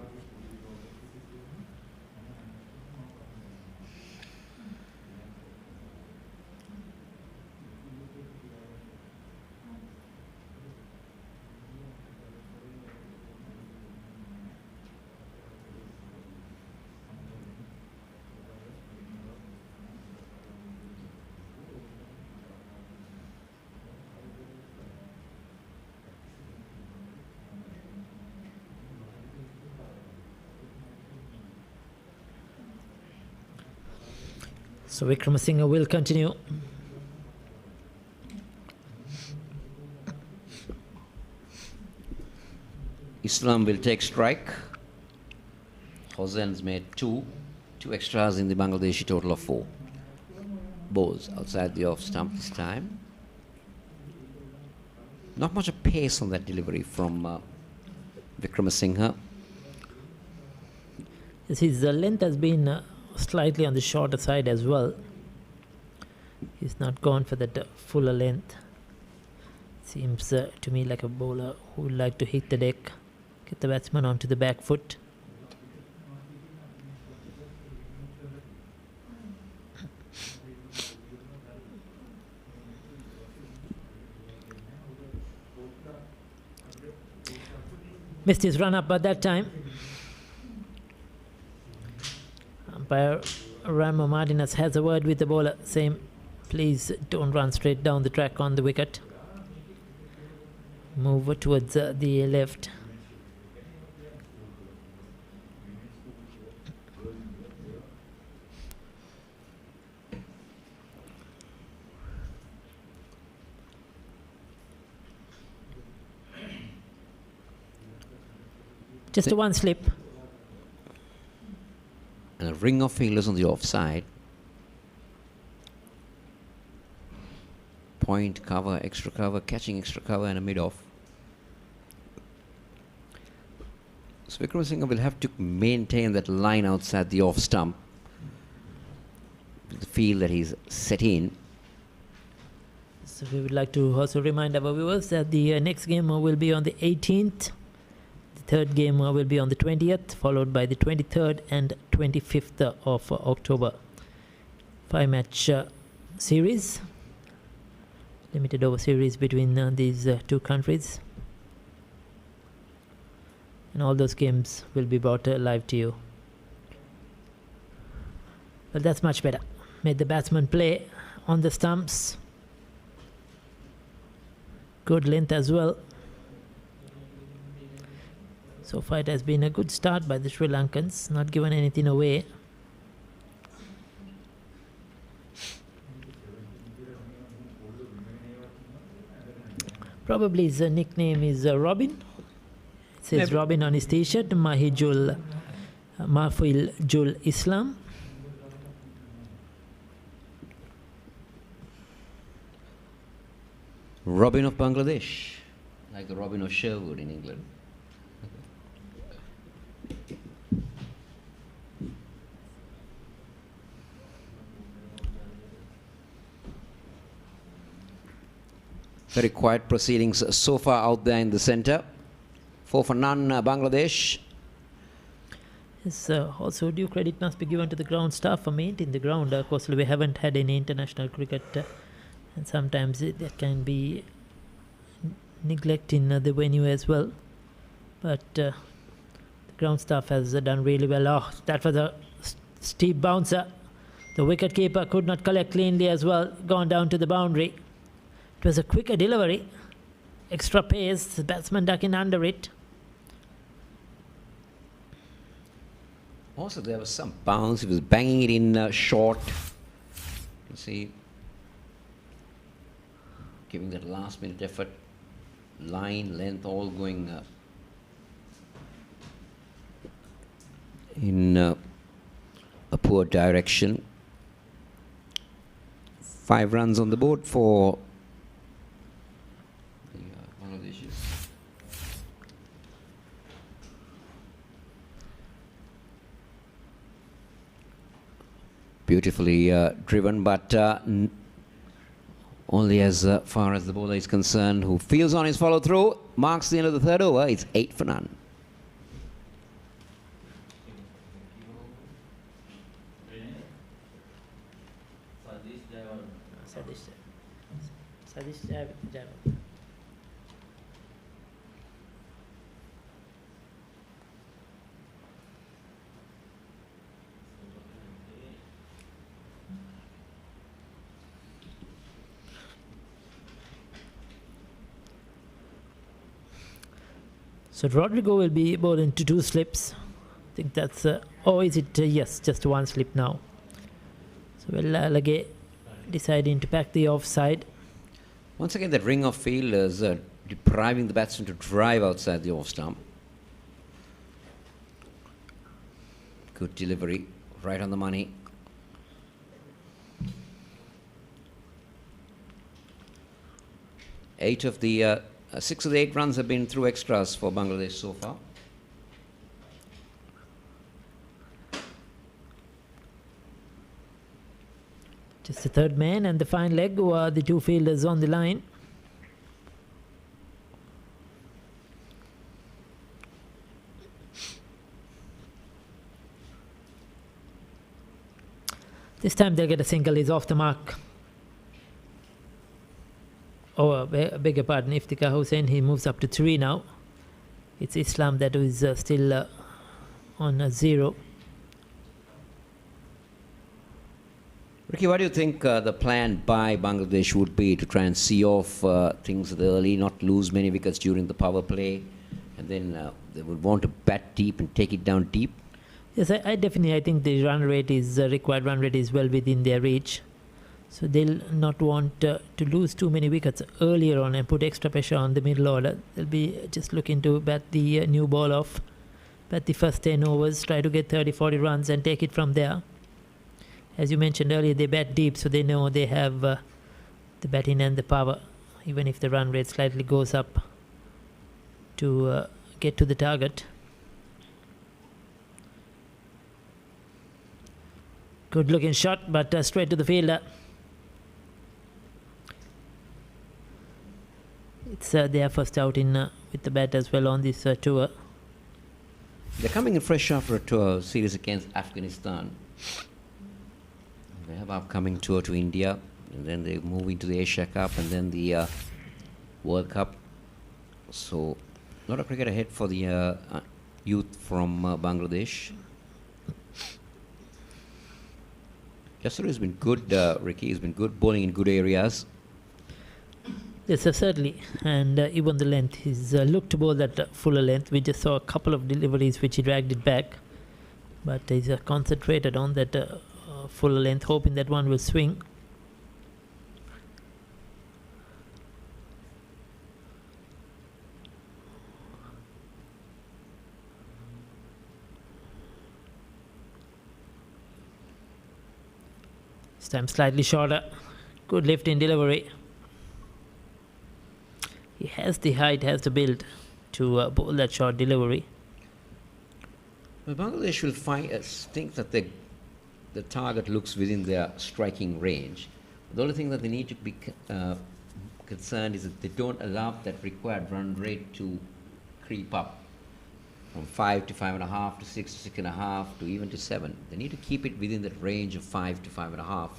So Vikramasinghe will continue. Islam will take strike. Hossain's made 2 extras in the Bangladeshi total of 4. Balls outside the off stump this time. Not much of pace on that delivery from Vikramasinghe. Yes, his length has been slightly on the shorter side as well. He's not gone for that fuller length. Seems to me like a bowler who would like to hit the deck, get the batsman onto the back foot. Missed his run up at that time. Umpire Ramo Martinez has a word with the bowler saying, please don't run straight down the track on the wicket. Move towards the left. Just a one slip. And a ring of fielders on the offside. Point, cover, extra cover, catching extra cover and a mid-off. So Vikramasinghe will have to maintain that line outside the off stump. The field that he's set in. So we would like to also remind our viewers that the next game will be on the 18th. The third game will be on the 20th, followed by the 23rd and 25th of October. 5-match series, limited over series between these 2 countries. And all those games will be brought live to you. But that's much better. Made the batsman play on the stumps. Good length as well. So far it has been a good start by the Sri Lankans, not given anything away. Probably his nickname is Robin. It says maybe. Robin on his t-shirt. Mahfil Jul Islam. Robin of Bangladesh, like the Robin of Sherwood in England. Very quiet proceedings so far out there in the centre. 4 for none, Bangladesh. Yes, also due credit must be given to the ground staff for maintaining the ground. Of course, we haven't had any international cricket, and sometimes that can be neglect in the venue as well. But the ground staff has done really well. Oh, that was a steep bouncer. The wicket keeper could not collect cleanly as well. Gone down to the boundary. It was a quicker delivery. Extra pace. The batsman ducking under it. Also, there was some bounce. He was banging it in short. You can see, giving that last-minute effort. Line, length, all going in a poor direction. 5 runs on the board for Bangladesh. Beautifully driven, but only as far as the bowler is concerned, who feels on his follow through, marks the end of the third over. It's 8 for none. So Rodrigo will be bowling to 2 slips. I think that's, or is it, yes, just 1 slip now. So Lage deciding to pack the offside. Once again, that ring of fielders depriving the batsman to drive outside the off stump. Good delivery, right on the money. Six of the 8 runs have been through extras for Bangladesh so far. Just the third man and the fine leg were the 2 fielders on the line. This time they'll get a single. Is off the mark. Oh, beg your pardon, Iftikhar Hussain, he moves up to 3 now. It's Islam that is still on 0. Ricky, what do you think the plan by Bangladesh would be to try and see off things early, not lose many wickets during the power play, and then they would want to bat deep and take it down deep? Yes, I definitely, I think the run rate is, required run rate is well within their reach. So they'll not want to lose too many wickets earlier on and put extra pressure on the middle order. They'll be just looking to bat the new ball off, bat the first 10 overs, try to get 30-40 runs and take it from there. As you mentioned earlier, they bat deep, so they know they have the batting and the power, even if the run rate slightly goes up to get to the target. Good looking shot, but straight to the fielder. It's their first out in with the bat as well on this tour. They're coming in fresh after a tour series against Afghanistan. They have upcoming tour to India, and then they move into the Asia Cup and then the World Cup. So, not a cricket ahead for the youth from Bangladesh. Yasser has been good, Ricky. He's been good, bowling in good areas. Yes, certainly. And even the length, he's looked to bowl that fuller length. We just saw a couple of deliveries which he dragged it back. But he's concentrated on that fuller length, hoping that one will swing. This time slightly shorter. Good lift in delivery. He has the height, has the build to bowl that short delivery. Well, Bangladesh will think that the target looks within their striking range. The only thing that they need to be concerned is that they don't allow that required run rate to creep up from 5 to 5.5 to 6 to 6.5 to even to 7. They need to keep it within that range of 5 to 5.5,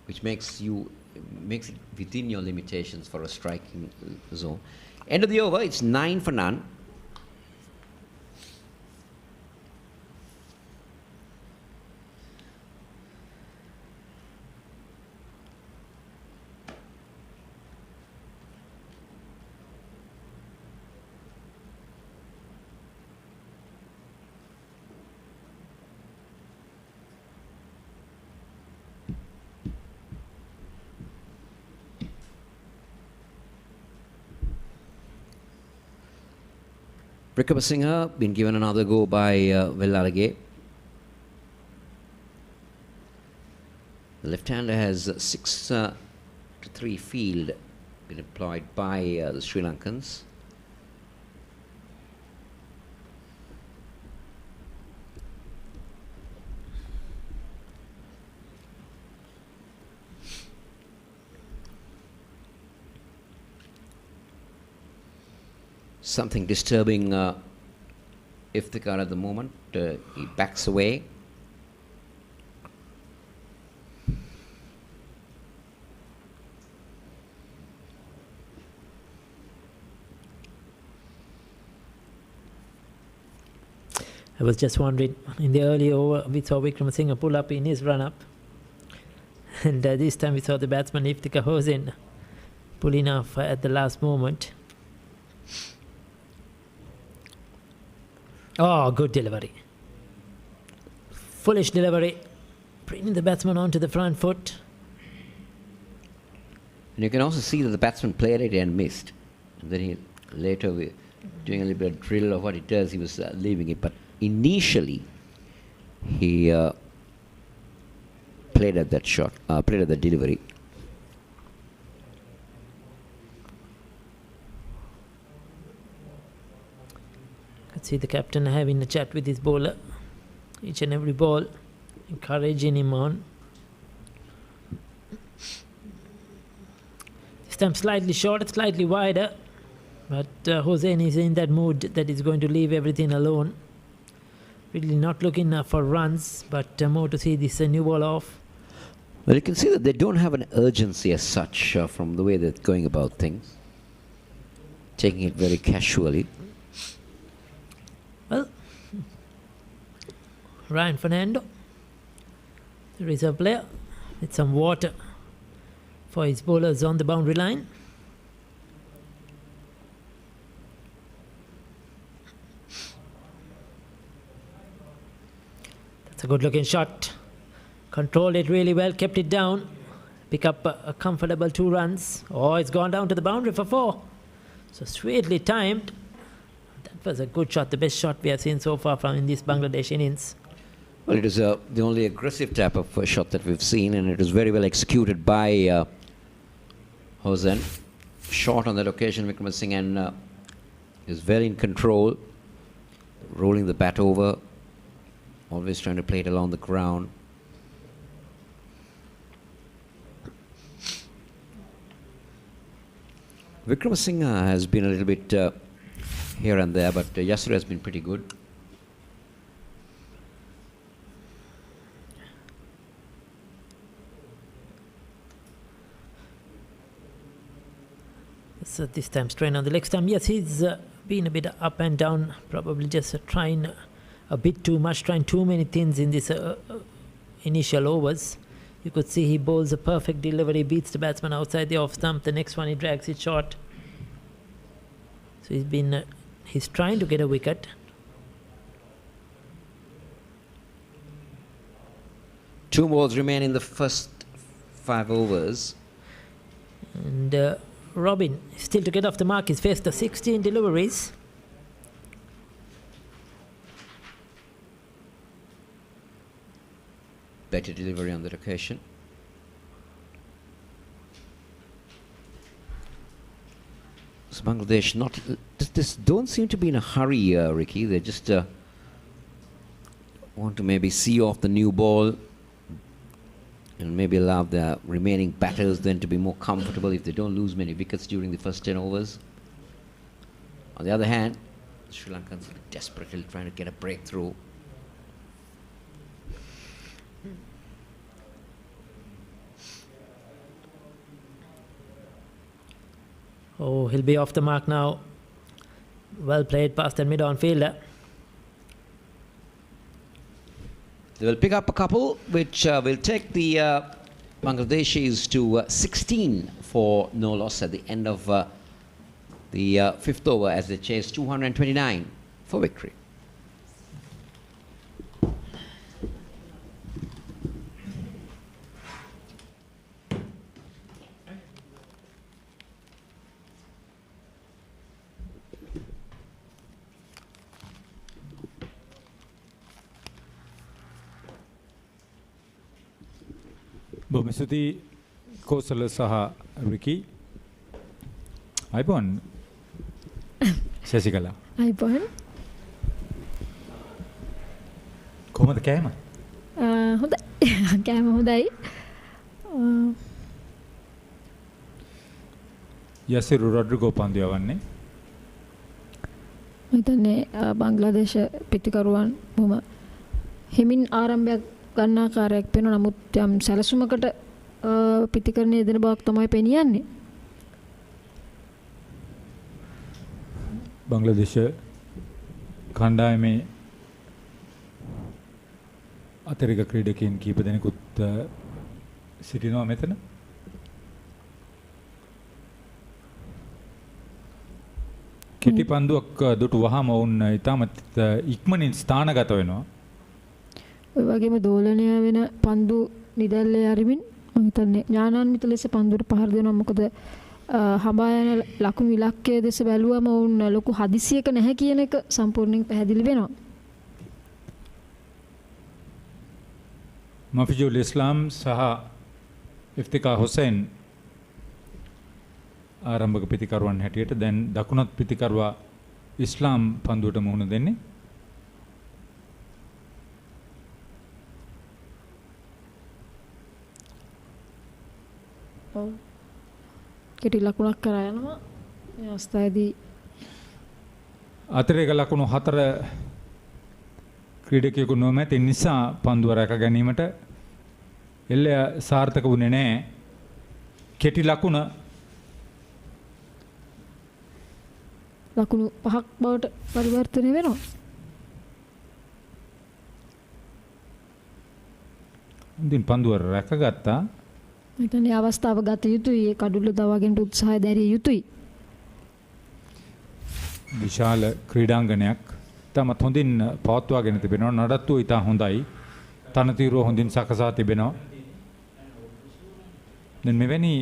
which makes it within your limitations for a striking zone. End of the over, it's 9 for none. Wickramasinghe been given another go by Vellalage. The left-hander has 6 to 3 field been employed by the Sri Lankans. Something disturbing Iftikhar at the moment. He backs away. I was just wondering, in the early over, we saw Wickramasinghe pull up in his run-up. And this time we saw the batsman Iftikhar Hossain pulling off at the last moment. Oh, good delivery. Foolish delivery. Bringing the batsman onto the front foot. And you can also see that the batsman played it and missed. And then he later, doing a little bit of drill of what he does, he was leaving it. But initially, he played at that shot, played at the delivery. Could see the captain having a chat with his bowler. Each and every ball, encouraging him on. This time slightly short, slightly wider. But Hossain is in that mood that he's going to leave everything alone. Really not looking for runs, but more to see this new ball off. Well, you can see that they don't have an urgency as such from the way they're going about things. Taking it very casually. Well, Ryan Fernando, the reserve player, with some water for his bowlers on the boundary line. That's a good looking shot. Controlled it really well, kept it down. Pick up a comfortable 2 runs. Oh, it's gone down to the boundary for 4. So sweetly timed. That was a good shot, the best shot we have seen so far from in this Bangladesh innings. Well, it is the only aggressive type of shot that we've seen, and it was very well executed by Hossain. Short on that occasion, Wickramasinghe is well in control, rolling the bat over, always trying to play it along the ground. Wickramasinghe has been a little bit here and there, but yesterday has been pretty good. So this time strain on the leg stump. Yes, he's been a bit up and down, probably just trying a bit too much, trying too many things in this initial overs. You could see he bowls a perfect delivery, beats the batsman outside the off stump. The next one he drags it short. So he's trying to get a wicket. Two balls remain in the first 5 overs. And Robin still to get off the mark. He's faced the 16 deliveries. Better delivery on that occasion. So Bangladesh this don't seem to be in a hurry, Ricky. They just want to maybe see off the new ball and maybe allow the remaining batters then to be more comfortable if they don't lose many wickets during the first 10 overs. On the other hand, Sri Lankans are desperately trying to get a breakthrough. Oh, he'll be off the mark now. Well played past the mid-on fielder. They will pick up a couple, which will take the Bangladeshis to 16 for no loss at the end of the 5th over as they chase 229 for victory. බොහොම ස්තුතියි කෝසල සහ රිකි. අයිබෝන් ශශිකලා. අයිබෝන්. කොහමද කෑම? හොඳයි. කෑම හොඳයි. යසිරු රොඩ්රිගෝ පන්දු යවන්නේ. මම හිතන්නේ බංග්ලාදේශ පිටිකරුවන් බොහොම හිමින් ආරම්භයක් ගන්න ආකාරයක් පේනවා. නමුත් යම් සැලසුමකට පිටිකරණයේ යෙදෙන බවක් තමයි පෙනියන්නේ. බංග්ලාදේශ කණ්ඩායමේ අතිරික ක්‍රීඩකයන් කීප දෙනෙකුත් සිටිනවා මෙතන. කෙටි පන්දුවක් දුටු වහම වුන් ඉතාමත් ඉක්මනින් ස්ථානගත වෙනවා. ඔය වගේම දෝලනය වෙන පන්දු නිදැල්ලේ අරිමින් මම හිතන්නේ ඥානාන්විත ලෙස පන්දුවට පහර දෙනවා. මොකද හඹා යන ලකුණු ඉලක්කයේ දෙස බැලුවම වුන් ලොකු හදිසියක නැහැ කියන එක සම්පූර්ණයෙන් පැහැදිලි වෙනවා. මෆිජුල් ඉස්ලාම් සහ ඉෆ්තිකා හුසයින් ආරම්භක පිතිකරුවන් හැටියට දැන් දකුණත් පිතිකරුවා ඉස්ලාම් පන්දුවට මුහුණ දෙන්නේ. කෙටි ලකුණක් කරා යනවා. මේ අවස්ථාවේදී අතිරේක ලකුණු 4 ක්‍රීඩකයෙකු නොමැති නිසා පන්දුව රැක ගැනීමට එල්ලය සාර්ථක වුණේ නැහැ. කෙටි ලකුණ ලකුණු 5ක් බවට පරිවර්තනය වෙනවා. ඉතින් පන්දුව රැකගත්තා. මෙතන අවස්ථාව ගත යුතුයි. ඒ කඩුල්ල දවාගෙන උත්සාහය දැරිය යුතුයි. විශාල ක්‍රීඩාංගණයක් තමත් හොඳින් පවත්වාගෙන තිබෙනවා. නඩත්තුව ඉතා හොඳයි. තනතිරුව හොඳින් සකසා තිබෙනවා. දැන් මෙවැනි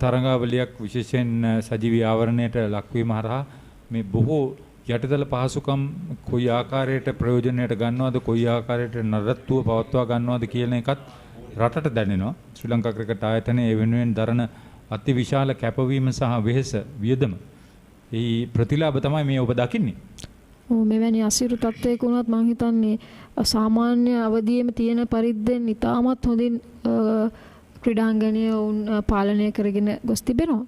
තරඟාවලියක් විශේෂයෙන් සජීවී ආවරණයට ලක්වීම හරහා මේ බොහෝ යටිතල පහසුකම් කොයි ආකාරයට ප්‍රයෝජනයට ගන්නවද, කොයි ආකාරයට නඩත්තුව පවත්වා ගන්නවද කියන එකත් රටට දැනෙනවා. ශ්‍රී ලංකා ක්‍රිකට් ආයතනයේ ඒ වෙනුවෙන් දරන අතිවිශාල කැපවීම සහ වෙහෙස වියදම ඒ ප්‍රතිලාභ තමයි මේ ඔබ දකින්නේ. මෙවැනි අසිරු තත්ත්වයක වුණත් මම හිතන්නේ සාමාන්‍ය අවධියේම තියෙන පරිද්දෙන් ඉතාමත් හොඳින් ක්‍රීඩාංගණය වුන් පාලනය කරගෙන ගොස් තිබෙනවා.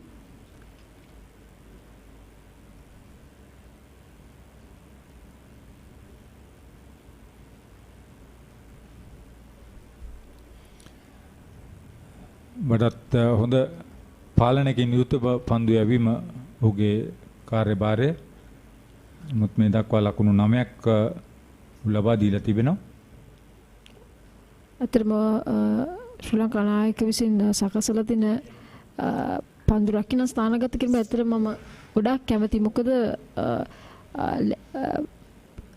වඩාත් හොඳ පාලනයකින් යුතු පන්දු යැවීම ඔහුගේ කාර්යභාරය. මුත් මේ දක්වා ලකුණු 9ක් ලබා දීලා තිබෙනවා. අතරම ශ්‍රී ලංකා නායක විසින් සකසලා තින පන්දු රකින්න ස්ථානගත කිරීම ඇත්තටම මම ගොඩාක් කැමතියි. මොකද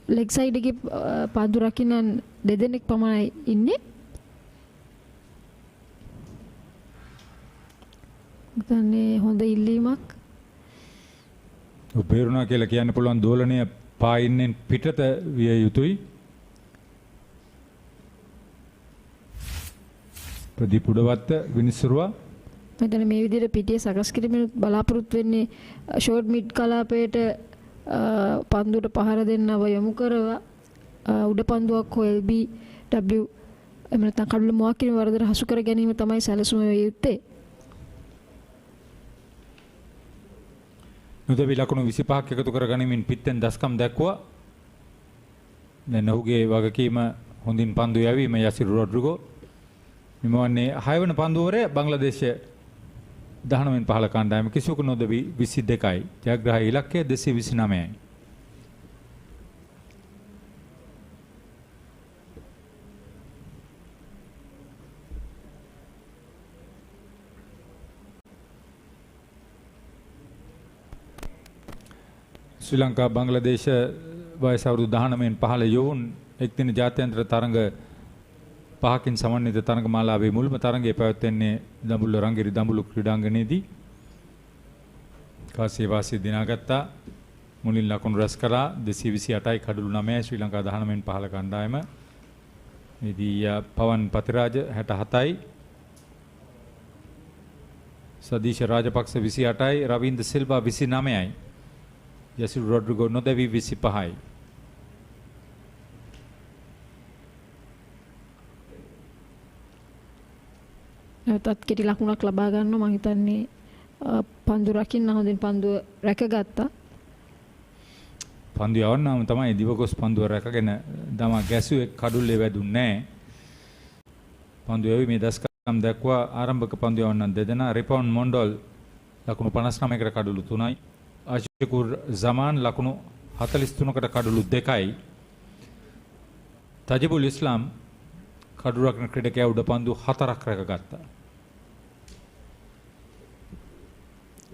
ලෙග් සයිඩ් එකේ පන්දු රකින්න දෙදෙනෙක් පමණයි ඉන්නේ. ඉතින් හොඳ ඉල්ලීමක්. උපේරුණා කියලා කියන්න පුළුවන් දෝලනය පායින්නෙන් පිටත විය යුතුයි. ප්‍රදීප් උඩවත්ත විනිසුරුවා මෙතන මේ විදිහට පිටියේ සකස් කිරීමෙන් බලාපොරොත්තු වෙන්නේ ෂෝට් මිඩ් කලාපයට පන්දුවට පහර දෙන්නව යොමු කරවා උඩ පන්දුවක් හෝ LBW එහෙම නැත්නම් කඩළු මොහක් කියන වරදට හසු කර ගැනීම තමයි සැලසුම වේ යුත්තේ. නුදවි ලකුණු 25ක් එකතු කර ගනිමින් පිටෙන් දස්කම් දැක්වුවා. දැන් ඔහුගේ වගකීම හොඳින් පන්දු යැවීම යසිරු රොඩ්රිගෝ. මෙවන්නේ 6 වන පන්දුවරේ බංග්ලාදේශය 19න් 15 කණ්ඩායම කිසිවකු නොදවි 22යි. ජයග්‍රාහී ඉලක්කය 229යි. ශ්‍රී ලංකා බංග්ලාදේශ වයස අවුරුදු 19න් 15 යොවුන් එක්දින ජාත්‍යන්තර තරඟ 5කින් සමන්විත තරඟ මාලාවේ මුල්ම තරඟය පැවැත්වෙන්නේ දඹුල්ල රංගිරි දඹුලු ක්‍රීඩාංගණයේදී. කාසිය වාසිය දිනාගත්තා. මුලින් ලකුණු රැස් කරා 228යි කඩළු 9යි ශ්‍රී ලංකා 19න් 15 කණ්ඩායම. මේදී පවන් පතිරාජ 67යි. සදීෂ රාජපක්ෂ 28යි. රවින්ද්‍ර සිල්වා 29යි. යසිරු රොඩ්රිගෝ නොදවි 25යි. නැවතත් කෙටි ලකුණක් ලබා ගන්නවා. මම හිතන්නේ පන්දු රකින්න හොඳින් පන්දුව රැකගත්තා. පන්දු යවන්නාම තමයි දිවගොස් පන්දුව රැකගෙන දමා ගැසුවේ කඩුල්ලේ වැදුන්නේ නැහැ. පන්දු යවි මේ දශකම් දක්වා ආරම්භක පන්දු යවන්නන් දෙදෙනා රිපවුන් මොන්ඩොල් ලකුණු 59කට කඩුළු 3යි. ආශිකුර් සමාන් ලකුණු 43කට කඩුළු 2යි. තජිබුල් ඉස්ලාම් කඩුළු රකින ක්‍රීඩකයා උඩ පන්දු 4ක් රැකගත්තා.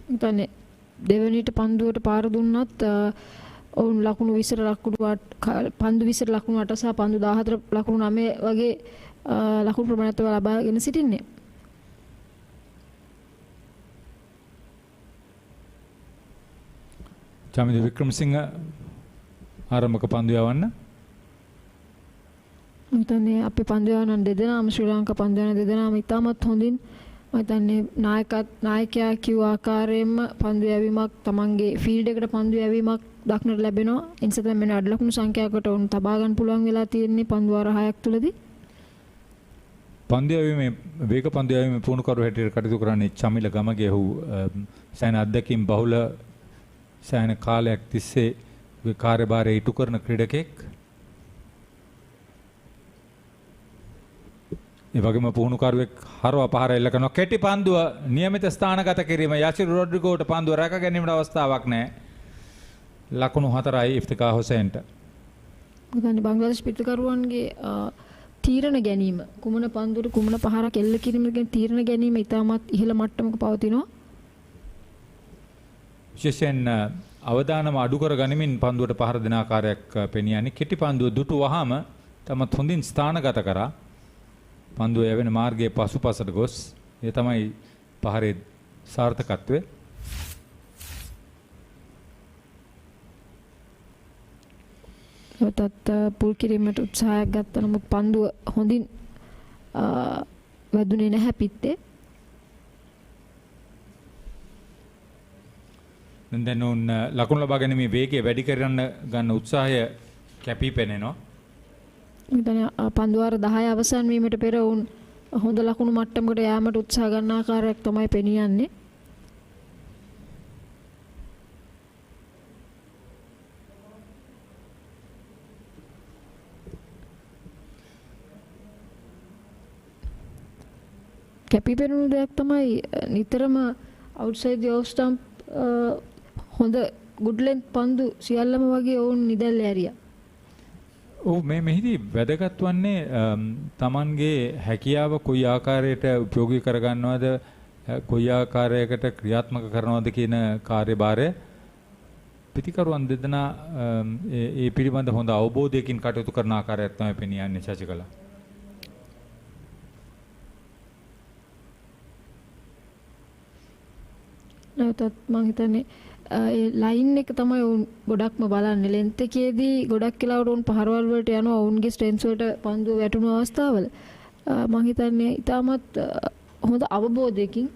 ඉතින් දෙවනිට පන්දුවට පාර දුන්නත් ඔවුන් ලකුණු 20 පන්දු 20 ලකුණු 8 සහ පන්දු 14 ලකුණු 9 වගේ ලකුණු ප්‍රමාණයක් ලබාගෙන සිටින්නේ. චමිත වික්‍රමසිංහ ආරම්භක පන්දු යවන්න. මම අපේ පන්දු යවන්න දෙදෙනාම ශ්‍රී ලංකා පන්දු යවන්න දෙදෙනාම ඉතාමත් හොඳින් මම නායකයා කිව්ව ආකාරයෙන්ම පන්දු යැවීමක් තමන්ගේ ෆීල්ඩ් එකට පන්දු යැවීමක් දක්නට ලැබෙනවා. ඒ නිසා තමයි මෙන්න අඩ ලකුණු සංඛ්‍යාවකට උන් තබා ගන්න පුළුවන් වෙලා තියෙන්නේ පන්දු වාර 6ක් තුලදී. පන්දු යැවීමේ වේග පන්දු යැවීමේ පුහුණුකරු හැටියට කටයුතු කරන්නේ චමිල ගමගේ ඔහු සෑහෙන අත්දැකීම් බහුල සෑහෙන කාලයක් තිස්සේ කාර්යභාරය ඉටු කරන ක්‍රීඩකෙක්. ඒ වගේම පුහුණුකරුවෙක් හරව පහර එල්ල කරනවා. කෙටි පන්දුව નિયમિત ස්ථානගත කිරීම යසිර් රොඩ්රිගෝට පන්දුව රැක ගැනීමට අවස්ථාවක් නැහැ. ලකුණු 4යි ඉෆ්තිකා හුසේන්ට. මොකද බංග්ලාදේශ පිටකරුවන්ගේ තීරණ ගැනීම කුමන පන්දුවට කුමන පහරක් එල්ල කිරීම ගැන තීරණ ගැනීම ඉතාමත් ඉහළ මට්ටමක පවතිනවා. විශේෂයෙන් අවදානම අඩු කර ගනිමින් පන්දුවට පහර දෙන ආකාරයක් පෙනී යන්නේ. කෙටි පන්දුව දුටු වහම තමත් හොඳින් ස්ථානගත කරා. පන්දුව යැවෙන මාර්ගයේ පසුපසට ගොස් ඒ තමයි පහරේ සාර්ථකත්වය. ඔතත් පුල් කිරීමට උත්සාහයක් ගත්තා නමුත් පන්දුව හොඳින් වැදුනේ නැහැ පිටේ. දැන් උන් ලකුණු ලබා ගැනීමේ වේගය වැඩි කරන්න ගන්න උත්සාහය කැපී පෙනෙනවා. ඉතින් පන්දු වාර 10 අවසන් වීමට පෙර උන් හොඳ ලකුණු මට්ටමකට යාමට උත්සාහ ගන්න ආකාරයක් තමයි පෙනී යන්නේ. කැපී පෙනුණු දෙයක් තමයි නිතරම අවුට්සයිඩ් දී ඔෆ් ස්ටම්ප් හොඳ ගුඩ් ලෙන්ත් පන්දු සියල්ලම වගේ වුන් නිදැල්ල ඇරියා. ඔව් මෙහිදී වැදගත් වන්නේ Tamanගේ හැකියාව කොයි ආකාරයට ප්‍රයෝගී කරගන්නවද කොයි ආකාරයකට ක්‍රියාත්මක කරනවද කියන කාර්යභාරය පිටිකරුවන් දෙදෙනා ඒ පිළිබඳ හොඳ අවබෝධයකින් කටයුතු කරන ආකාරයක් තමයි පෙනී යන්නේ ශශිකලා. නැවතත් මම හිතන්නේ ඒ ලයින් එක තමයි උන් ගොඩක්ම බලන්නේ. ලෙන්ත් එකේදී ගොඩක් වෙලාවට උන් පහරවල් වලට යනවා උන්ගේ ස්ට්‍රෙන්ත්ස් වලට පන්දුව වැටුණු අවස්ථාවල. මම හිතන්නේ ඉතාමත් හොඳ අවබෝධයකින්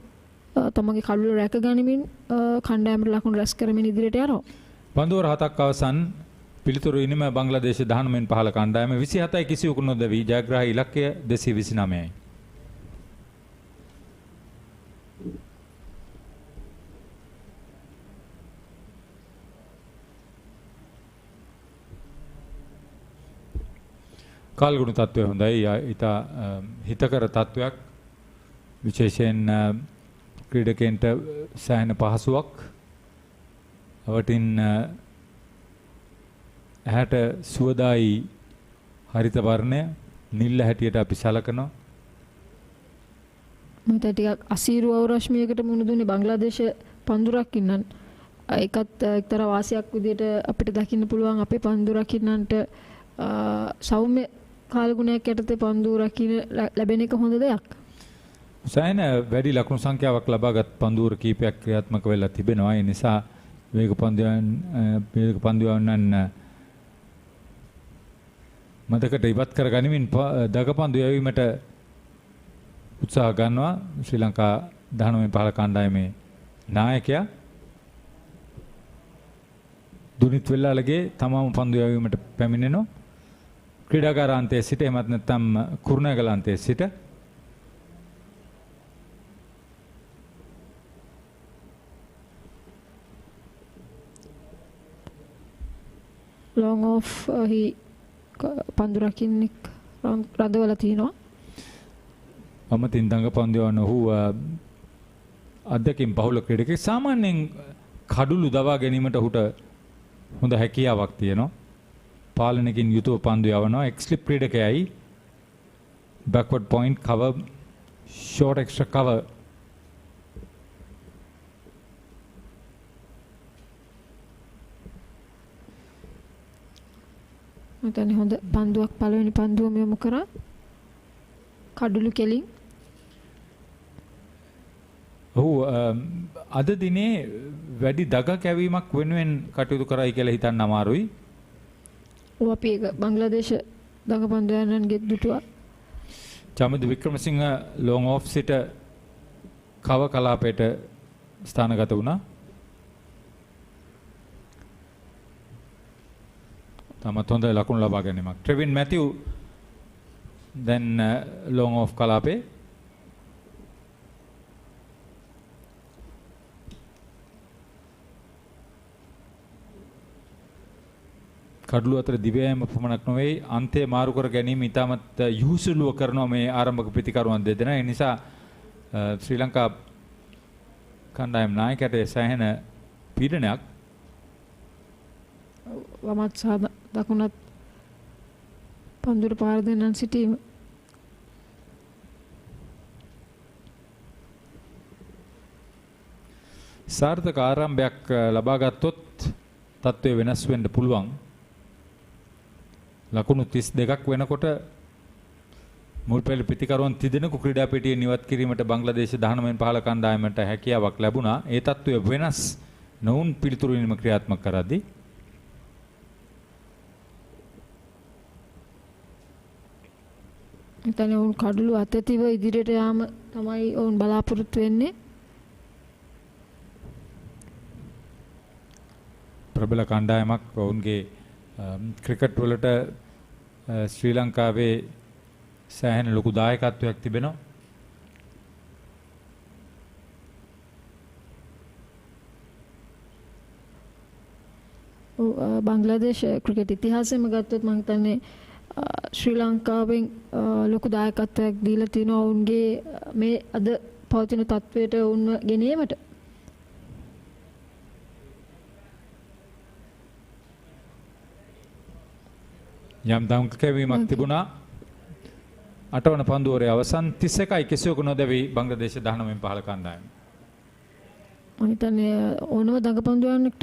තමගේ කඩුව රැක ගනිමින් කණ්ඩායමට ලකුණු රැස් කරමින් ඉදිරියට යනවා. පන්දුව 7ක් අවසන් පිළිතුරු ඉනිම බංග්ලාදේශ 19න් 15 කණ්ඩායම 27යි කිසිවකු නොදවි ජයග්‍රාහී ඉලක්කය 229යි. කාල්ගුණ තත්ත්වය හොඳයි. ඊට හිතකර තත්ත්වයක් විශේෂයෙන් ක්‍රීඩකයන්ට සෑහෙන පහසුවක්. අවටින් ඇහැට සුවදායි හරිත වර්ණය නිල්ල හැටියට අපි සලකනවා. මට ටිකක් අසීරු අවරශ්මියකට මුහුණ දුන්නේ බංග්ලාදේශ පන්දු රකින්නන්. ඒකත් එක්තරා වාසියක් විදිහට අපිට දකින්න පුළුවන් අපේ පන්දු රකින්නන්ට සෞම්‍ය කාලගුණයක් යටතේ පන්දු රකින්න ලැබෙන එක හොඳ දෙයක්. සෑහෙන වැඩි ලකුණු සංඛ්‍යාවක් ලබාගත් පන්දුර කීපයක් ක්‍රියාත්මක වෙලා තිබෙනවා. ඒ නිසා වේග පන්දුවන්නන් මතකට ඉවත් කර ගනිමින් දගපන්දු යැවීමට උත්සාහ ගන්නවා ශ්‍රී ලංකා 19 කණ්ඩායමේ නායකයා දුනිත් වෙල්ලාලගේ තමාම පන්දු යැවීමට පැමිණෙනවා. ක්‍රීඩාගාරාන්තයේ සිට එමත් නැත්නම් කුරුණෑගලාන්තයේ සිට long off හි පන්දු රකින්නෙක් රඳවලා තිනවා. අමතින් දඟ පන්දු යවන ඔහු අධ්‍යක්ෂින් බහුල ක්‍රීඩකෙක්. සාමාන්‍යයෙන් කඩුළු දවා ගැනීමට ඔහුට හොඳ හැකියාවක් තියෙනවා. පාලනකින් යුතුව පන්දු යවනවා. එක්ස්ලිප් ක්‍රීඩකයයි. backward point cover, short extra cover. මතන්නේ හොඳ පන්දුවක් පළවෙනි පන්දුවම යොමු කරා. කඩුළු කෙලින්. ඔහු අද දිනේ වැඩි දග කැවීමක් වෙනුවෙන් කටයුතු කරයි කියලා හිතන්න අමාරුයි. ඔව් අපි ඒක බංග්ලාදේශ දඟ පන්දුවයන්ගේ දුටුවා. චමිත වික්‍රමසිංහ ලොන් ඔෆ් සිට කව කලාපයට ස්ථානගත වුණා. තමත් හොඳ ලකුණු ලබා ගැනීමක්. ට්‍රෙවින් මැතිව් දැන් ලොන් ඔෆ් කලාපේ කඩළු අතර දිවයම පමණක් නොවේ අන්තය මාරු කර ගැනීම ඉතාමත් යහුසුලුව කරනවා මේ ආරම්භක ප්‍රතිකරුවන් දෙදෙනා. ඒ නිසා ශ්‍රී ලංකා කණ්ඩායම් නායකයට සෑහෙන පීඩනයක්. වමත් සහ දකුණත් පන්දුර පාර දෙන්නන් සිටීම. සාර්ථක ආරම්භයක් ලබා ගත්තොත් තත්ත්වය වෙනස් වෙන්න පුළුවන්. ලකුණු 32ක් වෙනකොට මුල්පැළ ප්‍රතිකරුවන් තිදෙනෙකු ක්‍රීඩා පෙටියේ නිවත් කිරීමට බංග්ලාදේශ 19න් 15 කණ්ඩායමට හැකියාවක් ලැබුණා. ඒ තත්ත්වය වෙනස් නොවුන් පිළිතුරු වීම ක්‍රියාත්මක කරද්දී එතන වුන් කඩළු අතතිව ඉදිරියට යාම තමයි වුන් බලාපොරොත්තු වෙන්නේ. ප්‍රබල කණ්ඩායමක් වුන්ගේ ක්‍රිකට් වලට ශ්‍රී ලංකාවේ සෑහෙන ලොකු දායකත්වයක් තිබෙනවා. බංග්ලාදේශ ක්‍රිකට් ඉතිහාසයේම ගත්තොත් මම හිතන්නේ ශ්‍රී ලංකාවෙන් ලොකු දායකත්වයක් දීලා තිනවා වුන්ගේ මේ අද පවතින තත්වයට වුන්ව ගෙනීමට. යම් දඟ කැවීමක් තිබුණා. 8 වන පන්දුවරේ අවසන් 31යි කෙසේක නොදැවි බංග්ලාදේශ 19න් 15 කණ්ඩායම. මම හිතන්නේ ඕනම දඟ පන්දුවන්ට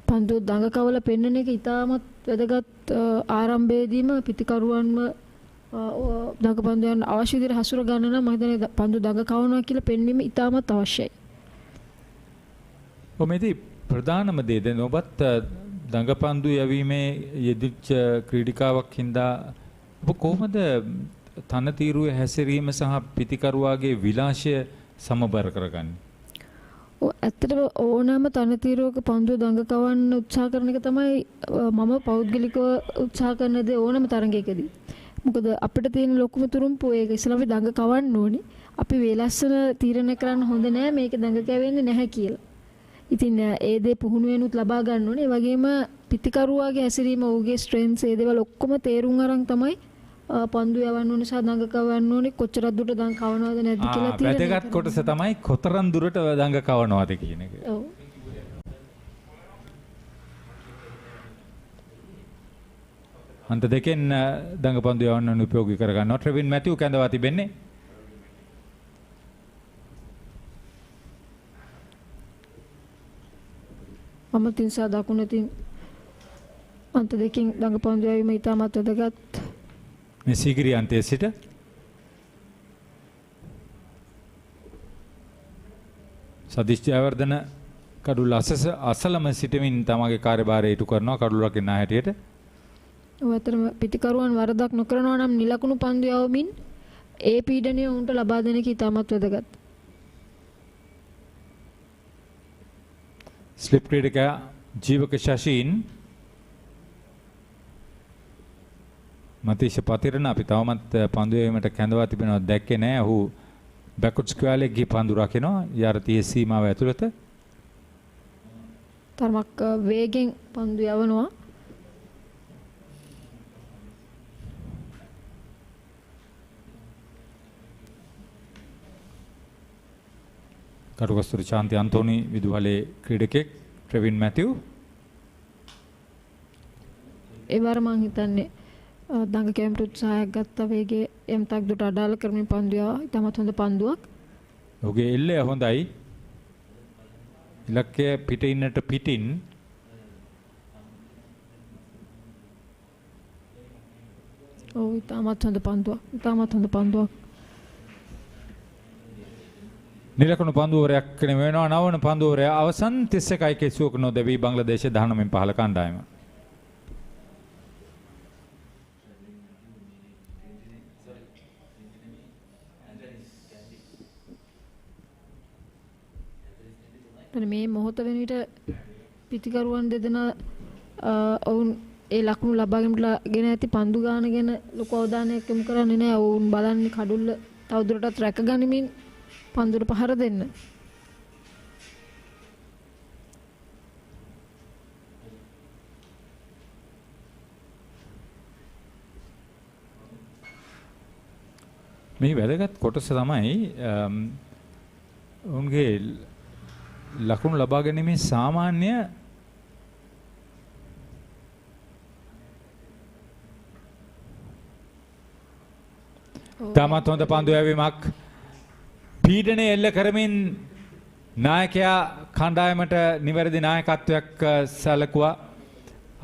පන්දු දඟ කවල පෙන්වන එක ඉතාමත් වැදගත්. ආරම්භයේදීම පිටිකරුවන්ම දඟ පන්දුයන් අවශ්‍ය විදිහට හසුර ගන්න නම් මම හිතන්නේ පන්දු දඟ කවනවා කියලා පෙන්වීම ඉතාමත් අවශ්‍යයි. ඔමෙදී ප්‍රධානම දේ දැන් ඔබත් දඟපන්දු යැවීමේ යෙදිච්ච ක්‍රීඩිකාවක් හින්දා ඔබ කොහොමද තනතිරුවේ හැසිරීම සහ පිටිකරුවාගේ විලාශය සමබර කරගන්නේ? ඇත්තටම ඕනෑම තනතිරුවක පන්දුව දඟ කවන්න උත්සාහ කරන එක තමයි මම පෞද්ගලිකව උත්සාහ කරන දේ ඕනෑම තරඟයකදී. මොකද අපිට තියෙන ලොකුම තුරුම්පුව ඒක ඉස්සෙල්ලා අපි දඟ කවන්න ඕනේ. අපි වේලස්සන තීරණය කරන්න හොඳ නෑ මේක දඟ කැවෙන්නේ නැහැ කියලා. ඉතින් ඒ දේ පුහුණු වෙනුත් ලබා ගන්න ඕනේ. ඒ වගේම පිටිකරුවාගේ හැසිරීම ඔහුගේ ස්ට්‍රෙන්ත්ස් ඒ දේවල් ඔක්කොම තේරුම් අරන් තමයි පන්දු යවන්න ඕනේ සහ දඟ කවන්න ඕනේ. කොච්චරක් දුරට දඟ කවනවද නැද්ද කියලා තීරණය කරන්න. වැදගත් කොටස තමයි කොතරම් දුරට දඟ කවනවද කියන එක. ඔව්. අන්ත දෙකෙන් දඟ පන්දු යවන්න උපයෝගී කර ගන්නවා. ට්‍රෙවින් මැතිව් කැඳවා තිබෙන්නේ. අමතින් සහ දකුණතින් අන්ත දෙකෙන් දඟ පන්දු යවීම ඉතාමත් වැදගත්. මේ සීගිරිය අන්තයේ සිට සදීෂ් ජයවර්ධන කඩුල්ල අසලම සිටමින් තමගේ කාර්යභාරය ඉටු කරනවා කඩුල්ල රකින්න හැටියට. ඔය අතරම පිටිකරුවන් වරදක් නොකරනවා නම් නිලකුණු පන්දු යවමින් ඒ පීඩනය උන්ට ලබා දෙන එක ඉතාමත් වැදගත්. ස්ලිප් ක්‍රීඩකයා ජීවක ශෂීන් මතීෂ පතිරණ අපි තවමත් පන්දු යැවීමට කැඳවා තිබෙනවා දැක්කේ නැහැ. ඔහු බැක්වර්ඩ් ස්ක්වයර් එකේ පන්දු රකිනවා යාරතියේ සීමාව ඇතුළත. තරමක් වේගෙන් පන්දු යවනවා. කරුකස්තුරි ශාන්ති අන්තෝනි විදුහලේ ක්‍රීඩකෙක් ප්‍රවීන් මැතිව් ඒ වර මං හිතන්නේ දඟ කැම්පට උත්සාහයක් ගත්තා වේගේ එම්තක් දුට අඩාල කරමින් පන්දුව ඉතාමත් හොඳ පන්දුවක්. ඔහුගේ එල්ලය හොඳයි. ඉලක්කය පිට ඉන්නට පිටින් ඔව් ඉතාමත් හොඳ පන්දුවක්. ඉතාමත් හොඳ පන්දුවක්. නිලකුණු පන්දුවරයක් වෙනවා. නවන පන්දුවරය අවසන් 31යි කෙසුවක නොදැවී බංග්ලාදේශ 19න් 15 කණ්ඩායම. මේ මොහොත වෙන විට පිතිකරුවන් දෙදෙනා ඔවුන් ඒ ලකුණු ලබාගෙන ඇති පන්දු ගාන ගැන ලොකු අවධානයක් යොමු කරන්නේ නැහැ. ඔවුන් බලන්නේ කඩුල්ල තවදුරටත් රැක ගනිමින් පන්දුට පහර දෙන්න. මේ වැදගත් කොටස තමයි උන්ගේ ලකුණු ලබා ගැනීමේ සාමාන්‍ය තමත් හොඳ පන්දු යැවීමක් පීඩනය එල්ල කරමින් නායකයා කණ්ඩායමට නිවැරදි නායකත්වයක් සැලකුවා.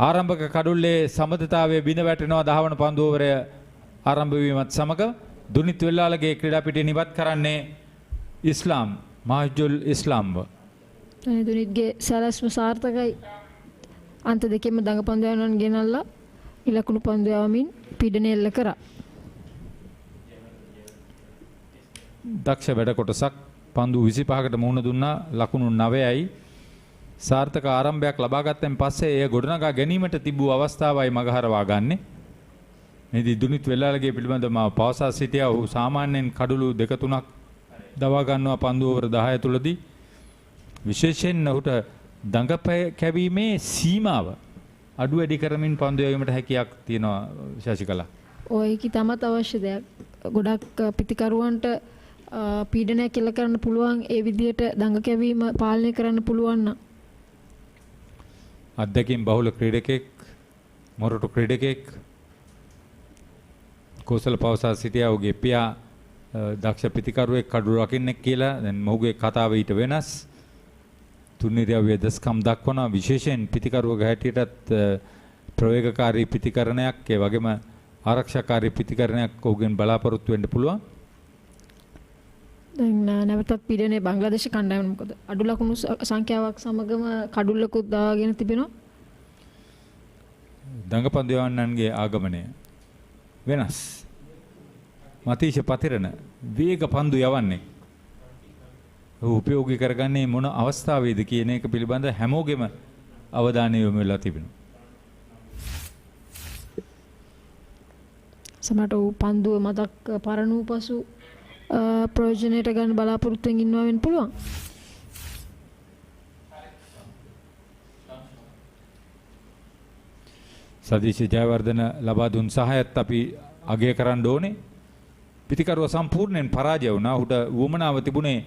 ආරම්භක කඩුල්ලේ සමතතාවය බිඳ වැටෙනවා 10 වන පන්දු ඕවරය ආරම්භ වීමත් සමග දුනිත් වෙල්ලාලගේ ක්‍රීඩා පිටිය නිවත් කරන්නේ ඉස්ලාම් මාජුල් ඉස්ලාම්ව. දුනිත්ගේ සැලැස්ම සාර්ථකයි. අන්ත දෙකෙම දඟ පන්දු යවනන් ගෙනල්ලා ඉලකුණු පන්දු යවමින් පීඩනය එල්ල කරා. දක්ෂ වැඩ කොටසක් පන්දු 25කට මුහුණ දුන්නා ලකුණු 9යි. සාර්ථක ආරම්භයක් ලබා ගත්තෙන් පස්සේ එය ගොඩනගා ගැනීමට තිබූ අවස්ථාවයි මගහරවා ගන්නෙ. මෙහිදී දුනිත් වෙල්ලාලගේ පිළිබඳව මම පවසා සිටියා. ඔහු සාමාන්‍යයෙන් කඩුළු 2-3ක් දවා ගන්නවා පන්දු ඕවර 10 තුලදී. විශේෂයෙන් ඔහුට දඟ කැවීමේ සීමාව අඩු වැඩි කරමින් පන්දු යැවීමට හැකියාවක් තියෙනවා ශශිකලා. ඔය ඒක තමත් අවශ්‍ය දෙයක්. ගොඩක් පිතිකරුවන්ට පීඩනයක් එල්ල කරන්න පුළුවන් ඒ විදිහට දඟ කැවීම පාලනය කරන්න පුළුවන් නම්. අත්දැකීම් බහුල ක්‍රීඩකෙක් මොරටු ක්‍රීඩකෙක් කෝසල පවසා සිටියා. ඔහුගේ පියා දක්ෂ පිතිකරුවෙක් කඩු රකින්නෙක් කියලා. දැන් මොහුගේ කතාව ඊට වෙනස්. තුන්නිරියව වෙදස්කම් දක්වන විශේෂයෙන් පිතිකරුවක හැටියටත් ප්‍රවේගකාරී පිතිකරණයක් ඒ වගේම ආරක්ෂාකාරී පිතිකරණයක් ඔහුගෙන් බලාපොරොත්තු වෙන්න පුළුවන්. දැන් නැවතත් පීඩනයේ බංග්ලාදේශ කණ්ඩායම මොකද අඩු ලකුණු සංඛ්‍යාවක් සමගම කඩුල්ලකුත් දාගෙන තිබෙනවා. දඟපන්දු යවන්නන්ගේ ආගමනය වෙනස්. මතීෂ පතිරණ වේග පන්දු යවන්නේ. ඔහු උපයෝගී කරගන්නේ මොන අවස්ථාවේද කියන එක පිළිබඳ හැමෝගෙම අවධානය යොමු වෙලා තිබෙනවා. සමහරට පන්දුව මතක් පරණු පසු ප්‍රයෝජනයට ගන්න බලාපොරොත්තුෙන් ඉන්නවා වෙන්න පුළුවන්. සදීශ ජයවර්ධන ලබා දුන් සහායත් අපි අගය කරන්න ඕනේ. පිතිකරුව සම්පූර්ණයෙන් පරාජය වුණා. ඔහුට වුමනාව තිබුණේ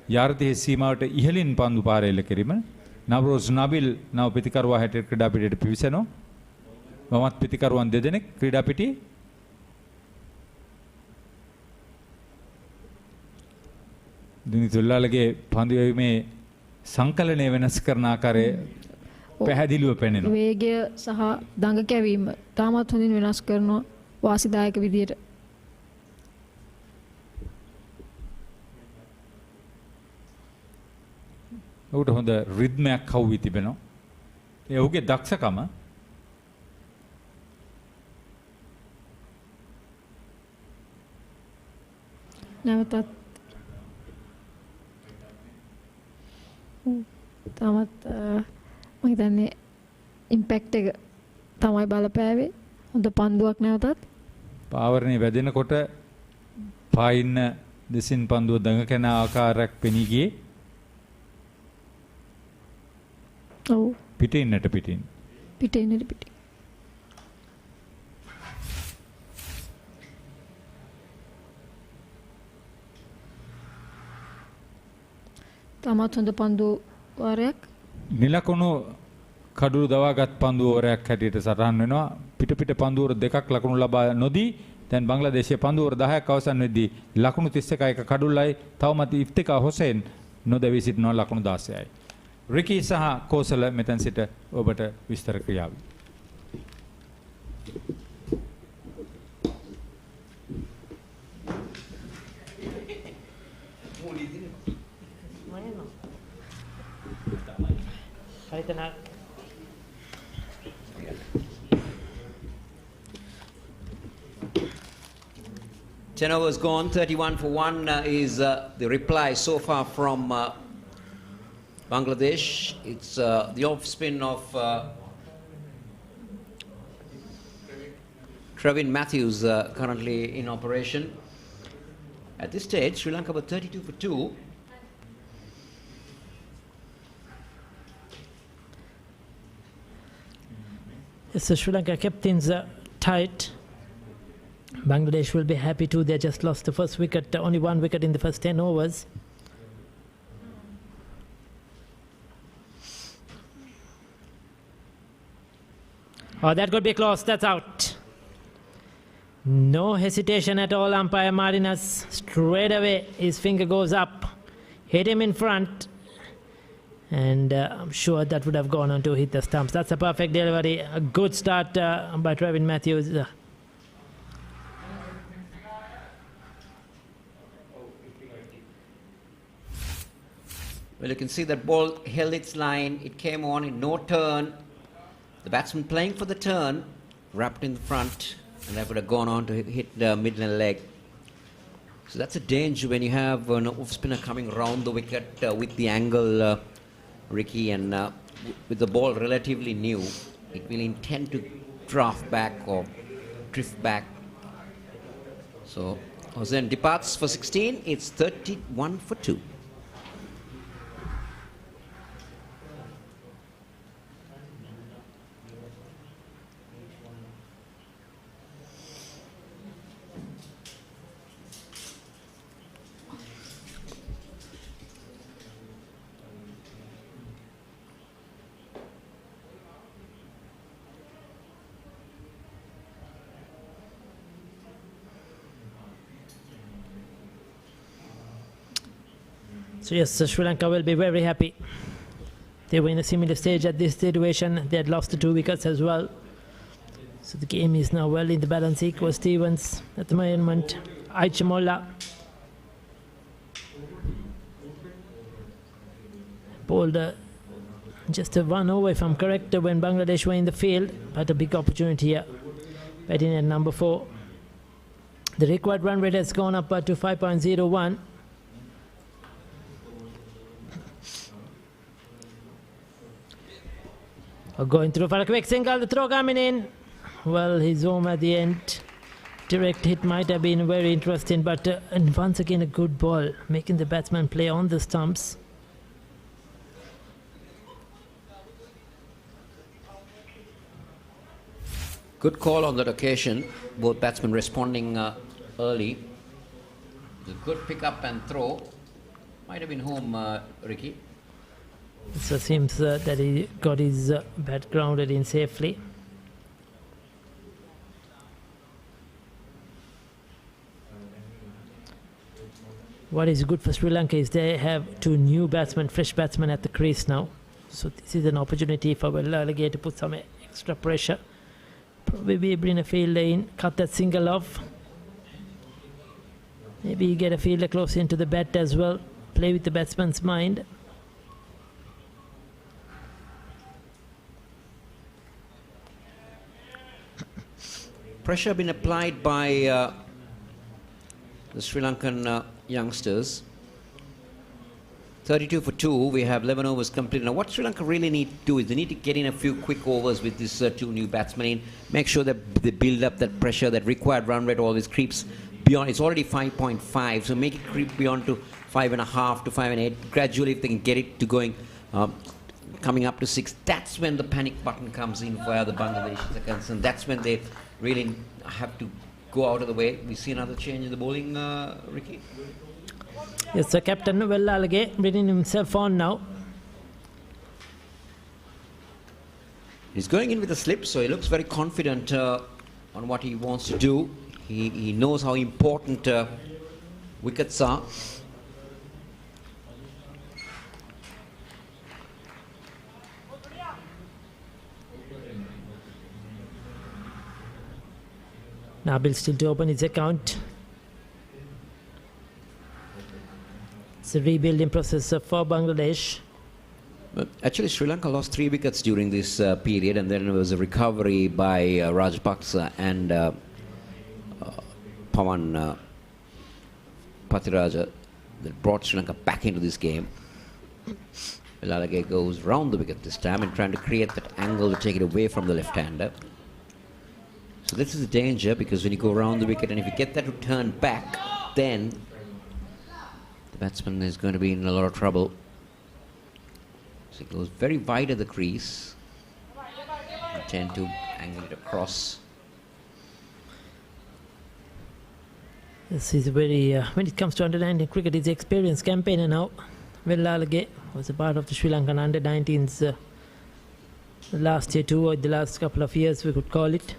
යාර්ධයේ සීමාවට ඉහළින් පන්දු පාර එල්ල කිරීම. නවරෝස් නබිල් නව පිතිකරුවා හැටියට ක්‍රීඩා පිටියට පිවිසෙනවා. වමත් පිතිකරුවන් දෙදෙනෙක් ක්‍රීඩා පිටියේ. දුනිත් වෙල්ලාලගේ පන්දු යැවීමේ සංකලනය වෙනස් කරන ආකාරය පැහැදිලිව පෙනෙනවා. වේගය සහ දඟ කැවීම තාමත් හොඳින් වෙනස් කරනවා වාසිදායක විදියට. ඔහුට හොඳ රිද්මයක් කවුවි තිබෙනවා. ඒ ඔහුගේ දක්ෂකම නැවතත් තාමත් මම හිතන්නේ ඉම්පැක්ට් එක තමයි බලපෑවේ. හොඳ පන්දුවක් නැවතත් පාවරණේ වැදෙනකොට පායින්න දෙසින් පන්දුව දඟ කන ආකාරයක් පෙනී ගියේ. ඔව් පිටින්නට පිටින් පිටින්නට පිටින් තාමත් හොඳ පන්දු වාරයක්. නිලකුණු කඩුළු දවාගත් පන්දුවරයක් හැටියට සටහන් වෙනවා. පිට පන්දුවර දෙකක් ලකුණු ලබා නොදී දැන් බංග්ලාදේශයේ පන්දුවර 10ක් අවසන් වෙද්දී ලකුණු 31ක කඩුල්ලයි තවමත් ඉෆ්තිකා හොසේන් නොදැවී සිටිනවා ලකුණු 16යි. රිකි සහ කෝසල මෙතන සිට ඔබට විස්තර ක්‍රියාවයි. Ten overs gone, 31 for 1 is the reply so far from Bangladesh. It's the off spin of Trevin Matthews currently in operation. At this stage, Sri Lanka were 32 for 2. So Sri Lanka kept things tight. Bangladesh will be happy too. They just lost the first wicket, only one wicket in the first 10 overs. Oh, that could be close. That's out. No hesitation at all. Umpire Marinas straight away. His finger goes up. Hit him in front. And I'm sure that would have gone on to hit the stumps. That's a perfect delivery. A good start by Trevin Matthews. Well, you can see that ball held its line. It came on in no turn. The batsman playing for the turn, wrapped in the front, and that would have gone on to hit the middle leg. So that's a danger when you have an off spinner coming round the wicket with the angle, Ricky, and with the ball relatively new, it will intend to draft back or drift back. So Hossein departs for 16. It's 31 for 2. So yes, Sri Lanka will be very happy. They were in a similar stage at this situation. They had lost the 2 wickets as well. So the game is now well in the balance. Equal Stevens at the moment. Aichamolla. Bowled just a 1 over, if I'm correct, when Bangladesh were in the field. But a big opportunity here. Batting at number 4. The required run rate has gone up to 5.01. Going through for a quick single, the throw coming in. Well, he's home at the end. Direct hit might have been very interesting, but and once again a good ball, making the batsman play on the stumps. Good call on that occasion. Both batsmen responding early. A good pick up and throw. Might have been home, Ricky. So it seems that he got his bat grounded in safely. What is good for Sri Lanka is they have 2 new batsmen, fresh batsmen at the crease now. So this is an opportunity for Alligator to put some extra pressure. Probably bring a fielder in, cut that single off. Maybe get a fielder close into the bat as well. Play with the batsman's mind. Pressure been applied by the Sri Lankan youngsters. 32 for 2. We have 11 overs completed. Now, what Sri Lanka really need to do is they need to get in a few quick overs with these 2 new batsmen in. Make sure that they build up that pressure, that required run rate always creeps beyond. It's already 5.5, so make it creep beyond to 5.5 to 5.8. Gradually, if they can get it to going, coming up to 6, that's when the panic button comes in for the Bangladeshis are concerned. That's when they really have to go out of the way. We see another change in the bowling, Ricky? Yes, the captain Vellalage bringing himself on now. He's going in with a slip, so he looks very confident on what he wants to do. He knows how important wickets are. Nabil still to open his account. It's a rebuilding process for Bangladesh. But actually, Sri Lanka lost 3 wickets during this period, and then there was a recovery by Rajapaksa and Pawan Patiraja that brought Sri Lanka back into this game. Vellalage goes round the wicket this time and trying to create that angle to take it away from the left-hander. So this is a danger, because when you go around the wicket and if you get that to turn back, then the batsman is going to be in a lot of trouble. So he goes very wide at the crease. You tend to angle it across. This is very, when it comes to under-19 cricket, he's an experienced campaigner now. Vellalage was a part of the Sri Lankan under-19s last year too, or the last couple of years we could call it.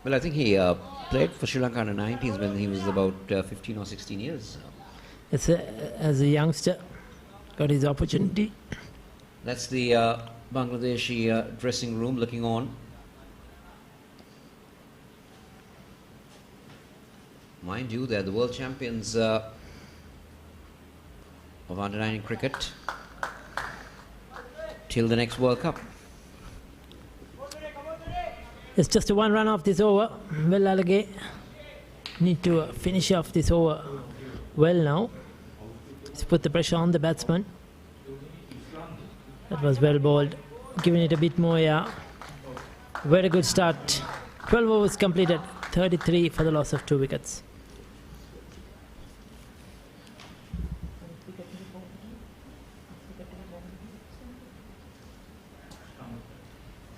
Well, I think he played for Sri Lanka under-19s when he was about 15 or 16 years. As a youngster, got his opportunity. That's the Bangladeshi dressing room looking on. Mind you, they're the world champions of under-19 cricket till the next World Cup. It's just a 1 run off this over. Vellalage need to finish off this over well now. Let's put the pressure on the batsman. That was well bowled. Giving it a bit more, yeah. Very good start. 12 overs completed. 33 for the loss of 2 wickets.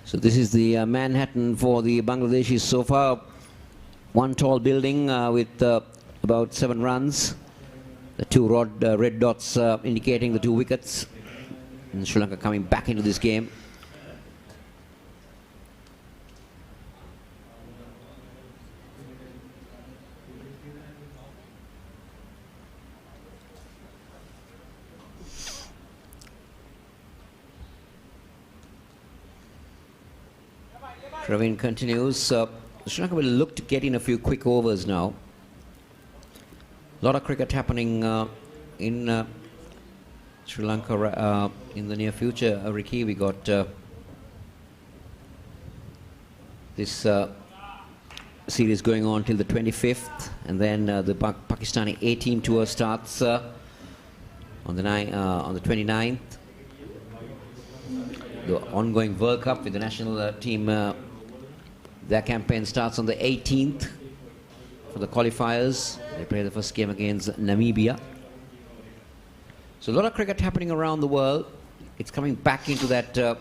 So this is the Manhattan for the Bangladeshis so far. One tall building with about 7 runs. The 2 red dots indicating the 2 wickets. And Sri Lanka coming back into this game. Praveen continues. Sri Lanka will look to get in a few quick overs now. A lot of cricket happening in Sri Lanka in the near future. Ricky, we got this series going on till the 25th, and then the Pakistani A-team tour starts on the 29th. The ongoing World Cup with the national team, their campaign starts on the 18th for the qualifiers. They play the first game against Namibia. So a lot of cricket happening around the world. It's coming back into that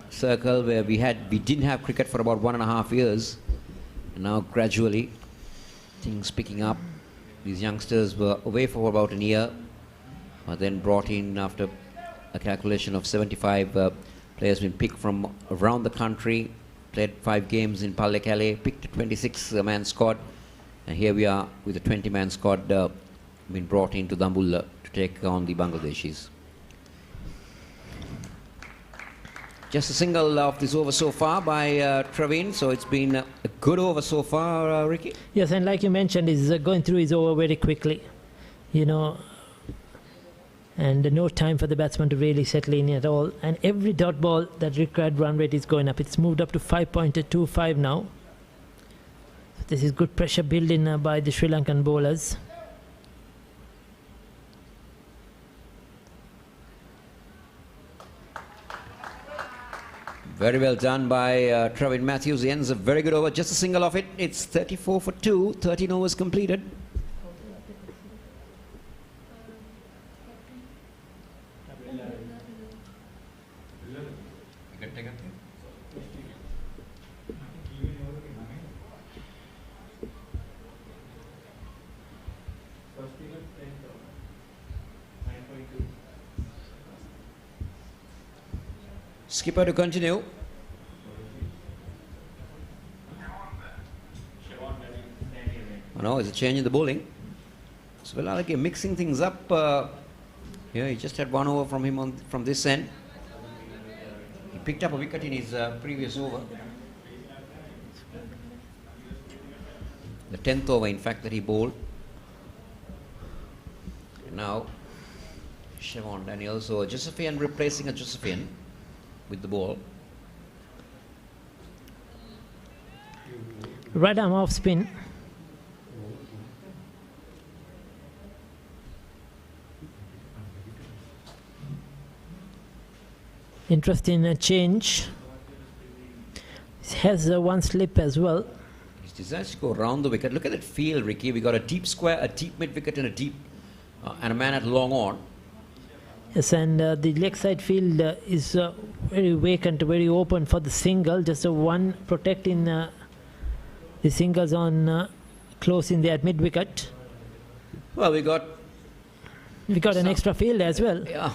circle where we didn't have cricket for about 1.5 years, and now gradually things picking up. These youngsters were away for about a year, but then brought in after a calculation of 75 players been picked from around the country, played 5 games in Pallekele, picked a 26-man squad, and here we are with a 20-man squad been brought into Dambulla to take on the Bangladeshis. Just a single of this over so far by Praveen, so it's been a good over so far, Ricky. Yes, and like you mentioned, he's going through his over very quickly, you know, and no time for the batsman to really settle in at all. And every dot ball, that required run rate is going up. It's moved up to 5.25 now. So this is good pressure building by the Sri Lankan bowlers. Very well done by Travin Matthews. He ends a very good over. Just a single of it. It's 34 for 2. 13 overs completed. Skipper to continue. Oh, no, it's a change in the bowling. So Velalage mixing things up. Here he just had one over from him from this end. He picked up a wicket in his previous over. The 10th over, in fact, that he bowled. And now, Siobhan Daniels, so a Josephian replacing a Josephian with the ball. Right arm off spin. Interesting change. It has one slip as well. He decides to go around the wicket. Look at that field, Ricky. We got a deep square, a deep mid wicket, and a deep and a man at long on. Yes, and the leg side field is very vacant, very open for the single. Just one protecting the singles on close in there at mid wicket. Well, we got an extra field as well. Yeah.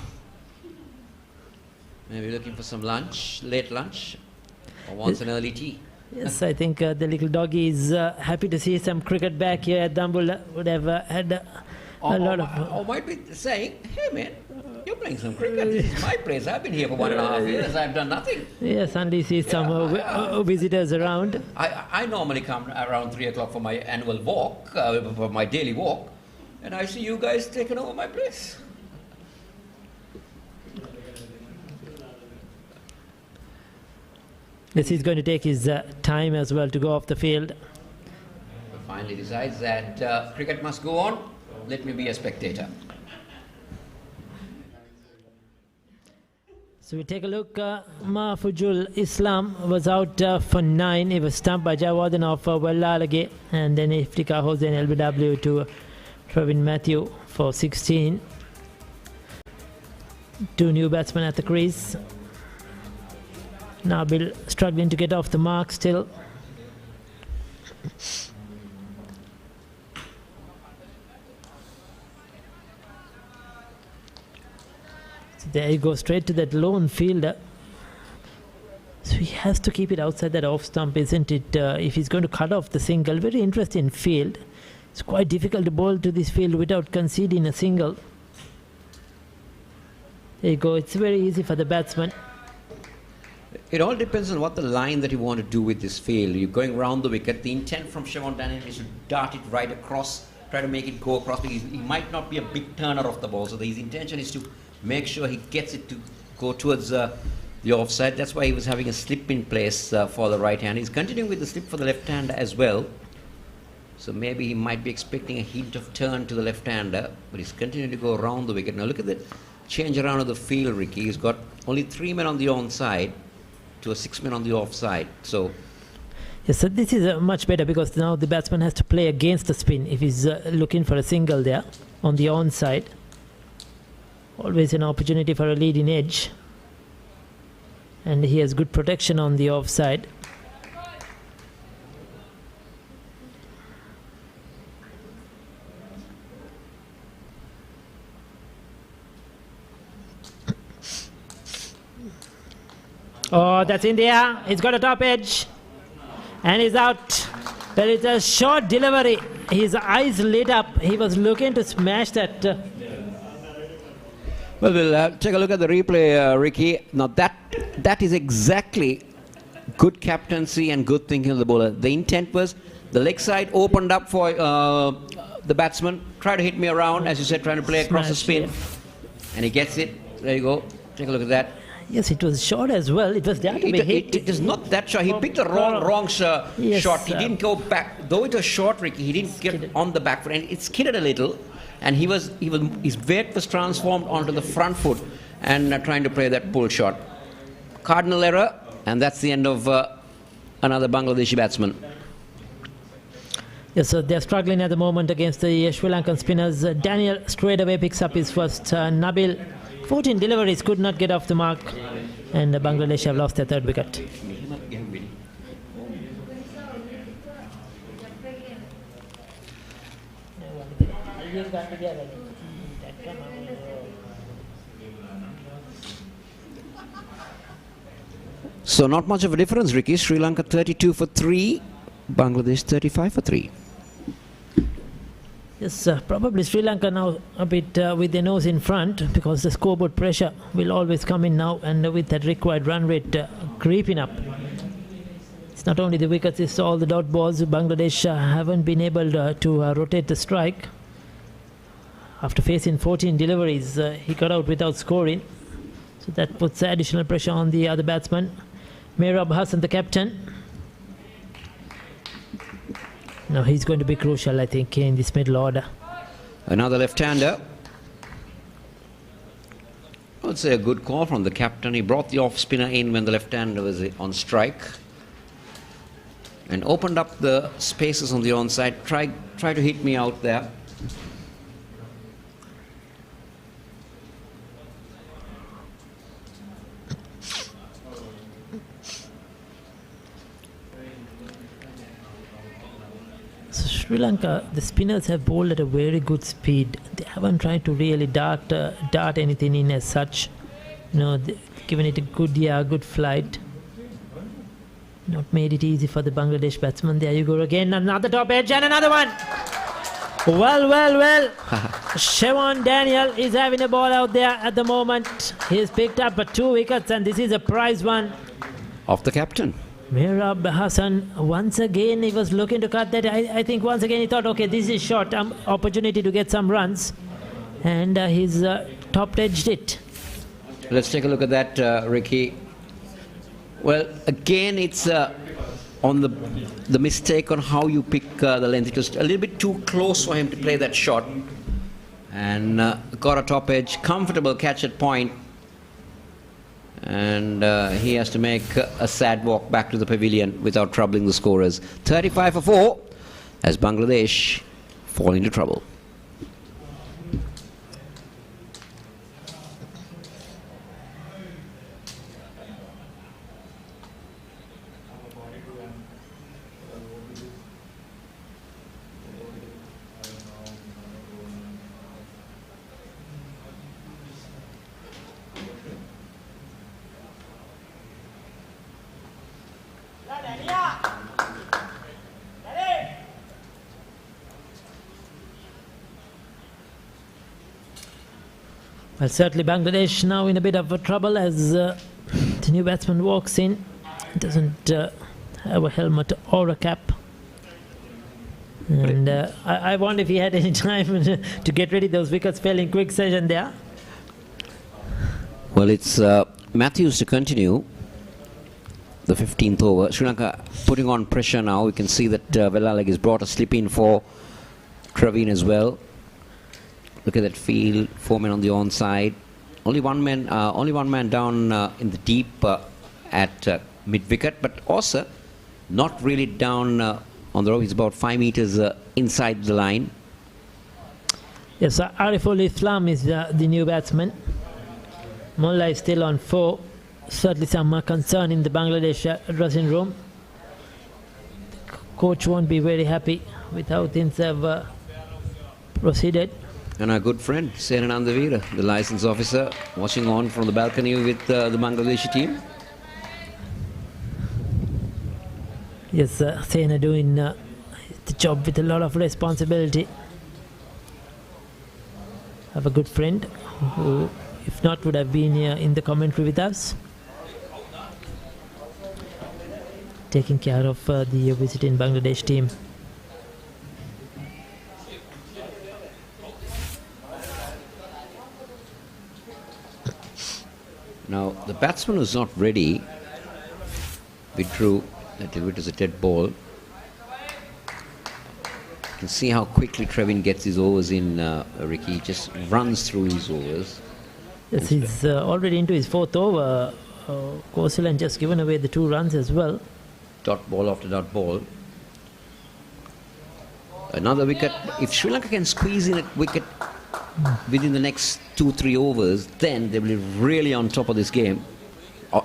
Maybe looking for some lunch, late lunch, or wants an early tea. Yes, I think the little doggy is happy to see some cricket back here at Dambul. Would have had a lot of... Or might be saying, hey man, you're playing some cricket. This is my place. I've been here for 1.5 years. I've done nothing. Yes, suddenly see some visitors around. I normally come around 3 o'clock for my annual walk, for my daily walk, and I see you guys taking over my place. Yes, he's going to take his time as well to go off the field. He finally decides that cricket must go on. Let me be a spectator. So we take a look. Mahfuzul Islam was out for 9. He was stumped by Jawardhan of Wellalage, and then Iftika Hossain LBW to Trevin Matthew for 16. 2 new batsmen at the crease. Nabil struggling to get off the mark still. So there you go, straight to that lone fielder. So he has to keep it outside that off stump, isn't it? If he's going to cut off the single. Very interesting field. It's quite difficult to bowl to this field without conceding a single. There you go, it's very easy for the batsman. It all depends on what the line that you want to do with this field. You're going round the wicket. The intent from Siobhan Daniels is to dart it right across, try to make it go across, because he might not be a big turner of the ball. So his intention is to make sure he gets it to go towards the offside. That's why he was having a slip in place for the right hand. He's continuing with the slip for the left hand as well. So maybe he might be expecting a hint of turn to the left hander, but he's continuing to go around the wicket. Now look at the change around of the field, Ricky. He's got only 3 men on the onside to a 6 men on the offside. So yes, so this is much better, because now the batsman has to play against the spin if he's looking for a single there on the onside. Always an opportunity for a leading edge, and he has good protection on the offside. Oh, that's in the air. He's got a top edge. And he's out. But it's a short delivery. His eyes lit up. He was looking to smash that. Well, we'll take a look at the replay, Ricky. Now that is exactly good captaincy and good thinking of the bowler. The intent was the leg side opened up for the batsman. Try to hit me around, as you said, trying to play across the spin. And he gets it. There you go. Take a look at that. Yes, it was short as well. It was there to be hit. It is not that short. He picked the wrong shot. He didn't go back. Though it was short, Ricky, he didn't get on the back foot. And it skidded a little. And his weight was transformed onto the front foot and trying to play that pull shot. Cardinal error. And that's the end of another Bangladeshi batsman. Yes, so they're struggling at the moment against the Sri Lankan spinners. Daniel straight away picks up his first. Nabil, 14 deliveries, could not get off the mark. And Bangladesh have lost their third wicket. So not much of a difference, Ricky. Sri Lanka 32 for 3, Bangladesh 35 for 3. Yes, probably Sri Lanka now a bit with their nose in front because the scoreboard pressure will always come in now, and with that required run rate creeping up. It's not only the wickets, it's all the dot balls. Bangladesh haven't been able to rotate the strike. After facing 14 deliveries, he got out without scoring. So that puts additional pressure on the other batsman. Mehrab Hassan, the captain. Now he's going to be crucial, I think, in this middle order. Another left-hander. I would say a good call from the captain. He brought the off-spinner in when the left-hander was on strike and opened up the spaces on the onside. Try to hit me out there. Sri Lanka, the spinners have bowled at a very good speed. They haven't tried to really dart anything in as such. You know, given it a good flight. Not made it easy for the Bangladesh batsman. There you go again, another top edge and another one. Well. Shevon Daniel is having a ball out there at the moment. He's picked up 2 wickets, and this is a prize one. Off the captain. Mehrab Hassan, once again he was looking to cut that. I think once again he thought, okay, this is short, opportunity to get some runs, and he's top-edged it. Let's take a look at that, Ricky. Well, again, it's on the mistake on how you pick the length. It was a little bit too close for him to play that shot, and got a top edge, comfortable catch at point. And he has to make a sad walk back to the pavilion without troubling the scorers. 35 for 4 as Bangladesh fall into trouble. Well, certainly Bangladesh now in a bit of a trouble as the new batsman walks in. Doesn't have a helmet or a cap. And I wonder if he had any time to get ready. Those wickets fell in quick session there. Well, it's Matthews to continue the 15th over. Sri Lanka putting on pressure now. We can see that Vellaleg has brought a slip in for Traveen as well. Look at that field, 4 men on the onside. Only one man down in the deep at mid-wicket, but also not really down on the row. He's about 5 meters inside the line. Yes, Ariful Islam is the new batsman. Mullah is still on 4. Certainly some concern in the Bangladesh dressing room. The coach won't be very happy with how things have proceeded. And our good friend, Senananda Veera, the licence officer, watching on from the balcony with the Bangladeshi team. Yes, Sena doing the job with a lot of responsibility. Have a good friend who, if not, would have been here in the commentary with us, taking care of the visiting Bangladesh team. Now, the batsman was not ready, withdrew. That it was a dead ball. You can see how quickly Trevin gets his overs in, Ricky. He just runs through his overs. Yes, he's already into his 4th over. Kosilan just given away the 2 runs as well. Dot ball after dot ball. Another wicket. If Sri Lanka can squeeze in a wicket within the next 2-3 overs, then they will be really on top of this game.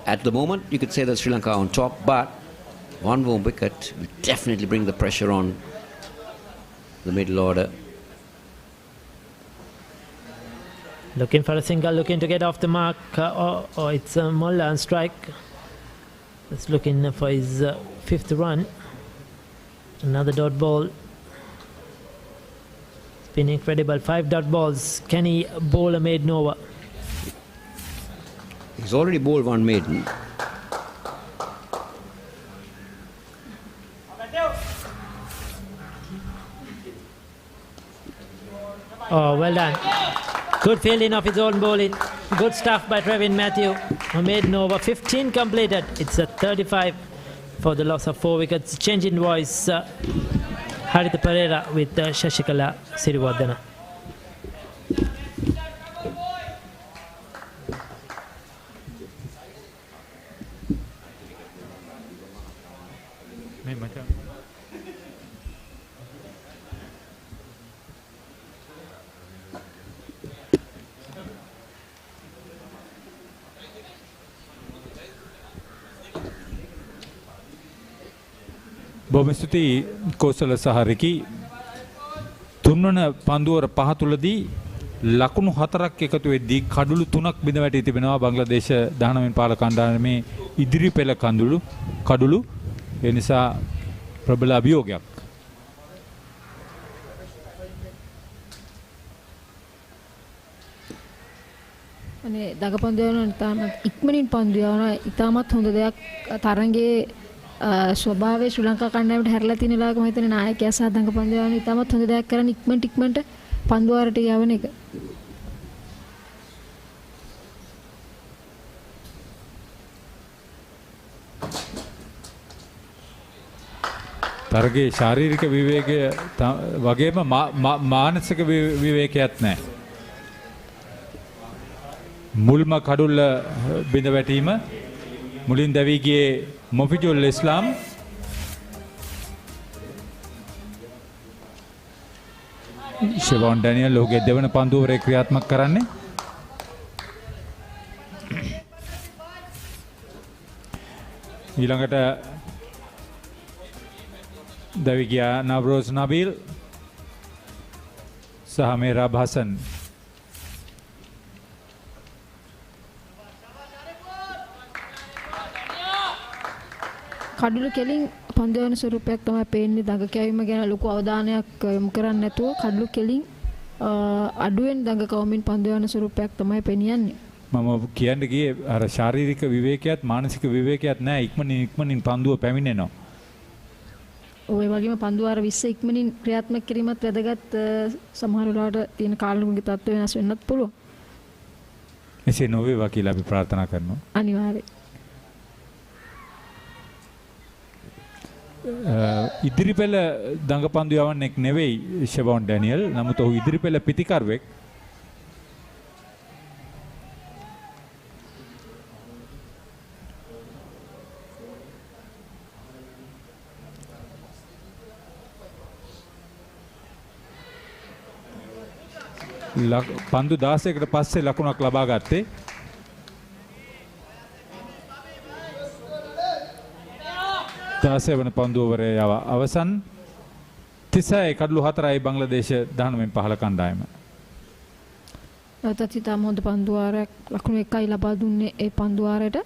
At the moment, you could say that Sri Lanka are on top, but one more wicket will definitely bring the pressure on the middle order. Looking for a single, looking to get off the mark, or it's Mullah on strike. Let's look in for his fifth run. Another dot ball. It's been incredible. 5 dot balls. Can he bowl a maiden over? He's already bowled one maiden. Oh, well done. Good fielding of his own bowling. Good stuff by Trevin Matthew. A maiden over, 15 completed. It's a 35 for the loss of 4 wickets. Change in voice. Haritha Pereira with Shashikala Sirivardhana. බොහොම ස්තුතියි කෝසල සහ රිකි තුන්වන පන්දුවර පහ තුලදී ලකුණු 4ක් එකතු වෙද්දී කඩළු 3ක් බිඳ වැටී තිබෙනවා බංග්ලාදේශ 19 වෙනි පාල කණ්ඩායමේ ඉදිරි පෙළ කඩළු ඒ නිසා ප්‍රබල අභියෝගයක් අනේ දගපන්දු යන ඉතාමත් ඉක්මනින් පන්දු යන ඉතාමත් හොඳ දෙයක් තරංගයේ ස්වභාවයේ ශ්‍රී ලංකා කණ්ඩායමට හැරලා තියෙන ලාක මම හිතන්නේ නායකයා සහ දඟපන්දු යන ඉතාමත් හොඳ දෙයක් කරන් ඉක්මනට පන්දු වලට යවන එක. තරගයේ ශාරීරික විවේකය වගේම මානසික විවේකයක් නැහැ. මුල්ම කඩුල්ල බිඳ වැටීම මුලින් දැවී ගියේ මොෆිජුල් ඉස්ලාම් ෂෙවොන් ඩැනියල් ඔහුගේ දෙවන පන්දුවරේ ක්‍රියාත්මක කරන්නේ ඊළඟට දැවී ගියා නවරෝස් නබීල් සහ මේරාබ් හසන් කඩළු කෙලින් පන්දු යන ස්වරූපයක් තමයි පේන්නේ දඟ කැවීම ගැන ලොකු අවධානයක් යොමු කරන්නේ නැතුව කඩළු කෙලින් අඩුවෙන් දඟ කවමින් පන්දු යන ස්වරූපයක් තමයි පෙනියන්නේ. මම කියන්න ගියේ අර ශාරීරික විවේකයක් මානසික විවේකයක් නැහැ ඉක්මනින් පන්දුව පැමිණෙනවා. ඔය වගේම පන්දු වාර 20 ඉක්මනින් ක්‍රියාත්මක කිරීමත් වැදගත් සමහර වෙලාවට තියෙන කාලුණුගේ තත්ත්ව වෙනස් වෙන්නත් පුළුවන්. එසේ නොවේවා කියලා අපි ප්‍රාර්ථනා කරනවා. අනිවාර්යයෙන්. ඉදිරිපෙළ දඟපන්දු යවන්නෙක් නෙවෙයි ෂෙවොන් ඩැනියල්. නමුත් ඔහු ඉදිරිපෙළ පිතිකරුවෙක්. පන්දු 16කට පස්සේ ලකුණක් ලබා ගත්තේ. දාසේ වන පන්දුවරේ යව අවසන් 36 කඩළු 4යි බංග්ලාදේශ 19 15 කණ්ඩායම. නැවතත් ඉතාම හොඳ පන්දු වාරයක් ලකුණු 1යි ලබා දුන්නේ ඒ පන්දු වාරයට.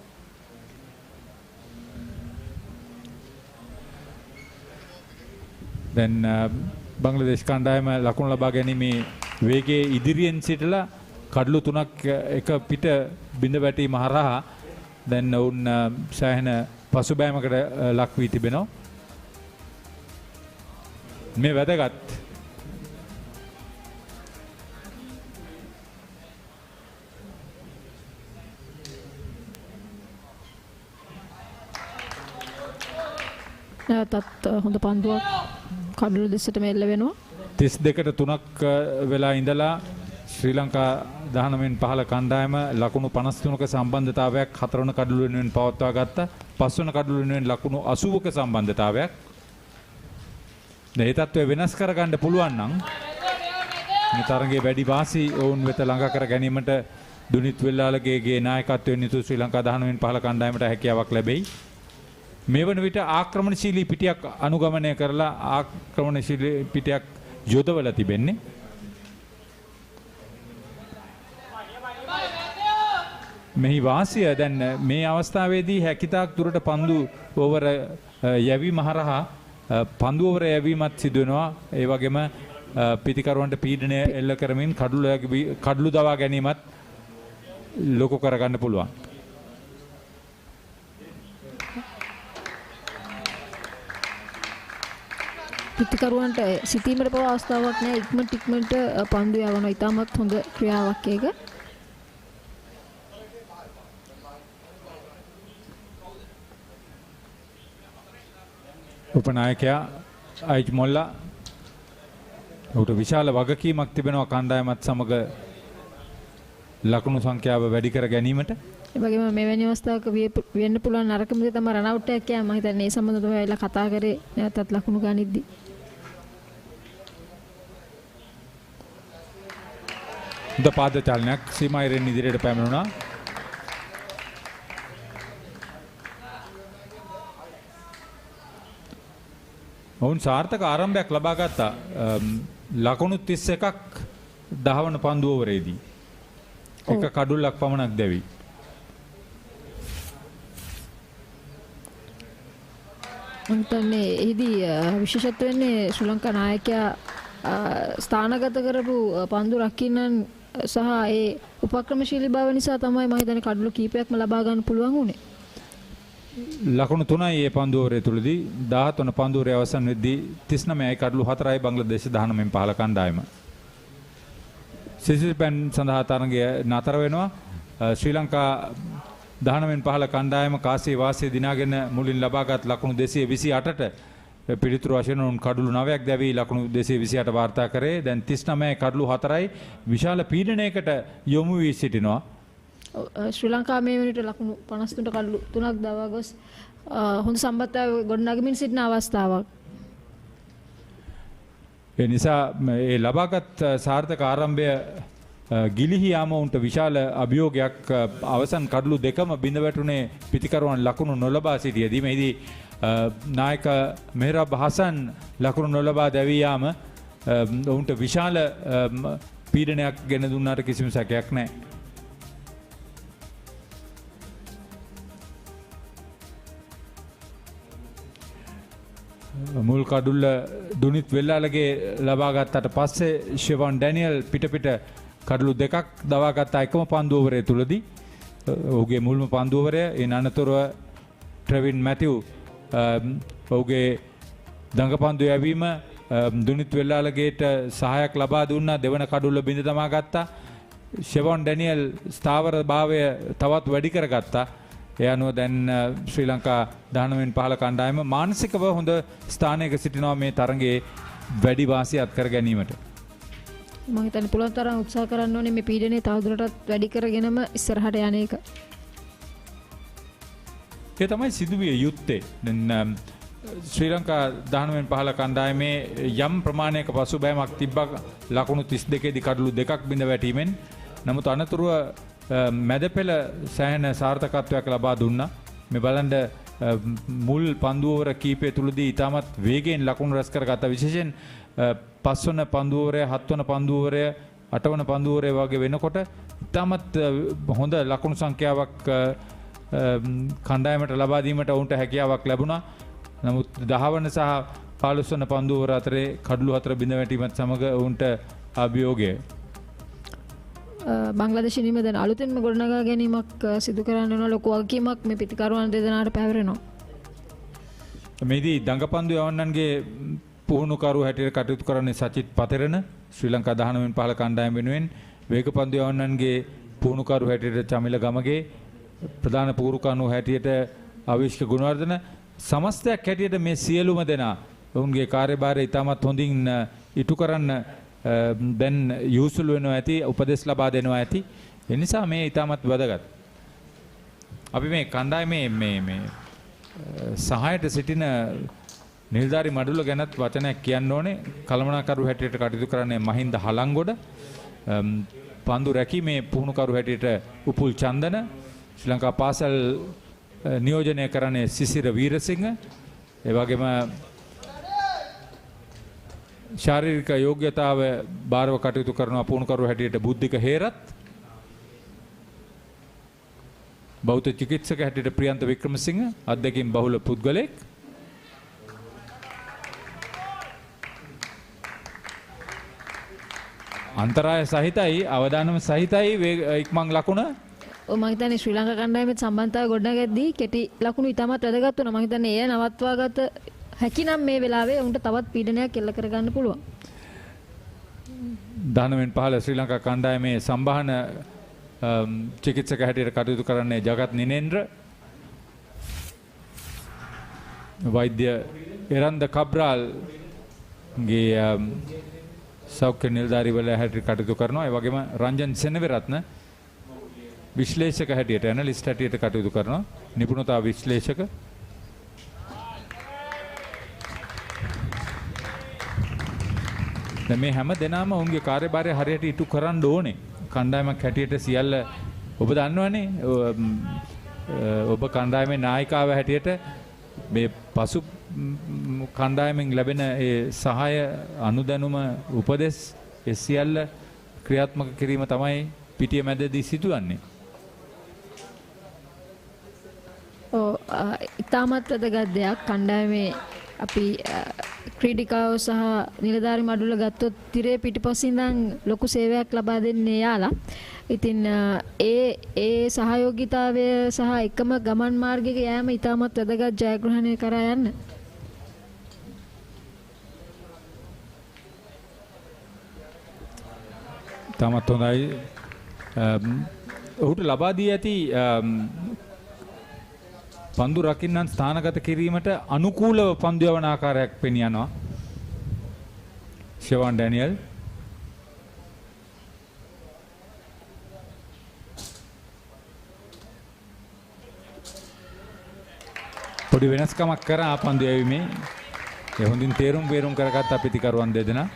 දැන් බංග්ලාදේශ කණ්ඩායම ලකුණු ලබා ගැනීමේ වේගයේ ඉදිරියෙන් සිටලා කඩළු 3ක් එක පිට බිඳ වැටීම හරහා දැන් ඔවුන් සෑහෙන පසුබෑමකට ලක් වී තිබෙනවා. මේ වැදගත්. නැවතත් හොඳ පන්දුවක් කඩළු දෙසට මෙල්ල වෙනවා. 32ට 3ක් වෙලා ඉඳලා ශ්‍රී ලංකා 19 15 කණ්ඩායම ලකුණු 53ක සම්බන්ධතාවයක් 4 වන කඩළු වෙනුවෙන් පවත්වා ගත්තා. 5 වන කඩළු වෙනුවෙන් ලකුණු 80ක සම්බන්ධතාවයක්. මේ තත්ත්වය වෙනස් කරගන්න පුළුවන් නම් මේ තරගයේ වැඩි වාසි ඔවුන් වෙත ළඟා කර ගැනීමට දුනිත් වෙල්ලාලගේ නායකත්වයෙන් යුතු ශ්‍රී ලංකා 19 15 කණ්ඩායමට හැකියාවක් ලැබෙයි. මේ වන විට ආක්‍රමණශීලී පිටියක් අනුගමනය කරලා ආක්‍රමණශීලී පිටියක් යොදවලා තිබෙන්නේ. මෙහි වාසිය දැන් මේ අවස්ථාවේදී හැකිතාක් දුරට පන්දු ඕවර යැවීම හරහා පන්දු ඕවර යැවීමත් සිදු වෙනවා. ඒ වගේම පිතිකරුවන්ට පීඩනය එල්ල කරමින් කඩළු දවා ගැනීමත් ලොකු කරගන්න පුළුවන්. පිතිකරුවන්ට සිටීමට පවා අවස්ථාවක් නැහැ. ඉක්මනට පන්දු යවනවා. ඉතාමත් හොඳ ක්‍රියාවක් ඒක. උපනායකයා අයිජ් මොල්ලා ඔහුට විශාල වගකීමක් තිබෙනවා කණ්ඩායමත් සමග ලකුණු සංඛ්‍යාව වැඩි කර ගැනීමට. ඒ වගේම මෙවැනි අවස්ථාවක වෙන්න පුළුවන් නරකම දේ තමයි රන් අවුට් එකක් යෑම. මම හිතන්නේ ඒ සම්බන්ධව වෙලා කතා කරේ නැවතත් ලකුණු ගනිද්දී. ද පාද චලනයක් සීමායිරෙන් ඉදිරියට පැමිණුණා. ඔවුන් සාර්ථක ආරම්භයක් ලබා ගත්තා. ලකුණු 31ක් 10 වන පන්දු ඕවරේදී. එක කඩුල්ලක් පමණක් දැවි. අන්තන්නේ එහිදී විශේෂත්ව වෙන්නේ ශ්‍රී ලංකා නායකයා ස්ථානගත කරපු පන්දු රකින්නන් සහ ඒ උපක්‍රමශීලී බව නිසා තමයි මම හිතන්නේ කඩළු කීපයක්ම ලබා ගන්න පුළුවන් වුණේ. ලකුණු 3යි මේ පන්දු ඕවරේ තුලදී 17 වන පන්දු ඕවරේ අවසන් වෙද්දී 39යි කඩළු 4යි බංග්ලාදේශ 19න් 15 කණ්ඩායම. සිසිල්පැන් සඳහා තරගය නතර වෙනවා. ශ්‍රී ලංකා 19න් 15 කණ්ඩායම කාසිය වාසිය දිනාගෙන මුලින් ලබාගත් ලකුණු 228ට පිළිතුරු වශයෙන් උන් කඩළු 9ක් දැවි ලකුණු 228 වාර්තා කරේ. දැන් 39යි කඩළු 4යි විශාල පීඩනයකට යොමු වී සිටිනවා. ශ්‍රී ලංකාව මේ වෙනට ලකුණු 53ට කඩළු 3ක් දවා ගොස් හොඳ සම්බන්ධතාවය ගොඩනගමින් සිටින අවස්ථාවක්. ඒ නිසා ඒ ලබාගත් සාර්ථක ආරම්භය ගිලිහි යාම උන්ට විශාල අභියෝගයක්. අවසන් කඩළු දෙකම බිඳ වැටුනේ පිතිකරුවන් ලකුණු නොලබා සිටියදී. මෙහිදී නායක මෙහරබ් හසන් ලකුණු නොලබා දැවී යාම ඔවුන්ට විශාල පීඩනයක් ගෙන දුන්නාට කිසිම සැකයක් නැහැ. මුල් කඩුල්ල දුනිත් වෙල්ලාලගේ ලබා ගත්තට පස්සේ ෂෙවන් ඩැනියල් පිට කඩළු දෙකක් දවා ගත්තා එකම පන්දු ඕවරේ තුලදී. ඔහුගේ මුල්ම පන්දු ඕවරය ඒ අනතුරුව ට්‍රෙවින් මැතිව් ඔහුගේ දඟපන්දු යැවීම දුනිත් වෙල්ලාලගේට සහායක් ලබා දුන්නා. දෙවන කඩුල්ල බිඳ තමා ගත්තා. ෂෙවන් ඩැනියල් ස්ථාවර භාවය තවත් වැඩි කරගත්තා. ඒ අනුව දැන් ශ්‍රී ලංකා 19න් 15 කණ්ඩායම මානසිකව හොඳ ස්ථානයක සිටිනවා මේ තරගයේ වැඩි වාසිය අත්කර ගැනීමට. මම හිතන්නේ පුළුවන් තරම් උත්සාහ කරන්න ඕනේ මේ පීඩනය තවදුරටත් වැඩි කරගෙනම ඉස්සරහට යන එක. ඒ තමයි සිදුවිය යුත්තේ. දැන් ශ්‍රී ලංකා 19න් 15 කණ්ඩායමේ යම් ප්‍රමාණයක පසුබෑමක් තිබ්බා ලකුණු 32 දී කඩළු දෙකක් බිඳ වැටීමෙන්. නමුත් අනතුරුව මැද පෙළ සෑහෙන සාර්ථකත්වයක් ලබා දුන්නා. මේ බලන්න මුල් පන්දු ඕවර කීපය තුලදී ඉතාමත් වේගයෙන් ලකුණු රැස් කරගත්තා. විශේෂයෙන් 5 වන පන්දු ඕවරය, 7 වන පන්දු ඕවරය, 8 වන පන්දු ඕවරය වගේ වෙනකොට ඉතාමත් හොඳ ලකුණු සංඛ්‍යාවක් කණ්ඩායමට ලබා දීමට ඔවුන්ට හැකියාවක් ලැබුණා. නමුත් 10 වන සහ 15 වන පන්දු ඕවර අතරේ කඩළු 4 බිඳ වැටීමත් සමග ඔවුන්ට අභියෝගය. බංග්ලාදේශ නිම දැන් අලුතෙන්ම ගොඩනගා ගැනීමක් සිදු කරන්න වෙන ලොකු වගකීමක් මේ පිටිකරුවන් දෙදෙනාට පැවරෙනවා. මේදී දඟපන්දු යවන්නන්ගේ පුහුණුකරු හැටියට කටයුතු කරන්නේ සචිත් පතරණ ශ්‍රී ලංකා 19න් 15 කණ්ඩායම වෙනුවෙන්. වේගපන්දු යවන්නන්ගේ පුහුණුකරු හැටියට චමිල ගමගේ, ප්‍රධාන පුහුණුකරු හැටියට අවිෂ්ක ගුණවර්ධන. සමස්තයක් හැටියට මේ සියලුම දෙනා ඔවුන්ගේ කාර්යභාරය ඉතාමත් හොඳින් ඉටු කරන්න දැන් යූසුල් වෙනවා ඇති, උපදෙස් ලබා දෙනවා ඇති. ඒ නිසා මේ ඉතාමත් වැදගත්. අපි මේ කණ්ඩායමේ මේ සහායට සිටින නිලධාරි මඩුල ගැනත් වචනයක් කියන්න ඕනේ. කළමනාකරු හැටියට කටයුතු කරන්නේ මහින්ද හලංගොඩ, පන්දු රැකීමේ පුහුණුකරු හැටියට උපුල් චන්දන, ශ්‍රී ලංකා පාසල් නියෝජනය කරන්නේ සිසිර වීරසිංහ, ඒ වගේම ශාරීරික යෝග්‍යතාව බාරව කටයුතු කරන පුහුණුකරු හැටියට බුද්ධික හේරත්, බෞද්ධ චිකිත්සක හැටියට ප්‍රියන්ත වික්‍රමසිංහ අත්දැකීම් බහුල පුද්ගලෙක්. අන්තරාය සහිතයි අවදානම සහිතයි ඉක්මන් ලකුණ. මම හිතන්නේ ශ්‍රී ලංකා කණ්ඩායමේ සම්බන්ධතාවය ගොඩනගද්දී කෙටි ලකුණු ඉතාමත් වැදගත් වුණා. මම හිතන්නේ එය නවත්වාගත හැකිනම් මේ වෙලාවේ උන්ට තවත් පීඩනයක් එල්ල කරගන්න පුළුවන්. 19 පහළ ශ්‍රී ලංකා කණ්ඩායමේ සම්බාහන චිකිත්සක හැටියට කටයුතු කරන්නේ ජගත් නිනේන්ද්‍ර. වෛද්‍ය එරන්ද කබ්‍රාල්ගේ සෞඛ්‍ය නිලධාරීවල හැටියට කටයුතු කරනවා. ඒ වගේම රංජන් සෙනවිරත්න විශ්ලේෂක හැටියට ඇනලිස්ට් හැටියට කටයුතු කරනවා. නිපුණතා විශ්ලේෂක. දැන් මේ හැම දෙනාම ඔවුන්ගේ කාර්යභාරය හරියට ඉටු කරන්න ඕනේ. කණ්ඩායමක් හැටියට සියල්ල ඔබ දන්නවනේ. ඔබ කණ්ඩායමේ නායිකාව හැටියට මේ පසු කණ්ඩායමෙන් ලැබෙන ඒ සහාය අනුදැනුම උපදෙස් ඒ සියල්ල ක්‍රියාත්මක කිරීම තමයි පිටිය මැදදී සිදුවන්නේ. ඉතාමත් වැදගත් දෙයක් කණ්ඩායමේ අපි ක්‍රීඩිකාවෝ සහ නිලධාරි මඩුල ගත්තොත් තිරේ පිටිපස්සේ ඉඳන් ලොකු සේවයක් ලබා දෙන්නේ යාලා. ඉතින් ඒ සහයෝගීතාවය සහ එකම ගමන් මාර්ගයක යෑම ඉතාමත් වැදගත් ජයග්‍රහණය කරා යන්න. තමත් හොඳයි. ඔහුට ලබා දී ඇති පන්දු රකින්නන් ස්ථානගත කිරීමට අනුකූලව පන්දු යවන ආකාරයක් පෙනී යනවා. ෂෙවන් ඩැනියල් පොඩි වෙනස්කමක් කරා පන්දු යැවීමේ. ඒ හොඳින් තේරුම් බේරුම් කරගත් අපිතිකරුවන් දෙදෙනා.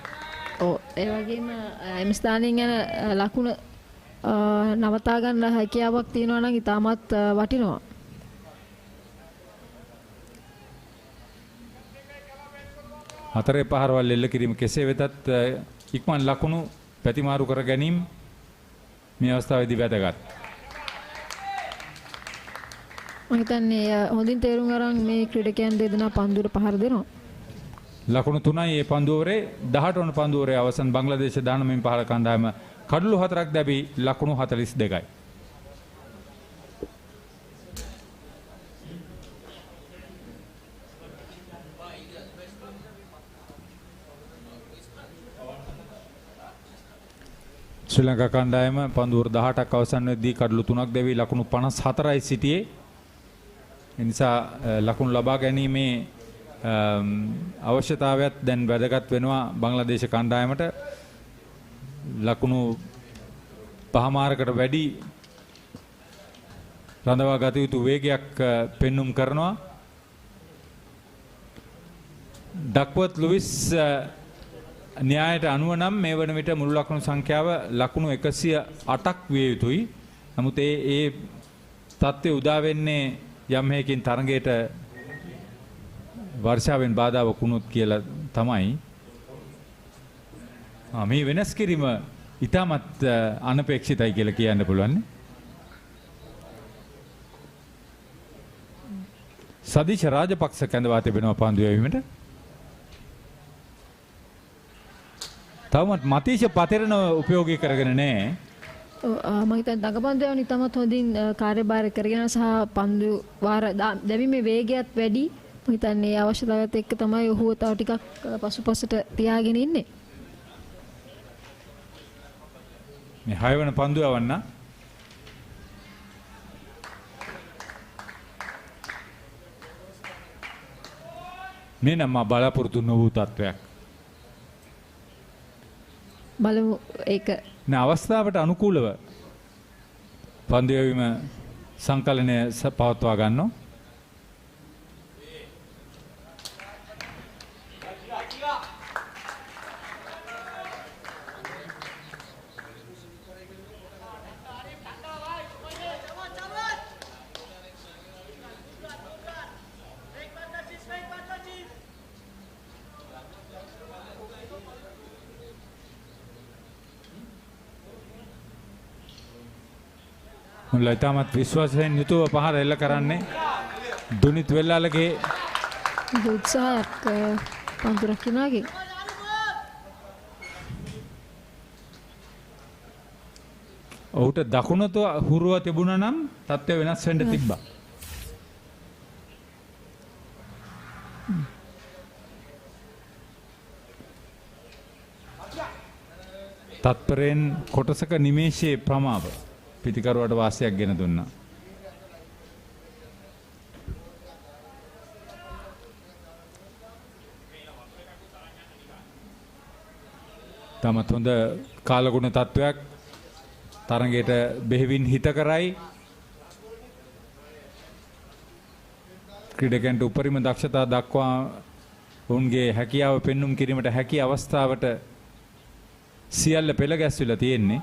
ඒ වගේම එම ස්ථානයෙන් යන ලකුණ නවතා ගන්න හැකියාවක් තියෙනවා නම් ඉතාමත් වටිනවා. හතරේ පහරවල් එල්ල කිරීම කෙසේ වෙතත් ඉක්මන් ලකුණු පැතිමාරු කර ගැනීම මේ අවස්ථාවේදී වැදගත්. මම හිතන්නේ හොඳින් තේරුම් අරන් මේ ක්‍රීඩකයන් දෙදෙනා පන්දුවට පහර දෙනවා. ලකුණු 3යි මේ පන්දුවරේ 18 වන පන්දුවරේ අවසන් බංග්ලාදේශ 19 පහළ කණ්ඩායම කඩලු 4ක් දැබී ලකුණු 42යි. ශ්‍රී ලංකා කණ්ඩායම පන්දුවර 18ක් අවසන් වෙද්දී කඩලු 3ක් දැවී ලකුණු 54යි සිටියේ. ඒ නිසා ලකුණු ලබා ගැනීමේ අවශ්‍යතාවයත් දැන් වැදගත් වෙනවා බංග්ලාදේශ කණ්ඩායමට. ලකුණු පහමාරකට වැඩි රඳවා ගත යුතු වේගයක් පෙන්눔 කරනවා. ඩක්වර්ත් ලුයිස් න්‍යායට අනුව නම් මේ වන විට මුළු ලකුණු සංඛ්‍යාව ලකුණු 108ක් විය යුතුයි. නමුත් ඒ තත්ත්වය උදා වෙන්නේ යම් හේකින් තරඟයට වර්ෂාවෙන් බාධාවක් වුණොත් කියලා තමයි. මේ වෙනස් කිරීම ඉතාමත් අනපේක්ෂිතයි කියලා කියන්න පුළුවන්. සදීෂ රාජපක්ෂ කැඳවා තිබෙනවා පන්දු යැවීමට. තවමත් මතීෂ පතෙරණ උපයෝගී කරගෙන නැහැ. මම හිතන්නේ දඟපන්දු යවන ඉතාමත් හොඳින් කාර්යභාරය කරගෙන සහ පන්දු වාර දැවීමේ වේගයත් වැඩි. මම හිතන්නේ අවශ්‍යතාවයත් එක්ක තමයි ඔහුව තව ටිකක් පසුපසට තියාගෙන ඉන්නේ. මේ 6 වෙනි පන්දු යවන්න. මේ නම් බලාපොරොත්තු නොවූ තත්වයක්. බලමු ඒක. නේ අවස්ථාවට අනුකූලව පන්දු යැවීම සංකලනය පවත්වා ගන්නවා. මුල්ලා ඉතාමත් විශ්වාසයෙන් යුතුව පහර එල්ල කරන්නේ දුනිත් වෙල්ලාලගේ උත්සාහයක් පන්දු රකින්නාගේ. ඔහුට දකුණත හුරුව තිබුණා නම් තත්ත්වය වෙනස් වෙන්න තිබ්බා. තත්පරෙන් කොටසක නිමේෂයේ ප්‍රමාව පිටිකරුවට වාසියක් ගෙන දුන්නා. තමත් හොඳ කාලගුණ තත්වයක් තරගයට බෙහෙවින් හිත කරයි. ක්‍රීඩකයන්ට උපරිම දක්ෂතා දක්වා ඔවුන්ගේ හැකියාව පෙන්눔 කිරීමට හැකි අවස්ථාවට සියල්ල පෙළ ගැස්විලා තියෙන්නේ.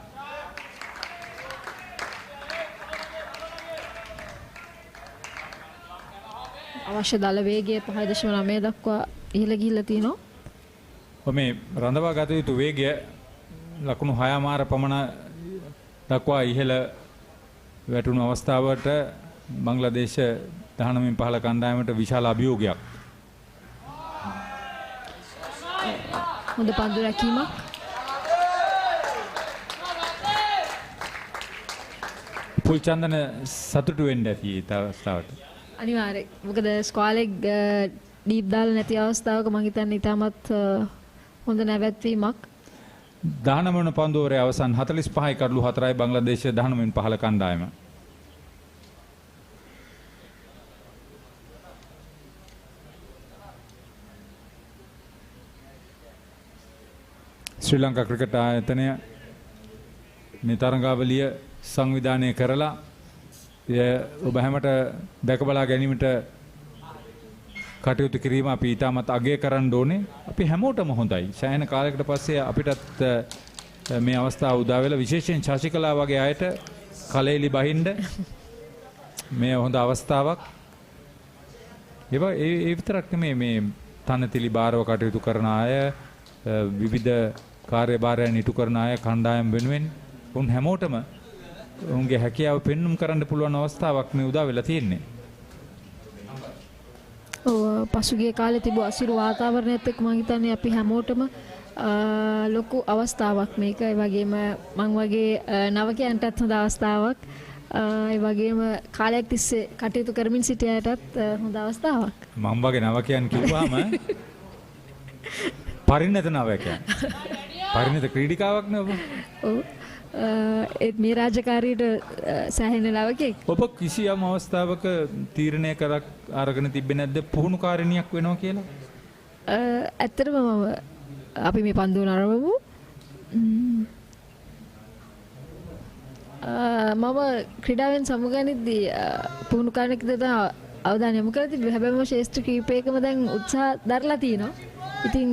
අවශ්‍ය දල වේගය 5.9 දක්වා ඉහළ ගිහිල්ලා තිනවා. මේ රඳවා ගත යුතු වේගය ලකුණු 6 මාර පමණ දක්වා ඉහළ වැටුණු අවස්ථාවට බංග්ලාදේශ 19-15 කණ්ඩායමට විශාල අභියෝගයක්. හොඳ පන්දු රැකීමක්. පුල් චන්දන සතුටු වෙන්න ඇති ඒ අවස්ථාවට. අනිවාර්යයෙන්. මොකද ස්ක්වාලෙක් ඩීප් දාලා නැති අවස්ථාවක මම හිතන්නේ ඉතාමත් හොඳ නැවැත්වීමක්. 19 වන පන්දුවරේ අවසන් 45යි කඩලු 4යි බංග්ලාදේශ 19-15 කණ්ඩායම. ශ්‍රී ලංකා ක්‍රිකට් ආයතනය මේ තරඟාවලිය සංවිධානය කරලා ඔබ හැමට දැක බලා ගැනීමට කටයුතු කිරීම අපි ඊටමත් අගය කරන්න ඕනේ. අපි හැමෝටම හොඳයි. සෑහෙන කාලයකට පස්සේ අපිටත් මේ අවස්ථාව උදා වෙලා විශේෂයෙන් ශාසිකලා වගේ අයට කලෙලි බහින්න මේ හොඳ අවස්ථාවක්. ඒ විතරක් නෙමෙයි මේ තනතිලි බාරව කටයුතු කරන අය විවිධ කාර්යභාරයන් ඉටු කරන අය කණ්ඩායම් වෙනුවෙන් උන් හැමෝටම උන්ගේ හැකියාව පෙන්눔 කරන්න පුළුවන් අවස්ථාවක් මේ උදා වෙලා තියෙන්නේ. පසුගිය කාලේ තිබු අසිරු වාතාවරණයත් එක්ක මම හිතන්නේ අපි හැමෝටම ලොකු අවස්ථාවක් මේක. ඒ වගේම මං වගේ නවකයන්ටත් හොඳ අවස්ථාවක්. ඒ වගේම කාලයක් තිස්සේ කටයුතු කරමින් සිටියටත් හොඳ අවස්ථාවක්. මම වගේ නවකයන් කිව්වම පරිණත නවකයන්. පරිණත ක්‍රීඩිකාවක් නේ ඔබ. ඔව්. ඒත් මේ රාජකාරියට සෑහෙන නවකෙක්. ඔබ කිසියම් අවස්ථාවක තීරණය කරක් අරගෙන තිබ්බේ නැද්ද පුහුණු කාරණියක් වෙනවා කියලා? ඇත්තටම අපි මේ පන්දුව නරඹමු. මම ක්‍රීඩාවෙන් සමුගනිද්දී පුහුණු කාරණයකද අවධානය යොමු කරලා තිබ්බේ. හැබැයි මම ශේෂ්ඨ කීපයකම දැන් උත්සාහ දරලා තිනවා. ඉතින්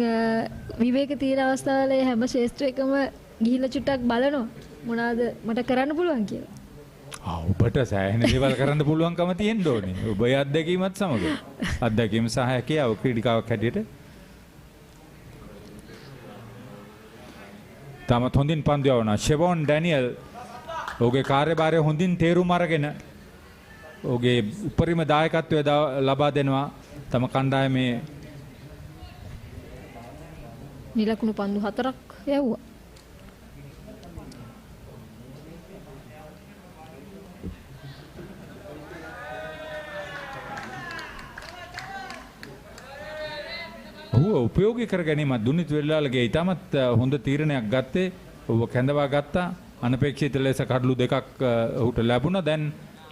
විවේක තියෙන අවස්ථාවල හැම ශේෂ්ත්‍රයකම ගිහිල්ලා චුට්ටක් බලනවා මොනවාද මට කරන්න පුළුවන් කියලා. ඔබට සෑහෙන දේවල් කරන්න පුළුවන්කම තියෙන්න ඕනේ. ඔබේ අත්දැකීමත් සමග. අත්දැකීම සහ හැකියාව ක්‍රීඩිකාවක් හැටියට. තමත් හොඳින් පන්දු යවනවා. ෂෙවොන් ඩැනියල් ඔහුගේ කාර්යභාරය හොඳින් තේරුම් අරගෙන ඔහුගේ උපරිම දායකත්වය ලබා දෙනවා තම කණ්ඩායමේ. නිලකුණු පන්දු 4ක් යවුවා. ඔහු උපයෝගී කර ගැනීම දුනිත් වෙල්ලාලගේ ඉතාමත් හොඳ තීරණයක් ගත්තේ. ඔහුව කැඳවා ගත්තා. අනපේක්ෂිත ලෙස කඩලු දෙකක් ඔහුට ලැබුණා. දැන්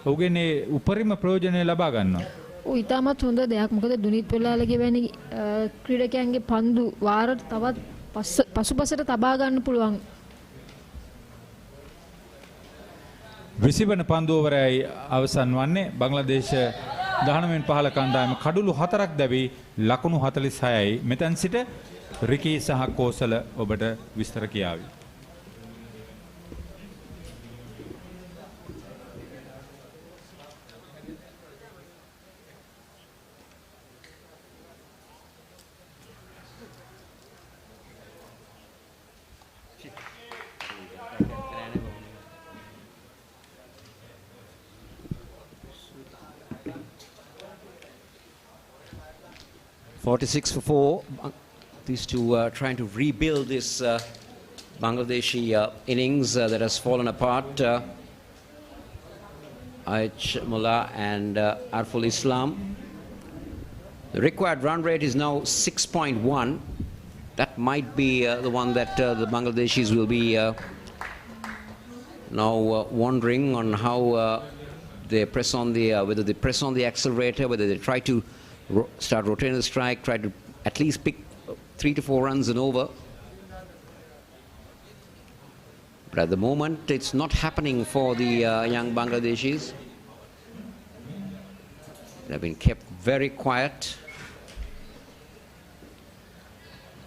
ඔහුගෙන් ඒ උපරිම ප්‍රයෝජනය ලබා ගන්නවා. ඉතාමත් හොඳ දෙයක්. මොකද දුනිත් වෙල්ලාලගේ වැනි ක්‍රීඩකයන්ගේ පන්දු වාර තවත් පසුපසට තබා ගන්න පුළුවන්. 20 වන පන්දු ඕවරයි අවසන් වන්නේ. බංග්ලාදේශ 19-15 කණ්ඩායම කඩලු 4ක් දැවි ලකුණු 46යි. මෙතෙන් සිට රිකී සහ කෝසල ඔබට විස්තර කියාවි. 46 for 4. These two trying to rebuild this Bangladeshi innings that has fallen apart. Aich Mullah and Arful Islam. The required run rate is now 6.1. That might be the one that the Bangladeshis will be now wondering on how they press on the, whether they press on the accelerator, whether they try to start rotating the strike, try to at least pick 3 to 4 runs and over. But at the moment, it's not happening for the young Bangladeshis. They've been kept very quiet.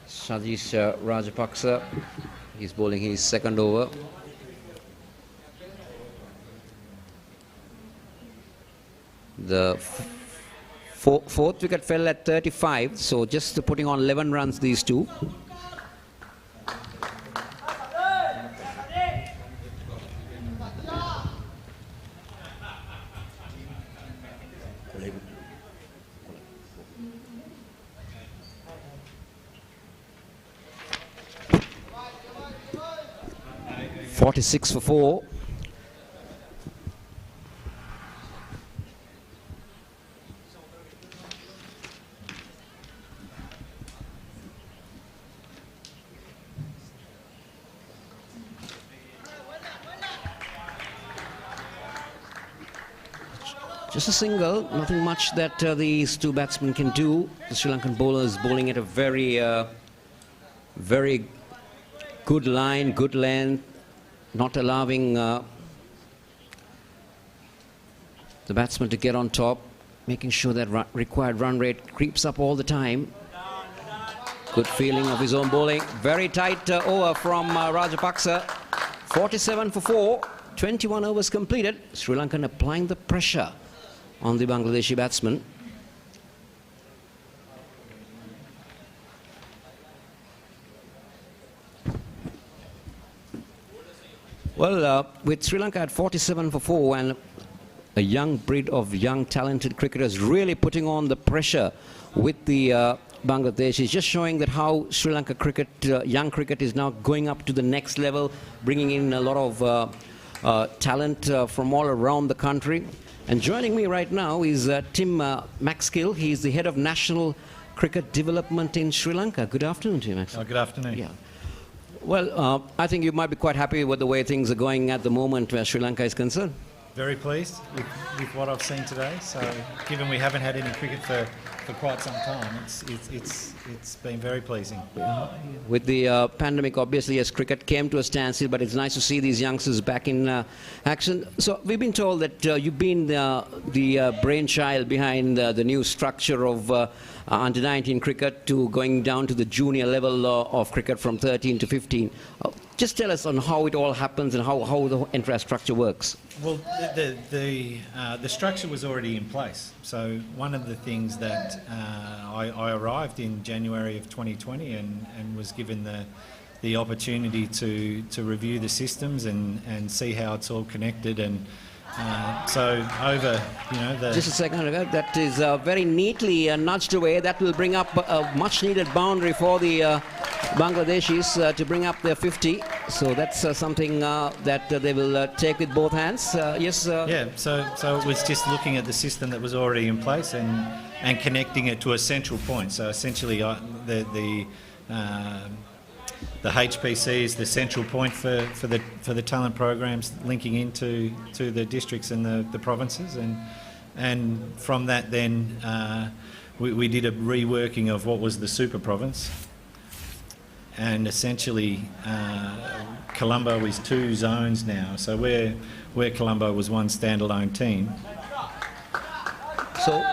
Sajish Rajapaksa, he's bowling his second over. The fourth wicket fell at 35, so just putting on 11 runs, these two. .46 for 4. Just a single, nothing much that these two batsmen can do. The Sri Lankan bowlers bowling at a very, very good line, good length, not allowing the batsman to get on top, making sure that required run rate creeps up all the time. Good feeling of his own bowling. Very tight over from Rajapaksa. 47 for 4, 21 overs completed. Sri Lankan applying the pressure on the Bangladeshi batsman. Well, with Sri Lanka at 47 for 4 and a young breed of young talented cricketers really putting on the pressure with the Bangladesh, is just showing that how Sri Lanka cricket, young cricket, is now going up to the next level, bringing in a lot of talent from all around the country. And joining me right now is Tim Maxgill. He's the head of National Cricket Development in Sri Lanka. Good afternoon to you, Max. Good afternoon. Yeah. Well, I think you might be quite happy with the way things are going at the moment where Sri Lanka is concerned. Very pleased with what I've seen today. So, given we haven't had any cricket for quite some time, it's been very pleasing. With the pandemic, obviously, as cricket came to a standstill, but it's nice to see these youngsters back in action. So we've been told that you've been the brainchild behind the new structure of under-19 cricket to going down to the junior level of cricket from 13 to 15. Just tell us on how it all happens and how the infrastructure works. Well, the structure was already in place. So one of the things that I arrived in January of 2020 and was given the opportunity to review the systems and see how it's all connected, and so over, Just a second, that is very neatly nudged away. That will bring up a much-needed boundary for the Bangladeshis to bring up their 50. So that's something that they will take with both hands. Yes. Yeah. So it was just looking at the system that was already in place and connecting it to a central point. So essentially, the HPC is the central point for the talent programs linking into the districts and the provinces, and from that then we did a reworking of what was the super province, and essentially Colombo is 2 zones now. So where Colombo was one standalone team. So.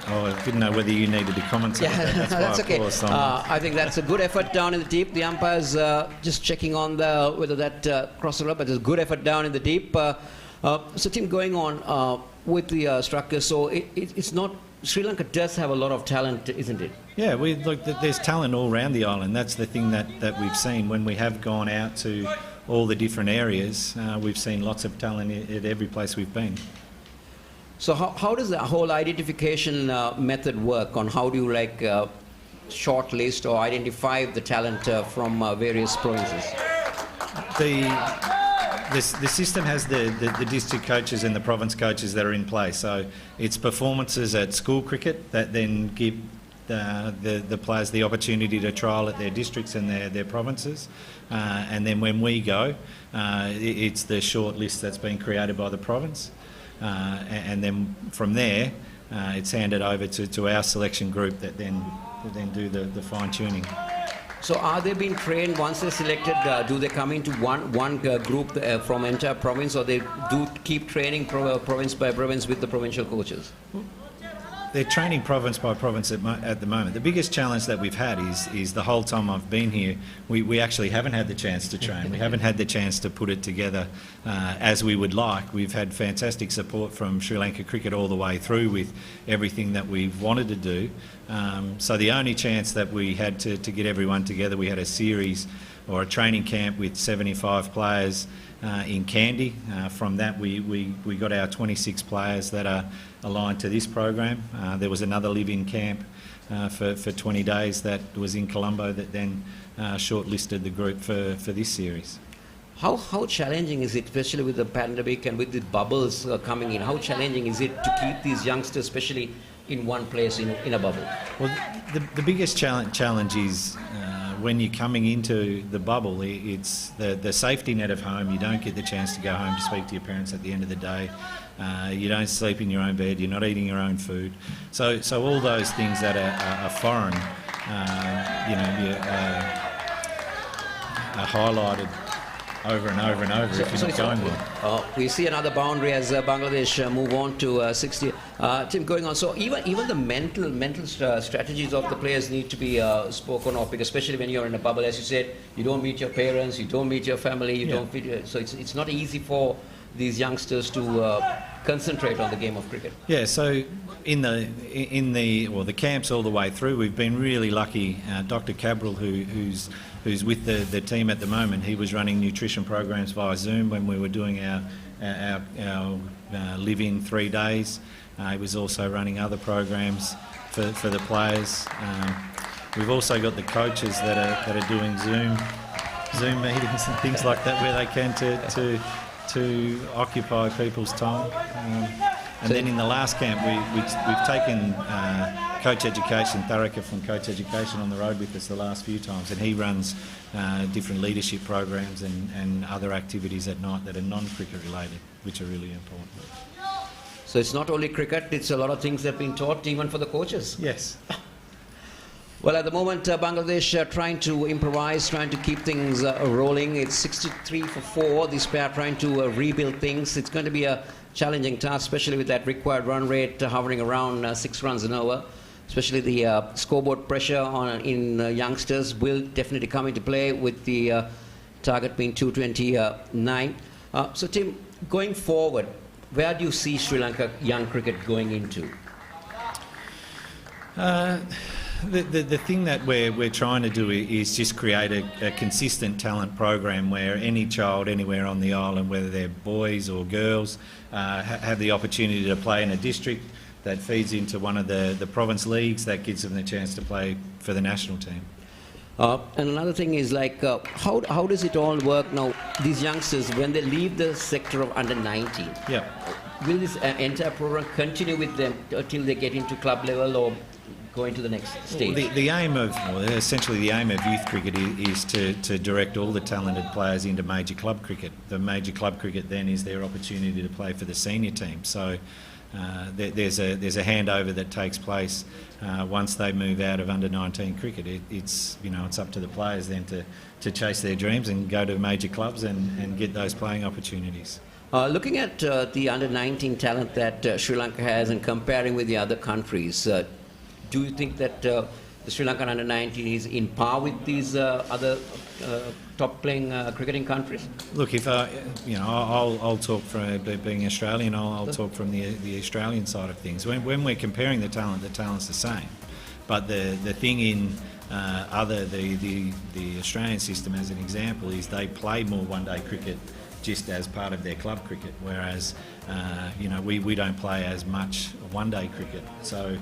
I didn't know whether you needed to comment on that. That's okay. I think that's a good effort down in the deep. The umpires just checking on whether that crosses up, but there's a good effort down in the deep. So, Tim, going on with the structure, so it's not. Sri Lanka does have a lot of talent, isn't it? Yeah, there's talent all around the island. That's the thing that we've seen when we have gone out to all the different areas. We've seen lots of talent at every place we've been. So how does the whole identification method work? On how do you shortlist or identify the talent from various provinces? The system has the district coaches and the province coaches that are in place. So it's performances at school cricket that then give the players the opportunity to trial at their districts and their provinces. And then when we go, it's the short list that's been created by the province. And then from there, it's handed over to our selection group that then do the fine-tuning. So are they being trained once they're selected? Do they come into one group from entire province, or they do keep training province by province with the provincial coaches? They're training province by province at the moment. The biggest challenge that we've had is the whole time I've been here, we actually haven't had the chance to train. We haven't had the chance to put it together as we would like. We've had fantastic support from Sri Lanka cricket all the way through with everything that we've wanted to do. So the only chance that we had to get everyone together, we had a series or a training camp with 75 players in Kandy. From that we got our 26 players that are aligned to this program. There was another live-in camp for 20 days that was in Colombo that then shortlisted the group for this series. How challenging is it, especially with the pandemic and with the bubbles coming in? How challenging is it to keep these youngsters, especially in one place in a bubble? Well, the biggest challenge is when you're coming into the bubble, it's the safety net of home. You don't get the chance to go home to speak to your parents at the end of the day. You don't sleep in your own bed. You're not eating your own food. So all those things that are foreign, are highlighted over and over and over if you're not going well. We see another boundary as Bangladesh move on to 60. Tim, going on. So even the mental strategies of the players need to be spoken of, because especially when you're in a bubble, as you said, you don't meet your parents, you don't meet your family, you don't meet, so it's not easy for these youngsters to concentrate on the game of cricket. Yeah, so in the camps all the way through, we've been really lucky. Dr. Cabral, who's with the team at the moment, he was running nutrition programs via Zoom when we were doing our live-in 3 days. He was also running other programs for the players. We've also got the coaches that are doing Zoom meetings and things like that, where they can to occupy people's time. And then in the last camp, we've taken Coach Education, Tharaka from Coach Education, on the road with us the last few times, and he runs different leadership programs and other activities at night that are non-cricket related, which are really important. So it's not only cricket, it's a lot of things that have been taught even for the coaches. Yes. Well, at the moment, Bangladesh trying to improvise, trying to keep things rolling. It's 63 for 4. This pair trying to rebuild things. It's going to be a challenging task, especially with that required run rate hovering around 6 runs an over. Especially the scoreboard pressure in youngsters will definitely come into play, with the target being 229. So, Tim, going forward, where do you see Sri Lanka young cricket going into? The thing that we're trying to do is just create a consistent talent program where any child anywhere on the island, whether they're boys or girls, have the opportunity to play in a district that feeds into one of the province leagues that gives them the chance to play for the national team. And another thing is, how does it all work now? These youngsters, when they leave the sector of under 19, will this entire program continue with them until they get into club level or going to the next stage? Essentially the aim of youth cricket is to direct all the talented players into major club cricket. The major club cricket then is their opportunity to play for the senior team. So there's a handover that takes place once they move out of under 19 cricket. It's up to the players then to chase their dreams and go to major clubs and get those playing opportunities. Looking at the under 19 talent that Sri Lanka has and comparing with the other countries, do you think that the Sri Lankan under 19 is in par with these other top playing cricketing countries? Look, if I'll talk from being Australian. I'll talk from the Australian side of things. When we're comparing the talent's the same. But the thing in the Australian system, as an example, is they play more one-day cricket just as part of their club cricket, whereas we don't play as much one-day cricket. So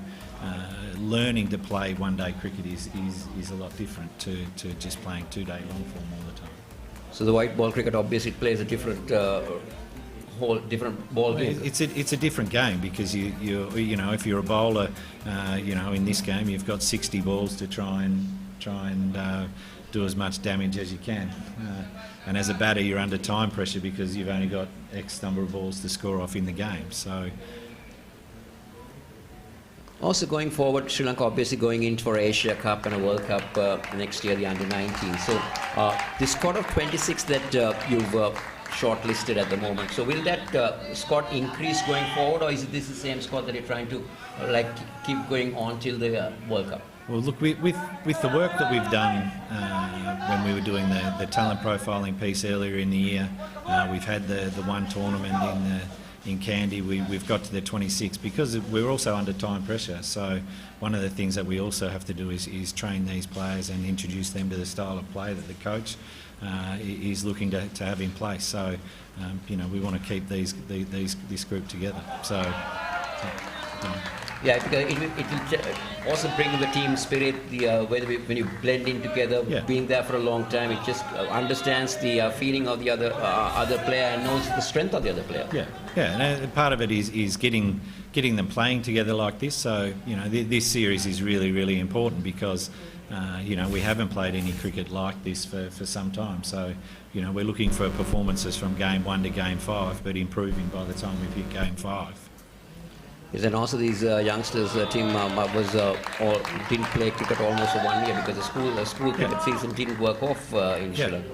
learning to play one-day cricket is a lot different to just playing two-day long form all the time. So the white ball cricket obviously plays a different whole different ball game. It's a different game because you if you're a bowler, in this game you've got 60 balls to try and do as much damage as you can. And as a batter, you're under time pressure because you've only got X number of balls to score off in the game. So. Also going forward, Sri Lanka obviously going in for Asia Cup and a World Cup next year, the under-19. So this squad of 26 that you've shortlisted at the moment, so will that squad increase going forward, or is this the same squad that you're trying to keep going on till the World Cup? Well, look, with the work that we've done when we were doing the talent profiling piece earlier in the year, we've had the one tournament in Kandy. We've got to the 26 because we're also under time pressure. So one of the things that we also have to do is train these players and introduce them to the style of play that the coach is looking to have in place. So we want to keep this group together. So. Yeah, because it will also bring the team spirit, when you blend in together, being there for a long time, it just understands the feeling of the other player and knows the strength of the other player. Yeah, and part of it is getting them playing together like this. So this series is really, really important because we haven't played any cricket like this for some time. So we're looking for performances from game 1 to game 5, but improving by the time we've hit game 5. Yes, and also these youngsters team didn't play cricket almost for 1 year because the school cricket season didn't work off in Sri Lanka.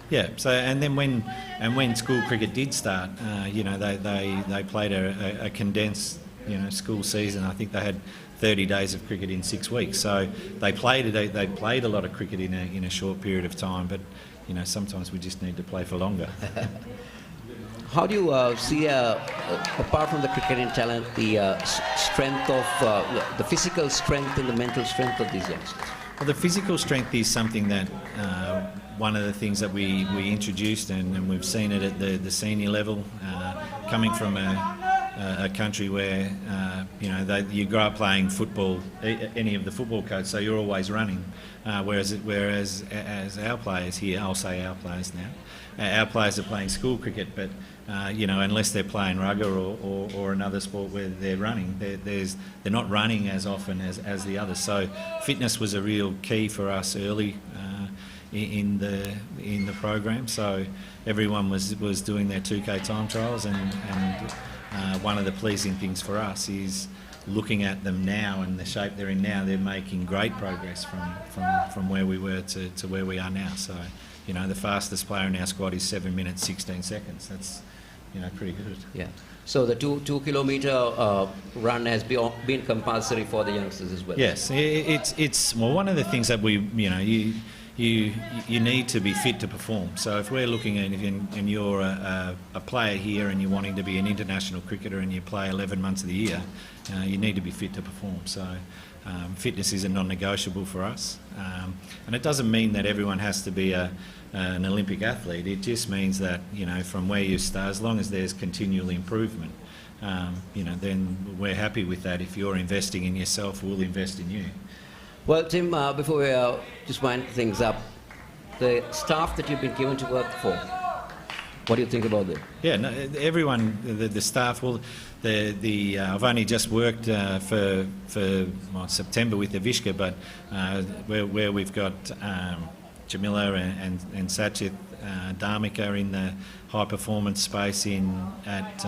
Yeah. So and then when school cricket did start, they played a condensed school season. I think they had 30 days of cricket in 6 weeks. So they played a lot of cricket in a short period of time. But sometimes we just need to play for longer. How do you see, apart from the cricketing talent, the strength of the physical strength and the mental strength of these youngsters? Well, the physical strength is something that one of the things that we introduced, and we've seen it at the senior level, coming from a country where you grow up playing football, any of the football codes, so you're always running. Whereas as our players here, I'll say our players now, our players are playing school cricket, but unless they're playing rugby or another sport where they're running, they're not running as often as the others. So fitness was a real key for us early in the program. So everyone was doing their 2K time trials, and one of the pleasing things for us is looking at them now and the shape they're in now. They're making great progress from where we were to where we are now. So the fastest player in our squad is 7 minutes 16 seconds. That's pretty good. Yeah. So the 2 kilometre run has been compulsory for the youngsters as well. Yes, it's one of the things that we you need to be fit to perform. So if we're looking at and you're a player here and you're wanting to be an international cricketer and you play 11 months of the year, you need to be fit to perform. So fitness is a non-negotiable for us, and it doesn't mean that everyone has to be an Olympic athlete. It just means that from where you start, as long as there's continual improvement, then we're happy with that. If you're investing in yourself, we'll invest in you. Well, Tim, before we just wind things up, the staff that you've been given to work for, what do you think about them? Yeah, no, everyone, the staff, well, I've only just worked for September with the Vishka, but where we've got Jamila and Sachit Dharmika in the high performance space at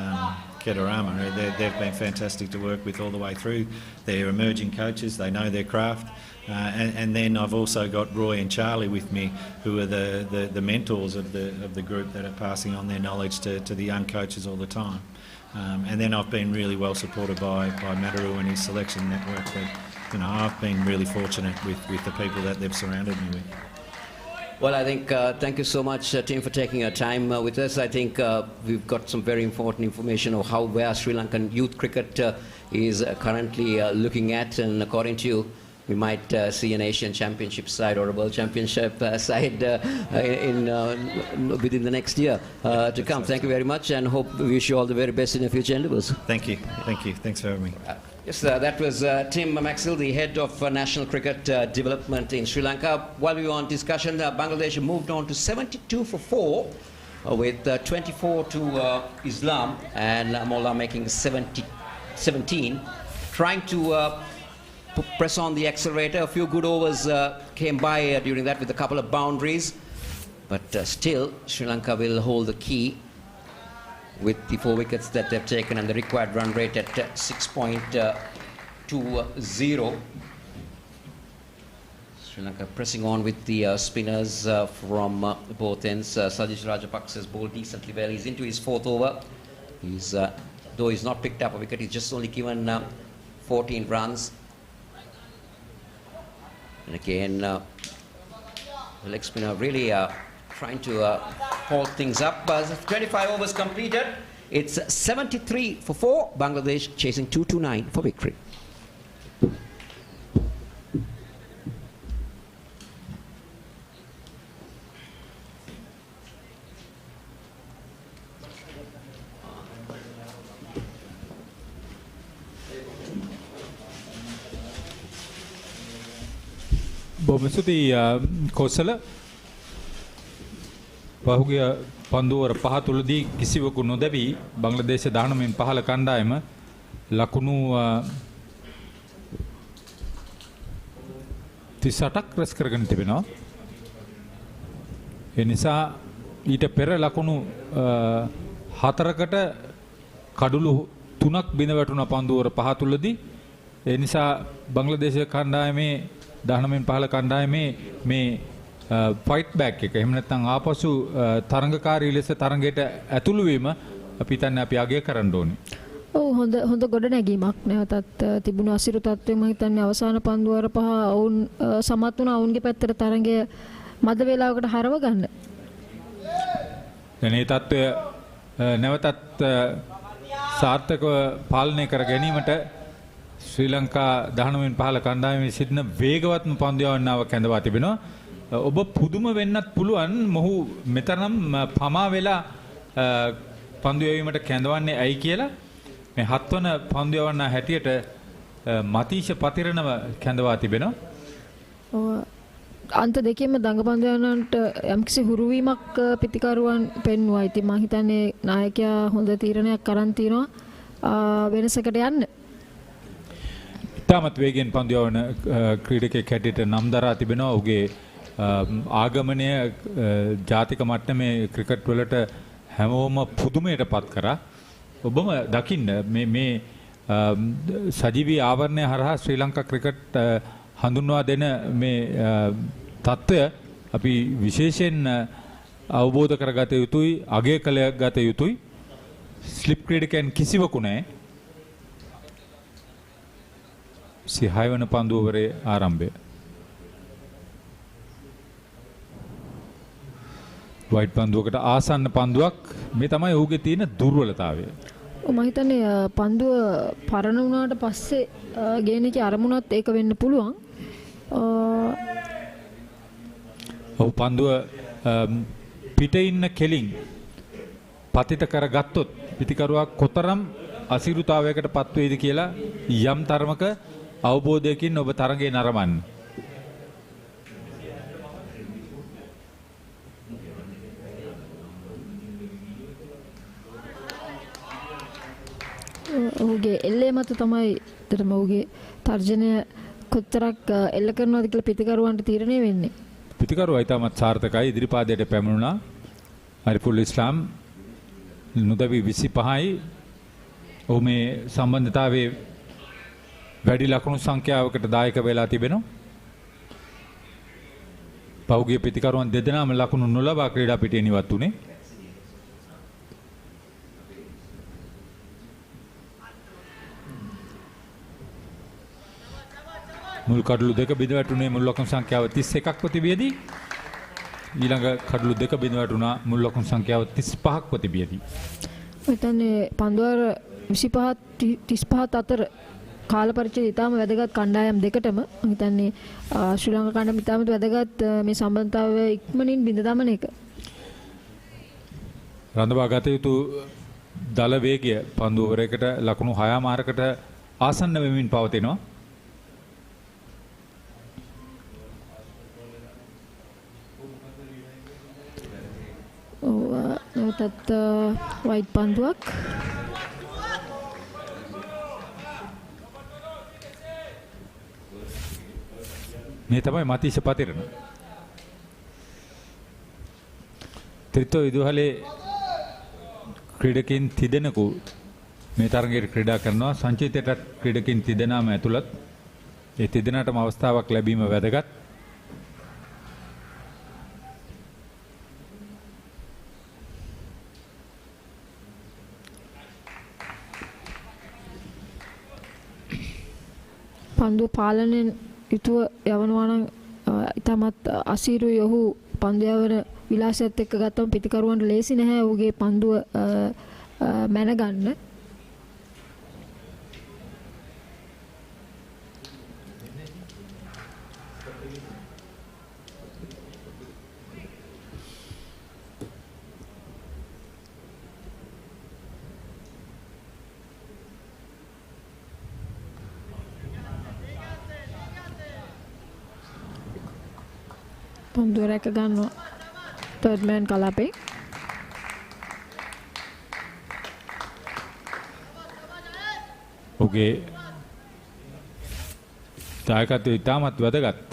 Kedarama, they've been fantastic to work with all the way through. They're emerging coaches, they know their craft. And then I've also got Roy and Charlie with me, who are the mentors of the group that are passing on their knowledge to the young coaches all the time. And then I've been really well supported by Mataru and his selection network. That I've been really fortunate with the people that they've surrounded me with. Well, I think thank you so much, Tim, for taking your time with us. I think we've got some very important information of where Sri Lankan youth cricket is currently looking at, and according to you, we might see an Asian Championship side or a World Championship side within the next year to come. Thank you very much, and hope we wish you all the very best in your future endeavours. Thank you. Thank you. Thanks for having me. Yes, that was Tim Maxil, the head of national cricket development in Sri Lanka. While we were on discussion, Bangladesh moved on to 72 for 4 with 24 to Islam and Molla making 17, trying to press on the accelerator. A few good overs came by during that with a couple of boundaries, but still Sri Lanka will hold the key with the 4 wickets that they've taken and the required run rate at 6.20. Sri Lanka pressing on with the spinners from both ends. Sajish Rajapaksa's bowled decently well. He's into his 4th over. He's though he's not picked up a wicket, he's just only given 14 runs. And again, the leg spinner really trying to hold things up. 25 overs completed. It's 73 for 4. Bangladesh chasing 229 for victory. බොහොම ස්තුතියි කෝසල. පහුගිය පන්දුවර 5 තුලදී කිසිවකු නොදැවි බංග්ලාදේශ 19න් 15 කණ්ඩායම ලකුණු 38ක් රැස් කරගෙන තිබෙනවා. ඒ නිසා ඊට පෙර ලකුණු 4කට කඩලු 3ක් බිඳ වැටුණ පන්දුවර 5 තුලදී. ඒ නිසා බංග්ලාදේශ කණ්ඩායමේ 19න් 15 කණ්ඩායමේ මේ ෆයිට් බෑක් එක එහෙම නැත්නම් ආපසු තරඟකාරී ලෙස තරඟයට ඇතුළු වීම අපි හිතන්නේ අපි අගය කරන්න ඕනේ. ඔව් හොඳ ගොඩනැගීමක්. නැවතත් තිබුණු අසිරු තත්ත්වය මම හිතන්නේ අවසාන පන්දුවර 5 ඔවුන් සමත් වුණා ඔවුන්ගේ පැත්තට තරඟය මද වේලාවකට හරව ගන්න. දැන් මේ තත්ත්වය නැවතත් සාර්ථකව පාලනය කර ගැනීමට ශ්‍රී ලංකා 19න් 15 කණ්ඩායමේ සිටින වේගවත්ම පන්දු යවන්නාව කැඳවා තිබෙනවා. ඔබ පුදුම වෙන්නත් පුළුවන් මොහු මෙතරම් පමා වෙලා පන්දු යැවීමට කැඳවන්නේ ඇයි කියලා. මේ 7 වන පන්දු යවන්නා හැටියට මතීෂ පතිරණව කැඳවා තිබෙනවා. අන්ත දෙකෙන්ම දඟපන්දු යවන්නන්ට යම්කිසි හුරුවීමක් පිටිකරුවන් පෙන්වුවා. ඉතින් මම හිතන්නේ නායකයා හොඳ තීරණයක් අරන් තිනවා වෙනසකට යන්න. ඉතාමත් වේගෙන් පන්දු යවන ක්‍රීඩකයෙක් හැටියට නම් දරා තිබෙනවා. ඔහුගේ ආගමනය ජාතික මට්ටමේ ක්‍රිකට් වලට හැමෝම පුදුමයට පත් කරා. ඔබම දකින්න මේ සජීවී ආවරණය හරහා ශ්‍රී ලංකා ක්‍රිකට් හඳුන්වා දෙන මේ තත්ත්වය අපි විශේෂයෙන් අවබෝධ කරගත යුතුයි, අගය කළ ගත යුතුයි. ස්ලිප් ක්‍රීඩකයන් කිසිවකු නැහැ. 6 වන පන්දුවරේ ආරම්භය. වයිට් පන්දුවකට ආසන්න පන්දුවක්. මේ තමයි ඔහුගේ තියෙන දුර්වලතාවය. මම හිතන්නේ පන්දුව පරණ වුණාට පස්සේ ගේන එකේ අරමුණත් ඒක වෙන්න පුළුවන්. ඔහු පන්දුව පිටේ ඉන්න කෙලින් පතිත කරගත්තොත් පිටිකරුවා කොතරම් අසීරුතාවයකට පත් වේද කියලා යම් තරමක අවබෝධයකින් ඔබ තරඟේ නරඹන්න. ඔහුගේ එල්ලේ මත තමයි දෙතම ඔහුගේ තර්ජනය කොතරක් එල්ල කරනවද කියලා පිටිකරුවන්ට තීරණය වෙන්නේ. පිටිකරුවා ඉතාමත් සාර්ථකයි. ඉදිරිපාදයට පැමුණුණා. අරිෆුල් ඉස්ලාම් නුදවි 25යි. ඔහු මේ සම්බන්ධතාවයේ වැඩි ලකුණු සංඛ්‍යාවකට දායක වෙලා තිබෙනවා. පහුගිය පිටිකරුවන් දෙදෙනාම ලකුණු නොලබා ක්‍රීඩා පිටියෙන් ඉවත් වුණේ. මුල් කඩලු දෙක බිඳ වැටුනේ මුල් ලකුණු සංඛ්‍යාව 31ක් ප්‍රතිවියදී. ඊළඟ කඩලු දෙක බිඳ වැටුණා මුල් ලකුණු සංඛ්‍යාව 35ක් ප්‍රතිවියදී. හිතන්නේ පන්දුවර 25 35 අතර කාල පරිච්ඡේදය ඉතාම වැදගත් කණ්ඩායම් දෙකටම මම හිතන්නේ ශ්‍රී ලංකා කණ්ඩායම ඉතාම වැදගත් මේ සම්බන්ධතාවය ඉක්මනින් බිඳ දමන එක. රඳවා ගත යුතු දල වේගය පන්දු ඕවරයකට ලකුණු 6 මාරකට ආසන්න වෙමින් පවතිනවා. නැවතත් වයිට් පන්දුවක්. මේ තමයි මතීෂ පතිරණ. ත්‍රිත්ව විදුහලේ ක්‍රීඩකින් තිදෙනෙකු මේ තරගයට ක්‍රීඩා කරනවා. සංචිතයට ක්‍රීඩකින් තිදෙනාම ඇතුළත්. ඒ තිදෙනාටම අවස්ථාවක් ලැබීම වැදගත්. පන්දුව පාලනයෙන් යුතුව යවනවා නම් ඉතාමත් අසීරුයි. ඔහු පන්දු යවන විලාසයත් එක්ක ගත්තම පිටිකරුවන්ට ලේසි නැහැ ඔහුගේ පන්දුව මැනගන්න. පන්දුව රැක ගන්නවා තර්ඩ් මෑන් කලාපේ. ඔහුගේ දායකත්වය ඉතාමත් වැදගත්.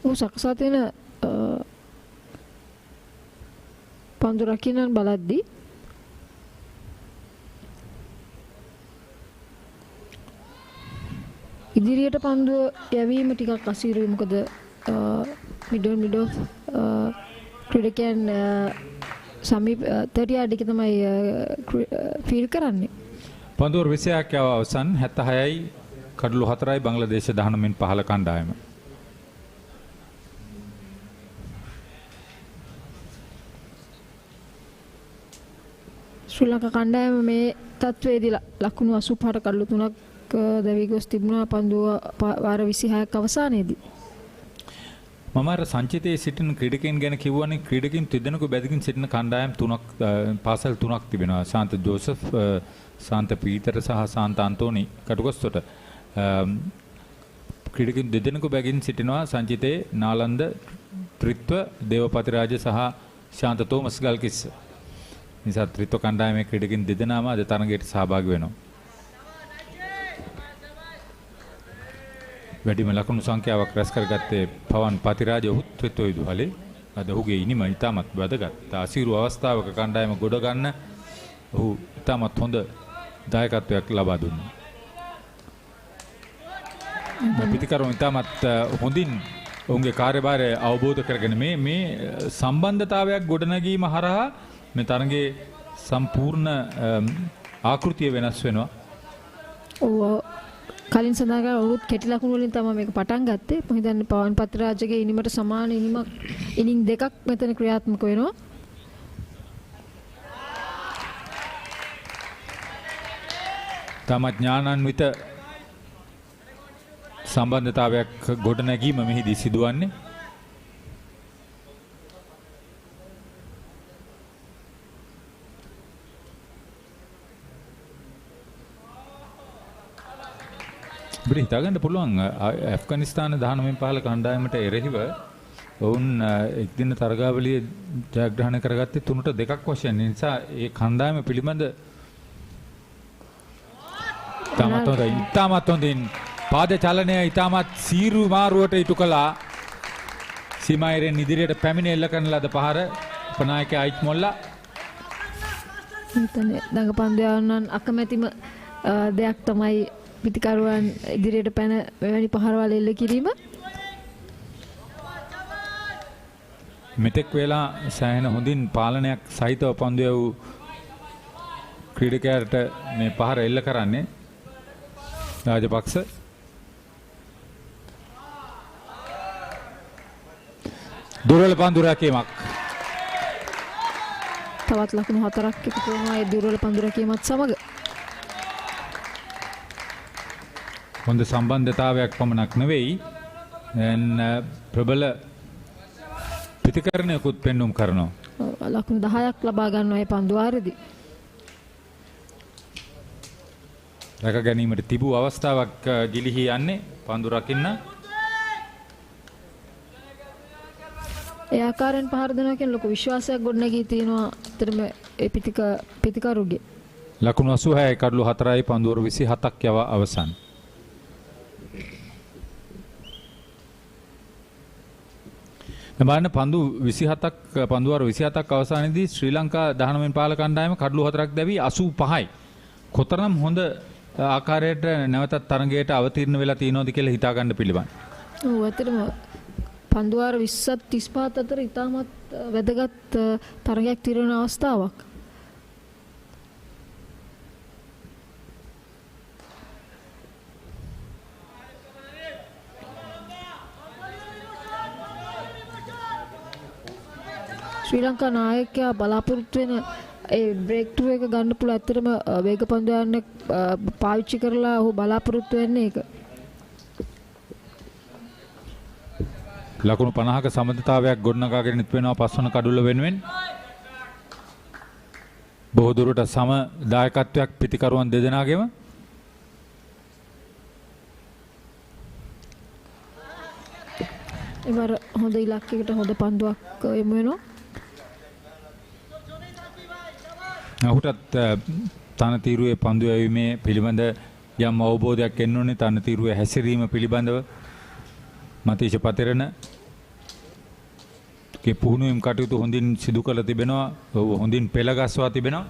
ඔහු සකසා තියෙන පන්දු රකින්න බලද්දී ඉදිරියට පන්දුව යැවීම ටිකක් අසීරුයි. මොකද මිඩ් ඔෆ් ක්‍රීඩකයන් සමීප 30 යාඩ් තමයි ෆීල් කරන්නේ. පන්දුව 26ක් යව අවසන් 76යි කඩලු 4යි බංග්ලාදේශ 19න් 15 කණ්ඩායම. ශ්‍රී ලංකා කණ්ඩායම මේ තත්ත්වයේදී ලකුණු 85 කඩලු 3ක් දැවි ගොස් තිබුණා පන්දුව වාර 26ක් අවසානයේදී. මම අර සංචිතයේ සිටින ක්‍රීඩකයන් ගැන කිව්වනේ. ක්‍රීඩකයන් තිදෙනෙකු බැඳගෙන සිටින කණ්ඩායම් තුනක් පාසල් තුනක් තිබෙනවා. ශාන්ත ජෝසප්, ශාන්ත පීතර සහ ශාන්ත අන්තෝනි කටුගස්තොට. ක්‍රීඩකයන් දෙදෙනෙකු බැඳගෙන සිටිනවා සංචිතයේ නාලන්ද ත්‍රිත්ව දේවපතිරාජ සහ ශාන්ත තෝමස් ගල්කිස්ස. නිසා ත්‍රිත්ව කණ්ඩායමේ ක්‍රීඩකයන් දෙදෙනාම අද තරගයට සහභාගී වෙනවා. වැඩිම ලකුණු සංඛ්‍යාවක් රැස් කරගත්තේ පවන් පතිරාජ ත්‍රිත්ව විදුහලේ. අද ඔහුගේ ඉනිම ඉතාමත් වැදගත්. අසීරු අවස්ථාවක කණ්ඩායම ගොඩ ගන්න ඔහු ඉතාමත් හොඳ දායකත්වයක් ලබා දුන්නා. පිටිකරුවන් ඉතාමත් හොඳින් ඔවුන්ගේ කාර්යභාරය අවබෝධ කරගෙන මේ සම්බන්ධතාවයක් ගොඩනැගීම හරහා මේ තරගයේ සම්පූර්ණ ආකෘතිය වෙනස් වෙනවා. කලින් සඳහන් කරන ඔරුත් කෙටි ලකුණු වලින් තමයි මේක පටන් ගත්තේ. මම හිතන්නේ පවන් පත්‍රාජගේ ඉනිමට සමාන ඉනිං දෙකක් මෙතන ක්‍රියාත්මක වෙනවා. තම ඥානාන්විත සම්බන්ධතාවයක් ගොඩනැගීම මෙහිදී සිදුවන්නේ. අපිට හිතාගන්න පුළුවන් ඇෆ්ගනිස්තාන 19න් 15 කණ්ඩායමට එරෙහිව ඔවුන් එක්දින තරගාවලිය ජයග්‍රහණය කරගත්තේ 3-2ක් වශයෙන්. ඒ නිසා ඒ කණ්ඩායම පිළිබඳ ඉතාමත් හොඳින් පාද චලනය ඉතාමත් සීරු මාරුවට ඉටු කළා. සීමායිරෙන් ඉදිරියට පැමිණ එල්ල කරන ලද පහර උපනායක අයිත් මොල්ලා. මෙතන දඟපන්දු යවන්නන් අකමැතිම දෙයක් තමයි පිටිකරුවන් ඉදිරියට පැන මෙවැනි පහරවල් එල්ල කිරීම. මෙතෙක් වෙලා සෑහෙන හොඳින් පාලනයක් සහිතව පන්දු යවූ ක්‍රීඩකයාට මේ පහර එල්ල කරන්නේ රාජපක්ෂ. දුර්වල පන්දු රැකීමක්. තවත් ලකුණු 4ක් එකතු වෙනවා ඒ දුර්වල පන්දු රැකීමත් සමග. හොඳ සම්බන්ධතාවයක් පමණක් නෙවෙයි දැන් ප්‍රබල ප්‍රතිකරණයකුත් පෙන්වුම් කරනවා. ලකුණු 10ක් ලබා ගන්නවා මේ පන්දු වාරයේදී. රැක ගැනීමට තිබූ අවස්ථාවක් ගිලිහී යන්නේ පන්දු රකින්න. ඒ ආකාරයෙන් පහර දෙනවා කියන ලොකු විශ්වාසයක් ගොඩනැගී තියෙනවා අතරම ඒ පිතිකරුගේ. ලකුණු 86යි කඩලු 4යි පන්දුවර 27ක් යව අවසන්. බලන්න පන්දු 27ක් පන්දුවර 27ක් අවසානයේදී ශ්‍රී ලංකා 19 පාල කණ්ඩායම කඩලු 4ක් දැවි 85යි. කොතරම් හොඳ ආකාරයට නැවතත් තරගයට අවතීර්ණ වෙලා තියෙනවද කියලා හිතා ගන්න පිළිවන්. ඔව් ඇත්තටම පන්දුවාර 20ත් 35ත් අතර ඉතාමත් වැදගත් තරගයක් තිරන අවස්ථාවක්. ශ්‍රී ලංකා නායකයා බලාපොරොත්තු වෙන ඒ බ්‍රේක් ටු එක ගන්න පුළුවන්. ඇත්තටම වේග පන්දු යන්න පාවිච්චි කරලා ඔහු බලාපොරොත්තු වෙන්නේ ඒක. ලකුණු 50ක සමතතාවයක් ගොඩනගාගෙන වෙනවා පස්වන කඩුල්ල වෙනුවෙන්. බොහෝ දුරට සම දායකත්වයක් පිතිකරුවන් දෙදෙනාගේම. එවර හොඳ ඉලක්කයකට හොඳ පන්දුවක් යමු වෙනවා. ඔහුටත් තනතිරුවේ පන්දු යැවීමේ පිළිබඳ යම් අවබෝධයක් එන්න ඕනේ. තනතිරුවේ හැසිරීම පිළිබඳව මතීෂ පතිරණ කේ පුහුණුවීම් කටයුතු හොඳින් සිදු කළ තිබෙනවා. හොඳින් පෙළ ගස්වා තිබෙනවා.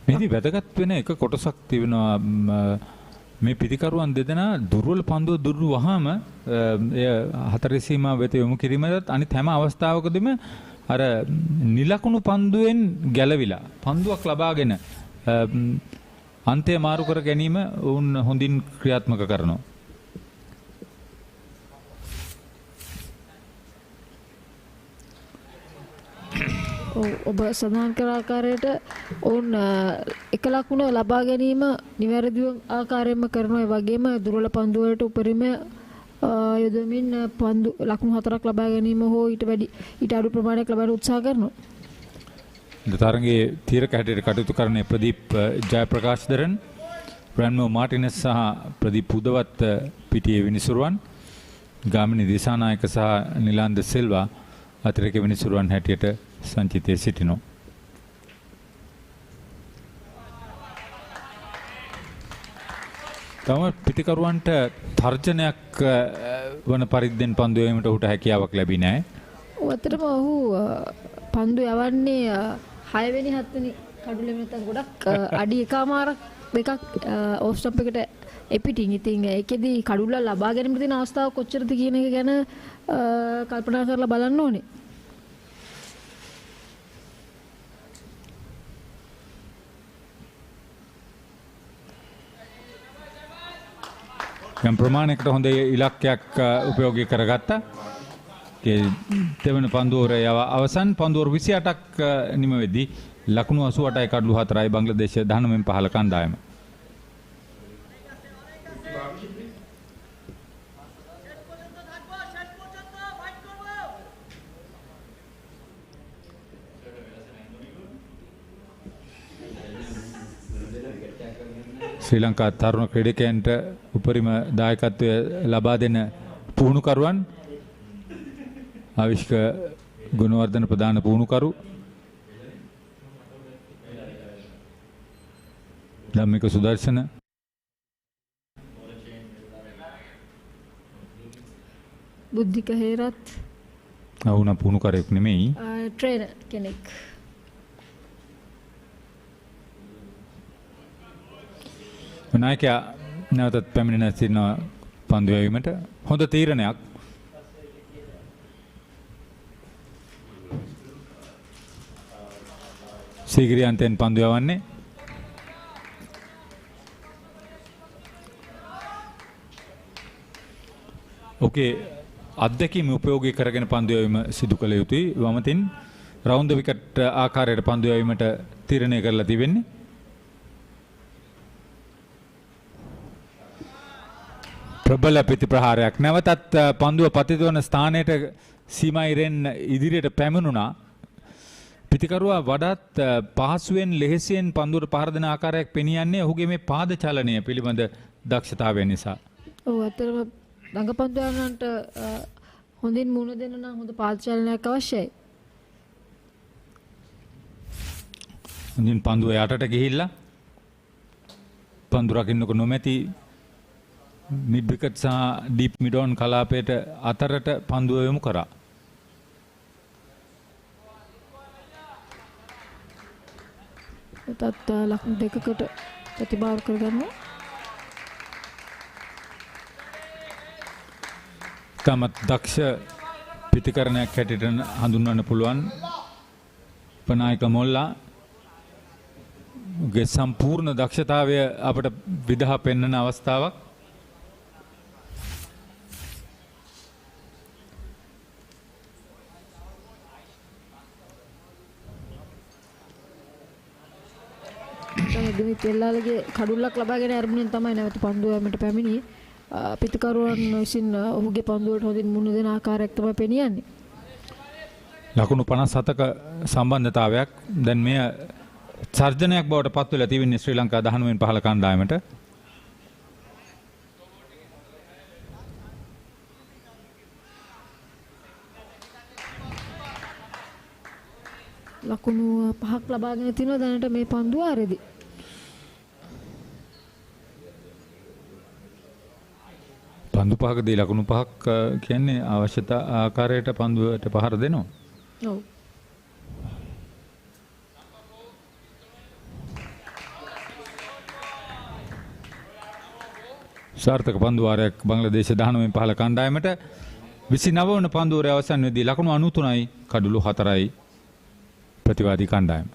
මෙහි වැදගත් වෙන එක කොටසක් තිබෙනවා. මේ පිතිකරුවන් දෙදෙනා දුර්වල පන්දුව දුරු වහම එය හතර සීමා වෙත යොමු කිරීමත් අනිත් හැම අවස්ථාවකදීම අර නිලකුණු පන්දුවෙන් ගැලවිලා පන්දුවක් ලබාගෙන අන්තය මාරු කර ගැනීම වුන් හොඳින් ක්‍රියාත්මක කරනවා. ඔබ සඳහන් කර ආකාරයට ඔවුන් එක ලකුණ ලබා ගැනීම නිවැරදිව ආකාරයෙන්ම කරනවා. ඒ වගේම දුර්වල පන්දු වලට උපරිම යොදමින් පන්දු ලකුණු 4ක් ලබා ගැනීම හෝ ඊට අඩු ප්‍රමාණයක් ලබන්න උත්සාහ කරනවා. තරගයේ තීරක හැටියට කටයුතු කරන ප්‍රදීප් ජයප්‍රකාශදරන්, බ්‍රැන්මෝ මාටිනස් සහ ප්‍රදීප් උදවත් පිටියේ විනිසුරුවන්, ගාමිණී දිසානායක සහ නිලාන්ද සිල්වා අතිරේක විනිසුරුවන් හැටියට සංචිතයේ සිටිනවා. තම පිටිකරුවන්ට තර්ජනයක් වන පරිද්දෙන් පන්දු යවීමට ඔහුට හැකියාවක් ලැබී නැහැ. ඔතනම ඔහු පන්දු යවන්නේ 6 වෙනි 7 වෙනි කඩුලෙම නැත්නම් ගොඩක් අඩි එකමාරක් දෙකක් ඕෆ් ස්ටොප් එකට එපිටින්. ඉතින් ඒකෙදි කඩුල්ල ලබා ගැනීමට තියෙන අවස්ථාව කොච්චරද කියන එක ගැන කල්පනා කරලා බලන්න ඕනේ. යම් ප්‍රමාණයකට හොඳ ඉලක්කයක් උපයෝගී කරගත්තා. දෙවන පන්දුවර අවසන් පන්දුවර 28ක් නිම වෙද්දී ලකුණු 88යි කඩලු 4යි බංග්ලාදේශ 19 පහළ කණ්ඩායම. ශ්‍රී ලංකා තරුණ ක්‍රීඩකයන්ට උපරිම දායකත්වය ලබා දෙන පුහුණුකරුවන් ආවිෂ්ක ගුණවර්ධන ප්‍රධාන පුහුණුකරු, ධම්මික සුදර්ශන, බුද්ධික හේරත් වුණා පුහුණුකරයෙක් නෙමෙයි ට්‍රේනර් කෙනෙක්. නායකයා නැවතත් පැමිණෙන සිටින පන්දු යැවීමට හොඳ තීරණයක්. සීගිරියන්තෙන් පන්දු යවන්නේ. ඕකේ අත්දැකීම් උපයෝගී කරගෙන පන්දු යැවීම සිදු කළ යුතුයි. වමතින් රවුන්ඩ් ද විකට් ආකාරයට පන්දු යැවීමට තීරණය කරලා තිබෙන්නේ. ප්‍රබල ප්‍රතිප්‍රහාරයක්. නැවතත් පන්දුව පතිත වන ස්ථානයට සීමායිරෙන් ඉදිරියට පැමිණුණා. පිතිකරුවා වඩාත් පහසුවෙන් ලෙහෙසියෙන් පන්දුවට පහර දෙන ආකාරයක් පෙනියන්නේ ඔහුගේ මේ පාද චලනය පිළිබඳ දක්ෂතාවය නිසා. ඔව් අතරම රංගපන්දුවන්ට හොඳින් මුණ දෙන්න නම් හොඳ පාද චලනයක් අවශ්‍යයි. හොඳින් පන්දුව යටට ගිහිල්ලා පන්දු රකින්නක නොමැති මිඩ් විකට් සහ ඩීප් මිඩ් ඔන් කලාපයට අතරට පන්දුව යොමු කරා. තත් ලකුණු දෙකකට ප්‍රතිභාව කරගන්නවා. තමත් දක්ෂ පිතිකරණයක් හැටියට හඳුන්වන්න පුළුවන් පනායක මොල්ලා ගේ සම්පූර්ණ දක්ෂතාවය අපට විදහා පෙන්වන අවස්ථාවක්. දුනි තෙල්ලාලගේ කඩුල්ලක් ලබාගෙන අරමුණෙන් තමයි නැවත පන්දුව යෑමට පැමිණියේ. පිතිකරුවන් විසින් ඔහුගේ පන්දුවට හොඳින් මුණ දෙන ආකාරයක් තමයි පෙනියන්නේ. ලකුණු 57ක සම්බන්ධතාවයක්. දැන් මෙය සර්ජනයක් බවට පත් වෙලා තිබෙන්නේ ශ්‍රී ලංකා 19 15 කණ්ඩායමට. ලකුණු 5ක් ලබාගෙන තිනවා දැනට මේ පන්දුව ආරෙදි. පන්දු 5කදී ලකුණු 5ක් කියන්නේ අවශ්‍යතා ආකාරයට පන්දුවට පහර දෙනවා. ඔව්. සාර්ථක පන්දු වාරයක් බංග්ලාදේශ 19 15 කණ්ඩායමට 29 වන පන්දුවරේ අවසන් වෙදී ලකුණු 93යි කඩුළු 4යි ප්‍රතිවාදී කණ්ඩායම.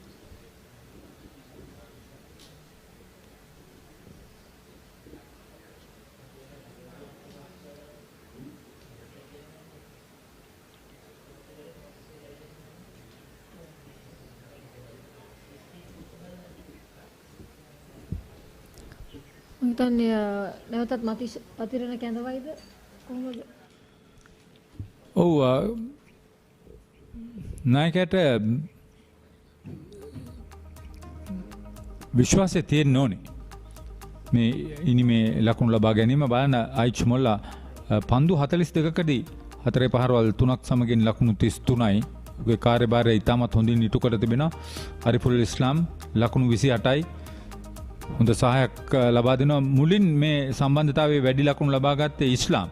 මම හිතන්නේ නැවතත් මතිරණ කැඳවයිද කොහොමද? ඔව් නායකයට විශ්වාසය තියෙන්න ඕනේ. මේ ඉනි මේ ලකුණු ලබා ගැනීම බලන ආයිච් මොල්ලා පන්දු 42කදී 4 පහරවල් 3ක් සමගින් ලකුණු 33යි. ඔහුගේ කාර්යභාරය ඉතාමත් හොඳින් ඉටු කර තිබෙනවා. අරිෆුල් ඉස්ලාම් ලකුණු 28යි. හොඳ සහායක් ලබා දෙනවා. මුලින් මේ සම්බන්ධතාවයේ වැඩි ලකුණු ලබා ගත්තේ ඉස්ලාම්.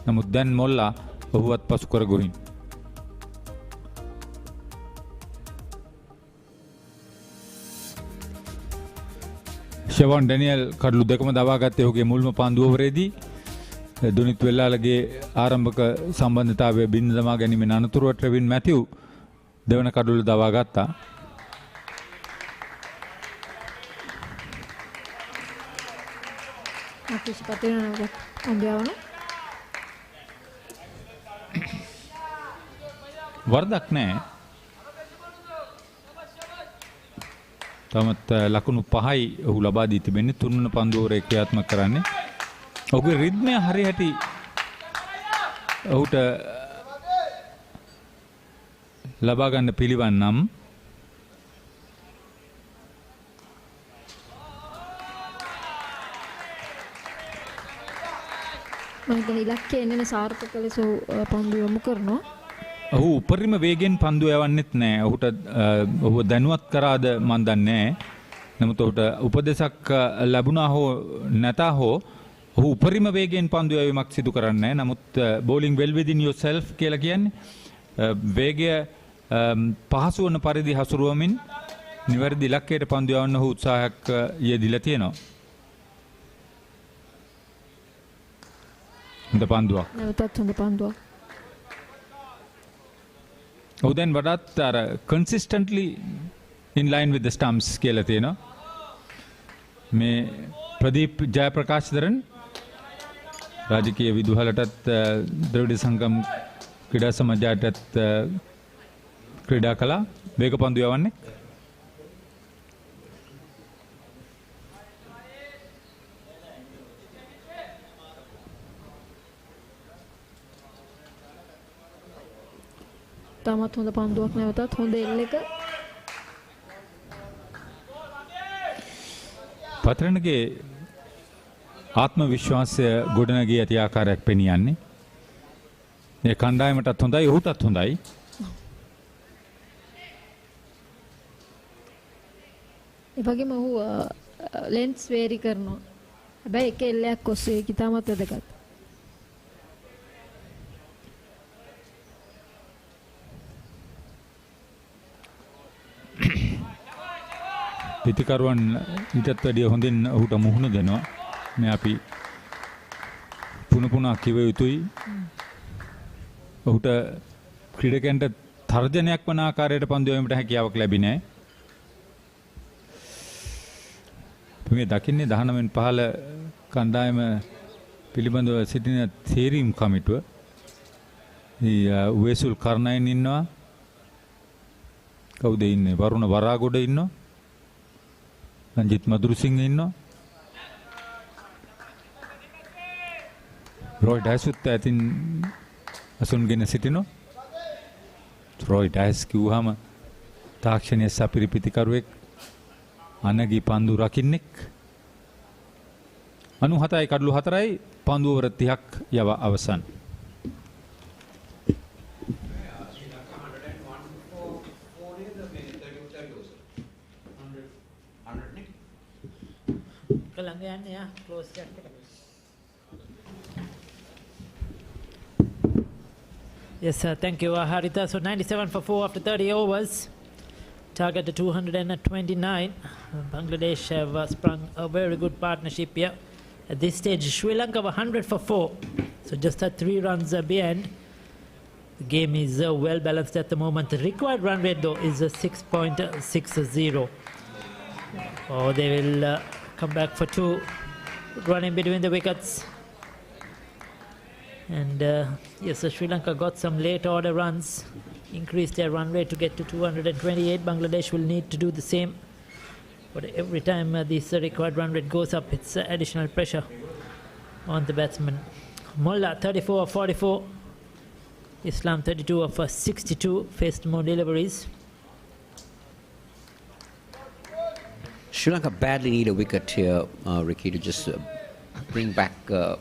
නමුත් දැන් මොල්ලා ඔහුවත් පසු කර ගොහින්. ෂෙවොන් ඩැනියල් කඩලු දෙකම දවා ගත්තේ ඔහුගේ මුල්ම පන්දු ඕවරේදී. දුනිත් වෙල්ලාලගේ ආරම්භක සම්බන්ධතාවය බින්න දමා ගැනීමෙන් අනතුරුව ට්‍රෙවින් මැතිව් දෙවන කඩලු දවා ගත්තා. වරදක් නැහැ. තමත් ලකුණු 5යි ඔහු ලබා දී තිබෙන්නේ. තුන්වන පන්දුවරේ ක්‍රියාත්මක කරන්නේ. ඔහුගේ රිද්මය හරියටි ඔහුට ලබා ගන්න පිළිවන් නම් මම ඉලක්කය එන්නේ සාර්ථක ලෙස පන්දු යොමු කරනවා. ඔහු උපරිම වේගෙන් පන්දු යවන්නෙත් නැහැ. ඔහුට ඔහු දැනුවත් කරාද මන් දන්නේ නැහැ. නමුත් ඔහුට උපදේශක් ලැබුණා හෝ නැතා හෝ ඔහු උපරිම වේගෙන් පන්දු යැවීමක් සිදු කරන්නේ නැහැ. නමුත් bowling well within yourself කියලා කියන්නේ වේගය පහසු වන පරිදි හසුරුවමින් නිවැරදි ඉලක්කයට පන්දු යවන්න ඔහු උත්සාහයක් යෙදিলা තියෙනවා. හොඳ පන්දුවක්. නැවතත් හොඳ පන්දුවක්. ඔහු දැන් වඩාත් අර consistently in line with the stumps කියලා තියෙනවා. මේ ප්‍රදීප් ජයප්‍රකාශදරන් රාජකීය විදුහලටත් ද්‍රවිඩ සංගම් ක්‍රීඩා සමාජයටත් ක්‍රීඩා කළා. වේග පන්දු යවන්නේ. තාමත් හොඳ පන්දුවක් නැවතත් හොඳ එල් එක. පතරණගේ ආත්ම විශ්වාසය ගොඩනගී ඇති ආකාරයක් පෙනී යන්නේ. ඒ කණ්ඩායමටත් හොඳයි ඔහුටත් හොඳයි. ඒ වගේම ඔහු ලෙන්ස් වේරි කරනවා. හැබැයි එක එල්ලයක් ඔස්සේ ඒක ඉතාමත් වැදගත්. පිතිකරුවන් ඊටත් වැඩිය හොඳින් ඔහුට මුහුණ දෙනවා. මේ අපි පුන කිව යුතුයි. ඔහුට ක්‍රීඩකයන්ට තර්ජනයක් වන ආකාරයට පන්දු යවීමට හැකියාවක් ලැබිනේ නැහැ. මේ දකින්නේ 19න් 15 කණ්ඩායම පිළිබඳව සිටින තේරීම් කමිටුව. උවේසුල් කර්ණයන් ඉන්නවා. කවුද ඉන්නේ? වරුණ වරාගොඩ ඉන්නවා. රංජිත් මදුරුසිංහ ඉන්නවා. රොයි ඩයසුත් ඇතින් අසුන්ගෙන සිටිනවා. රොයි ඩයස් කිව්වහම තාක්ෂණයේ සපිරි පිතිකරුවෙක්, අනගි පන්දු රකින්නෙක්. 97යි කඩලු 4යි පන්දු over 30ක් යව අවසන්. Yes, thank you, Harita. So 97 for 4 after 30 overs. Target to 229. Bangladesh have sprung a very good partnership here. At this stage, Sri Lanka were 100 for 4. So just at 3 runs behind. The game is well balanced at the moment. The required run rate though is 6.60. Oh, they will come back for 2. Run in between the wickets. And yes, Sri Lanka got some late order runs, increased their run rate to get to 228. Bangladesh will need to do the same. But every time this required run rate goes up, it's additional pressure on the batsman. Molla 34 of 44. Islam 32 of 62. Faced more deliveries. Sri Lanka badly need a wicket here, Ricky, to just bring back the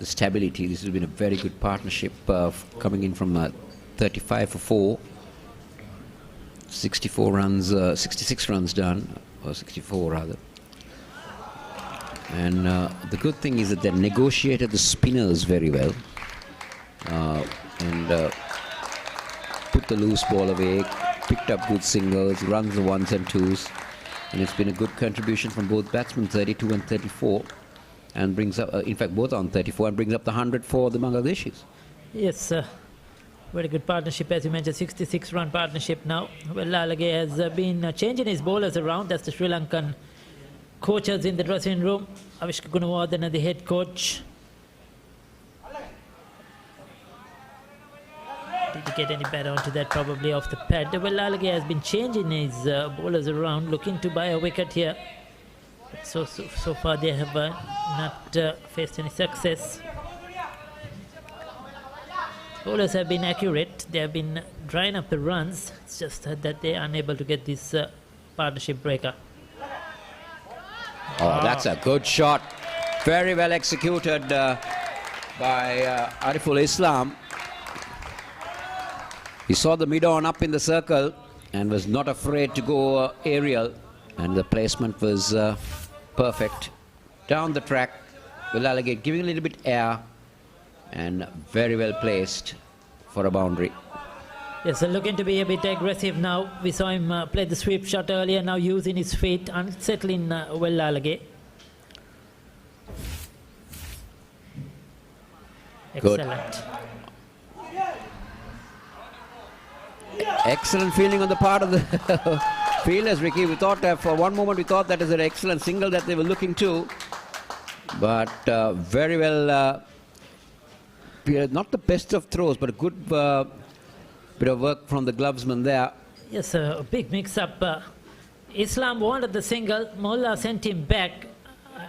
stability. This has been a very good partnership coming in from 35 for 4. 64 runs, 66 runs done, or 64 rather. And the good thing is that they negotiated the spinners very well and put the loose ball away, picked up good singles, runs the ones and twos. And it's been a good contribution from both batsmen, 32 and 34, and brings up, in fact, both on 34, and brings up the 100 for the Bangladeshis. Yes, very good partnership, as you mentioned, 66-run partnership now. Well, Lalage has been changing his bowlers around. That's the Sri Lankan coaches in the dressing room. Avishka Gunawardena, the head coach. Did he get any better onto that? Probably off the pad. Well, Lalage has been changing his bowlers around, looking to buy a wicket here. So far they have not faced any success. Bowlers have been accurate. They have been drying up the runs. It's just that they are unable to get this partnership breaker. Oh, that's a good shot. Very well executed by Ariful Islam. He saw the mid-on up in the circle and was not afraid to go aerial, and the placement was perfect. Down the track, Villalagate giving a little bit air and very well placed for a boundary. Yes, looking to be a bit aggressive now. We saw him play the sweep shot earlier, now using his feet, unsettling Villalagate. Excellent. Excellent fielding on the part of the fielders, Ricky. We thought for one moment we thought that is an excellent single that they were looking to. But very well, not the best of throws, but a good bit of work from the glovesman there. Yes, a big mix-up. Islam wanted the single. Mullah sent him back.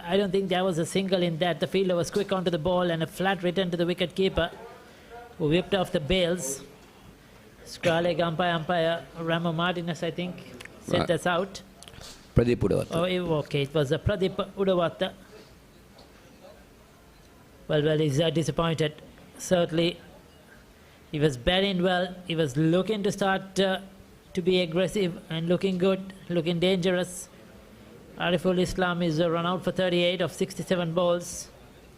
I don't think there was a single in that. The fielder was quick onto the ball and a flat return to the wicket keeper, who whipped off the bails. Skralek umpire Ramo Martinez, I think, sent us out. Pradeep Udawata. Oh, okay, it was Pradeep Udawata. Well, he's disappointed. Certainly, he was batting well. He was looking to start to be aggressive and looking good, looking dangerous. Ariful Islam is run out for 38 of 67 balls,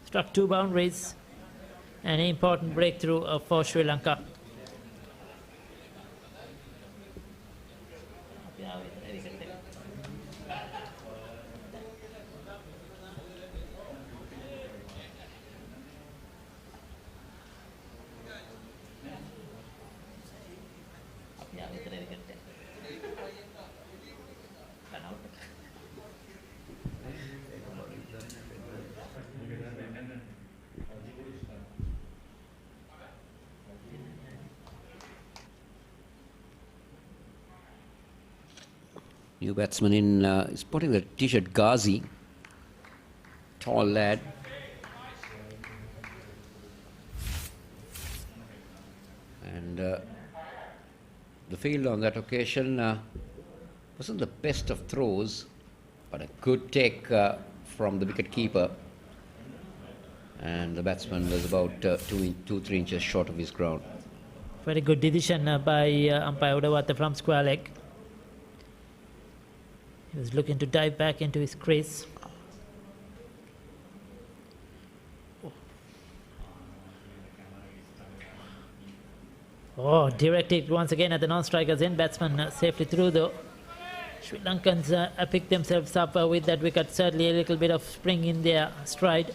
struck 2 boundaries, an important breakthrough for Sri Lanka. New batsman in, is putting the t-shirt Ghazi, tall lad. And the field on that occasion wasn't the best of throws, but a good take from the wicket keeper. And the batsman was about 2-3 inches short of his ground. Very good decision by umpire Udawata from square leg. He was looking to dive back into his crease. Oh, directed once again at the non-strikers end. Batsman safely through though. Sri Lankans picked themselves up with that wicket. Certainly a little bit of spring in their stride.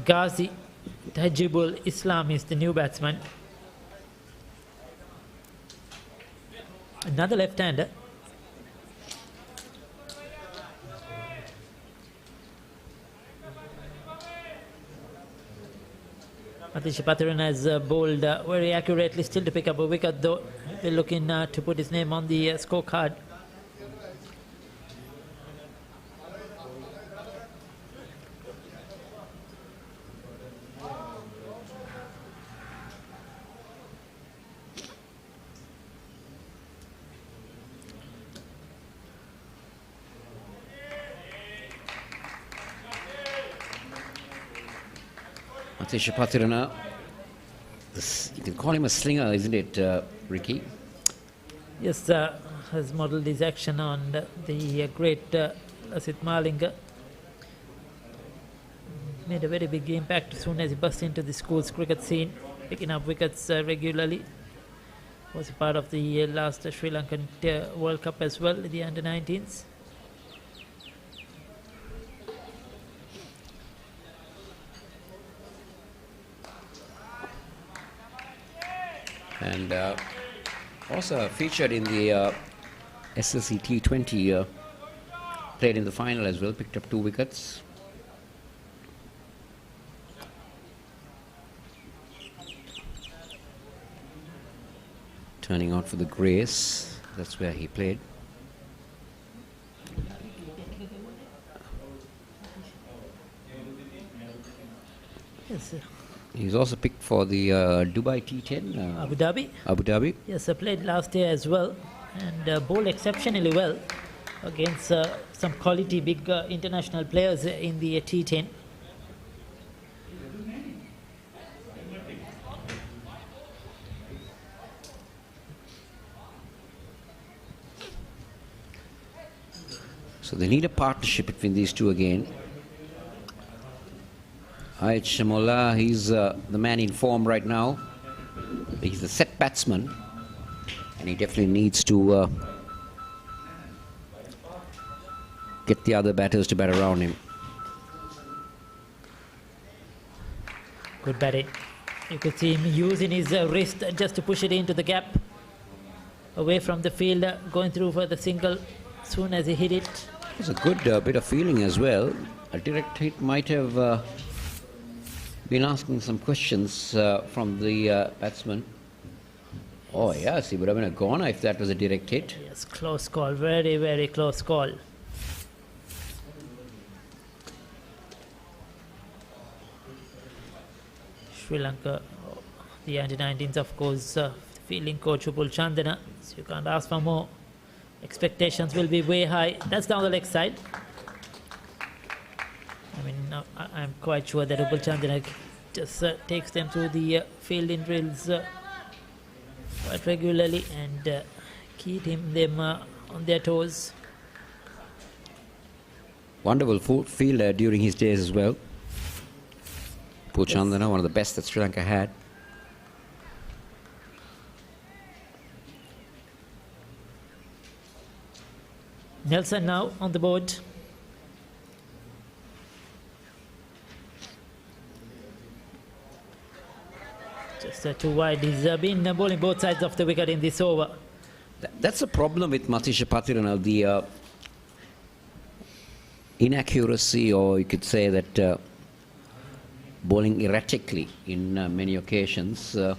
Ghazi Tajibul Islam is the new batsman. Another left-hander. Atish Patharan has bowled very accurately, still to pick up a wicket though. They're looking to put his name on the scorecard. Patirana, you can call him a slinger, isn't it, Ricky? Yes, has modelled his action on the great Lasith Malinga. Made a very big impact as soon as he burst into the school's cricket scene, picking up wickets regularly. Was a part of the last Sri Lankan World Cup as well, the under-19s. And also featured in the SLC T20, played in the final as well, picked up 2 wickets. Turning out for the Grace, that's where he played. Yes, sir. He's also picked for the Dubai T10. Abu Dhabi. Abu Dhabi. Yes, played last year as well and bowled exceptionally well against some quality big international players in the T10. So they need a partnership between these two again. Ayat Shamola, he's the man in form right now. He's the set batsman, and he definitely needs to get the other batters to bat around him. Good batting. You could see him using his wrist just to push it into the gap. Away from the fielder, going through for the single soon as he hit it. It's a good bit of feeling as well. A direct hit might have been asking some questions from the batsman. Oh yes, he would have been a goner if that was a direct hit. Yes, close call, very, very close call. Sri Lanka, the under-19s, of course, fielding coach Upul Chandana, so you can't ask for more. Expectations will be way high. That's down the leg side. I mean, I'm quite sure that Upul Chandana just takes them through the fielding drills quite regularly and keep them on their toes. Wonderful fielder during his days as well. Upul Chandana, one of the best that Sri Lanka had. Nelson now on the board. Just too wide. He's been bowling both sides of the wicket in this over. That's a problem with Matisha Patirana, the inaccuracy, or you could say that bowling erratically in many occasions, not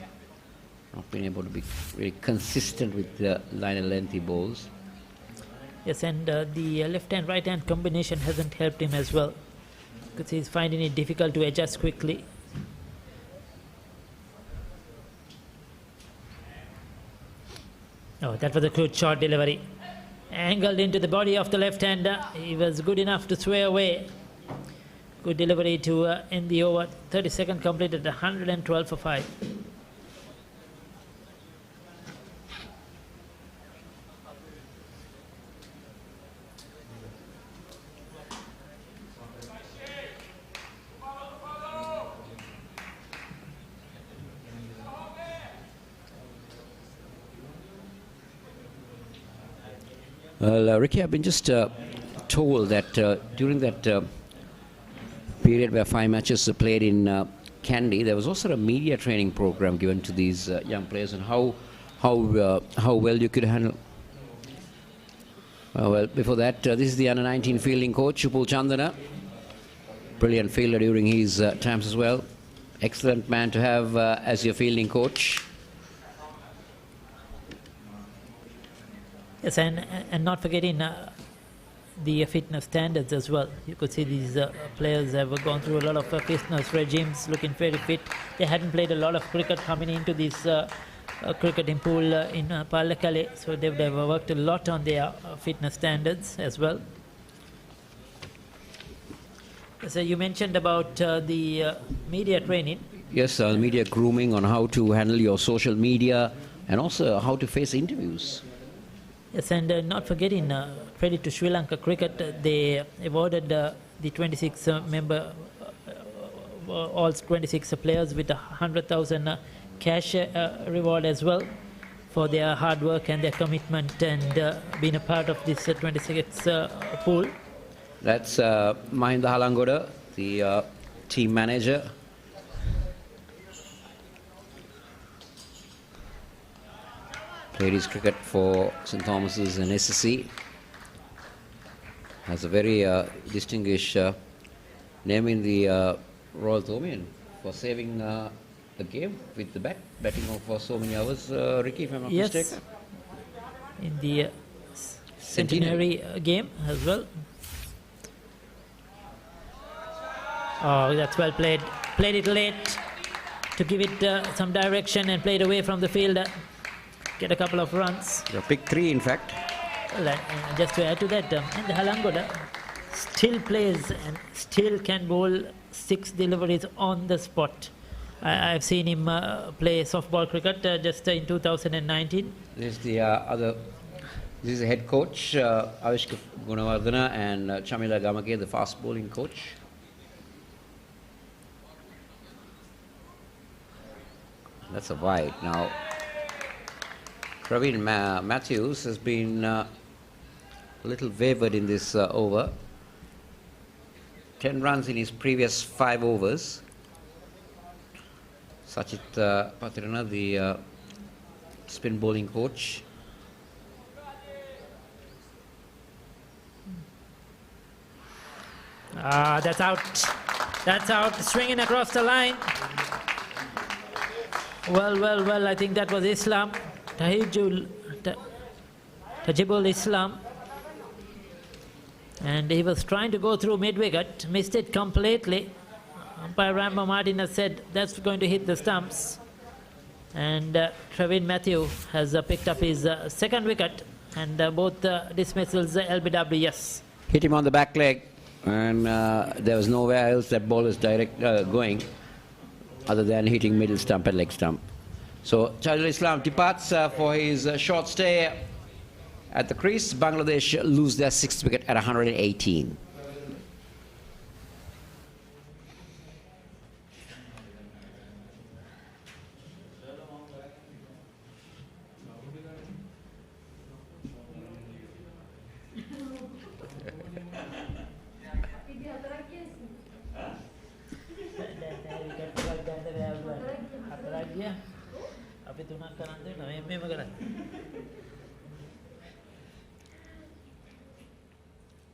being able to be very consistent with the line and lengthy bowls. Yes, and the left-hand, right-hand combination hasn't helped him as well, because he's finding it difficult to adjust quickly. Oh, that was a good short delivery. Angled into the body of the left-hander. He was good enough to sway away. Good delivery to end the over. 32nd completed, 112 for 5. Well, Ricky, I've been just told that during that period where 5 matches were played in Kandy, there was also a media training program given to these young players, and how well you could handle. Well, before that, this is the under-19 fielding coach, Upul Chandana. Brilliant fielder during his times as well. Excellent man to have as your fielding coach. Yes, and not forgetting the fitness standards as well. You could see these players have gone through a lot of fitness regimes, looking very fit. They hadn't played a lot of cricket coming into this cricketing pool in Pallekele, so they've worked a lot on their fitness standards as well. So you mentioned about the media training. Yes, media grooming on how to handle your social media and also how to face interviews. Yes, and not forgetting credit to Sri Lanka Cricket, they awarded the 26 member, all 26 players with 100,000 cash reward as well for their hard work and their commitment and being a part of this 26 pool. That's Mahinda Halangoda, the team manager. Played his cricket for St Thomas's and SSC. Has a very distinguished name in the Royal Thomaian for saving a game with the batting for so many hours, Ricky, if I'm not mistaken. In the centenary game as well. Oh, that's well played. Played it late to give it some direction and played away from the fielder. Get a couple of runs. Pick 3, in fact. Well, just to add to that, and the Halangoda still plays and still can bowl 6 deliveries on the spot. I've seen him play softball cricket just in 2019. This is the this is the head coach, Avishka Gunawardana, and Chamila Gamage, the fast bowling coach. That's a wide. Now, Praveen Matthews has been a little wavered in this over. 10 runs in his previous 5 overs. Sachit Patirana, the spin bowling coach. That's out. That's out. Swinging across the line. Well. I think that was Islam. Tajibul Islam. And he was trying to go through mid-wicket. Missed it completely. Umpire Rambo Martinez said that's going to hit the stumps. And Trevin Matthew has picked up his second wicket. And both dismissals LBW, yes. Hit him on the back leg. And there was nowhere else that ball is going other than hitting middle stump and leg stump. So Tajul Islam departs for his short stay at the crease. Bangladesh lose their sixth wicket at 118.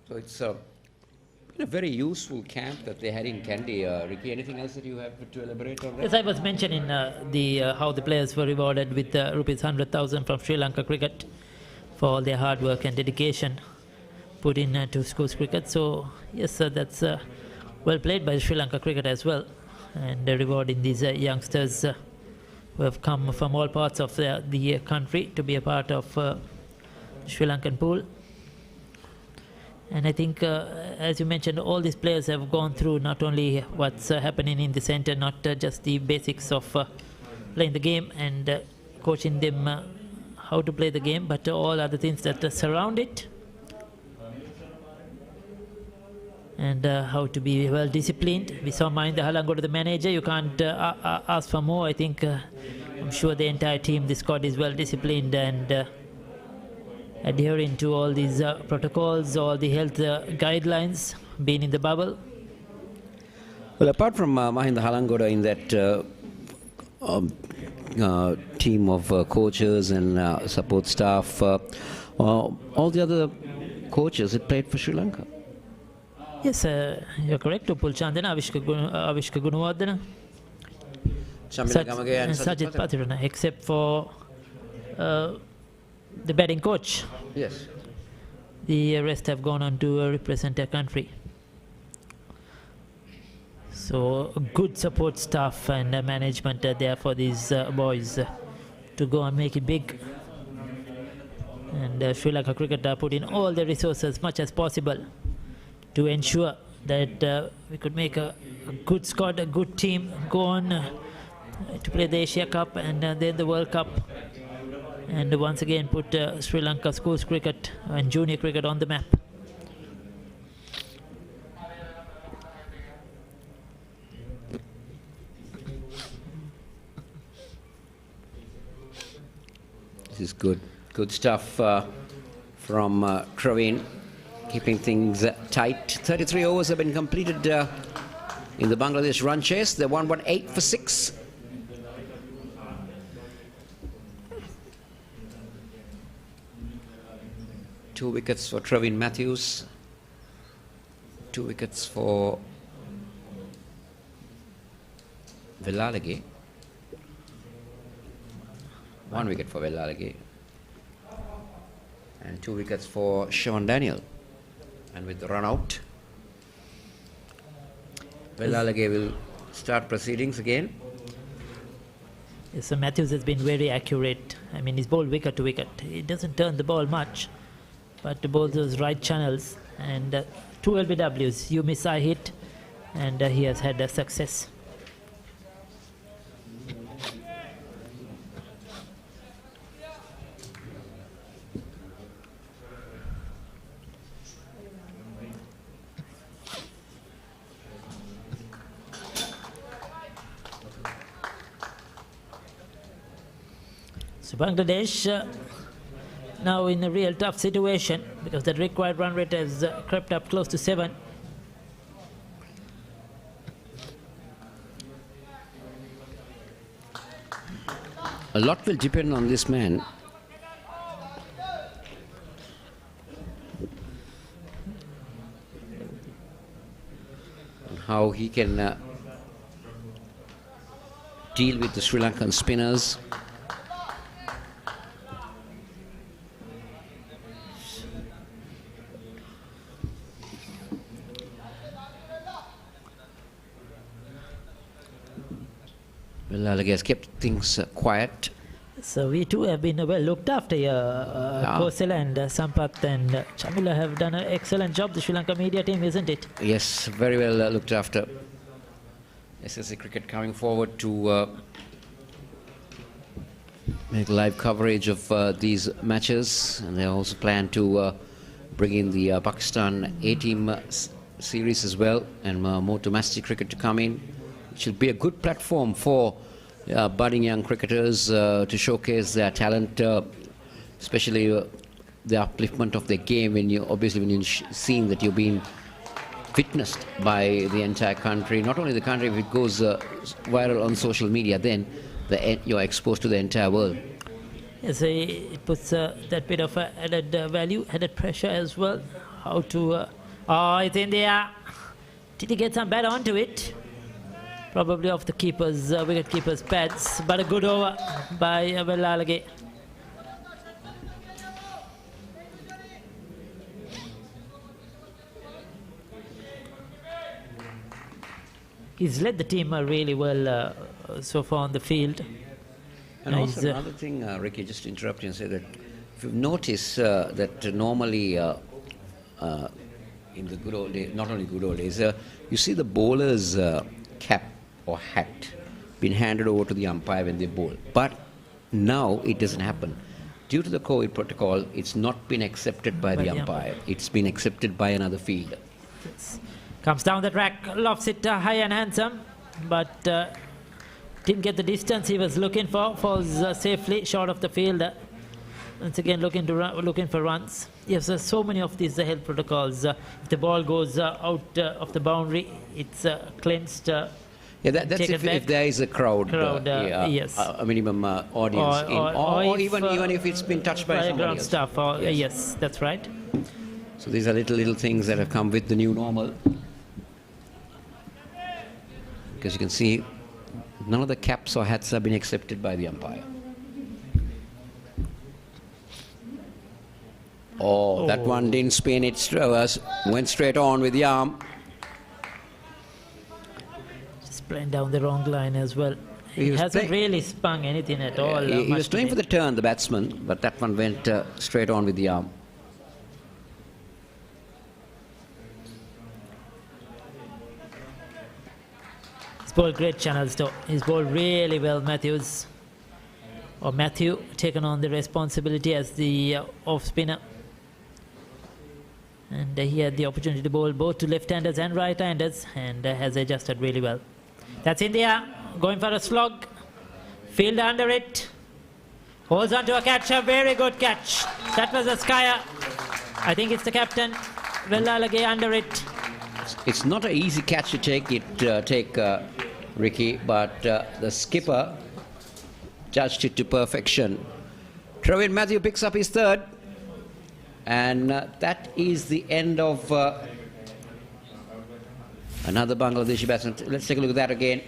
So it's been a very useful camp that they had in Kandy. Ricky, anything else that you have to elaborate on that? Yes, I was mentioning how the players were rewarded with rupees 100,000 from Sri Lanka Cricket for all their hard work and dedication put in to schools cricket. So yes, that's well played by Sri Lanka Cricket as well, and rewarding these youngsters who have come from all parts of the country to be a part of Sri Lankan pool. And I think, as you mentioned, all these players have gone through not only what's happening in the center, not just the basics of playing the game and coaching them how to play the game, but all other things that surround it. And how to be well disciplined. We saw Mahinda Halangoda, the manager. You can't ask for more. I think, I'm sure the entire team, the squad is well disciplined and adhering to all these protocols, all the health guidelines, being in the bubble. Well, apart from Mahinda Halangoda in that team of coaches and support staff, all the other coaches had played for Sri Lanka. Yes, you're correct. Upul Chandana, Avishka Gunawardena, and Sajid Patirana, except for the batting coach. Yes. The rest have gone on to represent their country. So good support staff and management are there for these boys to go and make it big. And Sri Lanka Cricket put in all the resources as much as possible to ensure that we could make a good squad, a good team, go on to play the Asia Cup and then the World Cup. And once again put Sri Lanka schools cricket and junior cricket on the map. This is good stuff from Praveen, keeping things tight. 33 overs have been completed in the Bangladesh run chase. They won 8 for 6. Two wickets for Trevin Matthews, 2 wickets for Velalage, 1 wicket for Velalage, and 2 wickets for Sean Daniel. And with the run out, Velalage will start proceedings again. Yes, so Matthews has been very accurate. I mean, he's bowled wicket to wicket. He doesn't turn the ball much, but to bowl those right channels, and 2 LBWs, you miss, I hit, and he has had a success. So Bangladesh now in a real tough situation because the required run rate has crept up close to 7. A lot will depend on this man. And how he can deal with the Sri Lankan spinners. Well, Alage has kept things quiet. So we too have been well looked after here. Kosela and Sampath and Chamila have done an excellent job, the Sri Lanka media team, isn't it? Yes, very well looked after. SSC Cricket coming forward to make live coverage of these matches, and they also plan to bring in the Pakistan A-team series as well, and more domestic cricket to come in. It should be a good platform for budding young cricketers to showcase their talent, especially the upliftment of their game when you seeing that you're being witnessed by the entire country. Not only the country, if it goes viral on social media, then you're exposed to the entire world. Yes, it puts that bit of added value, added pressure as well. How to... oh, it's in there. Did he get some bat onto it? Probably off the keeper's, wicket keeper's pads, but a good over by Velalage. He's led the team really well so far on the field. And also another thing, Ricky, just to interrupt you and say that if you've noticed that normally in the good old days, not only good old days, you see the bowler's cap or hat been handed over to the umpire when they bowl. But now it doesn't happen. Due to the COVID protocol, it's not been accepted by the umpire. It's been accepted by another fielder. Yes. Comes down the track, lofts it high and handsome, but didn't get the distance he was looking for. Falls safely short of the fielder. Once again, looking for runs. Yes, so many of these health protocols. If the ball goes out of the boundary, it's cleansed. Yeah, that's if there is a crowd, yes. A minimum audience, or even if it's been touched by somebody else. Stuff, yes, that's right. So these are little things that have come with the new normal. Because you can see, none of the caps or hats have been accepted by the umpire. Oh, that one didn't spin, it went straight on with the arm. Just playing down the wrong line as well. He hasn't really spun anything at all. He was trying for the turn, the batsman, but that one went straight on with the arm. He's bowled great channels though. He's bowled really well, Matthews. Or Matthew, taken on the responsibility as the off spinner. And he had the opportunity to bowl both to left-handers and right-handers, and has adjusted really well. That's India, going for a slog. Fielder under it. Holds on to a catch, a very good catch. That was a skyer. I think it's the captain. Velalage under it. It's not an easy catch to take, Ricky, but the skipper judged it to perfection. Travin Matthew picks up his third, and that is the end of another Bangladeshi batsman. Let's take a look at that again.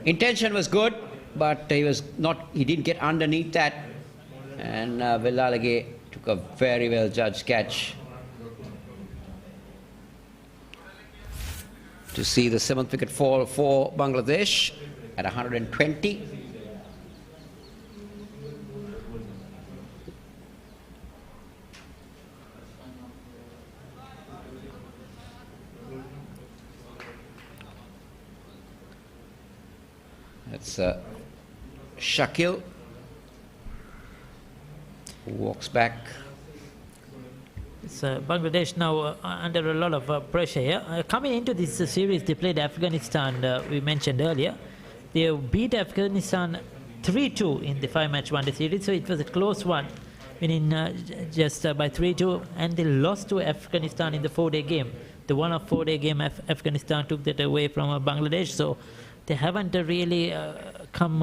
Intention was good, but he didn't get underneath that, and Velalage took a very well judged catch to see the 7th wicket fall for Bangladesh at 120. That's Shakil, who walks back. It's Bangladesh now under a lot of pressure here. Coming into this series, they played Afghanistan, we mentioned earlier. They beat Afghanistan 3-2 in the 5-match one-day series, so it was a close one, winning just by 3-2, and they lost to Afghanistan in the 4-day game. The one-off 4-day game, Afghanistan took that away from Bangladesh, so they haven't really come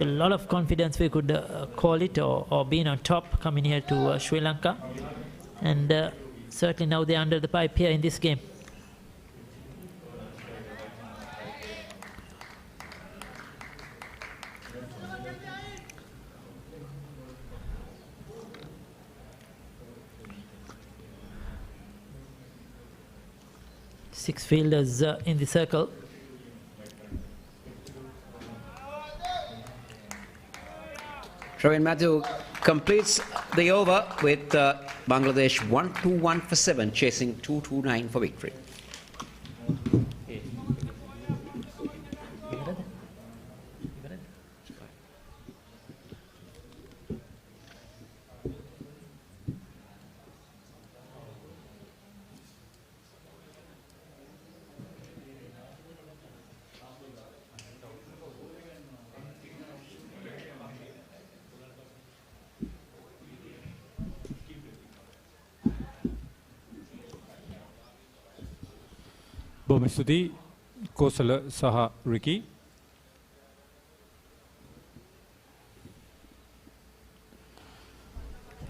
a lot of confidence, we could call it, or being on top coming here to Sri Lanka. And certainly now they're under the pipe here in this game. Six fielders in the circle. Shavin Matthew completes the over with Bangladesh 1-2-1 for 7, chasing 2-2-9 for victory. බොහොම ස්තුතියි කෝසල සහ රිකි.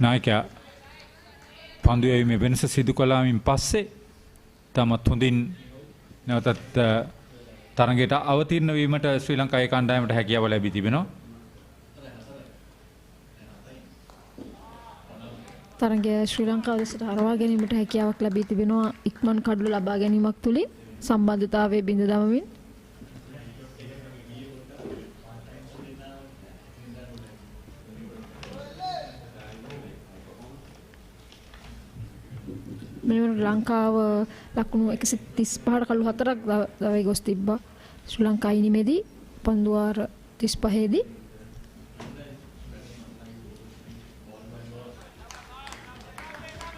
නායකයා පන්දු යැවීමේ වෙනස සිදු කළාමින් පස්සේ තමත් හොඳින් නැවතත් තරගයට අවතීර්ණ වීමට ශ්‍රී ලංකාවේ කණ්ඩායමට හැකියාව ලැබී තිබෙනවා. තරගය ශ්‍රී ලංකාව දෙසට හරවා ගැනීමට හැකියාවක් ලැබී තිබෙනවා ඉක්මන් කඩලු ලබා ගැනීමක් තුලින් සම්බන්ධතාවයේ බිඳ දමමින්. මෙවන ලංකාව ලකුණු 135ට කළු 4ක් දවයි ගොස් තිබ්බා ශ්‍රී ලංකා ඉනිමේදී පන්දුවාර 35 දී.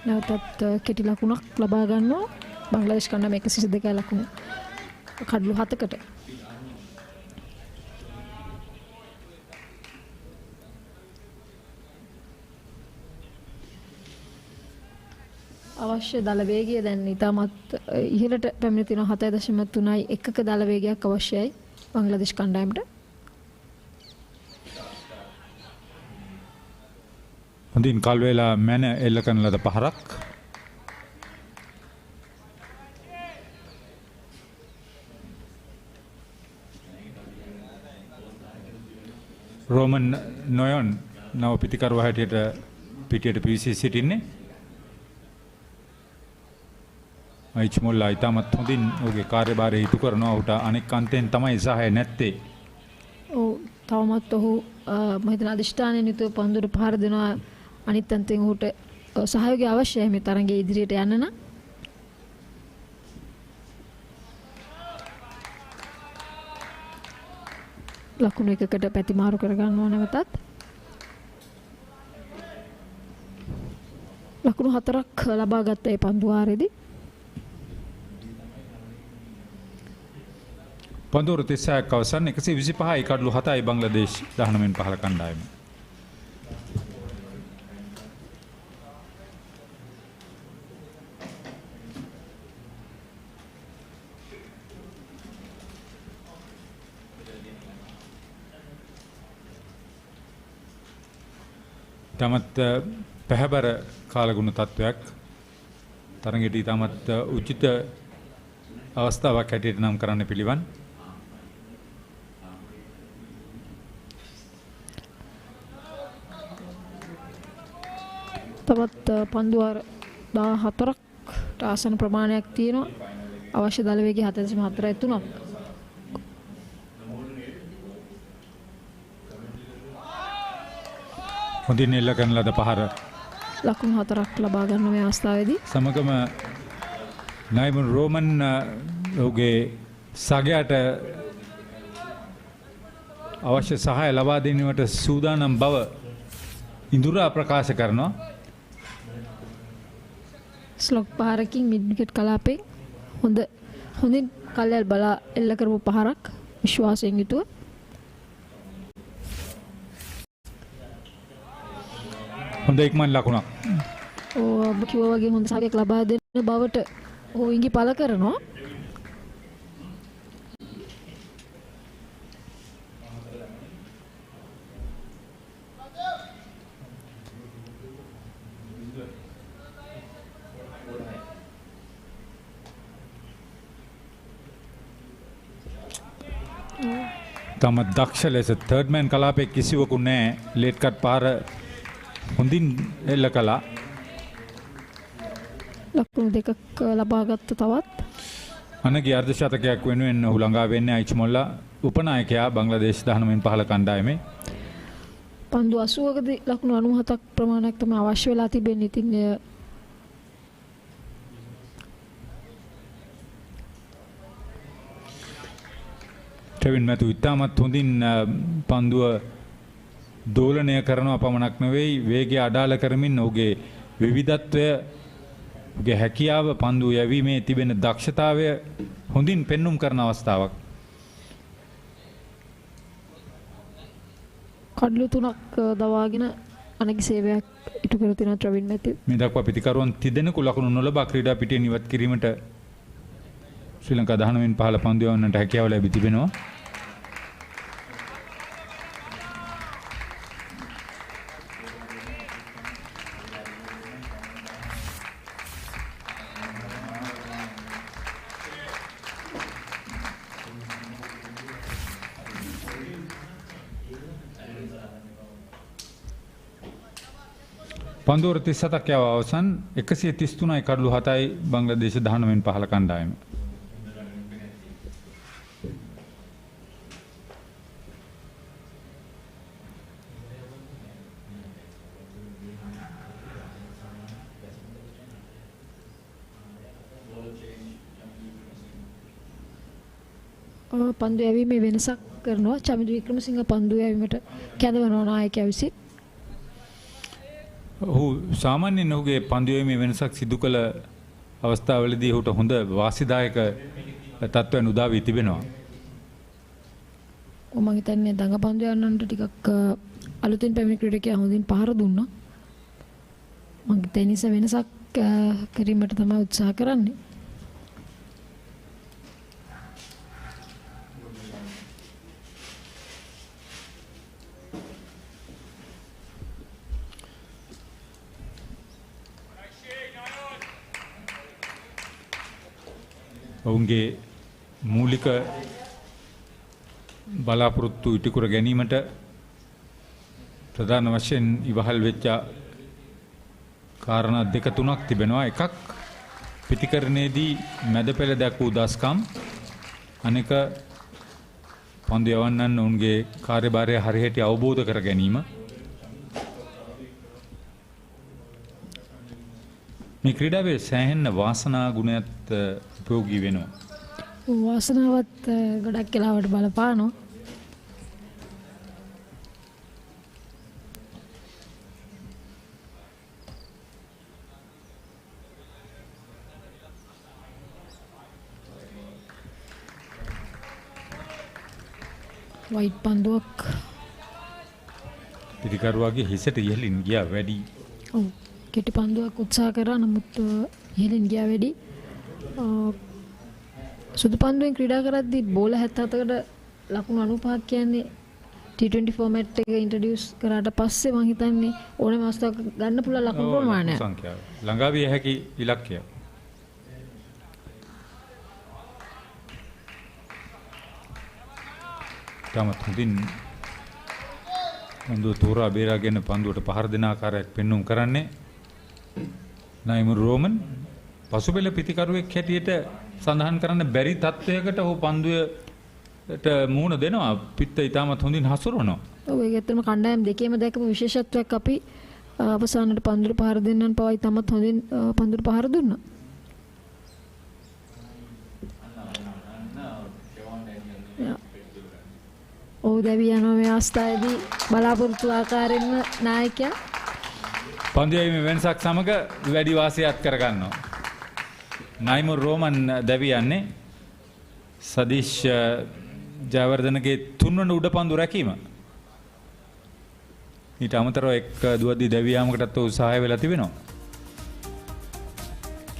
නැවතත් කෙටි ලකුණක් ලබා ගන්නවා බංග්ලාදේශ කණ්ඩායම 132 ලකුණු කඩලු 7කට. අවශ්‍ය දල වේගය දැන් ඉතාමත් ඉහළට පැමිණ තිනවා 7.3යි 1ක දල වේගයක් අවශ්‍යයි බංග්ලාදේශ කණ්ඩායමට. හොඳින් කල් වේලා මැන එල්ල කරන ලද පහරක්. රෝමන් නොයොන් නව පිටිකරුවා හැටියට පිටියට පිවිසී සිටින්නේ. අයිච් මොල්ලා ඉතාමත් හොඳින් ඔහුගේ කාර්යභාරය ඉටු කරනවා. ඔහුට අනෙක් අන්තයෙන් තමයි සහාය නැත්තේ. ඔව් තවමත් ඔහු මම හිතන අධිෂ්ඨානයෙන් යුතුව පන්දුවට පහර දෙනවා. අනිත් අන්තයෙන් ඔහුට සහයෝගය අවශ්‍යයි මේ තරගයේ ඉදිරියට යන්න නම්. ලකුණු එකකට පැතිමාරු කර ගන්නවා නැවතත්. ලකුණු 4ක් ලබා ගත්ත ඒ පන්දුවාරේදී. පන්දුවර 36ක් අවසන් 125යි කඩලු 7යි බංග්ලාදේශ 19න් 15 කණ්ඩායම. තමත් පැහැබර කාලගුණ තත්වයක් තරගෙට ඉතාමත් උචිත අවස්ථාවක් හැටියට නම් කරන්න පිළිවන්. තවත් පන්දුවාර 14ක් ආසන ප්‍රමාණයක් තියෙනවා. අවශ්‍ය දල වේගය 7.43ක්. හොඳින් එල්ල කරන ලද පහර ලකුණු 4ක් ලබා ගන්න මේ අවස්ථාවේදී. සමගම නයිමුන් රෝමන් ඔහුගේ සගයාට අවශ්‍ය සහාය ලබා දෙන්නට සූදානම් බව ඉඳුරා ප්‍රකාශ කරනවා. ස්ලොග් පහරකින් මිඩ් විකට් කලාපෙන් හොඳින් කල්යල් බලා එල්ල කරපු පහරක් විශ්වාසයෙන් යුතුව. හොඳ ඉක්මන් ලකුණක්. ඔබ කිව්වා වගේ හොඳ සහයෝගයක් ලබා දෙන බවට ඔහු ඉඟි පළ කරනවා. තම දක්ෂ ලෙස තර්ඩ් මෑන් කලාපයේ කිසිවකු නැහැ. ලේට් කට් පාර හොඳින් එල්ල කළා. ලකුණු දෙකක් ලබාගත්ත තවත් අනගේ අර්ධ ශතකයක් වෙනුවෙන් ඔහු ළඟා වෙන්නේ අයිච්මොල්ලා උපනායකයා බංග්ලාදේශ 19-15 කණ්ඩායමේ. පන්දු 80කදී ලකුණු 97ක් ප්‍රමාණයක් තමයි අවශ්‍ය වෙලා තිබෙන්නේ. ඉතින් ටෙවින් මැතු ඉතාමත් හොඳින් පන්දුව දෝලනය කරනවා පමණක් නෙවෙයි වේගය අඩාල කරමින් ඔහුගේ විවිධත්වය ඔහුගේ හැකියාව පන්දුව යැවීමේ තිබෙන දක්ෂතාවය හොඳින් පෙන්눔 කරන අවස්ථාවක්. කඩලු 3ක් දවාගෙන අනගි සේවයක් ඉටු කර තින ට්‍රවින් මැතිව්. මේ දක්වා පිතිකරුවන් තිදෙනෙකු ලකුණු නොලබා ක්‍රීඩා පිටියෙන් ඉවත් කිරීමට ශ්‍රී ලංකා 19-15 පන්දු යවන්නට හැකියාව ලැබී තිබෙනවා. පන්දුවර 37ක් යව අවසන් 133යි කඩලු 7යි බංග්ලාදේශ 19-15 කණ්ඩායම. පන්දු යැවීමේ වෙනසක් කරනවා. චමිදු වික්‍රමසිංහ පන්දු යැවීමට කැඳවනවා නායකයා විසින්. ඔහු සාමාන්‍යයෙන් ඔහුගේ පන්දු යැවීමේ වෙනසක් සිදු කළ අවස්ථාවලදී ඔහුට හොඳ වාසිදායක තත්ත්වයන් උදා වී තිබෙනවා. මම හිතන්නේ දඟ පන්දු යන්නන්ට ටිකක් අලුතින් පැමිණි ක්‍රීඩකයා හොඳින් පහර දුන්නා. මම හිතන්නේ නිසා වෙනසක් කිරීමට තමයි උත්සාහ කරන්නේ. ඔවුන්ගේ මූලික බලාපොරොත්තු ඉටු කර ගැනීමට ප්‍රධාන වශයෙන් ඉවහල් වෙච්ච කාරණා දෙක තුනක් තිබෙනවා. එකක් පිටිකරණයේදී මැද පෙළ දැක් වූ දස්කම්, අනෙක පන්දු යවන්නන් ඔවුන්ගේ කාර්යභාරය හරියට අවබෝධ කර ගැනීම. මේ ක්‍රීඩාවේ සෑහෙන වාසනා ගුණයත් උපයෝගී වෙනවා. වාසනාවත් ගොඩක් වෙලාවට බලපානවා. වයිට් පන්දුවක් පිටිකරුවාගේ හිසට ඉහළින් ගියා වැඩි. ඔව් කෙටි පන්දුවක් උත්සාහ කරා නමුත් ඉහළින් ගියා වැඩි. සුදු පන්දුවෙන් ක්‍රීඩා කරද්දී බෝල 77කට ලකුණු 95ක් කියන්නේ T20 ෆෝමැට් එක ඉන්ට්‍රොඩියුස් කරාට පස්සේ මම හිතන්නේ ඕනෑම අවස්ථාවක ගන්න පුළුවන් ලකුණු ප්‍රමාණය සංඛ්‍යාව ළඟා විය හැකි ඉලක්කය. තමත් හොඳින් පන්දුව තෝරා බේරාගෙන පන්දුවට පහර දෙන ආකාරයක් පෙන්වුම් කරන්නේ නයිමුර් රෝමන්. පසුපෙළ පිතිකරුවෙක් හැටියට සඳහන් කරන්න බැරි තත්වයකට ඔහු පන්දුවට මුහුණ දෙනවා. පිත්ත ඉතාමත් හොඳින් හසුරවනවා. ඔව් ඒක ඇත්තටම කණ්ඩායම් දෙකේම දැකපු විශේෂත්වයක්. අපි අවසානයේ පන්දුවට පහර දෙන්නන් පවා ඉතාමත් හොඳින් පන්දුවට පහර දුන්නා. ඔව් දැවි යනවා මේ අවස්ථාවේදී බලාපොරොත්තු ආකාරයෙන්ම නායකයා පන්දු යැවීමේ වෙනසක් සමග වැඩි වාසියක් කරගන්නවා. නයිමුර් රෝමන් දැවි යන්නේ සදීෂ් ජයවර්ධනගේ තුන්වන උඩ පන්දු රැකීම. ඊට අමතරව එක් දුවද්දී දැවි යාමකටත් උත්සාහය වෙලා තිබෙනවා.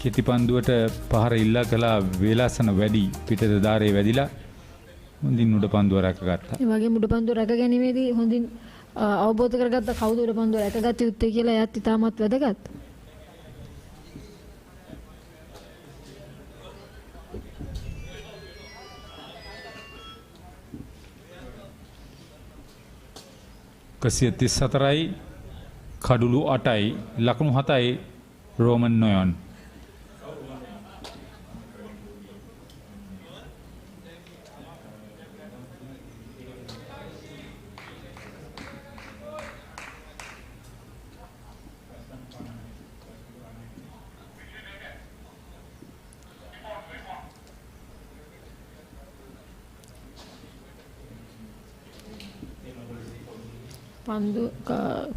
කෙටි පන්දුවට පහර ඉල්ලා කළා වේලාසන වැඩි පිටත ධාරේ වැඩිලා හොඳින් උඩ පන්දුව රැකගත්තා. ඒ වගේම උඩ පන්දුව රැක ගැනීමේදී හොඳින් අවබෝධ කරගත්ත කවුද උඩ පන්දුව රැකගත යුත්තේ කියලා එයත් ඉතාමත් වැදගත්. 134යි කඩුළු 8යි ලකුණු 7යි රෝමන් නොයන්.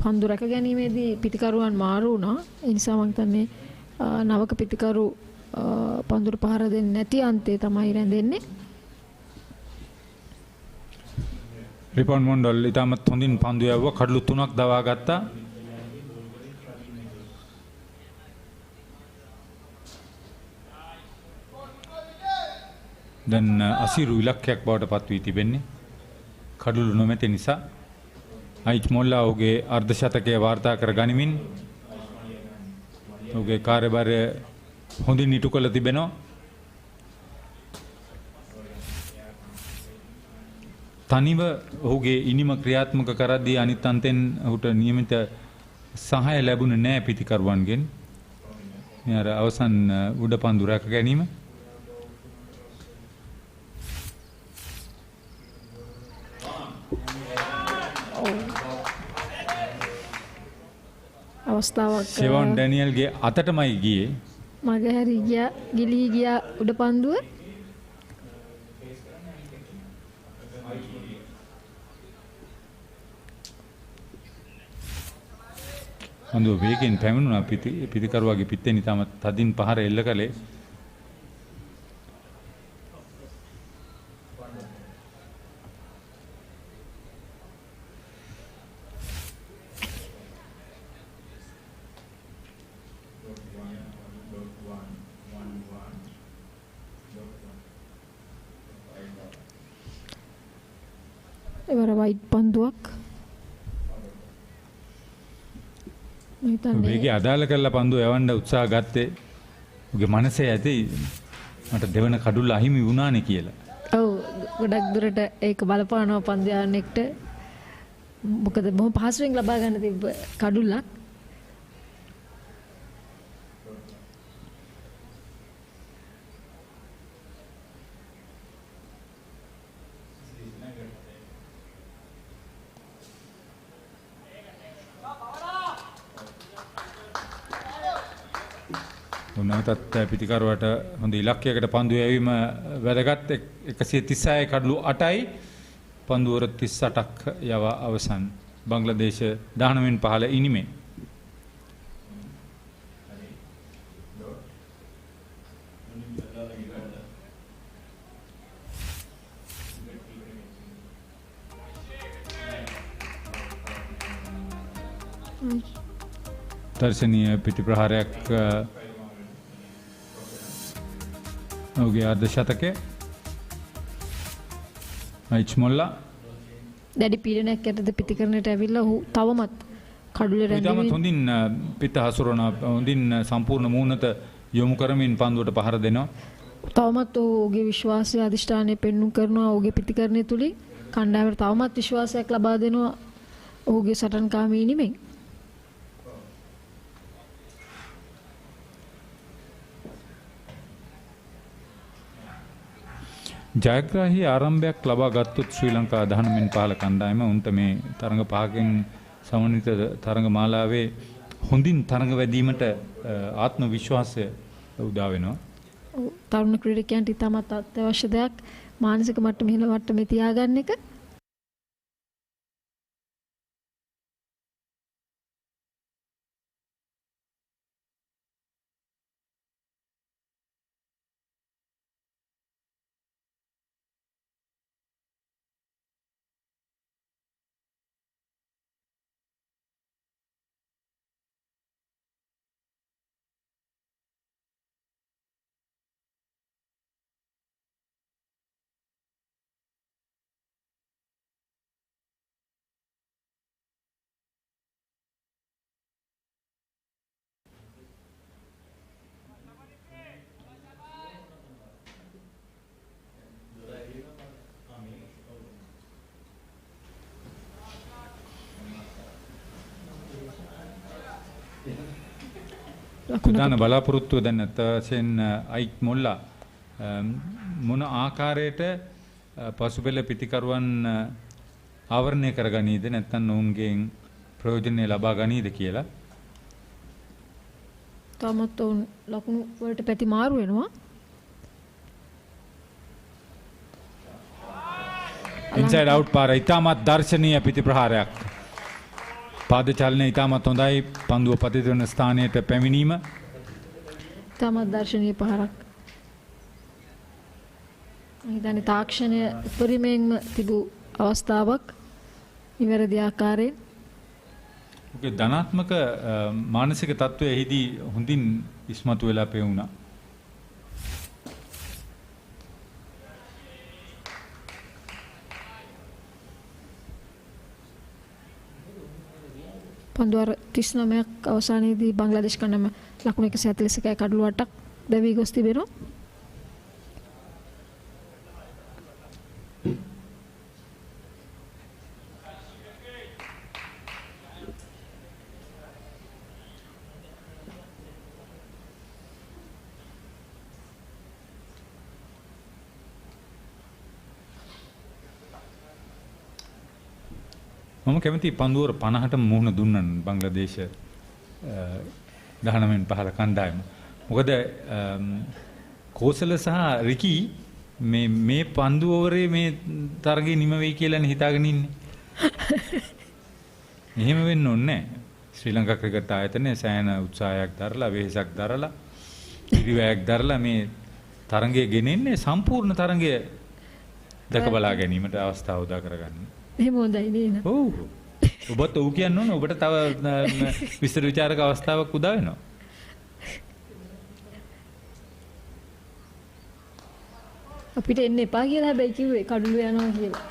පන්දු රැක ගැනීමේදී පිතිකරුවන් මාරු වුණා. ඒ නිසා මම හිතන්නේ නවක පිතිකරු පන්දුට පහර දෙන්නේ නැති අන්තේ තමයි රැඳෙන්නේ. රිපන් මොන්ඩල් ඉතාමත් හොඳින් පන්දු යවුවා. කඩලු 3ක් දවා ගත්තා. දැන් අසීරු ඉලක්කයක් බවට පත් වී තිබෙන්නේ. කඩලු නොමැති නිසා අයිච් මොල්ලා ඔහුගේ අර්ධ ශතකය වාර්තා කර ගනිමින් ඔහුගේ කාර්යභාරය හොඳින් ඉටු කළ තිබෙනවා. තනිව ඔහුගේ ඉනිම ක්‍රියාත්මක කරද්දී අනිත් අන්තෙන් ඔහුට නියමිත සහාය ලැබුණේ නැහැ පිතිකරුවන්ගෙන්. මේ අර අවසන් උඩ පන්දු රැක ගැනීම අවස්ථාවක් සෙවන් ඩැනියල්ගේ අතටමයි ගියේ. මගහැරි ගියා ගිලී ගියා උඩ පන්දුව. පන්දුව වේගෙන් පැමිණුණා. පිතිකරුවාගේ පිටෙන් ඉතාමත් තදින් පහර එල්ල කළේ. එවර වයිට් පන්දුවක් වේගය අදාළ කරලා පන්දුව යවන්න උත්සාහ ගත්තේ උගේ මනසේ ඇති මට දෙවන කඩුල්ල අහිමි වුණානේ කියලා. ඔව් ගොඩක් දුරට ඒක බලපානවා පන්දු යන්නෙක්ට. මොකද බොහොම පහසුවෙන් ලබා ගන්න තිබ්බ කඩුල්ලක්. නැවතත් පිතිකරුවට හොඳ ඉලක්කයකට පන්දු යැවීම වැදගත්. 136 කඩලු 8යි පන්දුවර 38ක් යවා අවසන්. බංග්ලාදේශ 19න් 15 ඉනිමේ. දර්ශනීය පිටිප්‍රහාරයක් ඔහුගේ අර්ධ ශතකය. අයිච් මොල්ලා දැඩි පීඩනයක් යටතේ පිටිකරණයට ඇවිල්ලා ඔහු තවමත් කඩුල රැඳෙමින් හොඳින් පිට හසුරන හොඳින් සම්පූර්ණ මූණත යොමු කරමින් පන්දුවට පහර දෙනවා. තවමත් ඔහුගේ විශ්වාසය අධිෂ්ඨානය පෙන්වු කරනවා. ඔහුගේ පිටිකරණය තුලින් කණ්ඩායමට තවමත් විශ්වාසයක් ලබා දෙනවා ඔහුගේ සටන්කාමී ඉනිමෙන්. ජයග්‍රාහී ආරම්භයක් ලබා ගත්තොත් ශ්‍රී ලංකා 19න් 15 කණ්ඩායම උන්ට මේ තරඟ පහකින් සමන්විත තරඟ මාලාවේ හොඳින් තරඟ වැදීමට ආත්ම විශ්වාසය උදා වෙනවා. තරුණ ක්‍රීඩකයන්ට ඉතාමත් අත්‍යවශ්‍ය දෙයක් මානසික මට්ටමේ ඉහළ මට්ටමේ තියාගන්න එක. ප්‍රධාන බලාපොරොත්තුව දැන් නැත්නම් අයික් මොල්ලා මොන ආකාරයට පසුබෙල පිටිකරුවන් ආවරණය කරගනීද නැත්නම් ඔවුන්ගෙන් ප්‍රයෝජනෙ ලබා ගනීද කියලා. තාමත් ඔවුන් ලකුණු වලට පැති මාරු වෙනවා. ඉන්සයිඩ් අවුට් පාර ඉතාමත් දර්ශනීය පිටිප්‍රහාරයක්. පාද චලනය ඉතාමත් හොඳයි. පන්දුව පතිත වන ස්ථානයට පැමිණීම. ඉතාමත් දර්ශනීය පහරක්. මම හිතන්නේ තාක්ෂණය උපරිමයෙන්ම තිබූ අවස්ථාවක්. නිවැරදි ආකාරයෙන්. ඔකේ ධනාත්මක මානසික තත්ත්වය එහිදී හොඳින් ඉස්මතු වෙලා පෙවුණා. පන්දුවර 39ක් අවසානයේදී බංග්ලාදේශ කණ්ඩායම ලකුණු 141යි කඩලු 8ක් දැවි ගොස් තිබෙනවා. මම කැමති පන්දුවර 50ට මුහුණ දුන්නන් බංග්ලාදේශ 19න් 15 කණ්ඩායම. මොකද කෝසල සහ රිකි මේ පන්දුවරේ මේ තරගේ නිම වෙයි කියලා හිතාගෙන ඉන්නේ. එහෙම වෙන්න ඕනේ නැහැ. ශ්‍රී ලංකා ක්‍රිකට් ආයතනයේ සෑහෙන උත්සාහයක් දරලා වෙහෙසක් දරලා පිරිවැයක් දරලා මේ තරගය ගෙනෙන්නේ සම්පූර්ණ තරගය දැක බලා ගැනීමට අවස්ථාව උදා කරගන්න. එහෙම හොඳයි නේද? ඔව්. ඔබත් ඔව් කියන්න ඕන. ඔබට තව විස්තර විචාරක අවස්ථාවක් උදා වෙනවා. අපිට එන්න එපා කියලා හැබැයි කිව්වේ කඩළු යනවා කියලා.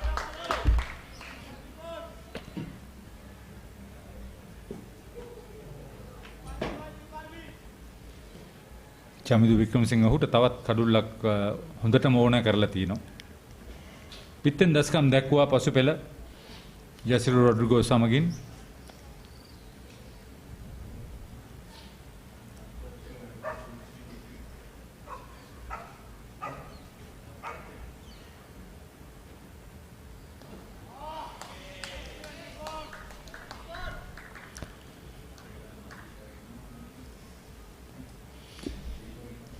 චමිදු වික්‍රමසිංහ ඔහුට තවත් කඩුල්ලක් හොඳටම ඕන කරලා තිනවා. පිටෙන් දස්කම් දැක්වුවා පසුපෙළ යසිරු රොඩ්රිගෝ සමගින්.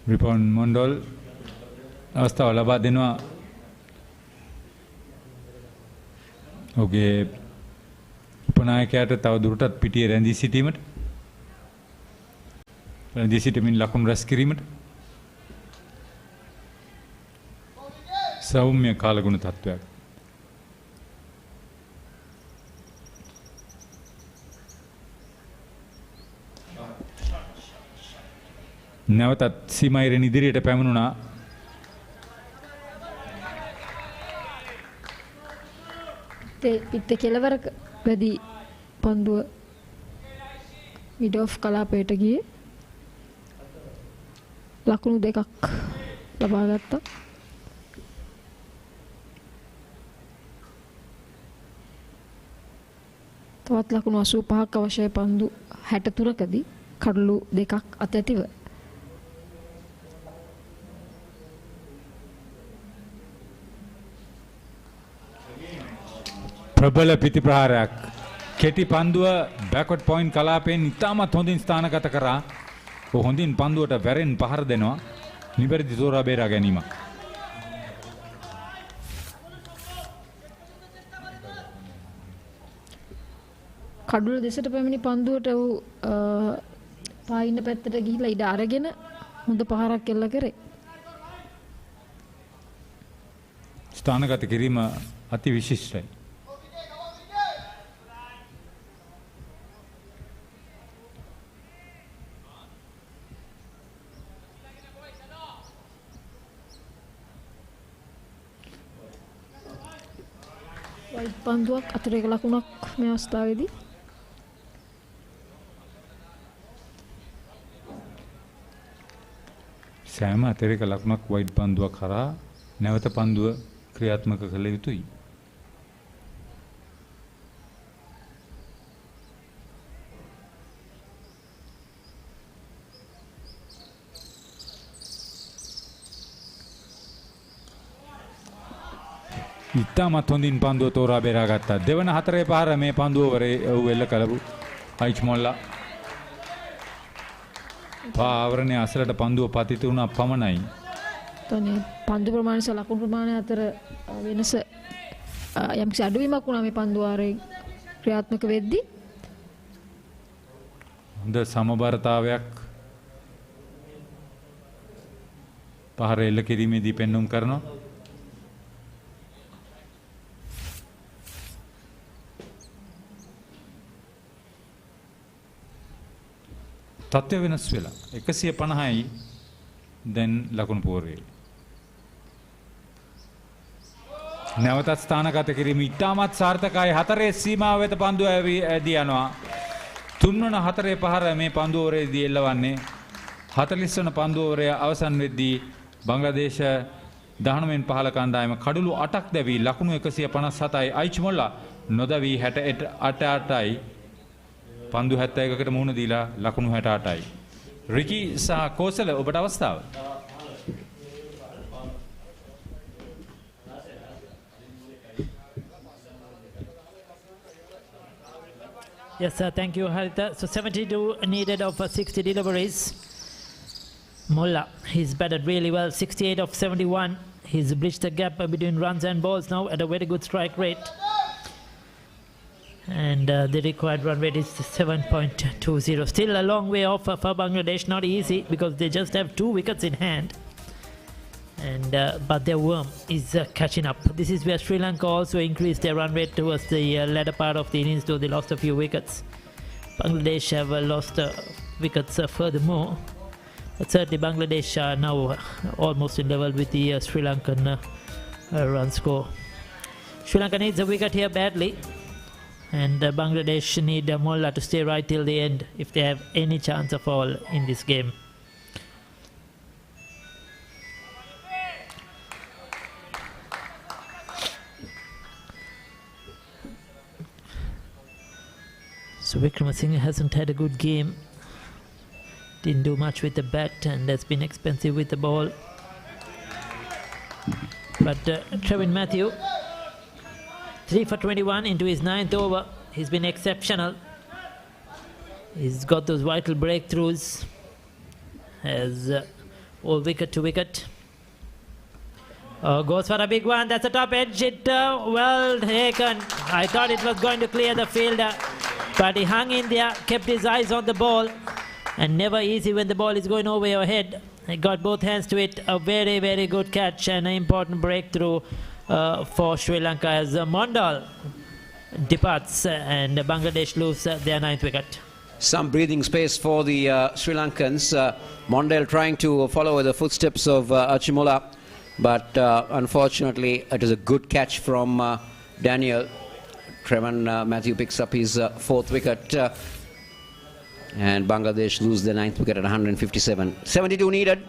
රිපොන් මොන්ඩොල් අවස්ථාව ලබා දෙනවා ඔහුගේ උපනායකයාට තව දුරටත් පිටියේ රැඳී සිටීමට, රැඳී සිටමින් ලකුණු රැස් කිරීමට. සෞම්‍ය කාලගුණ තත්ත්වයක්. නැවතත් සීමායිරෙන් ඉදිරියට පැමිණුණා. පිට කෙලවරක වැඩි පන්දුව මිඩ් ඔෆ් කලාපයට ගියේ. ලකුණු 2ක් ලබා ගත්තා. තවත් ලකුණු 85ක් අවශ්‍යයි පන්දු 63කදී කඩලු 2ක් අතැතිව. ප්‍රබල පිටිප්‍රහාරයක්. කෙටි පන්දුව බෑක්වර්ඩ් පොයින්ට් කලාපයෙන් ඉතාමත් හොඳින් ස්ථානගත කරා. හොඳින් පන්දුවට වැරෙන් පහර දෙනවා. නිවැරදි තෝරා බේරා ගැනීම. කඩුල දෙසට පැමිණි පන්දුවට ඌ පායින්න පැත්තට ගිහිලා ඉඩ අරගෙන හොඳ පහරක් එල්ල කරේ. ස්ථානගත කිරීම අති විශිෂ්ටයි. වයිට් පන්දුවක් අතර එක ලකුණක් මේ අවස්ථාවේදී. සෑම අතරේක ලකුණක් වයිඩ් පන්දුවක් කරා නැවත පන්දුව ක්‍රියාත්මක කළ යුතුයි. ඉතාමත් හොඳින් පන්දුව තෝරා බේරා ගත්තා. දෙවන හතරේ පාර මේ පන්දුව වෙල්ල කළපු අයිච් මොල්ලා. පාවරණයේ අසලට පන්දුව පතිත වුණා පමණයි. තොනේ පන්දු ප්‍රමාණය සහ ලකුණු ප්‍රමාණය අතර වෙනස යම්කිසි අඩුවීමක් වුණා මේ පන්දු වාරයේ ක්‍රියාත්මක වෙද්දී. හොඳ සමබරතාවයක් පහර එල්ල කිරීමේදී පෙන්වුම් කරනවා. තත්ත්වය වෙනස් වෙලා 150යි දැන් ලකුණු පෝරේ. නැවතත් ස්ථානගත කිරීම ඉතාමත් සාර්ථකයි. හතරේ සීමාව වෙත පන්දුව ඇදී යනවා. තුන්වන හතරේ පහර මේ පන්දුව ඕවරේදී එල්ලවන්නේ. 40 වන පන්දුව ඕවරය අවසන් වෙද්දී බංග්ලාදේශ 19න් 15 කණ්ඩායම කඩලු 8ක් දැවි ලකුණු 157යි. අයිච් මොල්ලා නොදවි 68යි. පන්දු 71කට මුහුණ දීලා ලකුණු 68යි. රිකි සහ කෝසල ඔබට අවස්ථාව. Yes, sir. Thank you, Harita. So 72 needed of 60 deliveries. Molla, he's batted really well. 68 of 71. He's bridged the gap between runs and balls now at a very good strike rate. And the required run rate is 7.20. Still a long way off for Bangladesh. Not easy because they just have 2 wickets in hand. And but their worm is catching up. This is where Sri Lanka also increased their run rate towards the latter part of the innings, though they lost a few wickets. Bangladesh have lost wickets furthermore. But certainly Bangladesh are now almost in level with the Sri Lankan run score. Sri Lanka needs a wicket here badly. And Bangladesh need Molla to stay right till the end if they have any chance of all in this game. So Wickramasinghe hasn't had a good game. Didn't do much with the bat and has been expensive with the ball. But Trevin Matthew, 3 for 21 into his 9th over. He's been exceptional. He's got those vital breakthroughs. Has all wicket to wicket. Goes for a big one. That's a top edge. It well taken. I thought it was going to clear the fielder, but he hung in there, kept his eyes on the ball, and never easy when the ball is going over your head. He got both hands to it. A very, very good catch and an important breakthrough for Sri Lanka as Mondal departs and Bangladesh lose their 9th wicket. Some breathing space for the Sri Lankans. Mondal trying to follow the footsteps of Achimola, but unfortunately it is a good catch from Daniel. Trevin Matthew picks up his 4th wicket and Bangladesh lose their 9th wicket at 157. 72 needed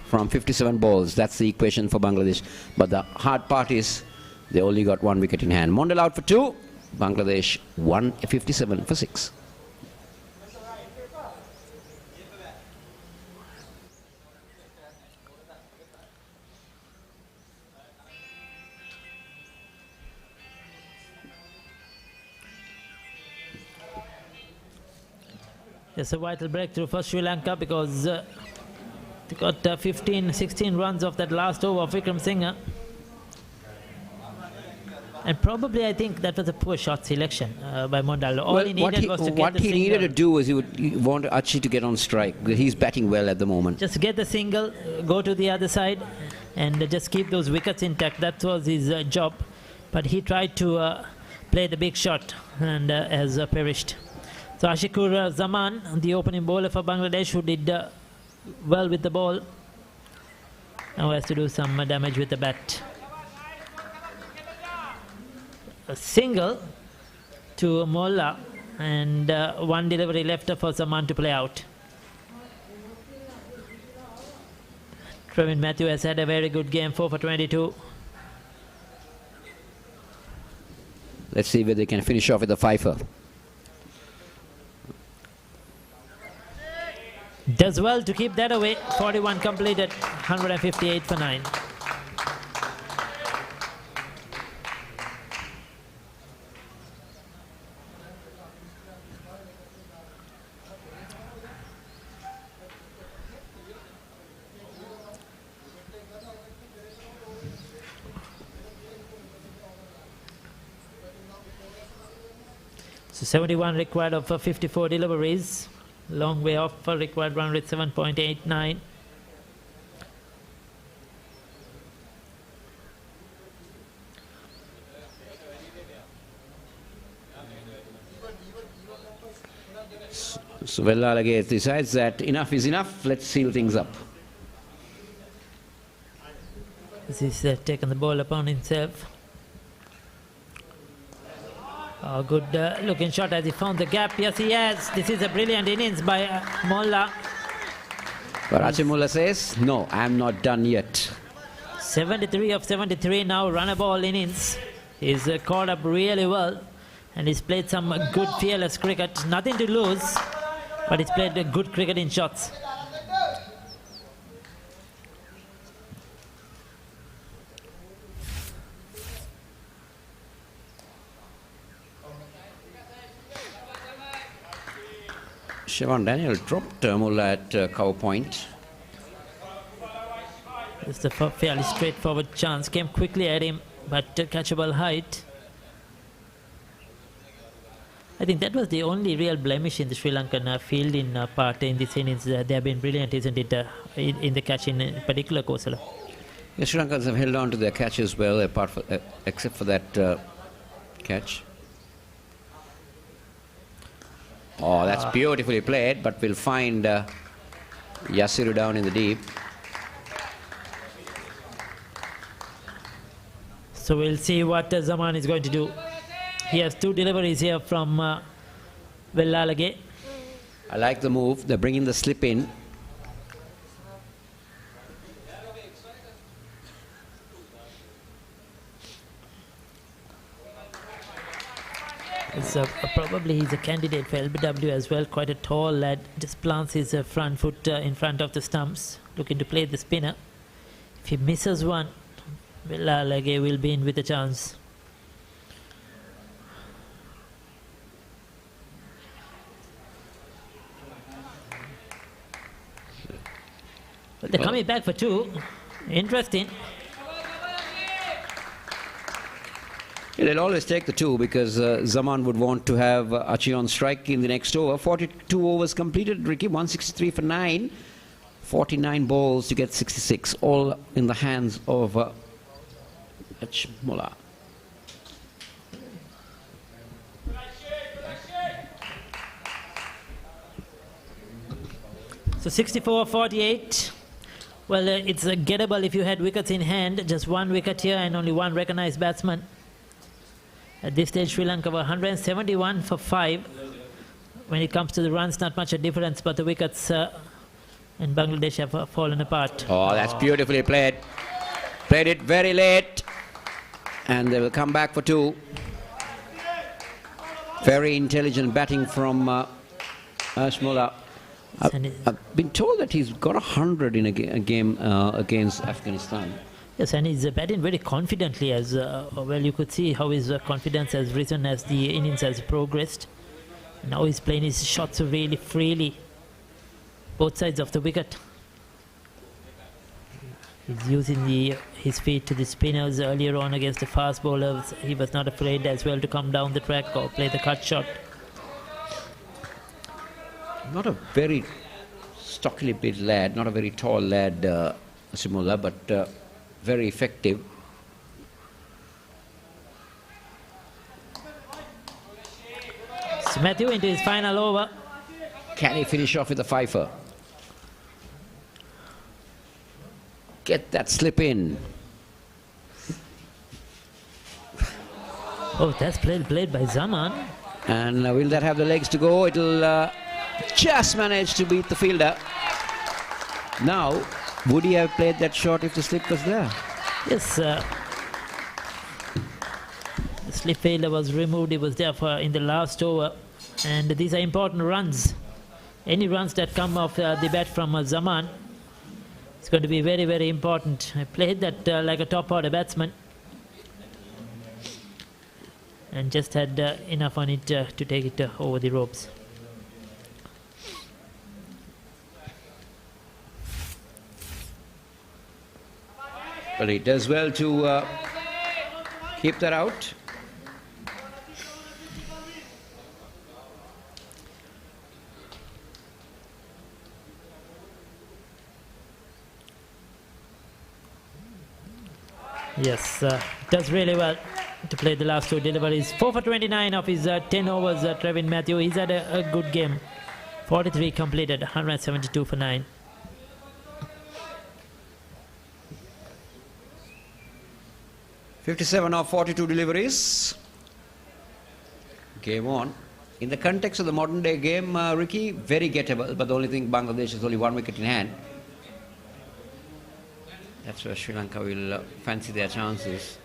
from 57 balls. That's the equation for Bangladesh. But the hard part is they only got 1 wicket in hand. Mondal out for 2. Bangladesh 157 for 6. It's a vital breakthrough for Sri Lanka because they got 16 runs off that last over of Wickramasinghe. And probably I think that was a poor shot selection by Mondal. All he needed was to get the single. What he needed to do was he wanted Archie to get on strike. He's batting well at the moment. Just get the single, go to the other side and just keep those wickets intact. That was his job. But he tried to play the big shot and has perished. So Ashikur Zaman, the opening bowler for Bangladesh, who did well with the ball, now has to do some damage with the bat. A single to Molla and 1 delivery left for Zaman to play out. Trevin Matthew has had a very good game, 4 for 22. Let's see whether they can finish off with a fifer. Does well to keep that away. 41 completed, 158 for 9. So 71 required of 54 deliveries. Long way off for required run rate 7.89. So Vellalage decides that enough is enough, let's seal things up. He's taken the ball upon himself. Oh, good looking shot as he found the gap. Yes, he has. This is a brilliant innings by Molla. But Achimulla says, no, I'm not done yet. 73 of 73 now, run a ball innings. He's caught up really well and he's played some good fearless cricket. Nothing to lose, but he's played good cricket in shots. Siobhan Daniel dropped Mulla at cover point. It's a fairly straightforward chance. Came quickly at him, but catchable height. I think that was the only real blemish in the Sri Lankan fielding part in this innings. They have been brilliant, isn't it, in the catch in particular, Kosala? The Sri Lankans have held on to their catch as well, except for that catch. Oh, that's beautifully played, but we'll find Yasiru down in the deep. So we'll see what Zaman is going to do. He has two deliveries here from Vellalage. I like the move. They're bringing the slip in. Probably he's a candidate for LBW as well. Quite a tall lad. Just plants his front foot in front of the stumps, looking to play the spinner. If he misses one, Vellalage will be in with a chance. But they're coming back for two. Interesting. Yeah, they'll always take the two because Zaman would want to have Achi on strike in the next over. 42 overs completed, Ricky, 163 for 9. 49 balls to get 66, all in the hands of Achimulla. So 64-48. Well, it's gettable if you had wickets in hand. Just one wicket here and only one recognized batsman. At this stage, Sri Lanka were 171 for 5. When it comes to the runs, not much a difference, but the wickets in Bangladesh have fallen apart. Oh, that's beautifully played. Played it very late. And they will come back for 2. Very intelligent batting from Achimulla. I've been told that he's got 100 in a game against Afghanistan. Yes, and he's batting very confidently as well. You could see how his confidence has risen as the innings has progressed. Now he's playing his shots really freely, both sides of the wicket. He's using his feet to the spinners earlier on against the fast bowlers. He was not afraid as well to come down the track or play the cut shot. Not a very stockily built lad, not a very tall lad, Achimulla, but very effective. So Matthew into his final over. Can he finish off with a fifer? Get that slip in. Oh, that's played by Zaman. And will that have the legs to go? It'll just manage to beat the fielder. Now, would he have played that shot if the slip was there? Yes, the slip fielder was removed. He was there in the last over. And these are important runs. Any runs that come off the bat from Zaman, it's going to be very, very important. I played that like a top order batsman. And just had enough on it to take it over the ropes. But he does well to keep that out. Yes, does really well to play the last two deliveries. 4 for 29 of his 10 overs, Trevin Matthew. He's had a good game. 43 completed, 172 for 9. "57 of 42 deliveries. Game on. In the context of the modern day game, Ricky, very gettable, but the only thing, Bangladesh is only 1 wicket in hand. That's where Sri Lanka will fancy their chances.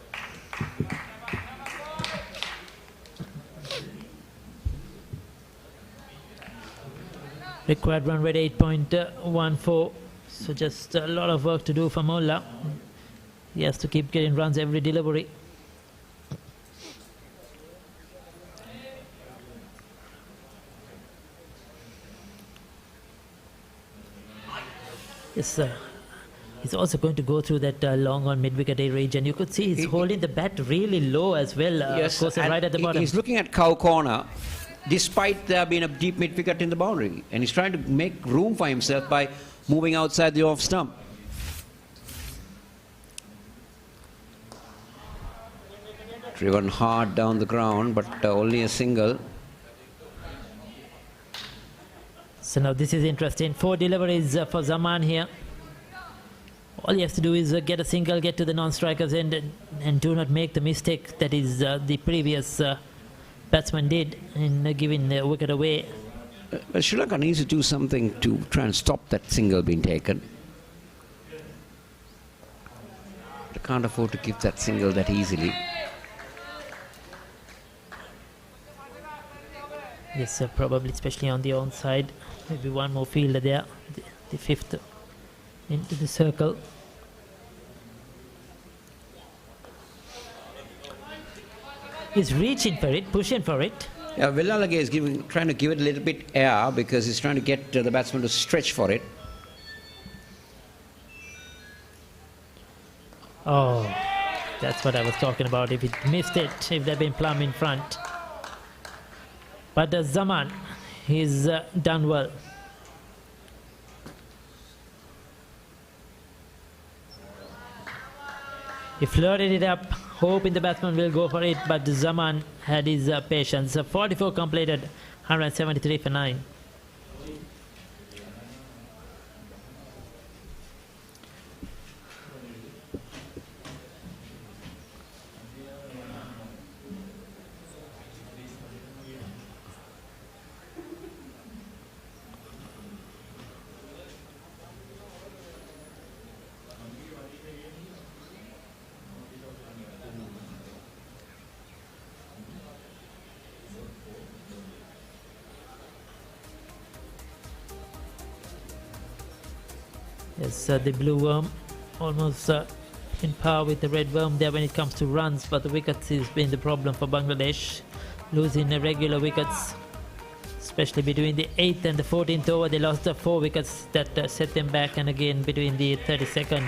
Required run rate 8.14. So just a lot of work to do for Molla. He has to keep getting runs every delivery. Yes, he's also going to go through that long on mid-wicket range, and you could see he's holding the bat really low as well. Yes, of course, right at the bottom. He's looking at cow corner, despite there being a deep mid-wicket in the boundary, and he's trying to make room for himself by moving outside the off stump. Driven hard down the ground, but only a single. So now this is interesting. 4 deliveries for Zaman here. All he has to do is get a single, get to the non-strikers end, and do not make the mistake that is the previous batsman did in giving the wicket away. But Sri Lanka needs to do something to try and stop that single being taken. They can't afford to give that single that easily. Yes, probably, especially on the onside. Maybe one more fielder there, the fifth into the circle. He's reaching for it, pushing for it. Yeah, Villalage is trying to give it a little bit air because he's trying to get the batsman to stretch for it. Oh, that's what I was talking about. If it missed it, if they'd been plumb in front. But Zaman, he's done well. He flirted it up, hoping the batsman will go for it, but Zaman had his patience. 44 completed, 173 for 9. Yes, the blue worm almost in par with the red worm there when it comes to runs, but the wickets has been the problem for Bangladesh, losing regular wickets, especially between the 8th and the 14th over. They lost the 4 wickets that set them back, and again between the 32nd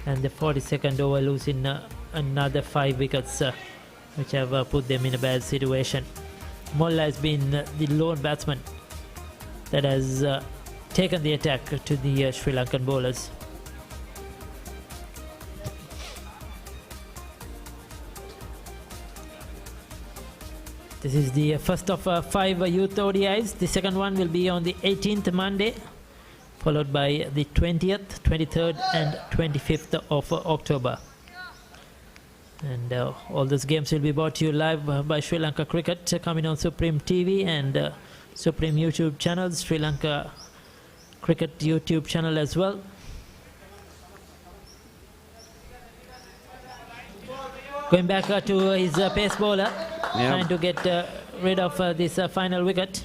and the 42nd over, losing another 5 wickets, which have put them in a bad situation. Molla has been the lone batsman that has taken the attack to the Sri Lankan bowlers. This is the first of 5 youth ODIs. The second one will be on the 18th Monday, followed by the 20th, 23rd and 25th of October. And all those games will be brought to you live by Sri Lanka Cricket, coming on Supreme TV and Supreme YouTube channels, Sri Lanka Cricket YouTube channel as well. Going back to his pace bowler, trying to get rid of this final wicket.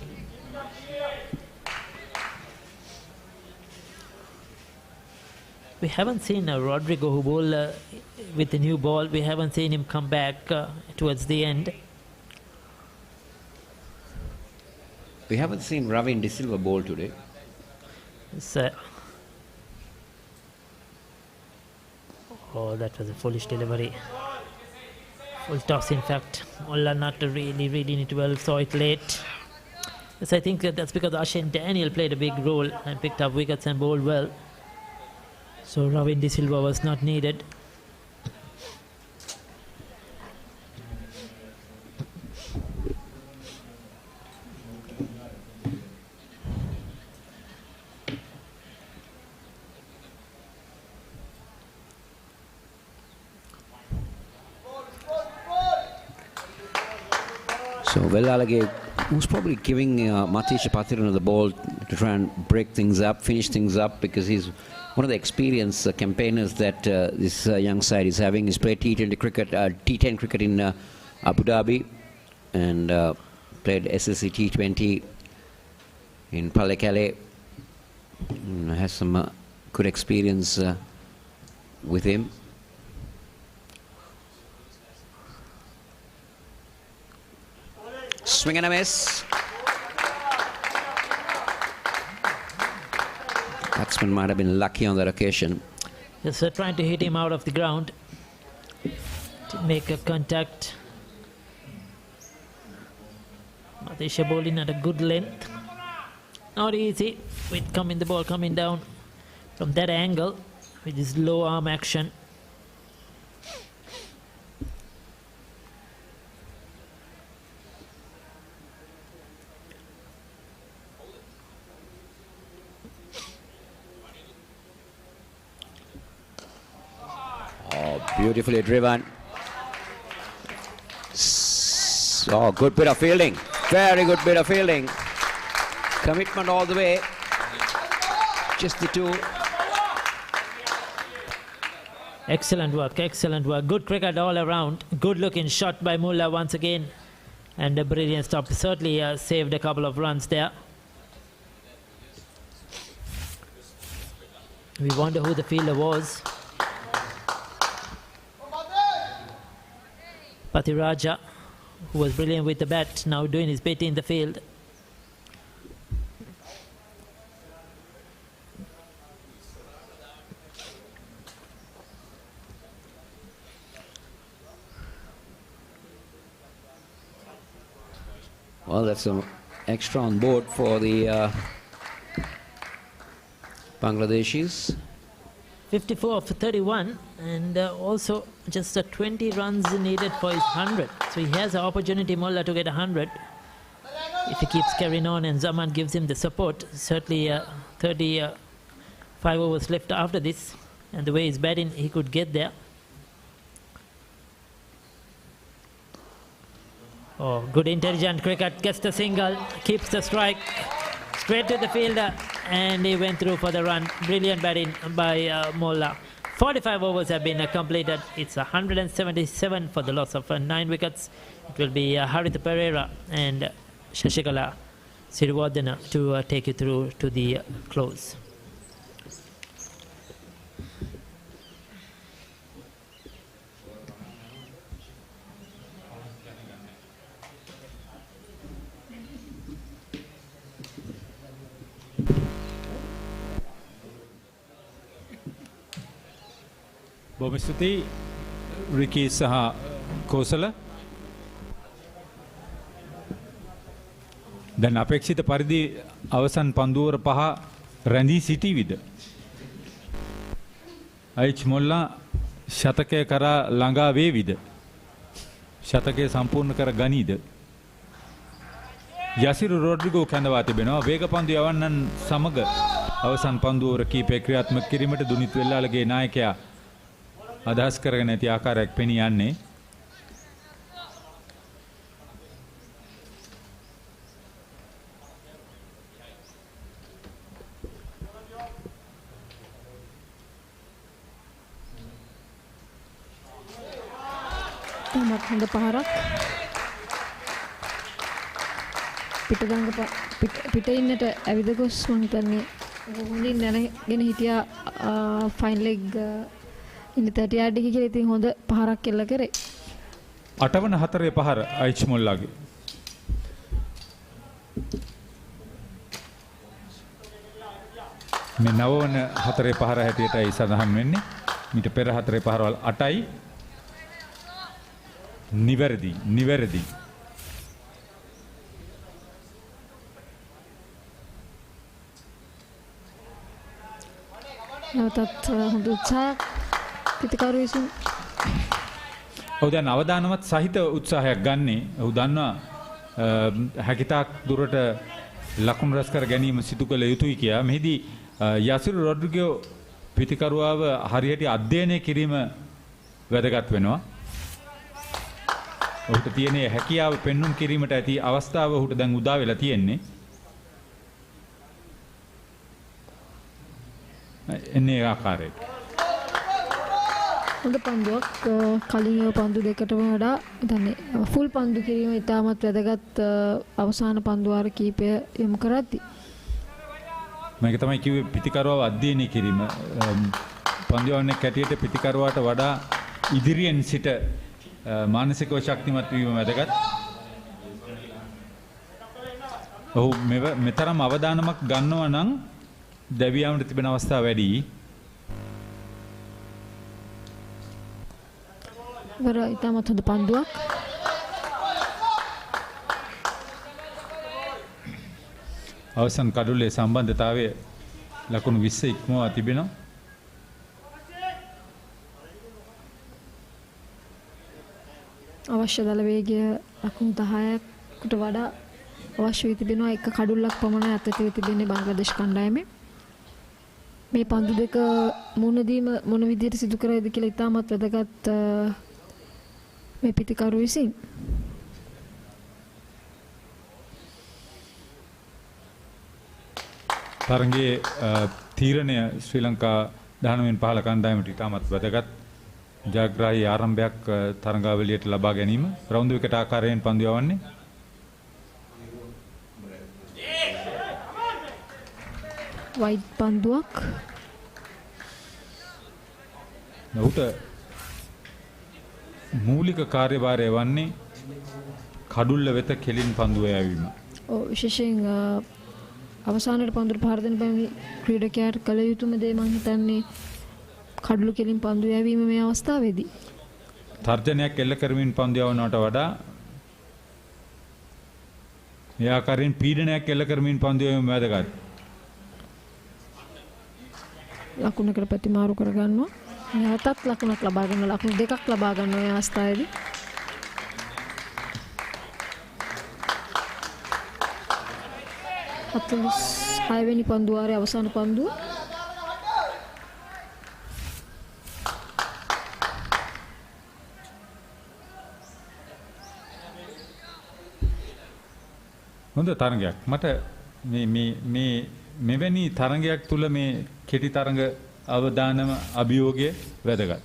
We haven't seen Rodrigo who bowl with the new ball. We haven't seen him come back towards the end. We haven't seen Ravin De Silva bowl today. Oh, that was a foolish delivery. Full toss, in fact. Molla not really reading it well, saw it late. Yes, I think that's because Ashen Daniel played a big role and picked up wickets and bowled well. So Ravin De Silva was not needed. So Vellalage was probably giving Matisha Pathirana the ball to try and break things up, finish things up, because he's one of the experienced campaigners that this young side is having. He's played T20 cricket, T10 cricket in Abu Dhabi, and played SSC T20 in Pallekele. Has some good experience with him. Swing and a miss. Batsman might have been lucky on that occasion. Yes, trying to hit him out of the ground to make a contact. Matisha bowling at a good length. Not easy with the ball coming down from that angle with his low arm action. Oh, beautifully driven. Oh, good bit of fielding. Very good bit of fielding. Commitment all the way. Just the two. Excellent work, excellent work. Good cricket all around. Good looking shot by Mullah once again. And a brilliant stop. Certainly saved a couple of runs there. We wonder who the fielder was. Pathiraja, who was brilliant with the bat, now doing his bit in the field. Well, that's some extra on board for the Bangladeshis. 54 for 31, and also just 20 runs needed for his 100. So he has an opportunity, Mullah, to get 100 if he keeps carrying on and Zaman gives him the support. Certainly 35 overs left after this, and the way he's batting, he could get there. Oh, good intelligent cricket, gets the single, keeps the strike, straight to the fielder, and he went through for the run. Brilliant batting by Mullah. 45 overs have been completed. It's 177 for the loss of 9 wickets. It will be Haritha Pereira and Shashikala Sirivardhana to take you through to the close. බොහොම ස්තුතියි රිකී සහ කෝසල. දැන් අපේක්ෂිත පරිදි අවසන් පන්දුවර 5 රැඳී සිටීවිද? අයිච් මොල්ලා ශතකය කරා ළඟා වේවිද? ශතකය සම්පූර්ණ කර ගනීද? යසිරු රොඩ්රිගෝ කැඳවා තිබෙනවා. වේග පන්දු යවන්නන් සමග අවසන් පන්දුවර කීපය ක්‍රියාත්මක කිරීමට දුනිත් වෙල්ලාලගේ නායකයා අදහස් කරගෙන ඇති ආකාරයක් පෙනී යන්නේ. තමත් හොඳ පහරක් පිට ඉන්නට ඇවිද ගොස් මම හිතන්නේ හොඳින් දැනගෙන හිටියා ෆයින් ලෙග් ඉන්න 30 yard එක කියලා. ඉතින් හොඳ පහරක් එල්ල කරේ. 8 වන 4 පහර අයිච් මොල්ලාගේ. මේ 9 වන 4 පහර හැටියටයි සඳහන් වෙන්නේ. මීට පෙර 4 පහරවල් 8යි. නිවැරදි. නැවතත් හොඳ උත්සාහයක් පිටිකරු විසින්. ඔව් දැන් අවදානමත් සහිත උත්සාහයක් ගන්නේ. ඔහු දන්නවා හැකිතාක් දුරට ලකුණු රැස් කර ගැනීම සිදු කළ යුතුයි කියලා. මෙහිදී යසිරු රොඩ්රිගෝ පිටිකරුවාව හරියට අධ්‍යයනය කිරීම වැදගත් වෙනවා. ඔහුට තියෙන හැකියාව පෙන්눔 කිරීමට ඇති අවස්ථාව ඔහුට දැන් උදා වෙලා තියෙන්නේ. එන්නේ ආකාරයට. හොඳ පන්දුවක් කලින් පන්දු දෙකටම වඩා හිතන්නේ ෆුල් පන්දු කිරීම ඉතාමත් වැදගත් අවසාන පන්දු වාර කීපය යොමු කරද්දී. මේක තමයි කිව්වේ පිටිකරුවව අධ්‍යයනය කිරීම. පන්දු යවන්නේ කැටියට පිටිකරුවාට වඩා ඉදිරියෙන් සිට මානසිකව ශක්තිමත් වීම වැදගත්. ඔහු මෙතරම් අවදානමක් ගන්නවා නම් දැවියාමට තිබෙන අවස්ථා වැඩි. වර ඉතාමත් හොඳ පන්දුවක්. අවසන් කඩුල්ලේ සම්බන්ධතාවය ලකුණු 20 ඉක්මවා තිබෙනවා. අවශ්‍ය දල වේගය ලකුණු 10කට වඩා අවශ්‍ය වී තිබෙනවා. එක කඩුල්ලක් පමණ අතට තිබෙන්නේ බංග්ලාදේශ කණ්ඩායමේ. මේ පන්දු දෙක මුහුණදීම මොන විදිහට සිදු කරයිද කියලා ඉතාමත් වැදගත් මේ පිටිකරු විසින්. තරගයේ තීරණය ශ්‍රී ලංකා 19 කණ්ඩායමට ඉතාමත් වැදගත් ජයග්‍රාහී ආරම්භයක් තරගාවලියට ලබා ගැනීම. රවුන්ඩ් විකට් ආකාරයෙන් පන්දු යවන්නේ. වයිඩ් පන්දුවක්. ඔහුට මූලික කාර්යභාරය වන්නේ කඩුල්ල වෙත කෙලින් පන්දුව යැවීම. විශේෂයෙන් අවසානයේ පන්දුර පාර දෙන බැවි ක්‍රීඩකයාට කළ යුතුම දේ මම හිතන්නේ කඩුළු කෙලින් පන්දු යැවීම මේ අවස්ථාවේදී. තර්ජනයක් එල්ල කරමින් පන්දු යවනවට වඩා මේ ආකාරයෙන් පීඩනයක් එල්ල කරමින් පන්දු යැවීම වැදගත්. ලකුණකට ප්‍රතිමාරු කරගන්නවා. නැවතත් ලකුණක් ලබා ගන්න ලකුණු දෙකක් ලබා ගන්න මේ අවස්ථාවේදී. අතලස් 6 වෙනි පන්දු වාරයේ අවසාන පන්දුව. හොඳ තරගයක්. මට මේ මෙවැනි තරගයක් තුල මේ කෙටි තරග අවදානම අභියෝගය වැදගත්.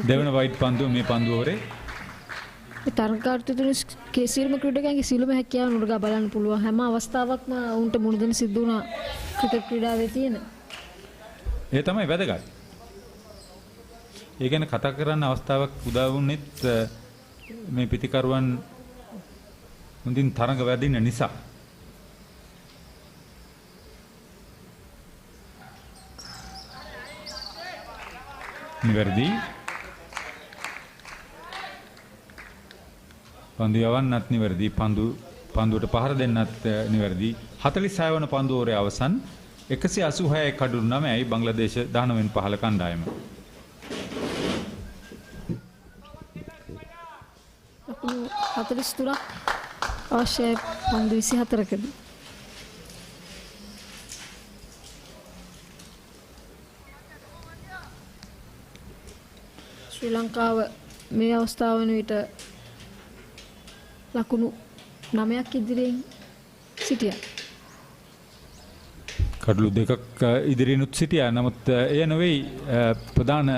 දෙවන වයිඩ් පන්දුව මේ පන්දුව හොරේ. මේ තරගකාරතු තුන සියලුම ක්‍රීඩකයන්ගේ සියලුම හැකියාව නුරගා බලන්න පුළුවන්. හැම අවස්ථාවකම උන්ට මුණ දෙන්න සිද්ධ වුණා ක්‍රිකට් ක්‍රීඩාවේ තියෙන. ඒ තමයි වැදගත්. ඒ ගැන කතා කරන්න අවස්ථාවක් උදා වුණෙත් මේ පිටිකරුවන් හොඳින් තරඟ වැදින්න නිසා. නිවැරදි. පන්දු යවන්නත් නිවැරදි. පන්දුවට පහර දෙන්නත් නිවැරදි. 46 වන පන්දු ඕරේ අවසන් 186 කඩුළු 9යි බංග්ලාදේශ 19 කණ්ඩායම. ලකුණු 43ක් අවශ්‍යයි පන්දු 24කදී. ශ්‍රී ලංකාව මේ අවස්ථාව වන විට ලකුණු 9ක් ඉදිරියෙන් සිටියා. කඩලු දෙකක් ඉදිරියනුත් සිටියා. නමුත් එය නොවේ ප්‍රධාන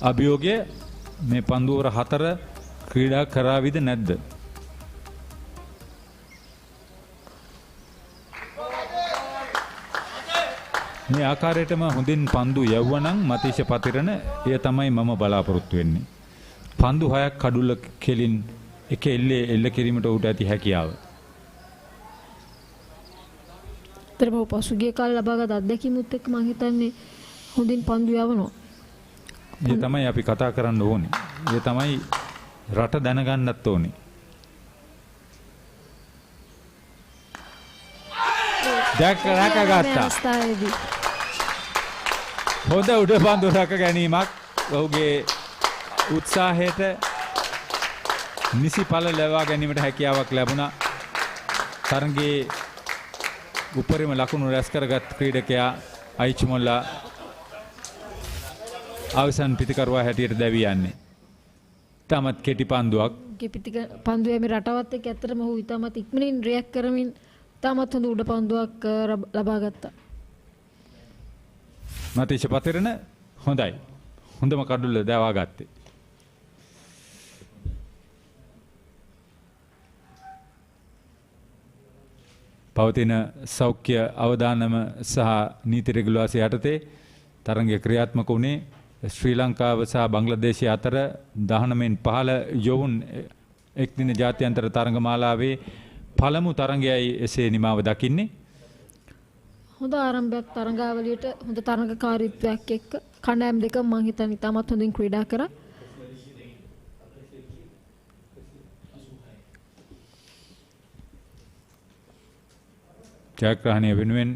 අභියෝගය මේ පන්දුවර 4 ක්‍රීඩා කරාවිද නැද්ද? මේ ආකාරයටම හොඳින් පන්දු යවුවනම් මතීෂ පතිරණ එය තමයි මම බලාපොරොත්තු වෙන්නේ. පන්දු 6ක් කඩුල්ල කෙලින් එක එල්ල කිරීමට උට ඇති හැකියාව. තරම පසුගිය කාලේ ලබාගත් අත්දැකීමුත් එක්ක මම හිතන්නේ හොඳින් පන්දු යවනවා. ඒ තමයි අපි කතා කරන්න ඕනේ. ඒ තමයි රට දැනගන්නත් ඕනේ. රැකගත්තා. හොඳ උඩ පන්දු රැක ගැනීමක් ඔහුගේ උත්සාහයට නිසි ඵල ලබා ගැනීමට හැකියාවක් ලැබුණා. තරගයේ උපරිම ලකුණු රැස් කරගත් ක්‍රීඩකයා අයිචුමොල්ලා අවසන් පිතිකරුවා හැටියට දැවී යන්නේ. තාමත් කෙටි පන්දුවක්. පන්දුවේ මේ රටවත් එක්ක ඇත්තටම ඔහු ඉතාමත් ඉක්මනින් රියැක්ට් කරමින් ඉතාමත් හොඳ උඩ පන්දුවක් ලබා ගත්තා. මතීෂ පතිරණ හොඳයි. හොඳම කඩුල්ල දවා ගත්තේ. පවතින සෞඛ්‍ය අවදානම සහ නීති රෙගුලාසි යටතේ තරගය ක්‍රියාත්මක වුණේ ශ්‍රී ලංකාව සහ බංග්ලාදේශය අතර 19 යොවුන් එක්දින ජාත්‍යන්තර තරගමාලාවේ පළමු තරගයයි එසේ නිමාව දකින්නේ. හොඳ ආරම්භයක් තරගාවලියට හොඳ තරගකාරීත්වයක් එක්ක කණ්ඩායම් දෙක මම හිතන්නේ ඉතාමත් හොඳින් ක්‍රීඩා කරා. ජයග්‍රහණය වෙනුවෙන්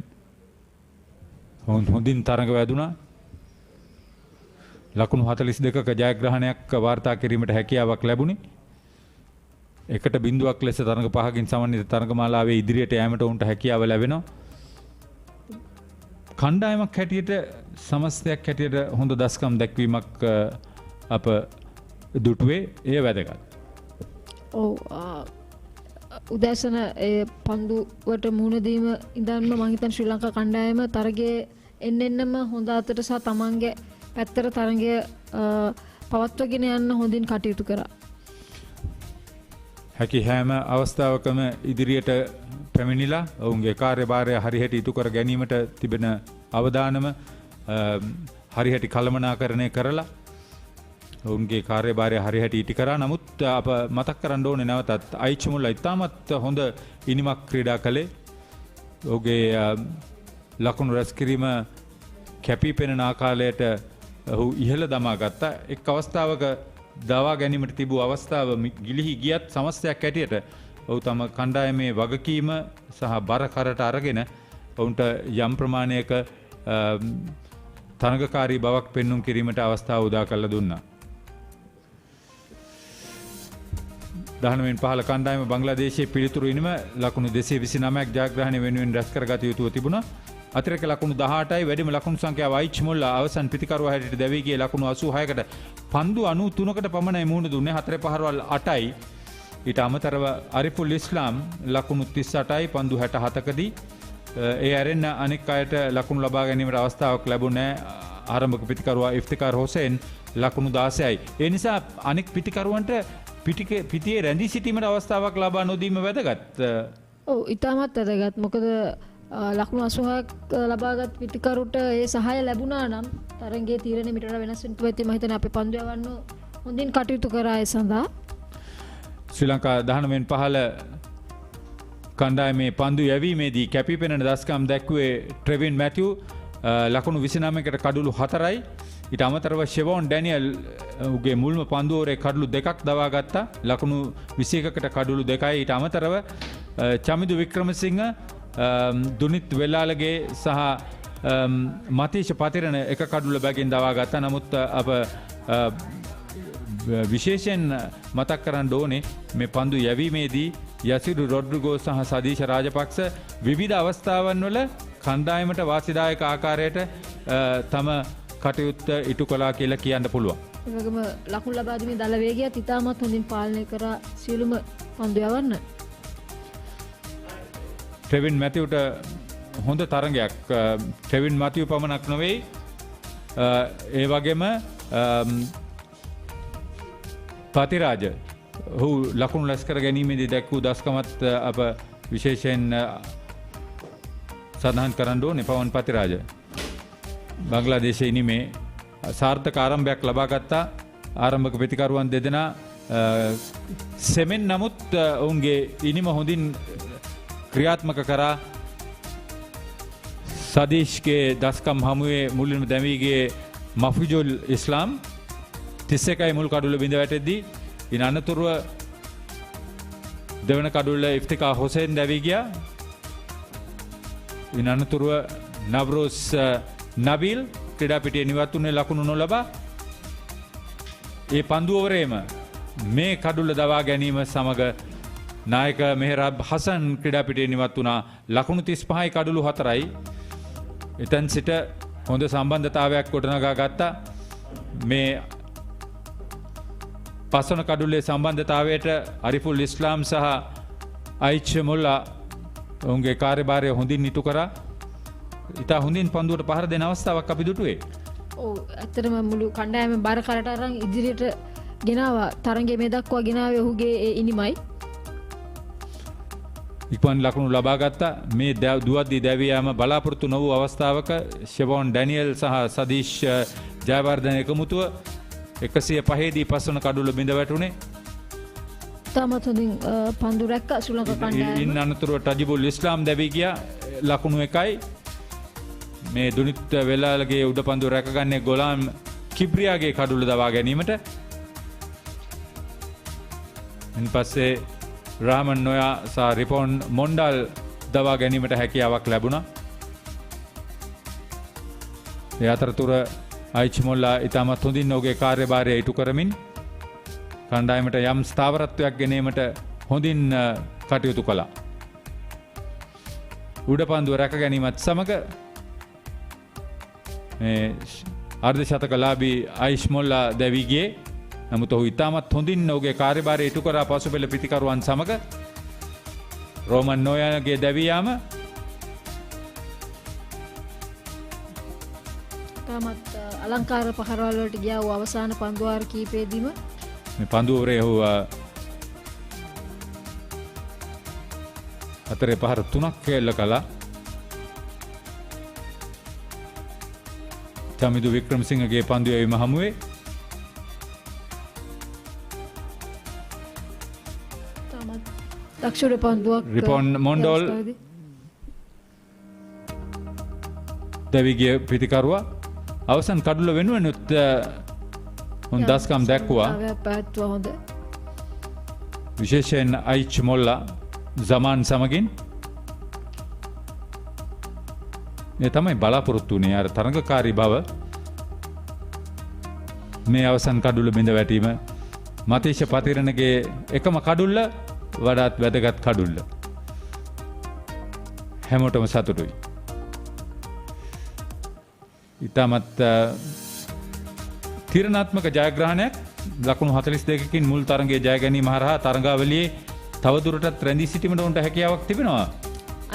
හොඳින් තරඟ වැදුණා. ලකුණු 42ක ජයග්‍රහණයක් වාර්තා කිරීමට හැකියාවක් ලැබුණේ. 1-0ක් ලෙස තරඟ 5කින් සමන්විත තරඟමාලාවේ ඉදිරියට යෑමට උන්ට හැකියාව ලැබෙනවා. කණ්ඩායමක් හැටියට සමස්තයක් හැටියට හොඳ දස්කම් දැක්වීමක් අප දුටුවේ. එය වැදගත්. ඔව් උදෑසන පන්දුවට මුහුණ දීම ඉඳන්ම මම හිතන්නේ ශ්‍රී ලංකා කණ්ඩායම තරගයේ එන්නෙන්නම හොඳ අතට සහ තමන්ගේ පැත්තට තරගය පවත්වාගෙන යන්න හොඳින් කටයුතු කරා. හැකි හැම අවස්ථාවකම ඉදිරියට පැමිණිලා ඔවුන්ගේ කාර්යභාරය හරියට ඉටු කර ගැනීමට තිබෙන අවදානම හරියට කළමනාකරණය කරලා ඔවුන්ගේ කාර්යභාරය හරියට ඉටි කරා. නමුත් අප මතක් කරන්න ඕනේ නැවතත් අයිචමුල්ලා ඉතාමත් හොඳ ඉනිමක් ක්‍රීඩා කළේ. ඔහුගේ ලකුණු රැස් කිරීම කැපී පෙනෙන ආකාරයට ඔහු ඉහළ දමා ගත්තා. එක් අවස්ථාවක දවා ගැනීමට තිබූ අවස්ථාව ගිලිහි ගියත් සමස්තයක් හැටියට ඔහු තම කණ්ඩායමේ වගකීම සහ බර කරට අරගෙන ඔවුන්ට යම් ප්‍රමාණයක තරගකාරී බවක් පෙන්눔 කිරීමට අවස්ථාව උදා කරලා දුන්නා. 19 කණ්ඩායම බංග්ලාදේශයේ පිළිතුරු ඉනිම ලකුණු 229ක් ජයග්‍රහණය වෙනුවෙන් රැස් කරගත යුතුව තිබුණා. අතිරේක ලකුණු 18යි වැඩිම ලකුණු සංඛ්‍යාව අයිච්මුල්ලා අවසන් පිතිකරුවා හැටියට දැවී ගියේ ලකුණු 86කට පන්දු 93කට පමණයි මුහුණ දුන්නේ. 4 පහරවල් 8යි. ඊට අමතරව අරිෆුල් ඉස්ලාම් ලකුණු 38යි පන්දු 67කදී ඒ ඇරෙන්න අනෙක් අයට ලකුණු ලබා ගැනීමට අවස්ථාවක් ලැබුණේ නැහැ. ආරම්භක පිතිකරුවා ඉෆ්තිකාර් හොසේන් ලකුණු 16යි. ඒ නිසා අනෙක් පිතිකරුවන්ට පිටියේ රැඳී සිටීමට අවස්ථාවක් ලබා නොදීම වැදගත්. ඔව් ඉතාමත් වැදගත්. මොකද ලකුණු 86ක් ලබාගත් පිටිකරුට ඒ සහාය ලැබුණා නම් තරගයේ තීරණය මිට වඩා වෙනස් වෙන්න තිබෙයි. මම හිතන්නේ අපේ පන්දු යවන්න හොඳින් කටයුතු කරා ඒ සඳහා. ශ්‍රී ලංකා 19 කණ්ඩායමේ පන්දු යැවීමේදී කැපී පෙනෙන දස්කම් දැක්වුවේ ට්‍රෙවින් මැතිව් ලකුණු 29කට කඩුළු 4යි. ඊට අමතරව ෂෙවෝන් ඩැනියල් උගේ මුල්ම පන්දුවරේ කඩුළු 2ක් දවා ගත්තා. ලකුණු 21කට කඩුළු 2යි. ඊට අමතරව චමිදු වික්‍රමසිංහ දුනිත් වෙල්ලාලගේ සහ මතීෂ පතිරණ එක කඩුල්ල බැගින් දවා ගත්තා. නමුත් අප විශේෂයෙන් මතක් කරන්න ඕනේ මේ පන්දු යැවීමේදී යසිරු රොඩ්රිගෝ සහ සදීශ රාජපක්ෂ විවිධ අවස්ථාවන් වල කණ්ඩායමට වාසිදායක ආකාරයට තම කටයුත්ත ඉටු කළා කියලා කියන්න පුළුවන්. ඒ වගේම ලකුණු ලබා දීමේ දල වේගයත් ඉතාමත් හොඳින් පාලනය කරා සියලුම පන්දු යවන්න. ට්‍රෙවින් මැතිව්ට හොඳ තරගයක්. ට්‍රෙවින් මැතිව් පමණක් නොවේ ඒ වගේම පතිරාජ ඔහු ලකුණු රැස් කර ගැනීමේදී දැක්වූ දස්කමත් අප විශේෂයෙන් සඳහන් කරන්න ඕනේ. පවන් පතිරාජ බංග්ලාදේශයේ ඉනිමේ සාර්ථක ආරම්භයක් ලබා ගත්තා. ආරම්භක ප්‍රතිකරුවන් දෙදෙනා සෙමෙන් නමුත් ඔවුන්ගේ ඉනිම හොඳින් ක්‍රියාත්මක කරා. සදීෂ්ගේ දස්කම් හමුවේ මුලින්ම දැමීගේ මෆිජුල් ඉස්ලාම් 31යි මුල් කඩුල්ල බිඳ වැටෙද්දී ඉන් අනතුරුව දෙවන කඩුල්ල ඉෆ්තිකා හොසේන් දැවී ගියා. ඉන් අනතුරුව නවරෝස් නබීල් ක්‍රීඩා පිටියේ නිවත් වුණේ ලකුණු නොලබා. ඒ පන්දුවරේම මේ කඩුල්ල දවා ගැනීම සමග නායක මෙහෙරබ් හසන් ක්‍රීඩා පිටියේ නිවත් වුණා. ලකුණු 35යි කඩුළු 4යි. එතෙන් සිට හොඳ සම්බන්ධතාවයක් ගොඩනගා ගත්තා. මේ පස්වන කඩුල්ලේ සම්බන්ධතාවයට අරිෆුල් ඉස්ලාම් සහ අයිච් මුල්ලා ඔවුන්ගේ කාර්යභාරය හොඳින් ඉටු කරා. ඉතා හොඳින් පන්දුවට පහර දෙන අවස්ථාවක් අපි දුටුවේ. ඔව් ඇත්තටම මුළු කණ්ඩායම බර කරට අරන් ඉදිරියට ගෙනාවා. තරඟයේ මේ දක්වා ගෙනාවේ ඔහුගේ ඒ ඉනිමයි. ඉක්මන් ලකුණු ලබා ගත්තා. මේ දුවද්දී දැවී යාම බලාපොරොත්තු නොවූ අවස්ථාවක ෂෙවොන් ඩැනියල් සහ සදීෂ් ජයවර්ධන එකමුතුව 105 දී පස්වන කඩුල්ල බිඳ වැටුනේ. තාමත් හොඳින් පන්දු රැක්ක ශ්‍රී ලංකා කණ්ඩායම. ඉන් අනතුරුව ටජිබුල් ඉස්ලාම් දැවී ගියා ලකුණු 1යි. මේ දුනිත් වෙලාලගේ උඩ පන්දු රැකගන්නේ ගොලාම් කිබ්‍රියාගේ කඩුල්ල දවා ගැනීමට. ඉන් පස්සේ රාමන් නොයා සහ රිපොන් මොන්ඩල් දවා ගැනීමට හැකියාවක් ලැබුණා. ඒ අතරතුර අයිච් මොල්ලා ඉතාමත් හොඳින් ඔහුගේ කාර්යභාරය ඉටු කරමින් කණ්ඩායමට යම් ස්ථාවරත්වයක් ගෙනීමට හොඳින් කටයුතු කළා. උඩ පන්දුව රැක ගැනීමත් සමග මේ අර්ධ ශතකලාභී අයිච් මොල්ලා දැවී ගියේ. නමුත් ඔහු ඉතාමත් හොඳින් ඔහුගේ කාර්යභාරය ඉටු කරා පසුපෙළ පිතිකරුවන් සමග. රෝමන් නෝයාගේ දැවී යාම තාමත් අලංකාර පහරවල් වලට ගියා වූ අවසාන පන්දුවාර කීපෙදීම මේ පන්දුවරේ ඔහු අතරේ පහර 3ක් එල්ල කළා. චමිදු වික්‍රමසිංහගේ පන්දු යැවීම හමුවේ දක්ෂුඩ පන්දුවක් රිපොන් මොන්ඩෝල් දැවිගිය පිතිකරුවා අවසන් කඩුල වෙනුවෙනුත් හොඳ දස්කම් දැක්වුවා. පැවැත්වුවා හොඳ. විශේෂයෙන් අයිච් මොල්ලා සමාන් සමගින් මේ තමයි බලාපොරොත්තු වුණේ. අර තරඟකාරී බව මේ අවසන් කඩුල බිඳ වැටීම මතීෂ පතිරණගේ එකම කඩුල්ල වඩාත් වැදගත් කඩුල්ල. හැමෝටම සතුටුයි. ඉතාමත් තිරණාත්මක ජයග්‍රහණයක් ලකුණු 42කින් මුල් තරඟයේ ජය ගැනීම හරහා තරඟාවලියේ තවදුරටත් රැඳී සිටීමට උන්ට හැකියාවක් තිබෙනවා.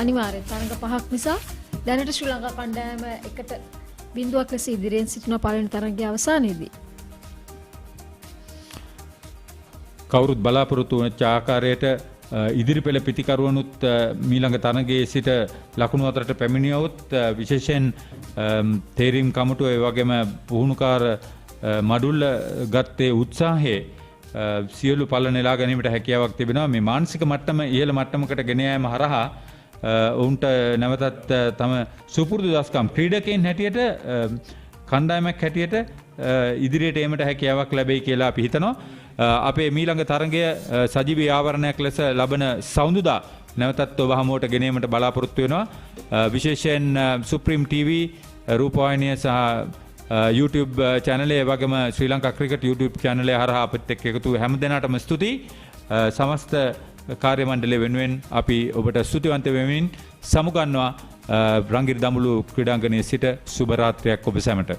අනිවාර්යෙන් තරඟ 5ක් නිසා දැනට ශ්‍රී ලංකා කණ්ඩායම එකට බිඳුවක් ලෙස ඉදිරියෙන් සිටින පළවෙනි තරඟයේ අවසානයේදී කවුරුත් බලාපොරොත්තු වන ආකාරයට ඉදිරි පෙළ පිතිකරුවනුත් මීළඟ තරඟයේ සිට ලකුණු අතරට පැමිණියොත් විශේෂයෙන් තේරීම් කමිටුව ඒ වගේම පුහුණුකාර මඩුල්ල ගත්තේ උත්සාහයේ සියලු පළ නෙලා ගැනීමට හැකියාවක් තිබෙනවා. මේ මානසික මට්ටම ඉහළ මට්ටමකට ගෙන යාම හරහා ඔවුන්ට නැවතත් තම සුපුරුදු දස්කම් ක්‍රීඩකයන් හැටියට කණ්ඩායමක් හැටියට ඉදිරියට ඒමට හැකියාවක් ලැබෙයි කියලා අපි හිතනවා. අපේ මීළඟ තරඟය සජීවී ආවරණයක් ලෙස ලබන සවුඳුදා නැවතත් ඔබ හමුවට ගෙනීමට බලාපොරොත්තු වෙනවා. විශේෂයෙන් සුප්‍රීම් TV රූපවාහිනිය සහ YouTube channel වගේම ශ්‍රී ලංකා ක්‍රිකට් YouTube channel හරහා අපිත් එක්ක එකතු හැම දෙනාටම ස්තුතියි. සමස්ත කාර්ය මණ්ඩලය වෙනුවෙන් අපි ඔබට ස්තුතිවන්ත වෙමින් සමුගන්නවා රංගිරි දඹුලු ක්‍රීඩාංගණයේ සිට සුබ රාත්‍රියක් ඔබ සැමට.